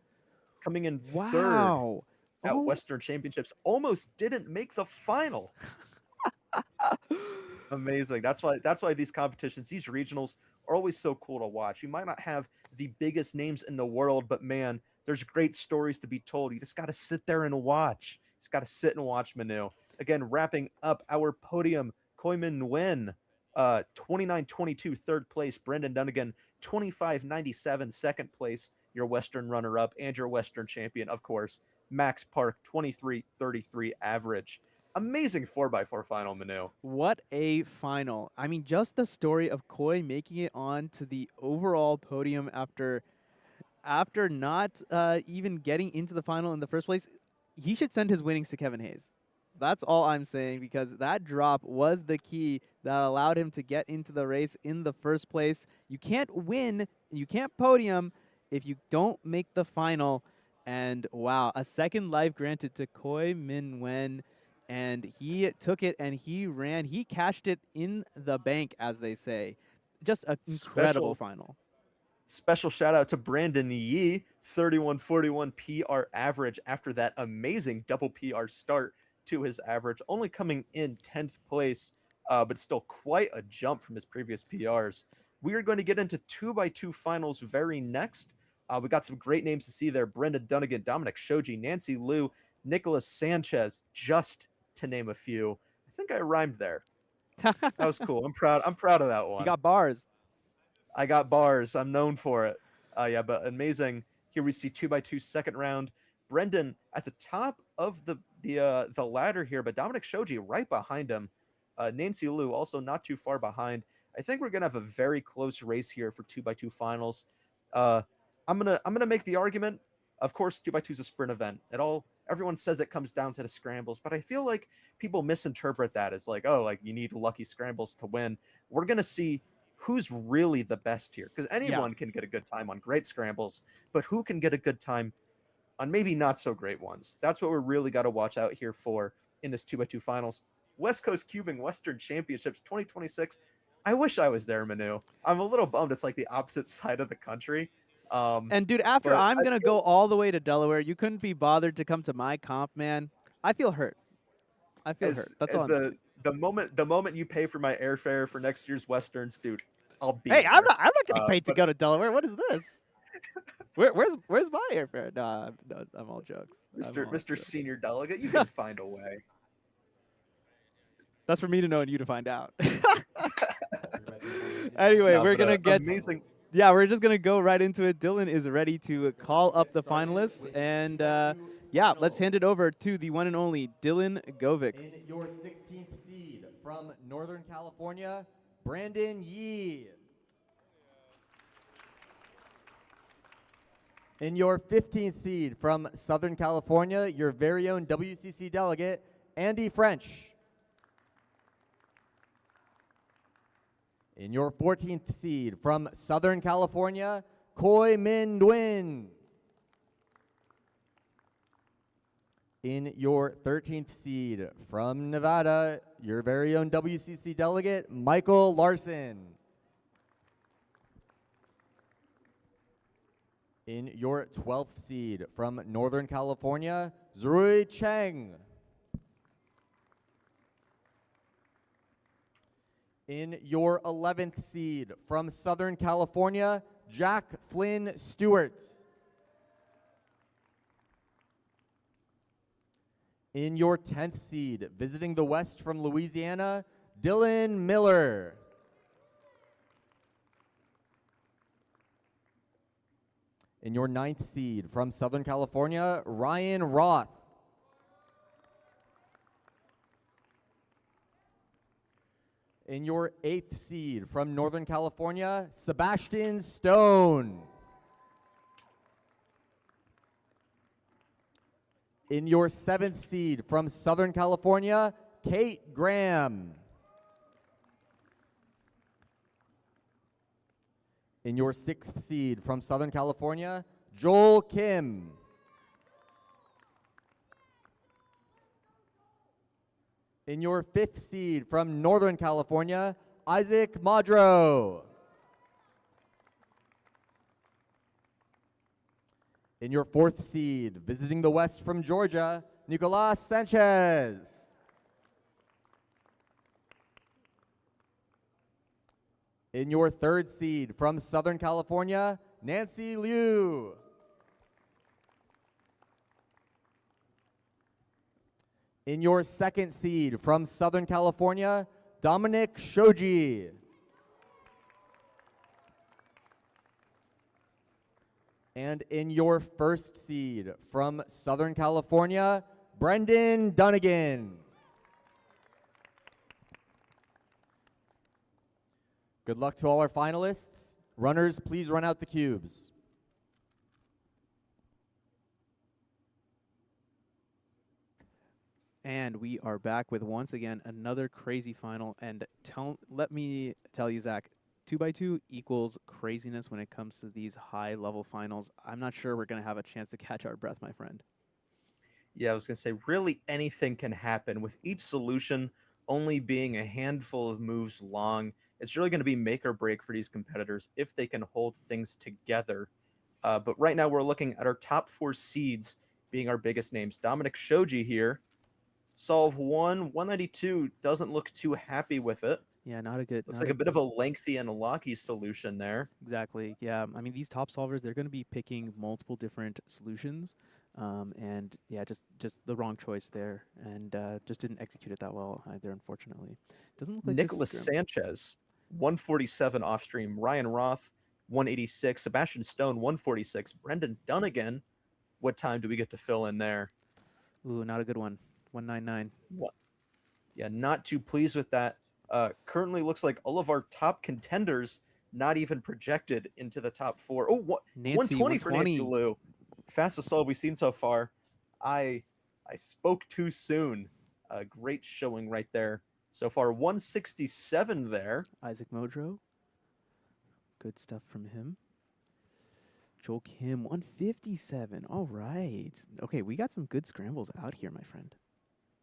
Coming in third Wow. at Western Championships. Almost didn't make the final. Amazing. That's why these competitions, these regionals, are always so cool to watch. You might not have the biggest names in the world, but man, there's great stories to be told. You just got to sit there and watch. You just got to sit and watch, Manu. Again, wrapping up our podium, Koimin Nguyen, 29-22, third place. Brendan Dunnigan, 25-97, second place. Your Western runner-up and your Western champion, of course, Max Park, 23-33 average. Amazing 4x4 final, Manu. What a final. I mean, just the story of Koi making it on to the overall podium after not even getting into the final in the first place. He should send his winnings to Kevin Hayes. That's all I'm saying, because that drop was the key that allowed him to get into the race in the first place. You can't win, you can't podium if you don't make the final. And wow, a second life granted to Koi Min Wen. And he took it and he ran. He cashed it in the bank, as they say. Just an incredible final. Special shout out to Brandon Yee, 31-41 PR average after that amazing double PR start to his average, only coming in 10th place, but still quite a jump from his previous PRs. We are going to get into 2x2 finals very next. We got some great names to see there. Brenda Dunnigan, Dominic Shoji, Nancy Liu, Nicholas Sanchez, just to name a few. I think I rhymed there. That was cool. I'm proud of that one. You got bars. I got bars. I'm known for it. Yeah, but amazing. Here we see 2x2 second round. Brendan at the top of the ladder here, but Dominic Shoji right behind him. Nancy Liu also not too far behind. I think we're gonna have a very close race here for 2x2 finals. I'm gonna make the argument. Of course, 2x2 is a sprint event. Everyone says it comes down to the scrambles, but I feel like people misinterpret that as like, oh, like you need lucky scrambles to win. We're gonna see who's really the best here, because anyone can get a good time on great scrambles, but who can get a good time on maybe not so great ones? That's what we really got to watch out here for in this 2x2 finals. West Coast Cubing Western Championships 2026. I wish I was there, Manu. I'm a little bummed it's like the opposite side of the country. And dude, after I'm going to go all the way to Delaware, you couldn't be bothered to come to my comp, man. I feel hurt. I feel hurt. That's all I'm saying. The moment you pay for my airfare for next year's Westerns, dude, I'll be Hey, there. I'm not getting paid to go to Delaware. What is this? Where's my airfare? No, I'm all jokes. Mr. Senior Delegate, you can find a way. That's for me to know and you to find out. Anyway, we're gonna get amazing. Yeah, we're just gonna go right into it. Dylan is ready to call up the finalists, and yeah, let's hand it over to the one and only Dylan Govic. In your 16th seed from Northern California, Brandon Yee. In your 15th seed from Southern California, your very own WCC delegate, Andy French. In your 14th seed from Southern California, Koi Min Nguyen. In your 13th seed from Nevada, your very own WCC delegate, Michael Larson. In your 12th seed from Northern California, Zrui Cheng. In your 11th seed from Southern California, Jack Flynn Stewart. In your 10th seed, visiting the West from Louisiana, Dylan Miller. In your 9th seed from Southern California, Ryan Roth. In your 8th seed from Northern California, Sebastian Stone. In your 7th seed from Southern California, Kate Graham. In your 6th seed from Southern California, Joel Kim. In your 5th seed from Northern California, Isaac Madro. In your 4th seed, visiting the West from Georgia, Nicolas Sanchez. In your 3rd seed from Southern California, Nancy Liu. In your 2nd seed from Southern California, Dominic Shoji. And in your 1st seed from Southern California, Brendan Dunnigan. Good luck to all our finalists. Runners, please run out the cubes. And we are back with, once again, another crazy final. And let me tell you, Zach, 2x2 equals craziness when it comes to these high-level finals. I'm not sure we're going to have a chance to catch our breath, my friend. Yeah, I was going to say, really anything can happen with each solution only being a handful of moves long. It's really going to be make or break for these competitors if they can hold things together. But right now we're looking at our top 4 seeds being our biggest names. Dominic Shoji here. Solve 1, 192, doesn't look too happy with it. Yeah, not a good... Looks like a bit of a lengthy and locky solution there. Exactly, yeah. I mean, these top solvers, they're going to be picking multiple different solutions. And yeah, just the wrong choice there. And just didn't execute it that well either, unfortunately. Doesn't look like Nicholas Sanchez, 147 off stream. Ryan Roth, 186. Sebastian Stone, 146. Brendan Dunnigan, what time do we get to fill in there? Ooh, not a good one. 199. What? Yeah, not too pleased with that. Currently looks like all of our top contenders not even projected into the top 4. Oh, Nancy, 120 for Nancy Liu. Fastest solve we've seen so far. I spoke too soon. Great showing right there. So far, 167 there. Isaac Modro. Good stuff from him. Joel Kim, 157. All right. Okay, we got some good scrambles out here, my friend.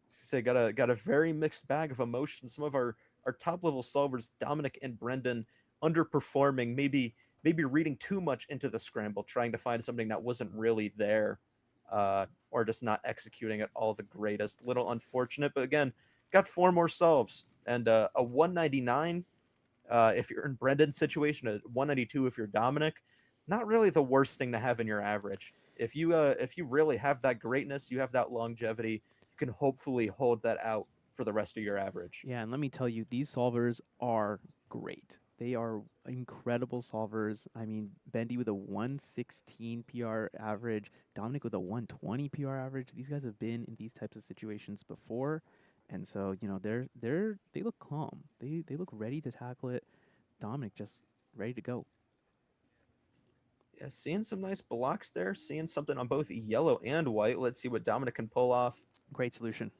Say got a very mixed bag of emotions. Some of our top level solvers, Dominic and Brendan, underperforming, maybe reading too much into the scramble, trying to find something that wasn't really there, or just not executing it all the greatest. A little unfortunate, but again, got 4 more solves and a 199 if you're in Brendan's situation, a 192 if you're Dominic. Not really the worst thing to have in your average. If you really have that greatness, you have that longevity, you can hopefully hold that out for the rest of your average. Yeah, and let me tell you, these solvers are great. They are incredible solvers. I mean, Bendy with a 116 PR average, Dominic with a 120 PR average. These guys have been in these types of situations before, and so you know they look calm. They look ready to tackle it. Dominic just ready to go. Yeah, seeing some nice blocks there. Seeing something on both yellow and white. Let's see what Dominic can pull off. Great solution.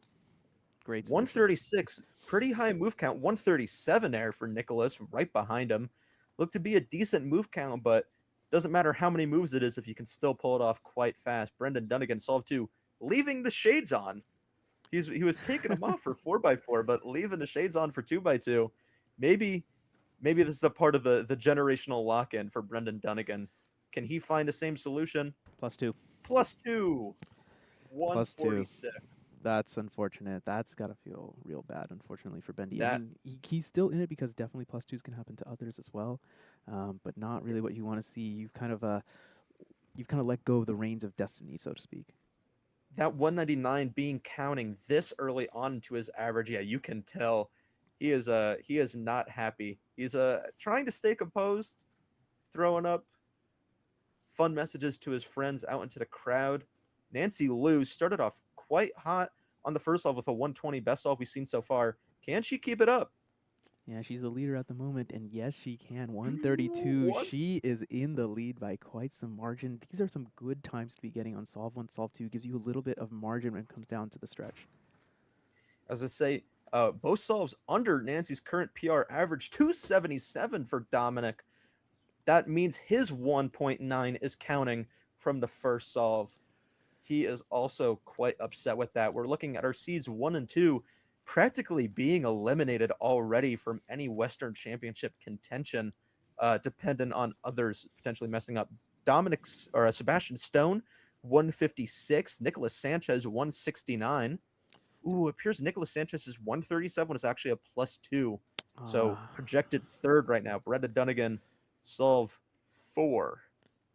Great solution. 136, pretty high move count. 137 there for Nicholas, right behind him. Looked to be a decent move count, but doesn't matter how many moves it is if you can still pull it off quite fast. Brendan Dunnigan solved 2, leaving the shades on. He was taking them off for 4x4, but leaving the shades on for 2x2. Maybe this is a part of the generational lock-in for Brendan Dunnigan. Can he find the same solution? +2. +2. 146. That's unfortunate. That's got to feel real bad, unfortunately, for Bendy. I mean, he's still in it because definitely +2s can happen to others as well, but not really what you want to see. You've kind of let go of the reins of destiny, so to speak. That 199 being counting this early on to his average, yeah, you can tell he is not happy. He's trying to stay composed, throwing up fun messages to his friends out into the crowd. Nancy Liu started off quite hot on the first solve with a 120, best solve we've seen so far. Can she keep it up? Yeah, she's the leader at the moment, and yes, she can. 132. She is in the lead by quite some margin. These are some good times to be getting on solve 1, solve 2. Gives you a little bit of margin when it comes down to the stretch. As I say, both solves under Nancy's current PR average, 277 for Dominic. That means his 1.9 is counting from the first solve. He is also quite upset with that. We're looking at our seeds 1 and 2 practically being eliminated already from any Western Championship contention, dependent on others potentially messing up. Sebastian Stone, 156. Nicolas Sanchez, 169. Ooh, it appears Nicolas Sanchez's 137 is actually a +2. So projected third right now. Brenda Dunnigan, solve 4.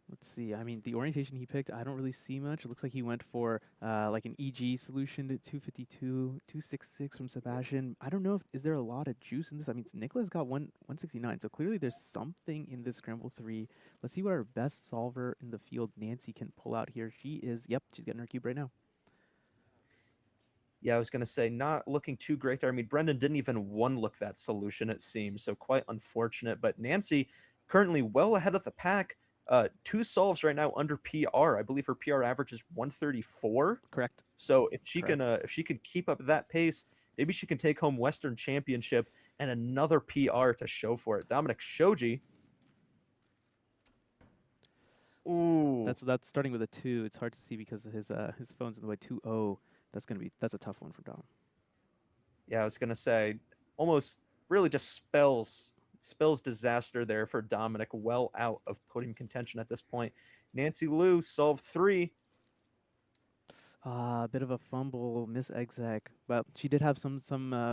Let's see. I mean, the orientation he picked, I don't really see much. It looks like he went for like an EG solution to 252, 266 from Sebastian. I don't know if is there a lot of juice in this. I mean, Nicholas got 169, so clearly there's something in this scramble 3. Let's see what our best solver in the field, Nancy, can pull out here. She is, yep, she's getting her cube right now. Yeah, I was going to say, not looking too great there. I mean, Brendan didn't even one-look that solution, it seems, so quite unfortunate. But Nancy currently well ahead of the pack. 2 solves right now under PR. I believe her PR average is 134. Correct. So if she can keep up that pace, maybe she can take home Western Championship and another PR to show for it. Dominic Shoji. Ooh. That's starting with a 2. It's hard to see because his phone's in the way. 2-0. That's a tough one for Dom. Yeah, I was gonna say, almost really just spells disaster there for Dominic, well out of podium contention at this point. Nancy Liu solved 3. A bit of a fumble, miss exec, but she did have some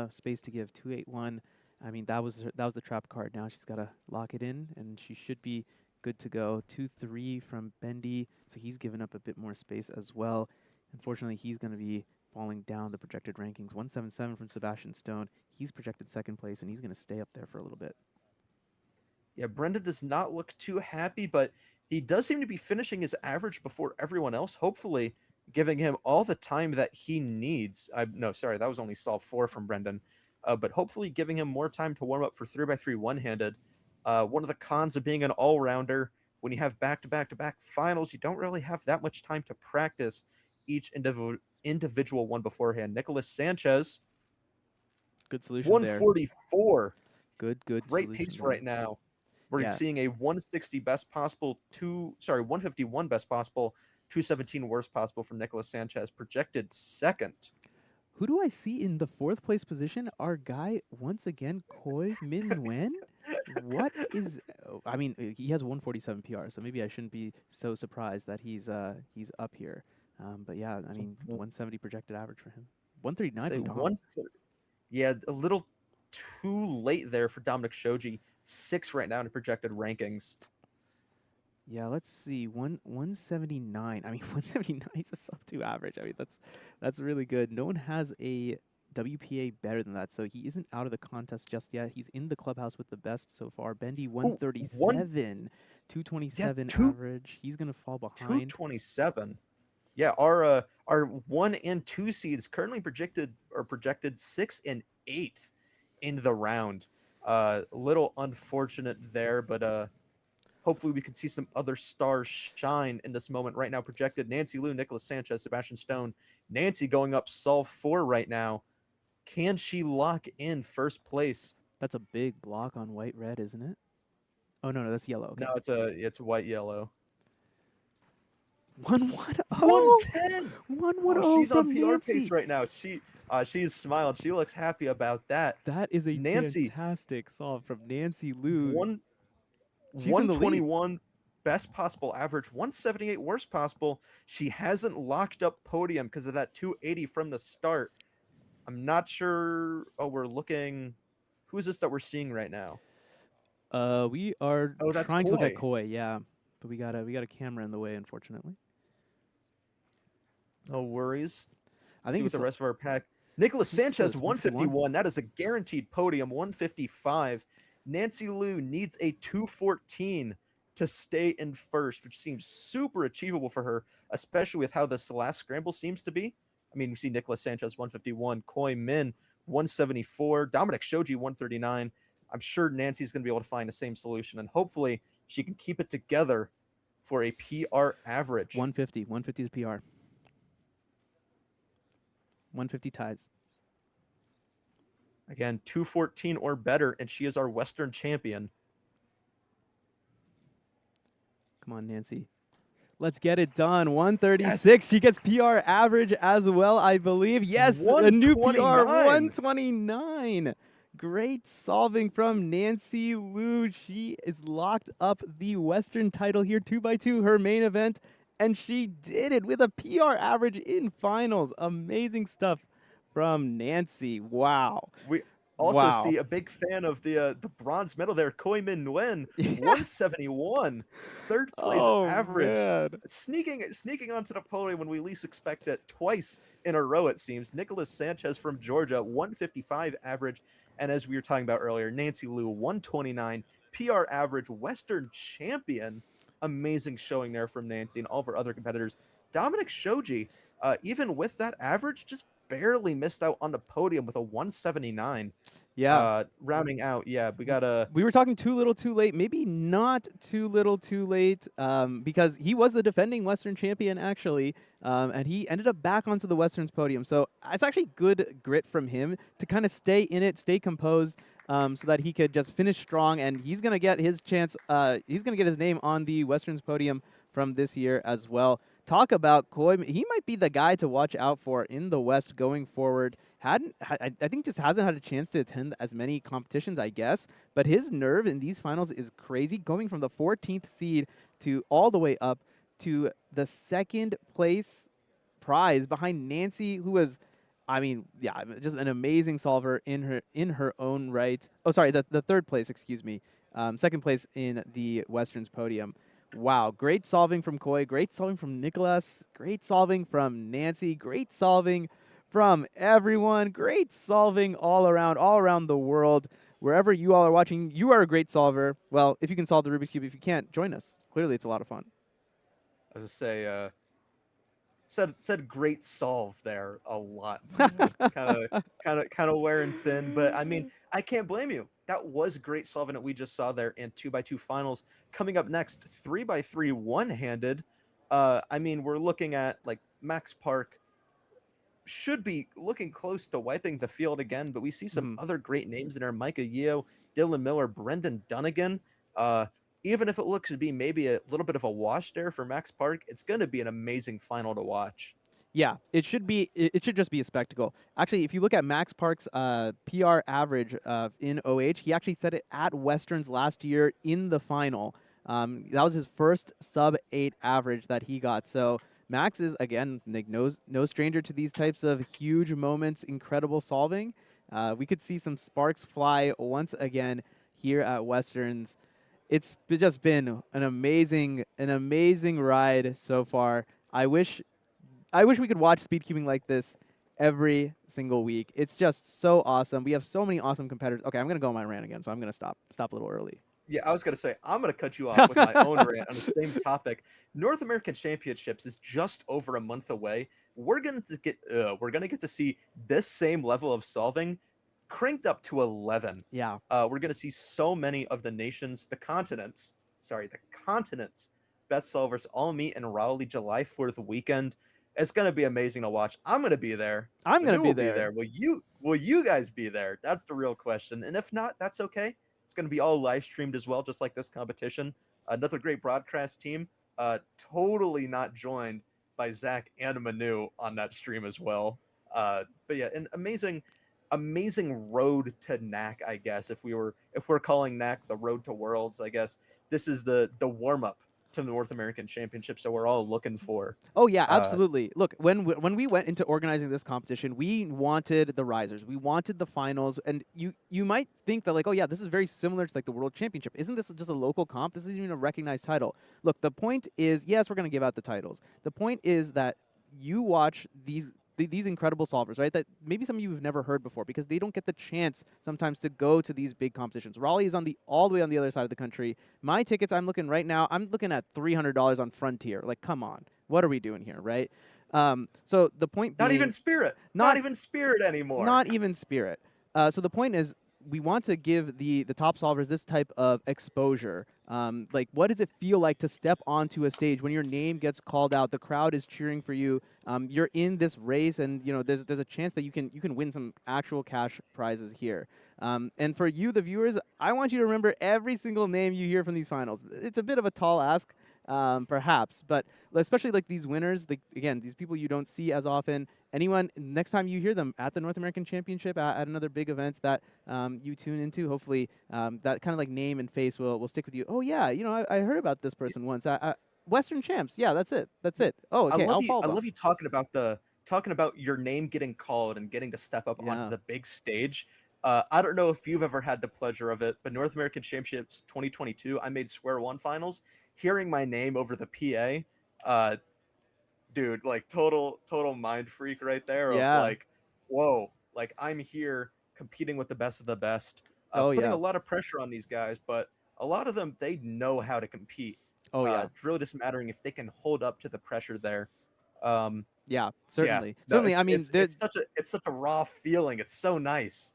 space to give. 281. I mean, that was the trap card. Now she's got to lock it in, and she should be good to go. 2-3 from Bendy, so he's given up a bit more space as well. Unfortunately, he's going to be falling down the projected rankings. 177 from Sebastian Stone. He's projected second place, and he's going to stay up there for a little bit. Yeah, Brendan does not look too happy, but he does seem to be finishing his average before everyone else, hopefully giving him all the time that he needs. No, sorry, that was only solve 4 from Brendan. But hopefully giving him more time to warm up for 3x3 one-handed. One of the cons of being an all-rounder, when you have back-to-back-to-back finals, you don't really have that much time to practice each individual one beforehand. Nicolas Sanchez, good solution 144. There. Good Great pace there. Right now. We're seeing a 160 best possible, 151 best possible, 217 worst possible from Nicolas Sanchez, projected second. Who do I see in the 4th place position? Our guy, once again, Koi Min Nguyen? What is... I mean, he has 147 PR, so maybe I shouldn't be so surprised that he's up here. But yeah, I mean, 170 projected average for him. 139 for Dom. Yeah, a little too late there for Dominic Shoji. 6 right now in projected rankings. Yeah, let's see. 179. I mean, 179 is a sub-2 average. I mean, that's really good. No one has a WPA better than that, so he isn't out of the contest just yet. He's in the clubhouse with the best so far. Bendy 137, 227 average. He's gonna fall behind. 227. Yeah, our 1 and 2 seeds currently projected 6th and 8th in the round. Little unfortunate there, but hopefully we can see some other stars shine in this moment. Right now projected Nancy Liu, Nicolas Sanchez, Sebastian Stone. Nancy going up solve 4 right now. Can she lock in first place? That's a big block on white-red, isn't it? Oh, no, that's yellow. Okay. No, it's white-yellow. 110. 110. 110. She's on PR Nancy. pace right now. She's smiling. She looks happy about that. That is a fantastic solve from Nancy Liu. 121 best possible average, 178 worst possible. She hasn't locked up podium because of that 280 from the start. I'm not sure. Oh, we're looking. Who is this that we're seeing right now? We are that's trying to look at Koi. Koi, yeah, but we got a camera in the way, unfortunately. No worries. I think see what the rest of our pack. Nicolas Sanchez 151. That is a guaranteed podium. 155. Nancy Liu needs a 214 to stay in first, which seems super achievable for her, especially with how this last scramble seems to be. I mean, we see Nicolas Sanchez 151, Koi Min 174, Dominic Shoji 139. I'm sure Nancy's going to be able to find the same solution, and hopefully she can keep it together for a PR average. 150 is PR. 150 ties. Again, 214 or better, and she is our Western champion. Come on, Nancy. Let's get it done. 136. Yes. She gets PR average as well, I believe. Yes, a new PR, 129. Great solving from Nancy Liu. She is locked up the Western title here, 2x2, her main event. And she did it with a PR average in finals. Amazing stuff from Nancy. Wow. We also see a big fan of the bronze medal there, Koi Min Nguyen, 171, third place average. Man. Sneaking onto the podium when we least expect it, twice in a row, it seems. Nicholas Sanchez from Georgia, 155 average. And as we were talking about earlier, Nancy Liu, 129, PR average, Western champion. Amazing showing there from Nancy and all of our other competitors. Dominic Shoji, even with that average, just barely missed out on the podium with a 179. Yeah. Rounding out, we were talking too little too late, maybe not too little too late, because he was the defending Western champion actually, and he ended up back onto the Western's podium. So it's actually good grit from him to kind of stay in it, stay composed, so that he could just finish strong, and he's going to get his chance, he's going to get his name on the Western's podium from this year as well. Talk about Koi. He might be the guy to watch out for in the West going forward. I think just hasn't had a chance to attend as many competitions, I guess. But his nerve in these finals is crazy, going from the 14th seed to all the way up to the second place prize behind Nancy, who was, I mean, yeah, just an amazing solver in her own right. Oh, sorry, the third place, excuse me. Second place in the Western's podium. Wow, great solving from Koi, great solving from Nicholas, great solving from Nancy, great solving from everyone, great solving all around the world. Wherever you all are watching, you are a great solver. Well, if you can solve the Rubik's Cube, if you can't, join us. Clearly, it's a lot of fun. I was gonna say, said great solve there a lot. kind of wearing thin, but I mean, I can't blame you. That was great solving that we just saw there in 2x2 finals. Coming up next, 3x3 one-handed. I mean, we're looking at like Max Park should be looking close to wiping the field again, but we see some other great names in there. Micah Yeo, Dylan Miller, Brendan Dunnigan. Even if it looks to be maybe a little bit of a wash there for Max Park, it's going to be an amazing final to watch. Yeah, it should be. It should just be a spectacle. Actually, if you look at Max Park's PR average in OH, he actually set it at Westerns last year in the final. That was his first sub-8 average that he got. So Max is, again, like no stranger to these types of huge moments, incredible solving. We could see some sparks fly once again here at Westerns. It's just been an amazing ride so far. I wish we could watch speedcubing like this every single week. It's just so awesome. We have so many awesome competitors. Okay, I'm going to go on my rant again, so I'm going to stop a little early. Yeah, I was going to say, I'm going to cut you off with my own rant on the same topic. North American Championships is just over a month away. We're going to get to see this same level of solving cranked up to 11. Yeah. We're going to see so many of the continents best solvers all meet in Raleigh July 4th weekend. It's going to be amazing to watch. I'm going to be there. I'm going to be there. Will you guys be there? That's the real question. And if not, that's okay. It's going to be all live streamed as well, just like this competition. Another great broadcast team. Totally not joined by Zach and Manu on that stream as well. But yeah, an amazing road to NAC, I guess. If we're calling NAC the road to Worlds, I guess this is the warm up to the North American Championship. So we're all looking for. Oh yeah, absolutely. Look, when we went into organizing this competition, we wanted the risers, we wanted the finals, and you might think that like, oh yeah, this is very similar to like the World Championship. Isn't this just a local comp? This isn't even a recognized title. Look, the point is, yes, we're going to give out the titles. The point is that you watch these incredible solvers, right? That maybe some of you have never heard before because they don't get the chance sometimes to go to these big competitions. Raleigh is all the way on the other side of the country. My tickets, I'm looking right now, I'm looking at $300 on Frontier. Like, come on. What are we doing here, right? So the point being... Not even Spirit. Not even Spirit anymore. Not even Spirit. So the point is, we want to give the top solvers this type of exposure. Like, what does it feel like to step onto a stage when your name gets called out? The crowd is cheering for you. You're in this race, and there's a chance that you can win some actual cash prizes here. And for you, the viewers, I want you to remember every single name you hear from these finals. It's a bit of a tall ask, perhaps, but especially like these winners, again, these people you don't see as often. Anyone, next time you hear them at the North American Championship, at another big event that you tune into, hopefully that kind of like name and face will stick with you. Oh yeah, I heard about this person once. Western Champs, yeah, that's it. Oh, okay, I love you talking about your name getting called and getting to step up onto the big stage. I don't know if you've ever had the pleasure of it, but North American Championships 2022, I made Square One finals. Hearing my name over the PA, dude, like total mind freak right there. Yeah. Of like, whoa, like I'm here competing with the best of the best. Oh, putting yeah. a lot of pressure on these guys, but a lot of them, they know how to compete. Oh, yeah. It's really just mattering if they can hold up to the pressure there. Yeah, certainly. No, Certainly, I mean, it's such a raw feeling. It's so nice.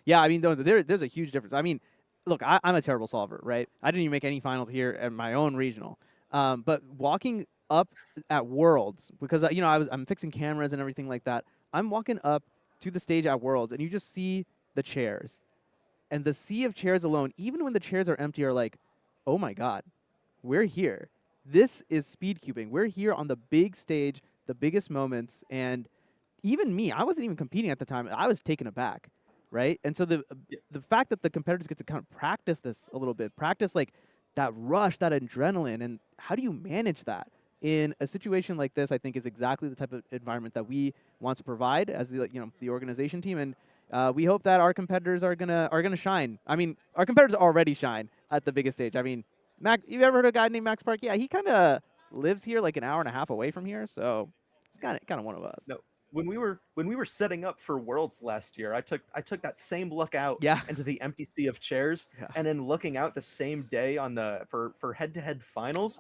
Yeah, I mean, there's a huge difference. I mean, look, I'm a terrible solver, right? I didn't even make any finals here at my own regional. But walking up at Worlds, because I'm fixing cameras and everything like that. I'm walking up to the stage at Worlds, and you just see the chairs, and the sea of chairs alone. Even when the chairs are empty, are like, oh my god, we're here. This is speed cubing. We're here on the big stage, the biggest moments, and even me, I wasn't even competing at the time. I was taken aback. Right? And so the fact that the competitors get to kind of practice this a little bit, practice like that rush, that adrenaline, and how do you manage that in a situation like this, I think is exactly the type of environment that we want to provide as the organization team. And we hope that our competitors are gonna shine. I mean, our competitors already shine at the biggest stage. I mean, you ever heard of a guy named Max Park? Yeah, he kind of lives here like an hour and a half away from here, so it's kind of one of us. No. When we were setting up for Worlds last year, I took that same look out into the empty sea of chairs, and then looking out the same day on for head-to-head finals.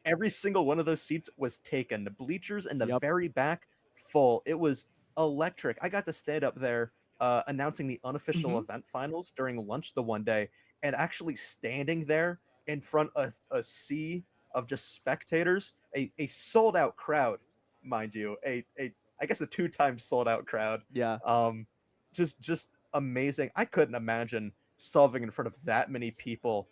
Every single one of those seats was taken. The bleachers in the very back full. It was electric. I got to stand up there announcing the unofficial event finals during lunch the one day, and actually standing there in front of a sea of just spectators, a sold out crowd, mind you, I guess a 2-time sold out crowd. Yeah. Just amazing. I couldn't imagine solving in front of that many people,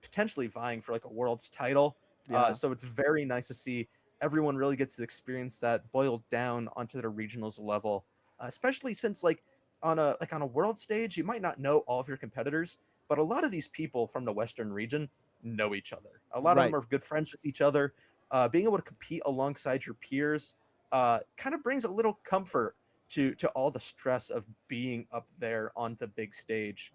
potentially vying for like a world's title. Yeah. So it's very nice to see everyone really gets to experience that boiled down onto their regionals level, especially since like on a world stage, you might not know all of your competitors, but a lot of these people from the Western region know each other. A lot of them are good friends with each other. Being able to compete alongside your peers kind of brings a little comfort to all the stress of being up there on the big stage.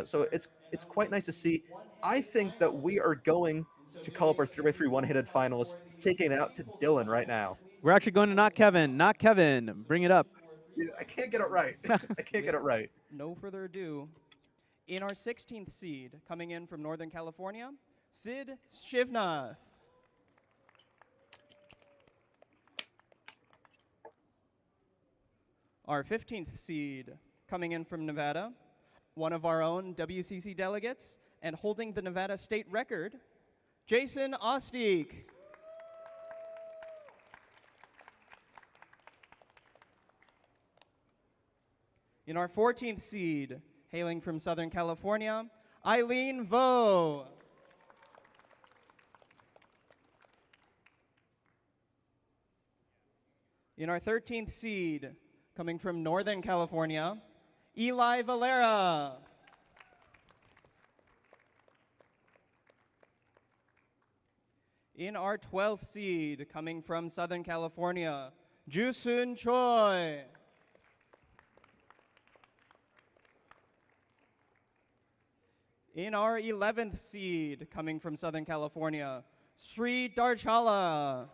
So it's quite nice to see. I think that we are going to call up our 3x3 one-handed finalists, taking it out to Dylan right now. We're actually going to not Kevin. Bring it up. I can't get it right. I can't get it right. No further ado. In our 16th seed, coming in from Northern California, Sid Shivnath. Our 15th seed, coming in from Nevada, one of our own WCC delegates, and holding the Nevada state record, Jason Ostiek. In our 14th seed, hailing from Southern California, Eileen Vo. In our 13th seed, coming from Northern California, Eli Valera. In our 12th seed, coming from Southern California, Jusun Choi. In our 11th seed, coming from Southern California, Sri Darchala.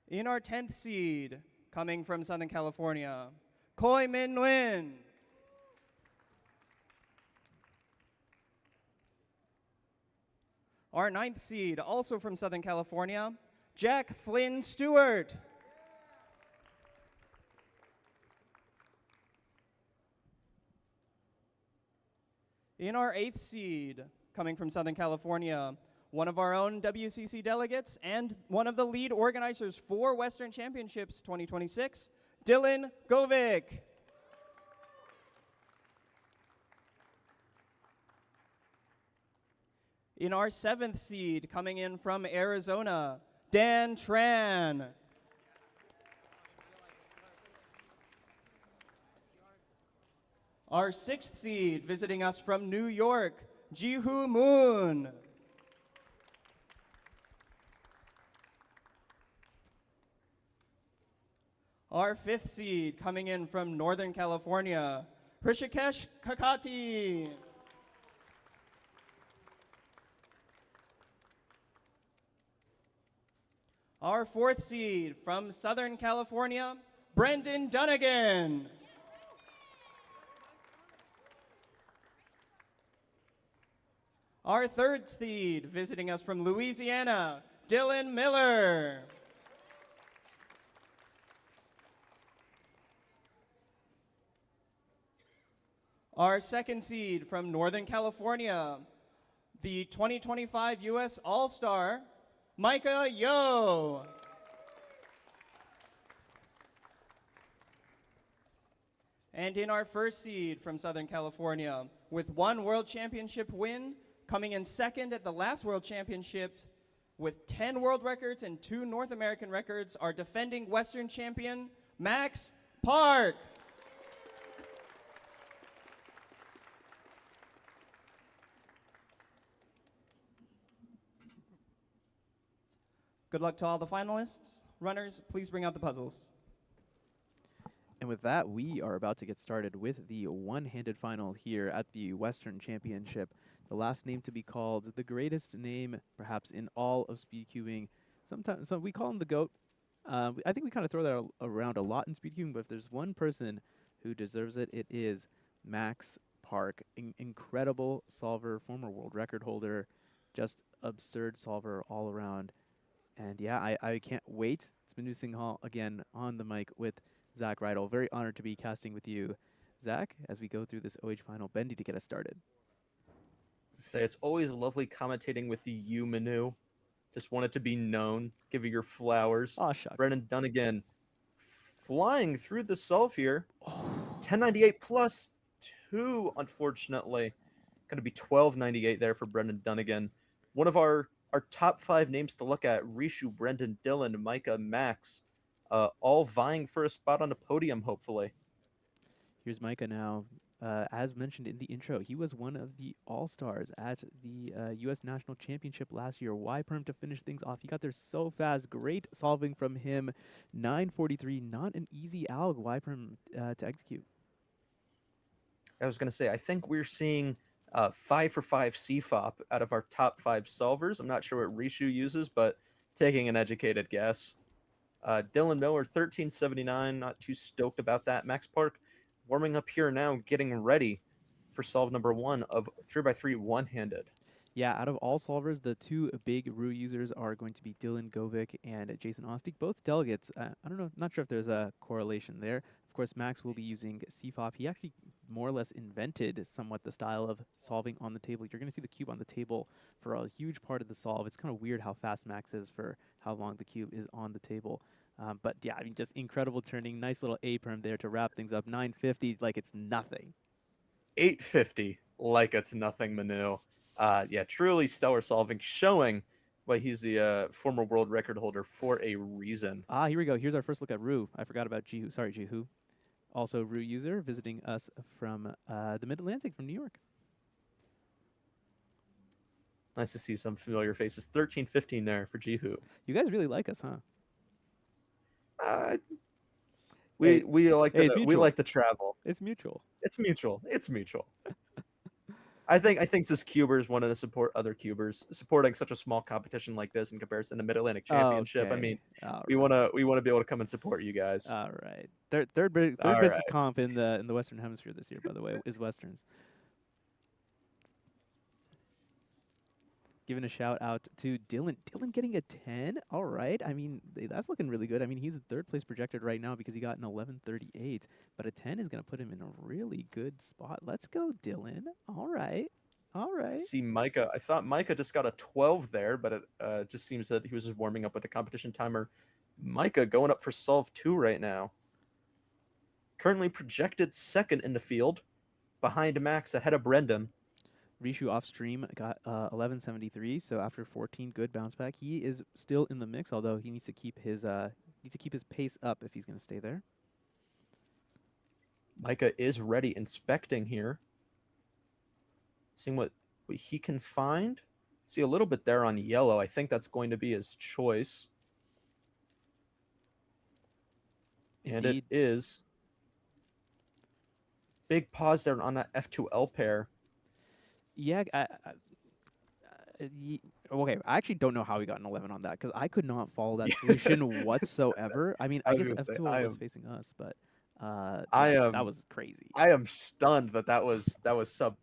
In our 10th seed, coming from Southern California, Koi Min Nguyen. Our 9th seed, also from Southern California, Jack Flynn Stewart. In our 8th seed, coming from Southern California, one of our own WCC delegates and one of the lead organizers for Western Championships 2026, Dylan Govic. In our 7th seed, coming in from Arizona, Dan Tran. Our 6th seed, visiting us from New York, Jihu Moon. Our 5th seed, coming in from Northern California, Rishikesh Kakati. Our 4th seed, from Southern California, Brendan Dunnigan. Our 3rd seed, visiting us from Louisiana, Dylan Miller. Our 2nd seed, from Northern California, the 2025 U.S. All-Star, Micah Yo. And in our 1st seed, from Southern California, with 1 World Championship win, coming in 2nd at the last World Championship with 10 world records and 2 North American records, our defending Western champion, Max Park. Good luck to all the finalists. Runners, please bring out the puzzles. And with that, we are about to get started with the one-handed final here at the Western Championship. The last name to be called, the greatest name perhaps in all of speedcubing. Sometimes, so we call him the GOAT. I think we kind of throw that around a lot in speedcubing, but if there's one person who deserves it, it is Max Park. Incredible solver, former world record holder, just absurd solver all around. And yeah, I can't wait. It's Manu Singhal again on the mic with Zach Rydell. Very honored to be casting with you, Zach, as we go through this OH final. Bendy to get us started. Say it's always lovely commentating with you, Manu. Just want it to be known. Give you your flowers. Oh, shucks. Brendan Dunnigan flying through the solve here. 1098 plus 2, unfortunately. Going to be 1298 there for Brendan Dunnigan. One of our top 5 names to look at, Rishu, Brendan, Dylan, Micah, Max, all vying for a spot on the podium, hopefully. Here's Micah now. As mentioned in the intro, he was one of the all-stars at the U.S. National Championship last year. Y-Perm to finish things off. He got there so fast. Great solving from him. 943, not an easy alg Y-Perm to execute. I was going to say, I think we're seeing 5 for 5 CFOP out of our top 5 solvers. I'm not sure what Rishu uses, but taking an educated guess. Dylan Miller, 1379, not too stoked about that. Max Park warming up here now, getting ready for solve number 1 of 3x3 one-handed. Yeah, out of all solvers, the 2 big Ru users are going to be Dylan Govic and Jason Ostick, both delegates. I don't know, not sure if there's a correlation there. Of course, Max will be using CFOP. He actually more or less invented somewhat the style of solving on the table. You're going to see the cube on the table for a huge part of the solve. It's kind of weird how fast Max is for how long the cube is on the table. But yeah, I mean, just incredible turning. Nice little A-perm there to wrap things up. 950 like it's nothing. 850 like it's nothing, Manu. Yeah, truly stellar solving, showing why he's the former world record holder for a reason. Ah, here we go. Here's our first look at Ru. I forgot about Jihu. Sorry, Jihu. Also Ru user visiting us from the Mid-Atlantic, from New York. Nice to see some familiar faces. 1315 there for Jihu. You guys really like us, huh? We like to travel. It's mutual. It's mutual. It's mutual. I think this Cubers wanted to support other Cubers, supporting such a small competition like this in comparison to Mid-Atlantic Championship. Okay. I mean, All we want to be able to come and support you guys. All right. Third biggest comp in the Western Hemisphere this year, by the way, is Westerns. Giving a shout out to Dylan. Dylan getting a 10. All right. I mean, that's looking really good. I mean, he's in third place projected right now because he got an 11:38. But a 10 is going to put him in a really good spot. Let's go, Dylan. All right. All right. See Micah. I thought Micah just got a 12 there, but it just seems that he was just warming up with the competition timer. Micah going up for solve 2 right now. Currently projected second in the field, behind Max, ahead of Brendan. Rishu off stream got 1173, so after 14 good bounce back, he is still in the mix. Although he needs to keep his pace up if he's going to stay there. Micah is ready, inspecting here, seeing what he can find. See a little bit there on yellow. I think that's going to be his choice, and Indeed. it is. Big pause there on that F2L pair. Yeah, okay. I actually don't know how he got an 11 on that because I could not follow that solution whatsoever. I mean, I guess F2L was facing us, but that was crazy. I am stunned that was sub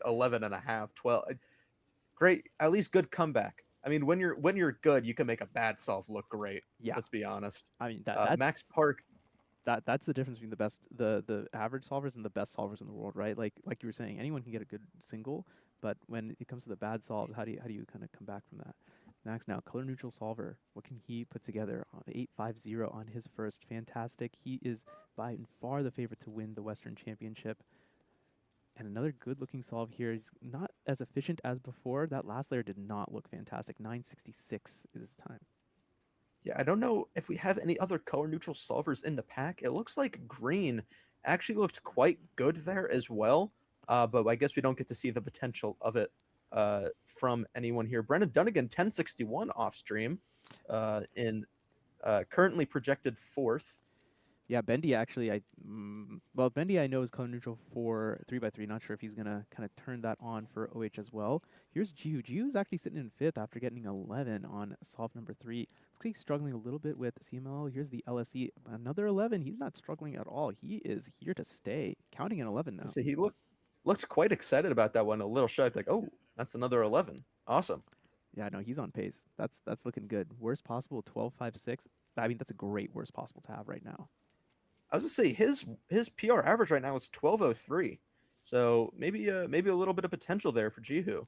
11 and a half, 12. Great, at least good comeback. I mean, when you're good, you can make a bad solve look great. Yeah, let's be honest. I mean, that's Max Park. That's the difference between the average solvers and the best solvers in the world, right? Like you were saying, anyone can get a good single, but when it comes to the bad solves, how do you kind of come back from that? Max now color neutral solver. What can he put together on 850 on his first? Fantastic. He is by far the favorite to win the Western Championship. And another good looking solve here. He's not as efficient as before. That last layer did not look fantastic. 966 is his time. Yeah, I don't know if we have any other color neutral solvers in the pack. It looks like green actually looked quite good there as well, but I guess we don't get to see the potential of it from anyone here. Brendan Dunnigan, 1061 off stream, currently projected 4th. Yeah, Bendy actually, Bendy I know is color neutral for 3x3. Not sure if he's going to kind of turn that on for OH as well. Here's Jiu. Jiu's actually sitting in 5th after getting 11 on solve number 3. Looks like he's struggling a little bit with CML. Here's the LSE. Another 11. He's not struggling at all. He is here to stay. Counting an 11 now. So he looks quite excited about that one. A little shocked, like, oh, that's another 11. Awesome. Yeah, no, he's on pace. That's looking good. Worst possible, 12.56. I mean, that's a great worst possible to have right now. I was gonna say his PR average right now is 1203, so maybe a little bit of potential there for Jihu.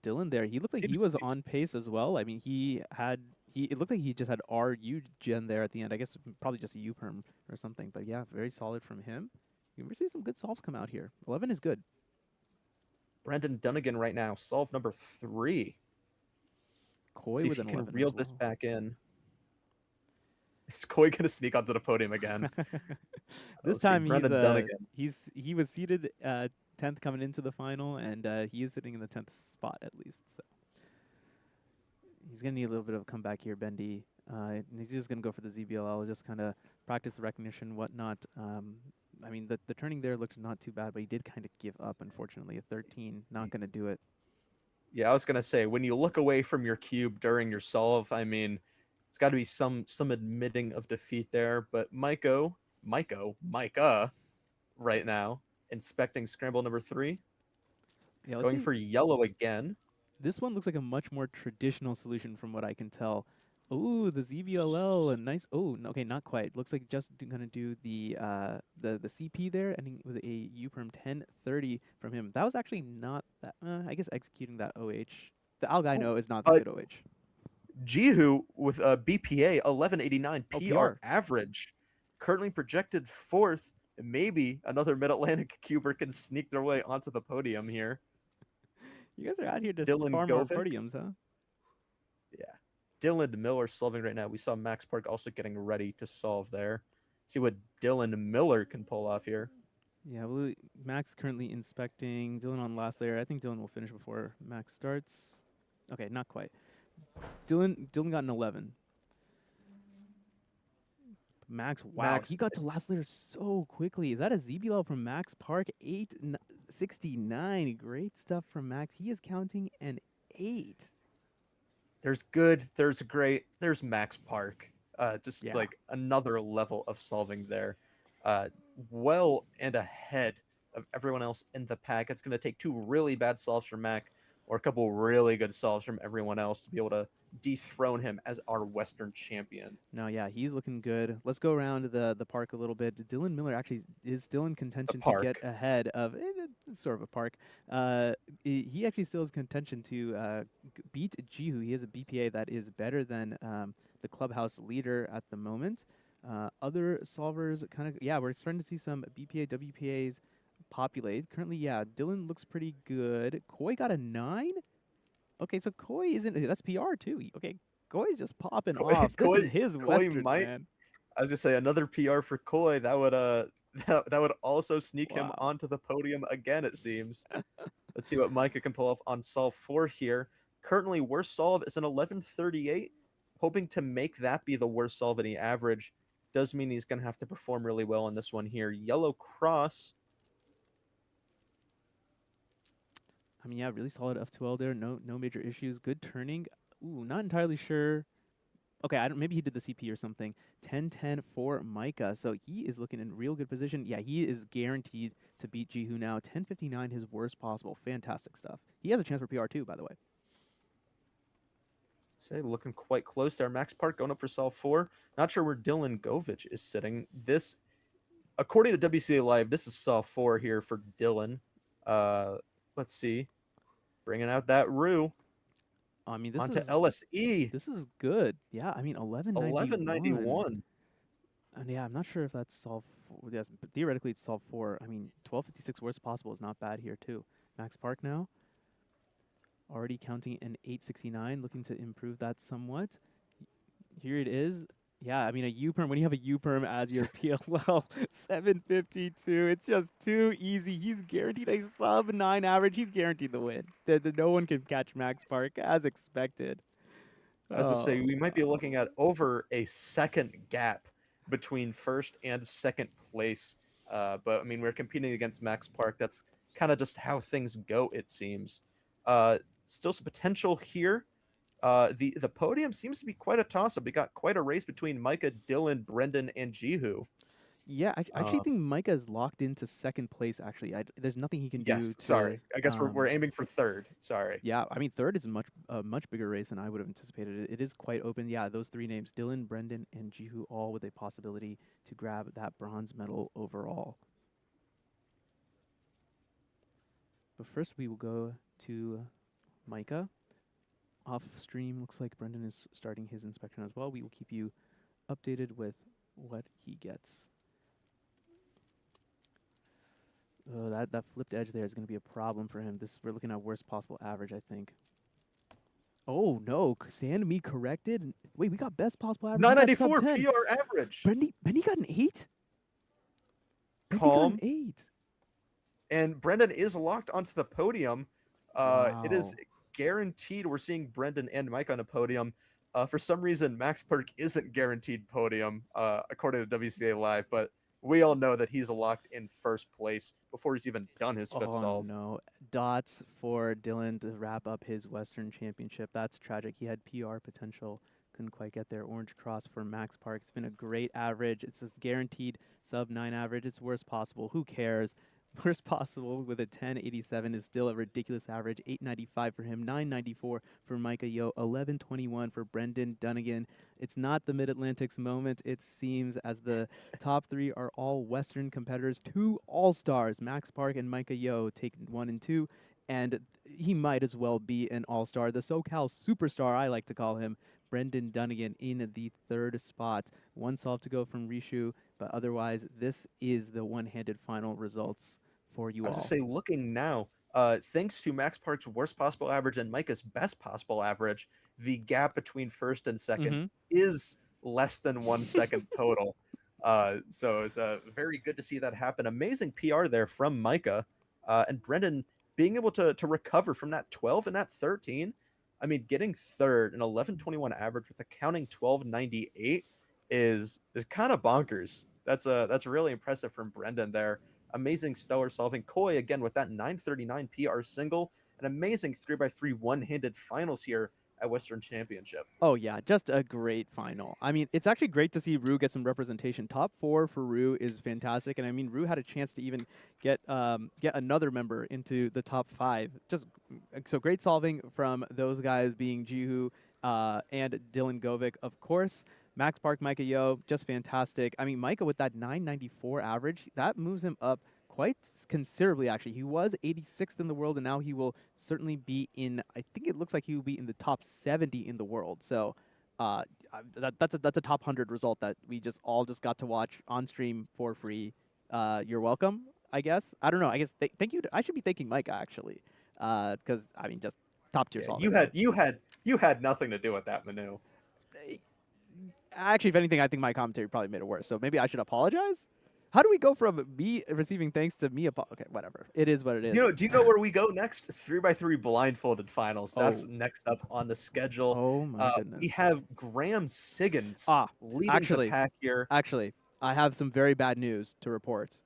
Dylan there, he looked like he was on pace as well. I mean, it looked like he just had RU gen there at the end. I guess probably just a U perm or something. But yeah, very solid from him. You can see some good solves come out here. 11 is good. Brendan Dunnigan right now, solve number 3. Koi see with if he an can 11 reel as this well. back in. Is Koi gonna sneak onto the podium again? This time he was seated 10th coming into the final, and he is sitting in the 10th spot at least. So he's gonna need a little bit of a comeback here, Bendy. He's just gonna go for the ZBLL, just kind of practice the recognition, whatnot. I mean, the turning there looked not too bad, but he did kind of give up. Unfortunately, a 13, not gonna do it. Yeah, I was gonna say, when you look away from your cube during your solve, I mean, it's got to be some admitting of defeat there. But Micah, right now, inspecting scramble number 3. Yeah, going for yellow again. This one looks like a much more traditional solution from what I can tell. Ooh, the ZBLL, a nice. Oh, okay, not quite. Looks like just gonna do the CP there, ending with a U-perm 1030 from him. That was actually not that. I guess executing that OH. The Algaino is not the good OH. Jihu with a BPA 1189 PR average, currently projected 4th. And maybe another Mid-Atlantic cuber can sneak their way onto the podium here. You guys are out here to Dylan farm more Govic. podiums, huh? Yeah. Dylan Miller solving right now. We saw Max Park also getting ready to solve there. See what Dylan Miller can pull off here. Yeah, well, Max currently inspecting. Dylan on last layer. I think Dylan will finish before Max starts. Okay, not quite. Dylan got an 11. Max, wow, he got to last layer so quickly. Is that a ZBL from Max Park? 869. Great stuff from Max. He is counting an 8. There's good, there's great, there's Max Park. Just like another level of solving there. Well and ahead of everyone else in the pack. It's going to take 2 really bad solves from Mac or a couple really good solves from everyone else to be able to dethrone him as our Western champion. No, yeah, he's looking good. Let's go around the park a little bit. Dylan Miller actually is still in contention to get ahead of it's sort of a park. He actually still is contention to beat Jihu. He has a BPA that is better than the clubhouse leader at the moment. Other solvers kind of, yeah, we're starting to see some BPA, WPAs populate. Currently, yeah, Dylan looks pretty good. Koi got a 9? Okay, so Koi isn't, that's PR too. Okay, Koi's just popping off. This is his Western, man. I was just say another PR for Koi. That would that would also sneak him onto the podium again, it seems. Let's see what Micah can pull off on solve 4 here. Currently, worst solve is an 1138. Hoping to make that be the worst solve any average does mean he's going to have to perform really well on this one here. Yellow cross. I mean, yeah, really solid F2L there. No major issues. Good turning. Ooh, not entirely sure. Okay, maybe he did the CP or something. 10-10 for Micah. So he is looking in real good position. Yeah, he is guaranteed to beat Jihu now. 10:59, his worst possible. Fantastic stuff. He has a chance for PR too, by the way. Say, looking quite close there. Max Park going up for solve 4. Not sure where Dylan Govich is sitting. This, according to WCA Live, this is solve 4 here for Dylan. Let's see. Bringing out that Rue. I mean, this onto is LSE. This is good. Yeah, I mean, 1191. And yeah, I'm not sure if that's solve 4. Yes, but theoretically, it's solve 4. I mean, 1256 worst possible is not bad here, too. Max Park now. Already counting an 869, looking to improve that somewhat. Here it is. Yeah, I mean, a U-perm, when you have a U-perm as your PLL, 752, it's just too easy. He's guaranteed a sub-9 average. He's guaranteed the win. No one can catch Max Park, as expected. As I say, we might be looking at over a second gap between first and second place. But, I mean, we're competing against Max Park. That's kind of just how things go, it seems. Still some potential here. The podium seems to be quite a toss-up. We got quite a race between Micah, Dylan, Brendan, and Jihu. Yeah, I actually think Micah is locked into second place, actually. There's nothing he can do. Yes, sorry. I guess we're aiming for third. Sorry. Yeah, I mean, third is a much bigger race than I would have anticipated. It is quite open. Yeah, those 3 names, Dylan, Brendan, and Jihu, all with a possibility to grab that bronze medal overall. But first, we will go to Micah. Off stream, looks like Brendan is starting his inspection as well. We will keep you updated with what he gets. That flipped edge there is going to be a problem for him. We're looking at worst possible average, I think. Oh no, stand me corrected. Wait, we got best possible average. 994 PR average. Benny got an 8. Calm. Got an 8. And Brendan is locked onto the podium. Wow. It is guaranteed we're seeing Brendan and Mike on a podium. For some reason, Max Perk isn't guaranteed podium, according to WCA Live, but we all know that he's locked in first place before he's even done his 5th solve. No. Dots for Dylan to wrap up his Western Championship. That's tragic. He had PR potential. Couldn't quite get there. Orange cross for Max Park. It's been a great average. It's a guaranteed sub-9 average. It's worst possible. Who cares? Worst possible with a 1087 is still a ridiculous average. 895 for him, 994 for Micah Yo, 1121 for Brendan Dunnigan. It's not the Mid-Atlantic's moment, it seems, as the top 3 are all Western competitors. 2 all-stars, Max Park and Micah Yo, take 1 and 2. And he might as well be an all-star. The SoCal superstar, I like to call him, Brendan Dunnigan in the 3rd spot. 1 solve to go from Rishu, but otherwise, this is the one-handed final results for you all. I was going to say, looking now, thanks to Max Park's worst possible average and Micah's best possible average, the gap between first and second is less than 1 second total. So it's very good to see that happen. Amazing PR there from Micah. And Brendan being able to recover from that 12 and that 13. I mean, getting 3rd, an 1121 average with a counting 1298 is kind of bonkers. That's really impressive from Brendan there. Amazing stellar solving. Koi again with that 939 PR single. An amazing 3x3 one-handed finals here at Western Championship. Oh yeah, just a great final. I mean, it's actually great to see Rue get some representation. Top 4 for Rue is fantastic, and I mean, Rue had a chance to even get another member into the top 5. Just so great solving from those guys, being Jihu and Dylan Govic, of course. Max Park, Micah Yo, just fantastic. I mean, Micah with that 994 average, that moves him up quite considerably, actually. He was 86th in the world, and now he will certainly be in, I think it looks like he will be in the top 70 in the world. So that's a top 100 result that we all got to watch on stream for free. You're welcome, I guess. I don't know. I guess thank you. I should be thanking Micah, actually, because, I mean, just top tier solving. You had nothing to do with that, Manu. Actually, if anything, I think my commentary probably made it worse. So maybe I should apologize. How do we go from me receiving thanks to me? Okay, whatever. It is what it is. Do you know where we go next? 3x3 blindfolded finals. That's next up on the schedule. Oh my goodness. We have Graham Siggins leading the pack here. Actually, I have some very bad news to report.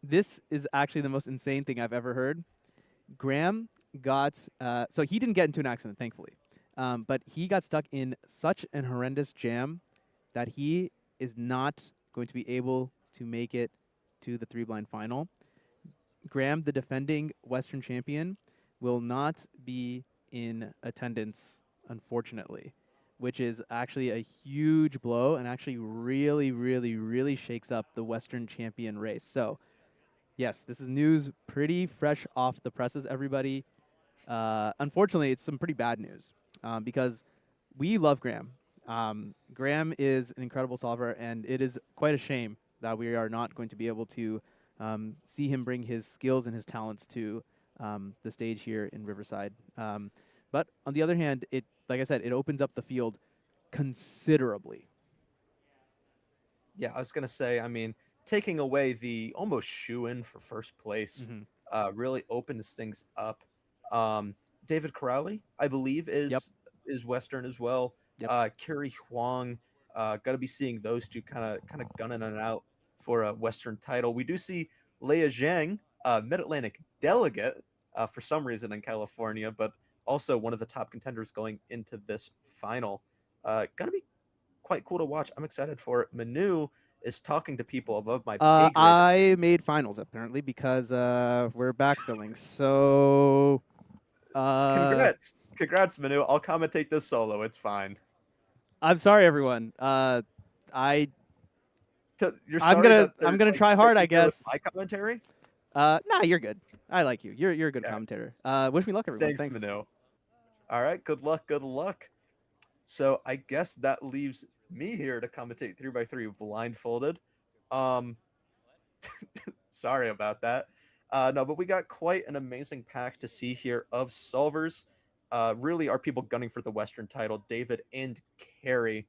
This is actually the most insane thing I've ever heard. Graham got so he didn't get into an accident, thankfully, but he got stuck in such an horrendous jam that he is not going to be able to make it to the 3-blind final. Graham, the defending Western champion, will not be in attendance, unfortunately, which is actually a huge blow and actually really, really, really shakes up the Western champion race. So, yes, this is news pretty fresh off the presses, everybody. Unfortunately, it's some pretty bad news because we love Graham. Graham is an incredible solver, and it is quite a shame that we are not going to be able to see him bring his skills and his talents to the stage here in Riverside. But on the other hand, like I said, it opens up the field considerably. Yeah, I was going to say, I mean, taking away the almost shoe-in for first place really opens things up. David Corrali, I believe, is Western as well. Kerry Huang, got to be seeing those two kind of gunning it out for a Western title. We do see Leia Zhang, Mid-Atlantic delegate for some reason in California, but also one of the top contenders going into this final. Gonna be quite cool to watch. I'm excited for it. Manu is talking to people above my pay grade. I made finals, apparently, because we're backfilling. So Congrats, Manu. I'll commentate this solo. It's fine. I'm sorry, everyone. I'm gonna try hard, I guess. My commentary? Nah, you're good. I like you. You're a good commentator. Wish me luck, everyone. Thanks, Manu. All right, good luck. Good luck. So I guess that leaves me here to commentate 3x3 blindfolded. Sorry about that. No, but we got quite an amazing pack to see here of solvers. Really are people gunning for the Western title, David and Carrie.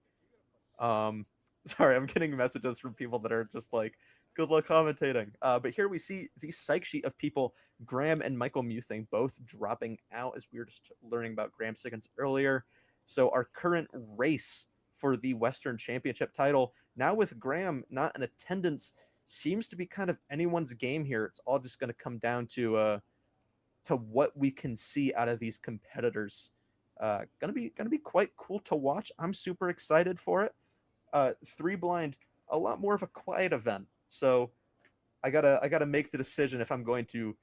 Sorry, I'm getting messages from people that are just like, good luck commentating. But here we see the psych sheet of people, Graham and Michael Muthing, both dropping out, as we were just learning about Graham Siggins earlier. So our current race for the Western Championship title, now with Graham not in attendance, seems to be kind of anyone's game here. It's all just going to come down to what we can see out of these competitors. Gonna be quite cool to watch. I'm super excited for it. 3-blind, a lot more of a quiet event. So I gotta make the decision if I'm going to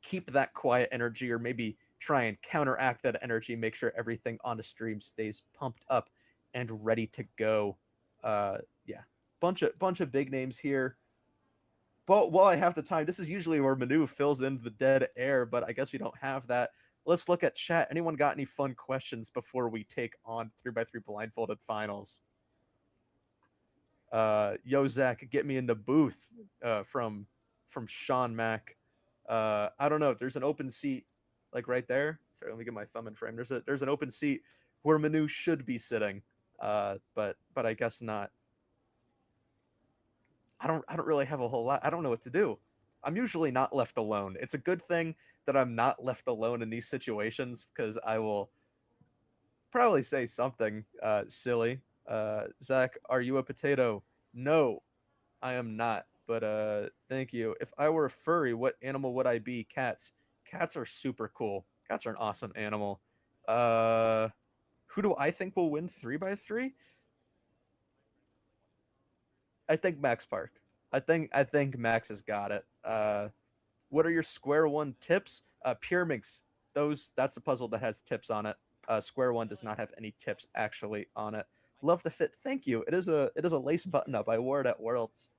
keep that quiet energy or maybe try and counteract that energy, make sure everything on the stream stays pumped up and ready to go. Yeah, bunch of big names here. But while I have the time, this is usually where Manu fills in the dead air, but I guess we don't have that. Let's look at chat. Anyone got any fun questions before we take on 3x3 blindfolded finals? Yo, Zach, get me in the booth from Sean Mack. I don't know. There's an open seat like right there. Sorry, let me get my thumb in frame. There's an open seat where Manu should be sitting, but I guess not. I don't really have a whole lot. I don't know what to do. I'm usually not left alone. It's a good thing that I'm not left alone in these situations because I will probably say something silly. Zach, are you a potato? No, I am not. But thank you. If I were a furry, what animal would I be? Cats. Cats are super cool. Cats are an awesome animal. Who do I think will win 3x3? I think Max Park. I think Max has got it. What are your square one tips? Pyraminx. That's the puzzle that has tips on it. Square one does not have any tips actually on it. Love the fit. Thank you. It is a lace button up. I wore it at Worlds.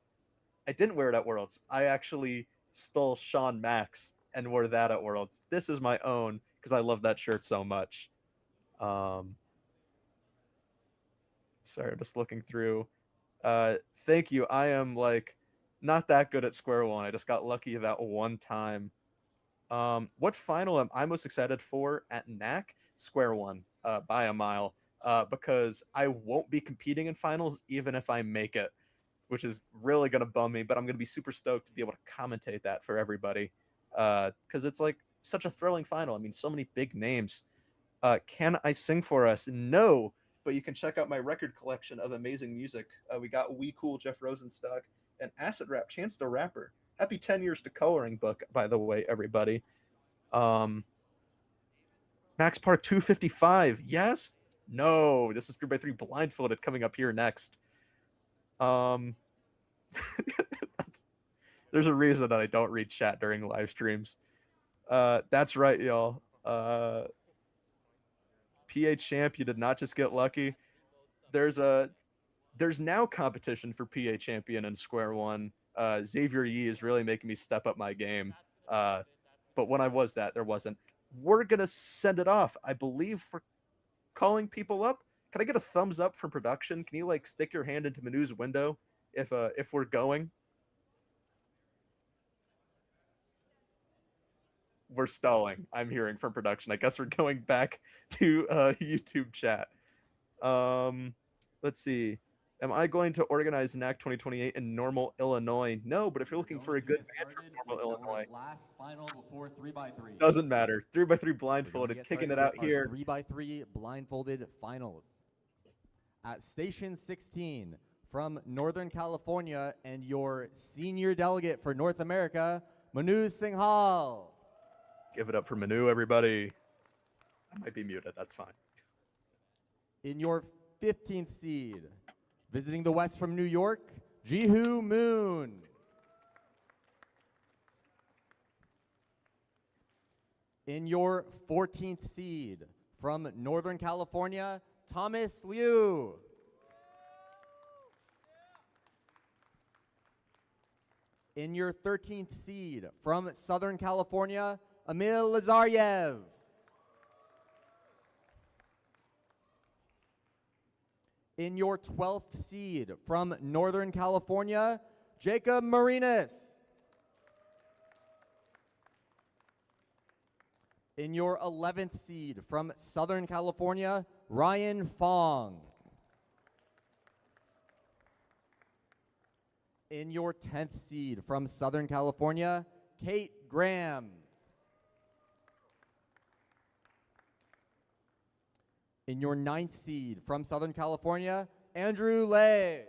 I didn't wear it at Worlds. I actually stole Sean Max and wore that at Worlds. This is my own because I love that shirt so much. Sorry, I'm just looking through. Thank you. I am like not that good at square one. I just got lucky that one time. What final am I most excited for at NAC? Square one, by a mile. Because I won't be competing in finals even if I make it, which is really gonna bum me, but I'm gonna be super stoked to be able to commentate that for everybody. Because it's like such a thrilling final. I mean, so many big names. Can I sing for us? No, but you can check out my record collection of amazing music. We got We Cool, Jeff Rosenstock, and Acid Rap, Chance the Rapper. Happy 10 years to coloring book, by the way, everybody. Max Park 255. Yes? No. This is 3x3 blindfolded coming up here next. There's a reason that I don't read chat during live streams. That's right, y'all. PA champ, you did not just get lucky. There's now competition for PA champion in square one. Xavier Yee is really making me step up my game. But when I was that, there wasn't. We're gonna send it off. I believe for calling people up. Can I get a thumbs up from production? Can you like stick your hand into Manu's window if we're going? We're stalling. I'm hearing from production. I guess we're going back to YouTube chat. Let's see. Am I going to organize NAC 2028 in Normal, Illinois? No, but if you're looking for a good band from Normal, Illinois, Last final before 3x3. doesn't matter. 3x3 blindfolded, kicking it out here. 3x3 blindfolded finals. At Station 16 from Northern California and your senior delegate for North America, Manu Singhal. Give it up for Manu, everybody. I might be muted. That's fine. In your 15th seed, visiting the West from New York, Jihu Moon. In your 14th seed, from Northern California, Thomas Liu. In your 13th seed, from Southern California, Emil Lazaryev. In your 12th seed, from Northern California, Jacob Marinas. In your 11th seed, from Southern California, Ryan Fong. In your 10th seed, from Southern California, Kate Graham. In your 9th seed, from Southern California, Andrew Lay.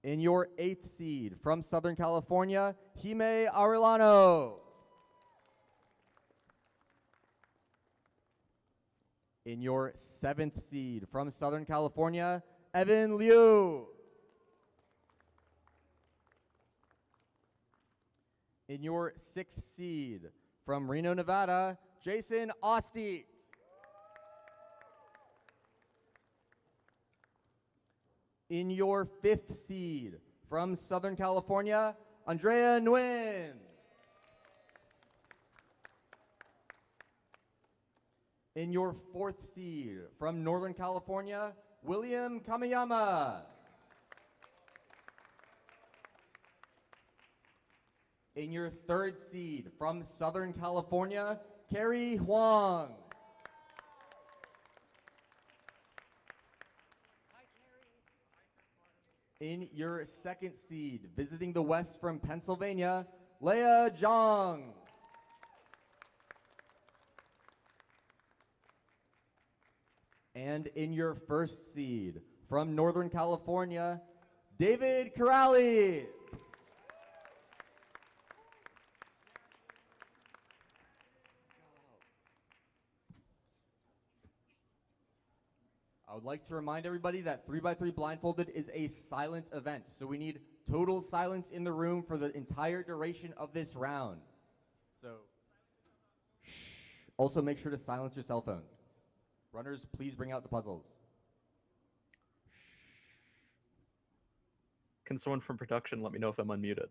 In your 8th seed, from Southern California, Hime Arellano. In your 7th seed, from Southern California, Evan Liu. In your 6th seed, from Reno, Nevada, Jason Osti. In your 5th seed, from Southern California, Andrea Nguyen. In your 4th seed, from Northern California, William Kamiyama. In your 3rd seed, from Southern California, Carrie Huang. In your 2nd seed, visiting the West from Pennsylvania, Leah Zhang. And in your 1st seed, from Northern California, David Corrali. I would like to remind everybody that 3x3 blindfolded is a silent event, so we need total silence in the room for the entire duration of this round. So, shh. Also make sure to silence your cell phones. Runners, please bring out the puzzles. Can someone from production let me know if I'm unmuted?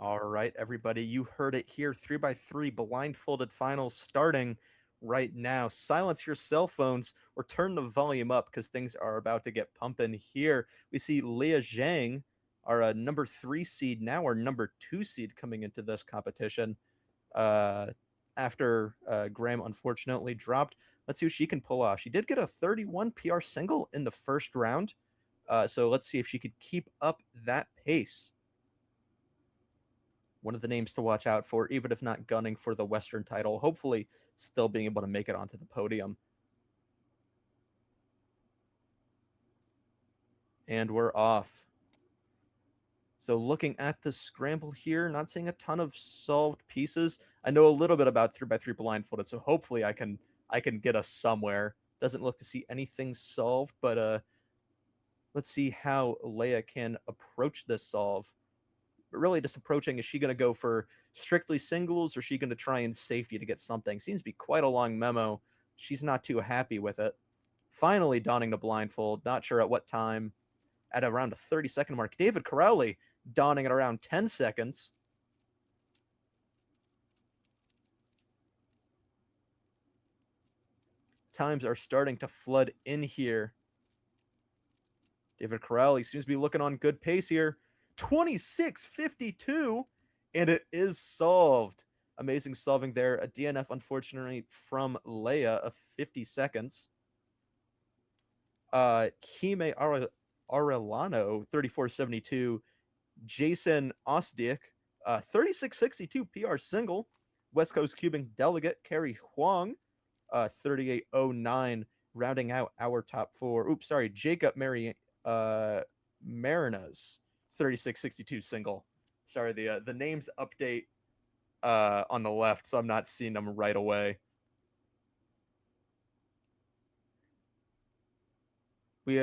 All right, everybody, you heard it here. 3x3 blindfolded finals starting right now. Silence your cell phones or turn the volume up because things are about to get pumping here. We see Leah Zhang, our number 3 seed, now our number 2 seed coming into this competition. After Graham unfortunately dropped. Let's see what she can pull off. She did get a 31 PR single in the first round. So let's see if she could keep up that pace. One of the names to watch out for, even if not gunning for the Western title, hopefully still being able to make it onto the podium. And we're off. So looking at the scramble here, not seeing a ton of solved pieces. I know a little bit about 3x3 blindfolded, so hopefully I can get us somewhere. Doesn't look to see anything solved, but let's see how Leia can approach this solve. But really just approaching, is she going to go for strictly singles, or is she going to try and safety to get something? Seems to be quite a long memo. She's not too happy with it. Finally donning the blindfold, not sure at what time. At around a 30-second mark. David Corrali donning at around 10 seconds. Times are starting to flood in here. David Corrali seems to be looking on good pace here. 26:52, and it is solved. Amazing solving there. A DNF, unfortunately, from Leia of 50 seconds. Kime Arellano, 34.72. Jason Osdick, 36.62 PR single. West Coast Cubing delegate Carrie Huang, 38.09, rounding out our top 4. Oops, sorry, Jacob Marinas, 36.62 single. Sorry, the names update on the left, so I'm not seeing them right away. We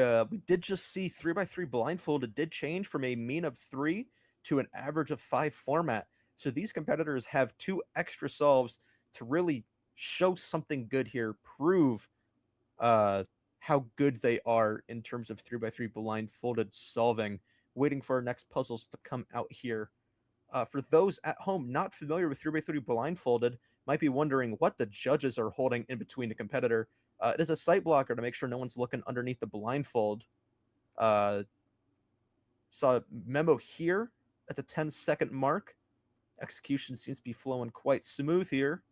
did just see 3x3 blindfolded did change from a mean of 3 to an average of 5 format. So these competitors have 2 extra solves to really show something good here, prove how good they are in terms of 3x3 blindfolded solving. Waiting for our next puzzles to come out here. For those at home not familiar with 3x3 blindfolded, might be wondering what the judges are holding in between the competitor. It is a sight blocker to make sure no one's looking underneath the blindfold. Saw a memo here at the 10-second mark. Execution seems to be flowing quite smooth here.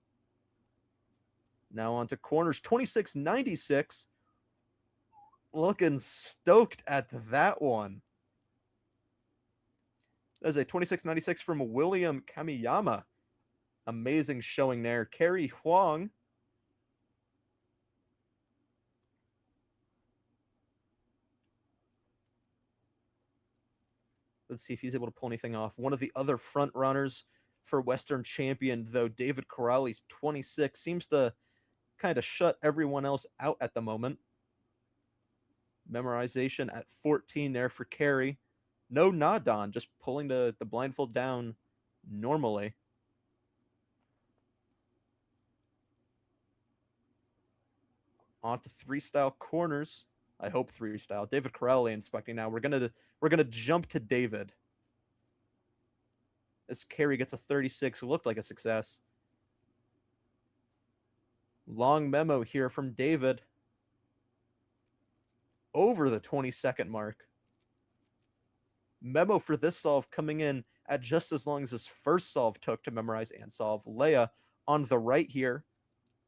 Now on to corners. 26.96. Looking stoked at that one. That is a 26.96 from William Kamiyama. Amazing showing there. Carrie Huang. Let's see if he's able to pull anything off. One of the other front runners for Western champion, though, David Corrali's 26, seems to kind of shut everyone else out at the moment. Memorization at 14 there for Carrie. No nod on, just pulling the blindfold down normally. On to 3-style corners. I hope 3-style. David Corrali inspecting now. We're gonna jump to David. As Carrie gets a 36, looked like a success. Long memo here from David. Over the 20-second mark. Memo for this solve coming in at just as long as his first solve took to memorize and solve. Leia on the right here.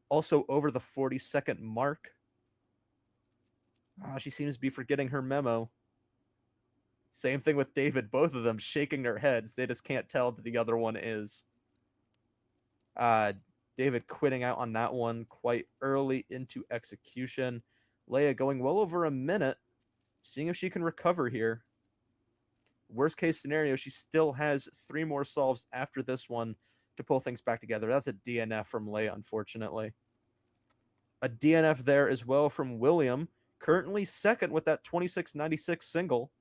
Also over the 40-second mark. She seems to be forgetting her memo. Same thing with David. Both of them shaking their heads. They just can't tell that the other one is. David quitting out on that one quite early into execution. Leia going well over a minute. Seeing if she can recover here. Worst case scenario, she still has 3 more solves after this one to pull things back together. That's a DNF from Leia, unfortunately. A DNF there as well from William, currently second with that 26.96 single.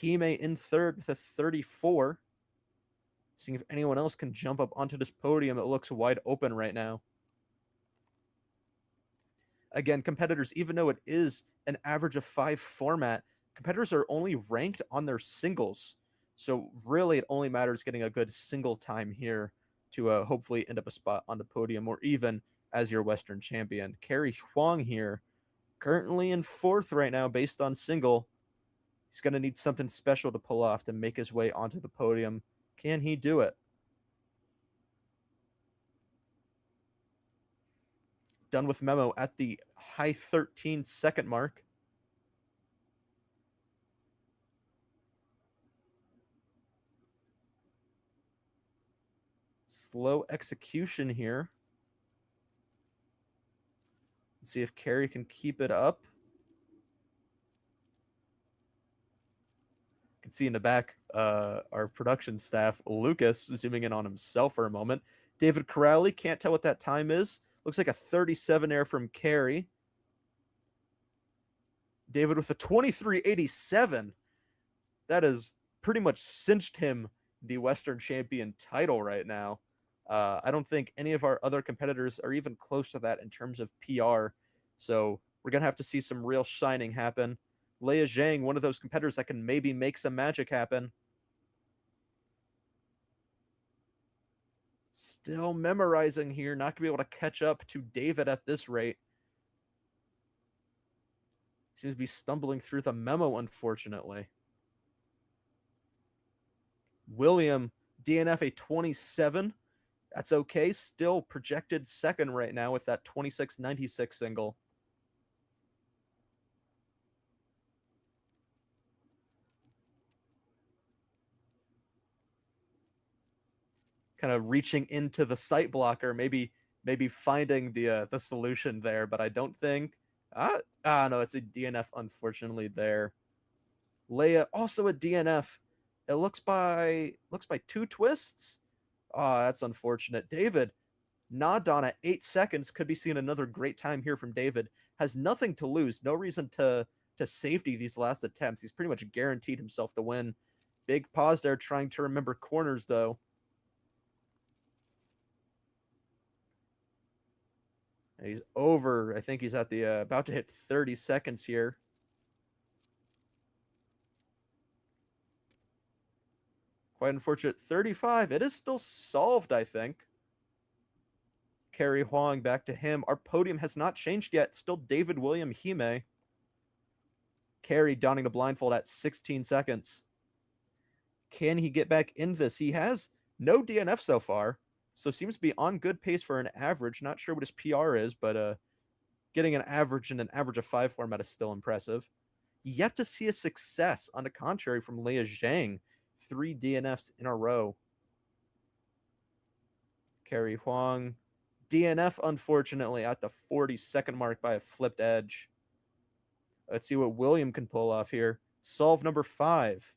Hime in third with a 34. Seeing if anyone else can jump up onto this podium. It looks wide open right now. Again, competitors, even though it is an average of 5 format, competitors are only ranked on their singles. So really it only matters getting a good single time here to hopefully end up a spot on the podium or even as your Western champion. Kerry Huang here, currently in 4th right now based on single. He's going to need something special to pull off to make his way onto the podium. Can he do it? Done with memo at the high 13-second mark. Slow execution here. Let's see if Kerry can keep it up. You can see in the back our production staff, Lucas, zooming in on himself for a moment. David Corrali, can't tell what that time is. Looks like a 37 air from Kerry. David with a 23.87. That has pretty much cinched him the Western champion title right now. I don't think any of our other competitors are even close to that in terms of PR. So we're going to have to see some real shining happen. Leia Zhang, one of those competitors that can maybe make some magic happen. Still memorizing here, not going to be able to catch up to David at this rate. Seems to be stumbling through the memo, unfortunately. William, DNF a 27. That's okay. Still projected second right now with that 26.96 single. Kind of reaching into the sight blocker, maybe finding the solution there, but I don't think. No, it's a DNF, unfortunately, there. Leia also a DNF. It looks by 2 twists. That's unfortunate. David, Nadon at 8 seconds. Could be seeing another great time here from David. Has nothing to lose. No reason to safety these last attempts. He's pretty much guaranteed himself to win. Big pause there, trying to remember corners, though. And he's over. I think he's at the about to hit 30 seconds here. Quite unfortunate. 35. It is still solved, I think. Kerry Huang back to him. Our podium has not changed yet. Still David William Hime. Kerry donning the blindfold at 16 seconds. Can he get back in this? He has no DNF so far, so seems to be on good pace for an average. Not sure what his PR is, but getting an average in an average of 5 format is still impressive. Yet to see a success, on the contrary, from Leia Zhang. 3 DNFs in a row. Kerry Huang. DNF, unfortunately, at the 40-second mark by a flipped edge. Let's see what William can pull off here. Solve number 5.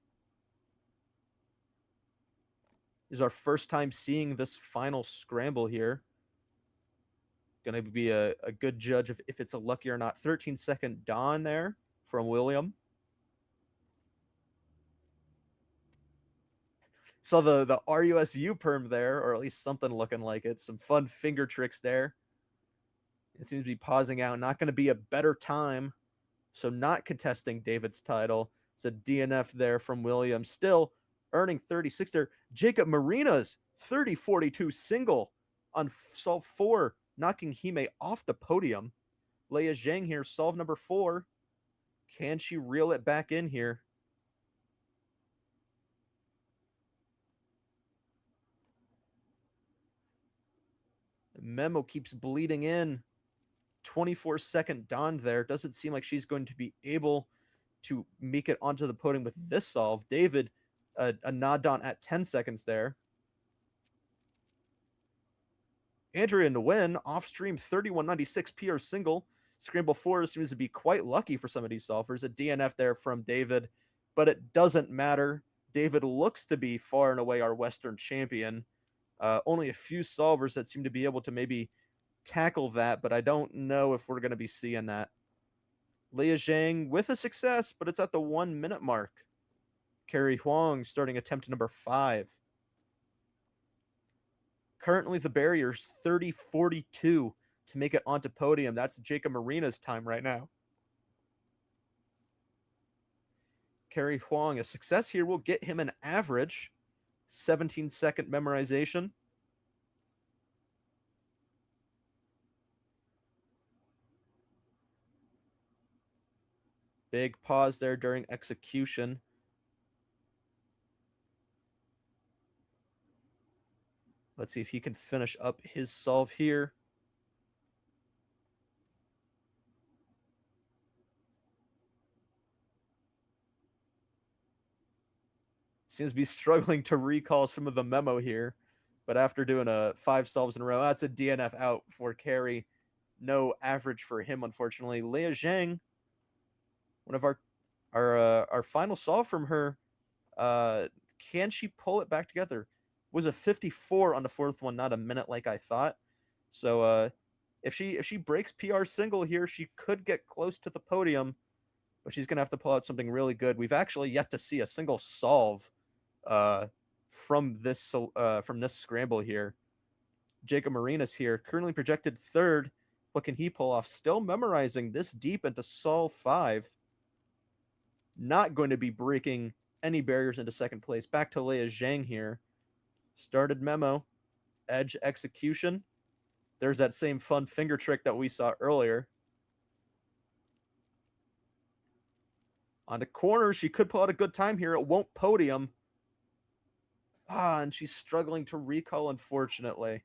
This is our first time seeing this final scramble here. Going to be a good judge of if it's a lucky or not. 13-second dawn there from William. Saw the RUSU perm there, or at least something looking like it. Some fun finger tricks there. It seems to be pausing out. Not going to be a better time. So not contesting David's title. It's a DNF there from William. Still earning 36 there. Jacob Marina's 30-42 single on solve 4, knocking Hime off the podium. Leia Zhang here, solve number 4. Can she reel it back in here? The memo keeps bleeding in. 24-second dawn there. Doesn't seem like she's going to be able to make it onto the podium with this solve. David, a Nadon at 10 seconds there. Andrea in the win. Off-stream 31.96 PR single. Scramble 4 seems to be quite lucky for some of these solvers. A DNF there from David, but it doesn't matter. David looks to be far and away our Western champion. Only a few solvers that seem to be able to maybe tackle that, but I don't know if we're going to be seeing that. Leah Zhang with a success, but it's at the 1 minute mark. Carrie Huang starting attempt number 5. Currently the barrier's 30-42 to make it onto podium. That's Jacob Marina's time right now. Carrie Huang, a success here will get him an average 17-second memorization. Big pause there during execution. Let's see if he can finish up his solve here. Seems to be struggling to recall some of the memo here. But after doing 5 solves in a row, that's a DNF out for Carrie. No average for him, unfortunately. Leah Zhang, one of our final solve from her. Can she pull it back together? Was a 54 on the 4th one, not a minute like I thought. So if she breaks PR single here, she could get close to the podium, but she's gonna have to pull out something really good. We've actually yet to see a single solve from this scramble here. Jacob Marinas here, currently projected 3rd. What can he pull off? Still memorizing this deep into solve 5. Not going to be breaking any barriers into 2nd place. Back to Leah Zhang here. Started memo, edge execution. There's that same fun finger trick that we saw earlier. On the corner, she could pull out a good time here. It won't podium. And she's struggling to recall, unfortunately.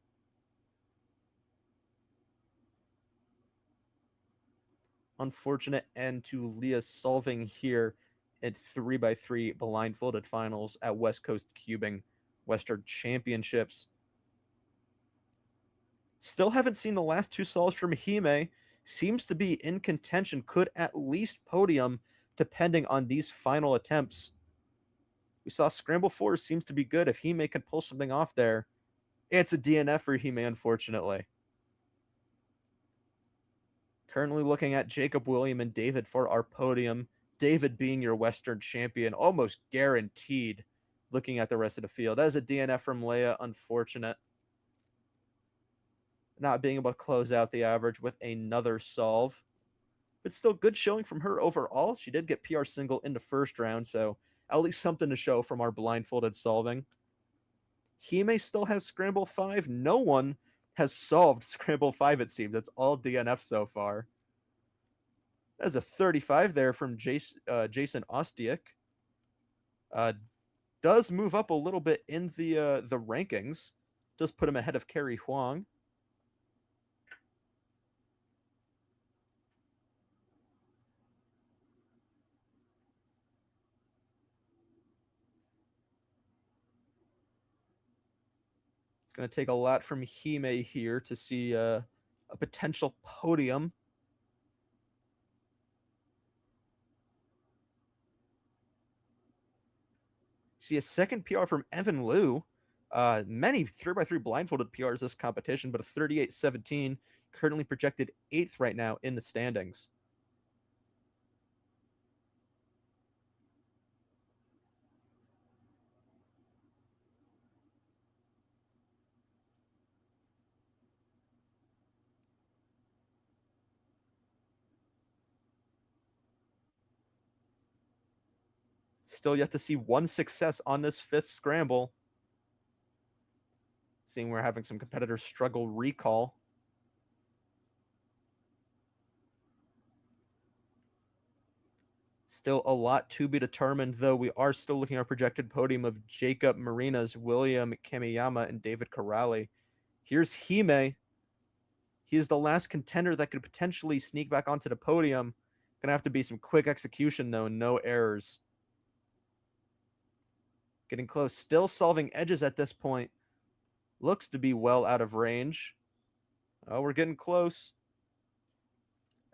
Unfortunate end to Leah solving here at 3x3 blindfolded finals at West Coast Cubing Western Championships. Still haven't seen the last 2 solves from Hime. Seems to be in contention, could at least podium depending on these final attempts. We saw Scramble 4 seems to be good. If Hime can pull something off there, it's a DNF for Hime, unfortunately. Currently looking at Jacob, William, and David for our podium. David being your Western champion, almost guaranteed. Looking at the rest of the field. That is a DNF from Leia, unfortunate. Not being able to close out the average with another solve. But still good showing from her overall. She did get PR single in the 1st round, so at least something to show from our blindfolded solving. Hime still has Scramble 5. No one has solved Scramble 5, it seems. That's all DNF so far. There's a 35 there from Jason Ostiak. Does move up a little bit in the rankings. Does put him ahead of Carrie Huang. It's going to take a lot from Hime here to see a potential podium. See a 2nd PR from Evan Liu. Many 3x3 blindfolded PRs this competition, but a 38-17. Currently projected 8th right now in the standings. Still yet to see one success on this 5th scramble. Seeing we're having some competitors struggle recall. Still a lot to be determined, though. We are still looking at our projected podium of Jacob Marinas, William Kamiyama, and David Corrali. Here's Hime. He is the last contender that could potentially sneak back onto the podium. Gonna have to be some quick execution, though. No errors. Getting close. Still solving edges at this point. Looks to be well out of range. Oh, we're getting close.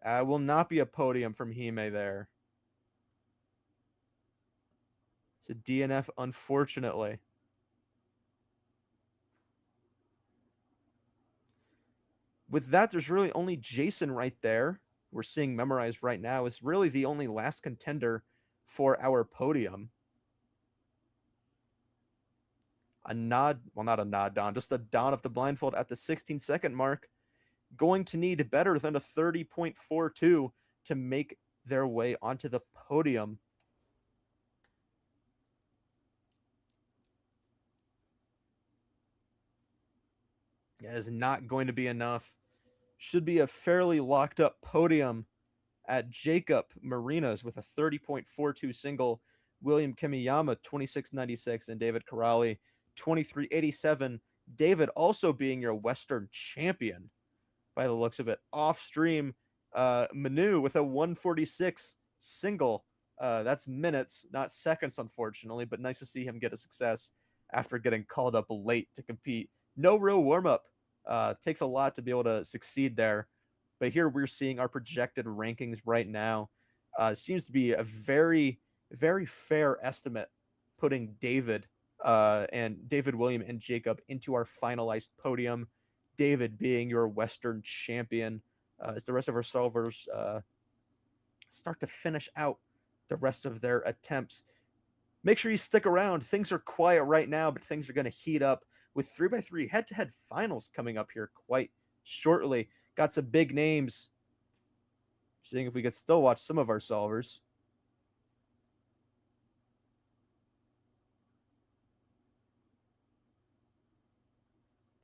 Will not be a podium from Hime there. It's a DNF, unfortunately. with that, there's really only Jason right there. We're seeing memorized right now is really the only last contender for our podium. A nod, well, not a nod, Don, just a Don of the blindfold at the 16-second mark. Going to need better than a 30.42 to make their way onto the podium. That is not going to be enough. Should be a fairly locked up podium at Jacob Marinas with a 30.42 single, William Kimiyama 26.96, and David Corrali 23.87. David also being your Western champion by the looks of it. Off stream, Manu with a 146 single. That's minutes, not seconds, unfortunately, but nice to see him get a success after getting called up late to compete. No real warm-up. Takes a lot to be able to succeed there. But here we're seeing our projected rankings right now. Seems to be a very, very fair estimate putting David and David, William, and Jacob into our finalized podium. David being your Western champion as the rest of our solvers start to finish out the rest of their attempts. Make sure you stick around. Things are quiet right now, but things are going to heat up with 3x3 head-to-head finals coming up here quite shortly. Got some big names. Seeing if we could still watch some of our solvers.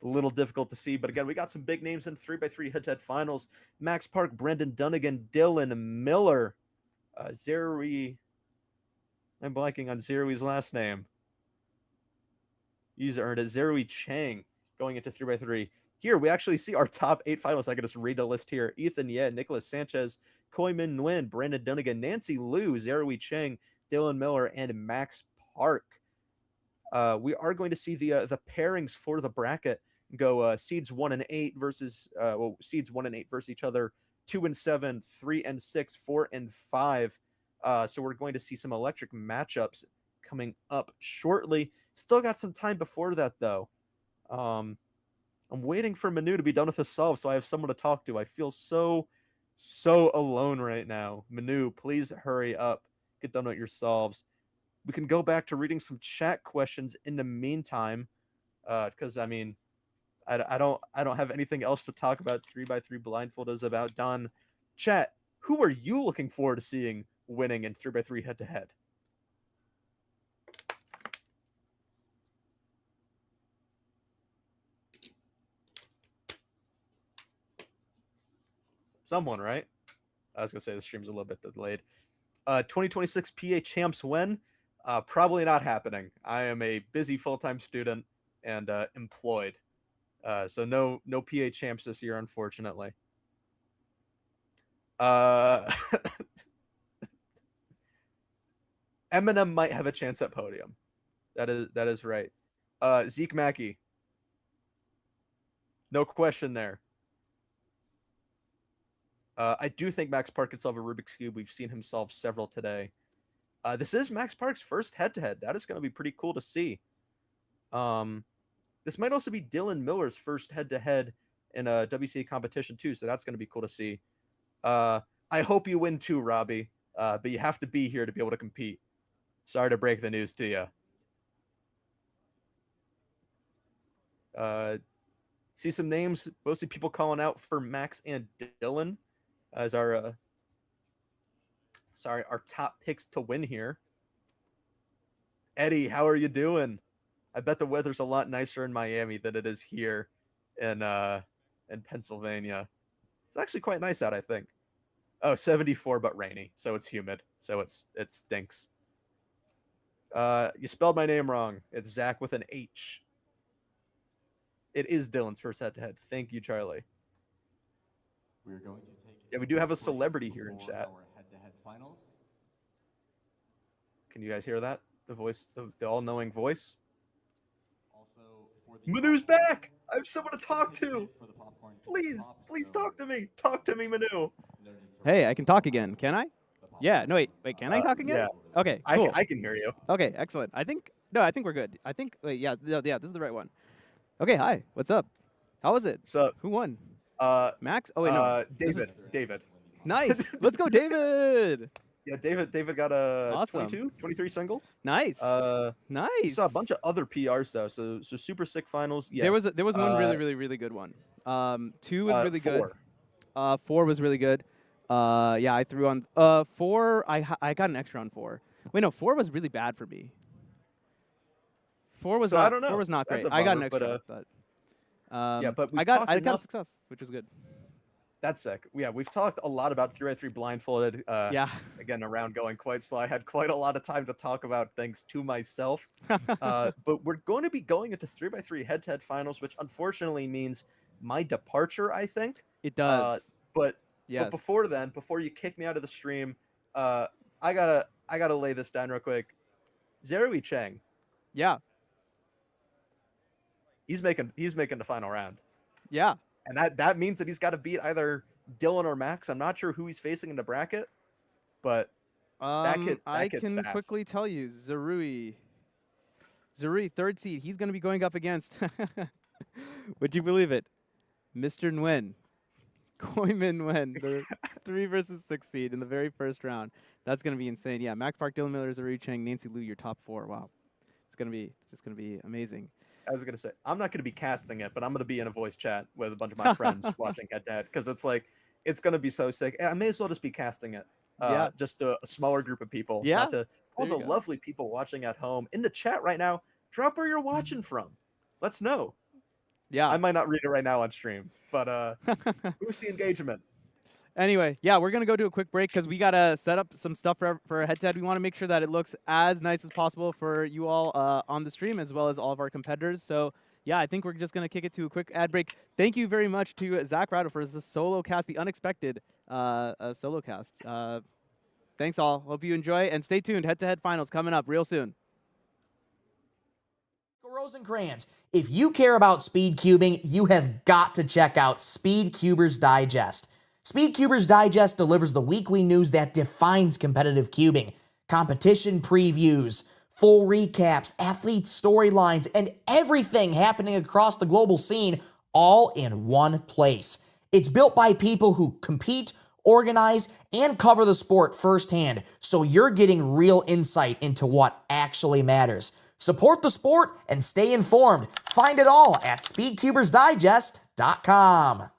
A little difficult to see, but again, we got some big names in 3x3 head-to-head finals. Max Park, Brendan Dunnigan, Dylan Miller, Zerui. I'm blanking on Zerui's last name. He's earned it. Zerui Chang going into 3x3. Here, we actually see our top 8 finalists. I can just read the list here. Ethan Ye, Nicholas Sanchez, Koi Min Nguyen, Brandon Dunnigan, Nancy Liu, Zerui Chang, Dylan Miller, and Max Park. We are going to see the pairings for the bracket go seeds 1 and 8 versus seeds 1 and 8 versus each other, 2 and 7, 3 and 6, 4 and 5. So we're going to see some electric matchups coming up shortly. Still got some time before that though. I'm waiting for Manu to be done with the solve so I have someone to talk to. I feel so alone right now. Manu, please hurry up. Get done with your solves. We can go back to reading some chat questions in the meantime, because I mean, I don't have anything else to talk about. 3x3 blindfold is about done. Chat, who are you looking forward to seeing winning in 3x3 head-to-head? Someone, right? I was gonna say the stream's a little bit delayed. 2026 PA champs when? Probably not happening. I am a busy full-time student and employed. So no PA champs this year, unfortunately. Eminem might have a chance at podium. That is right. Zeke Mackey. No question there. I do think Max Park can solve a Rubik's Cube. We've seen him solve several today. This is Max Park's first head-to-head. That is going to be pretty cool to see. This might also be Dylan Miller's first head-to-head in a WCC competition too, so that's going to be cool to see. I hope you win too, Robbie, but you have to be here to be able to compete. Sorry to break the news to you. See some names, mostly people calling out for Max and Dylan as our top picks to win here. Eddie, how are you doing? I bet the weather's a lot nicer in Miami than it is here in Pennsylvania. It's actually quite nice out, I think. Oh, 74 but rainy, so it's humid, so it stinks. You spelled my name wrong. It's Zach with an H. It is Dylan's first head-to-head. Thank you, Charlie. We're going to take we do have a celebrity here in chat. Our head-to-head finals. Can you guys hear that? The voice, the all-knowing voice. Also, for the Manu's back. I have someone to talk to. Please talk to me. Talk to me, Manu. Hey, I can talk again. Can I? Yeah. No, wait. Can I talk again? Yeah. Okay. Cool. I can hear you. Okay. Excellent. I think we're good. I think. Wait. Yeah. This is the right one. Okay. Hi. What's up? How was it? So who won? Max? Oh, wait, no. David. Nice. Let's go, David. Yeah, David got a Awesome. 23 single. Nice. We Nice. saw a bunch of other PRs though, so super sick finals. Yeah. There was one really good one. 2 was really good. 4 was really good. Yeah, I threw on 4. I got an extra on 4. Wait, no, 4 was really bad for me. 4 was I don't know. 4 was not That's great. a I got an bummer, extra, but yeah, but I got a success, which was good. That's sick. Yeah, we've talked a lot about 3x3 blindfolded. Yeah. Again, around going quite slow. I had quite a lot of time to talk about things to myself. But we're going to be going into 3x3 head-to-head finals, which unfortunately means my departure, I think. It does. But yes. before then, before you kick me out of the stream, I gotta lay this down real quick. Zerui Cheng. Yeah. He's making the final round. Yeah. And that means that he's got to beat either Dylan or Max. I'm not sure who he's facing in the bracket, but I can quickly tell you, Zerui, 3rd seed. He's going to be going up against, would you believe it, Mr. Nguyen, Koimin Nguyen, the 3 versus 6 seed in the very first round. That's going to be insane. Yeah, Max Park, Dylan Miller, Zerui Cheng, Nancy Liu, your top 4. Wow, it's just going to be amazing. I was going to say, I'm not going to be casting it, but I'm going to be in a voice chat with a bunch of my friends watching head-to-head, because it's like, it's going to be so sick. I may as well just be casting it. Yeah. Just a smaller group of people. Yeah. Not to all the lovely people watching at home. In the chat right now, drop where you're watching from. Let's know. Yeah. I might not read it right now on stream, but boost the engagement. Anyway, yeah, we're going to go to a quick break because we got to set up some stuff for head-to-head. We want to make sure that it looks as nice as possible for you all on the stream, as well as all of our competitors. So, yeah, I think we're just going to kick it to a quick ad break. Thank you very much to Zach Rado for the solo cast, the unexpected solo cast. Thanks, all. Hope you enjoy, and stay tuned. Head-to-head finals coming up real soon. Rosencrans, if you care about speed cubing, you have got to check out SpeedCubers Digest. SpeedCubers Digest delivers the weekly news that defines competitive cubing, competition previews, full recaps, athlete storylines, and everything happening across the global scene all in one place. It's built by people who compete, organize, and cover the sport firsthand, so you're getting real insight into what actually matters. Support the sport and stay informed. Find it all at SpeedCubersDigest.com.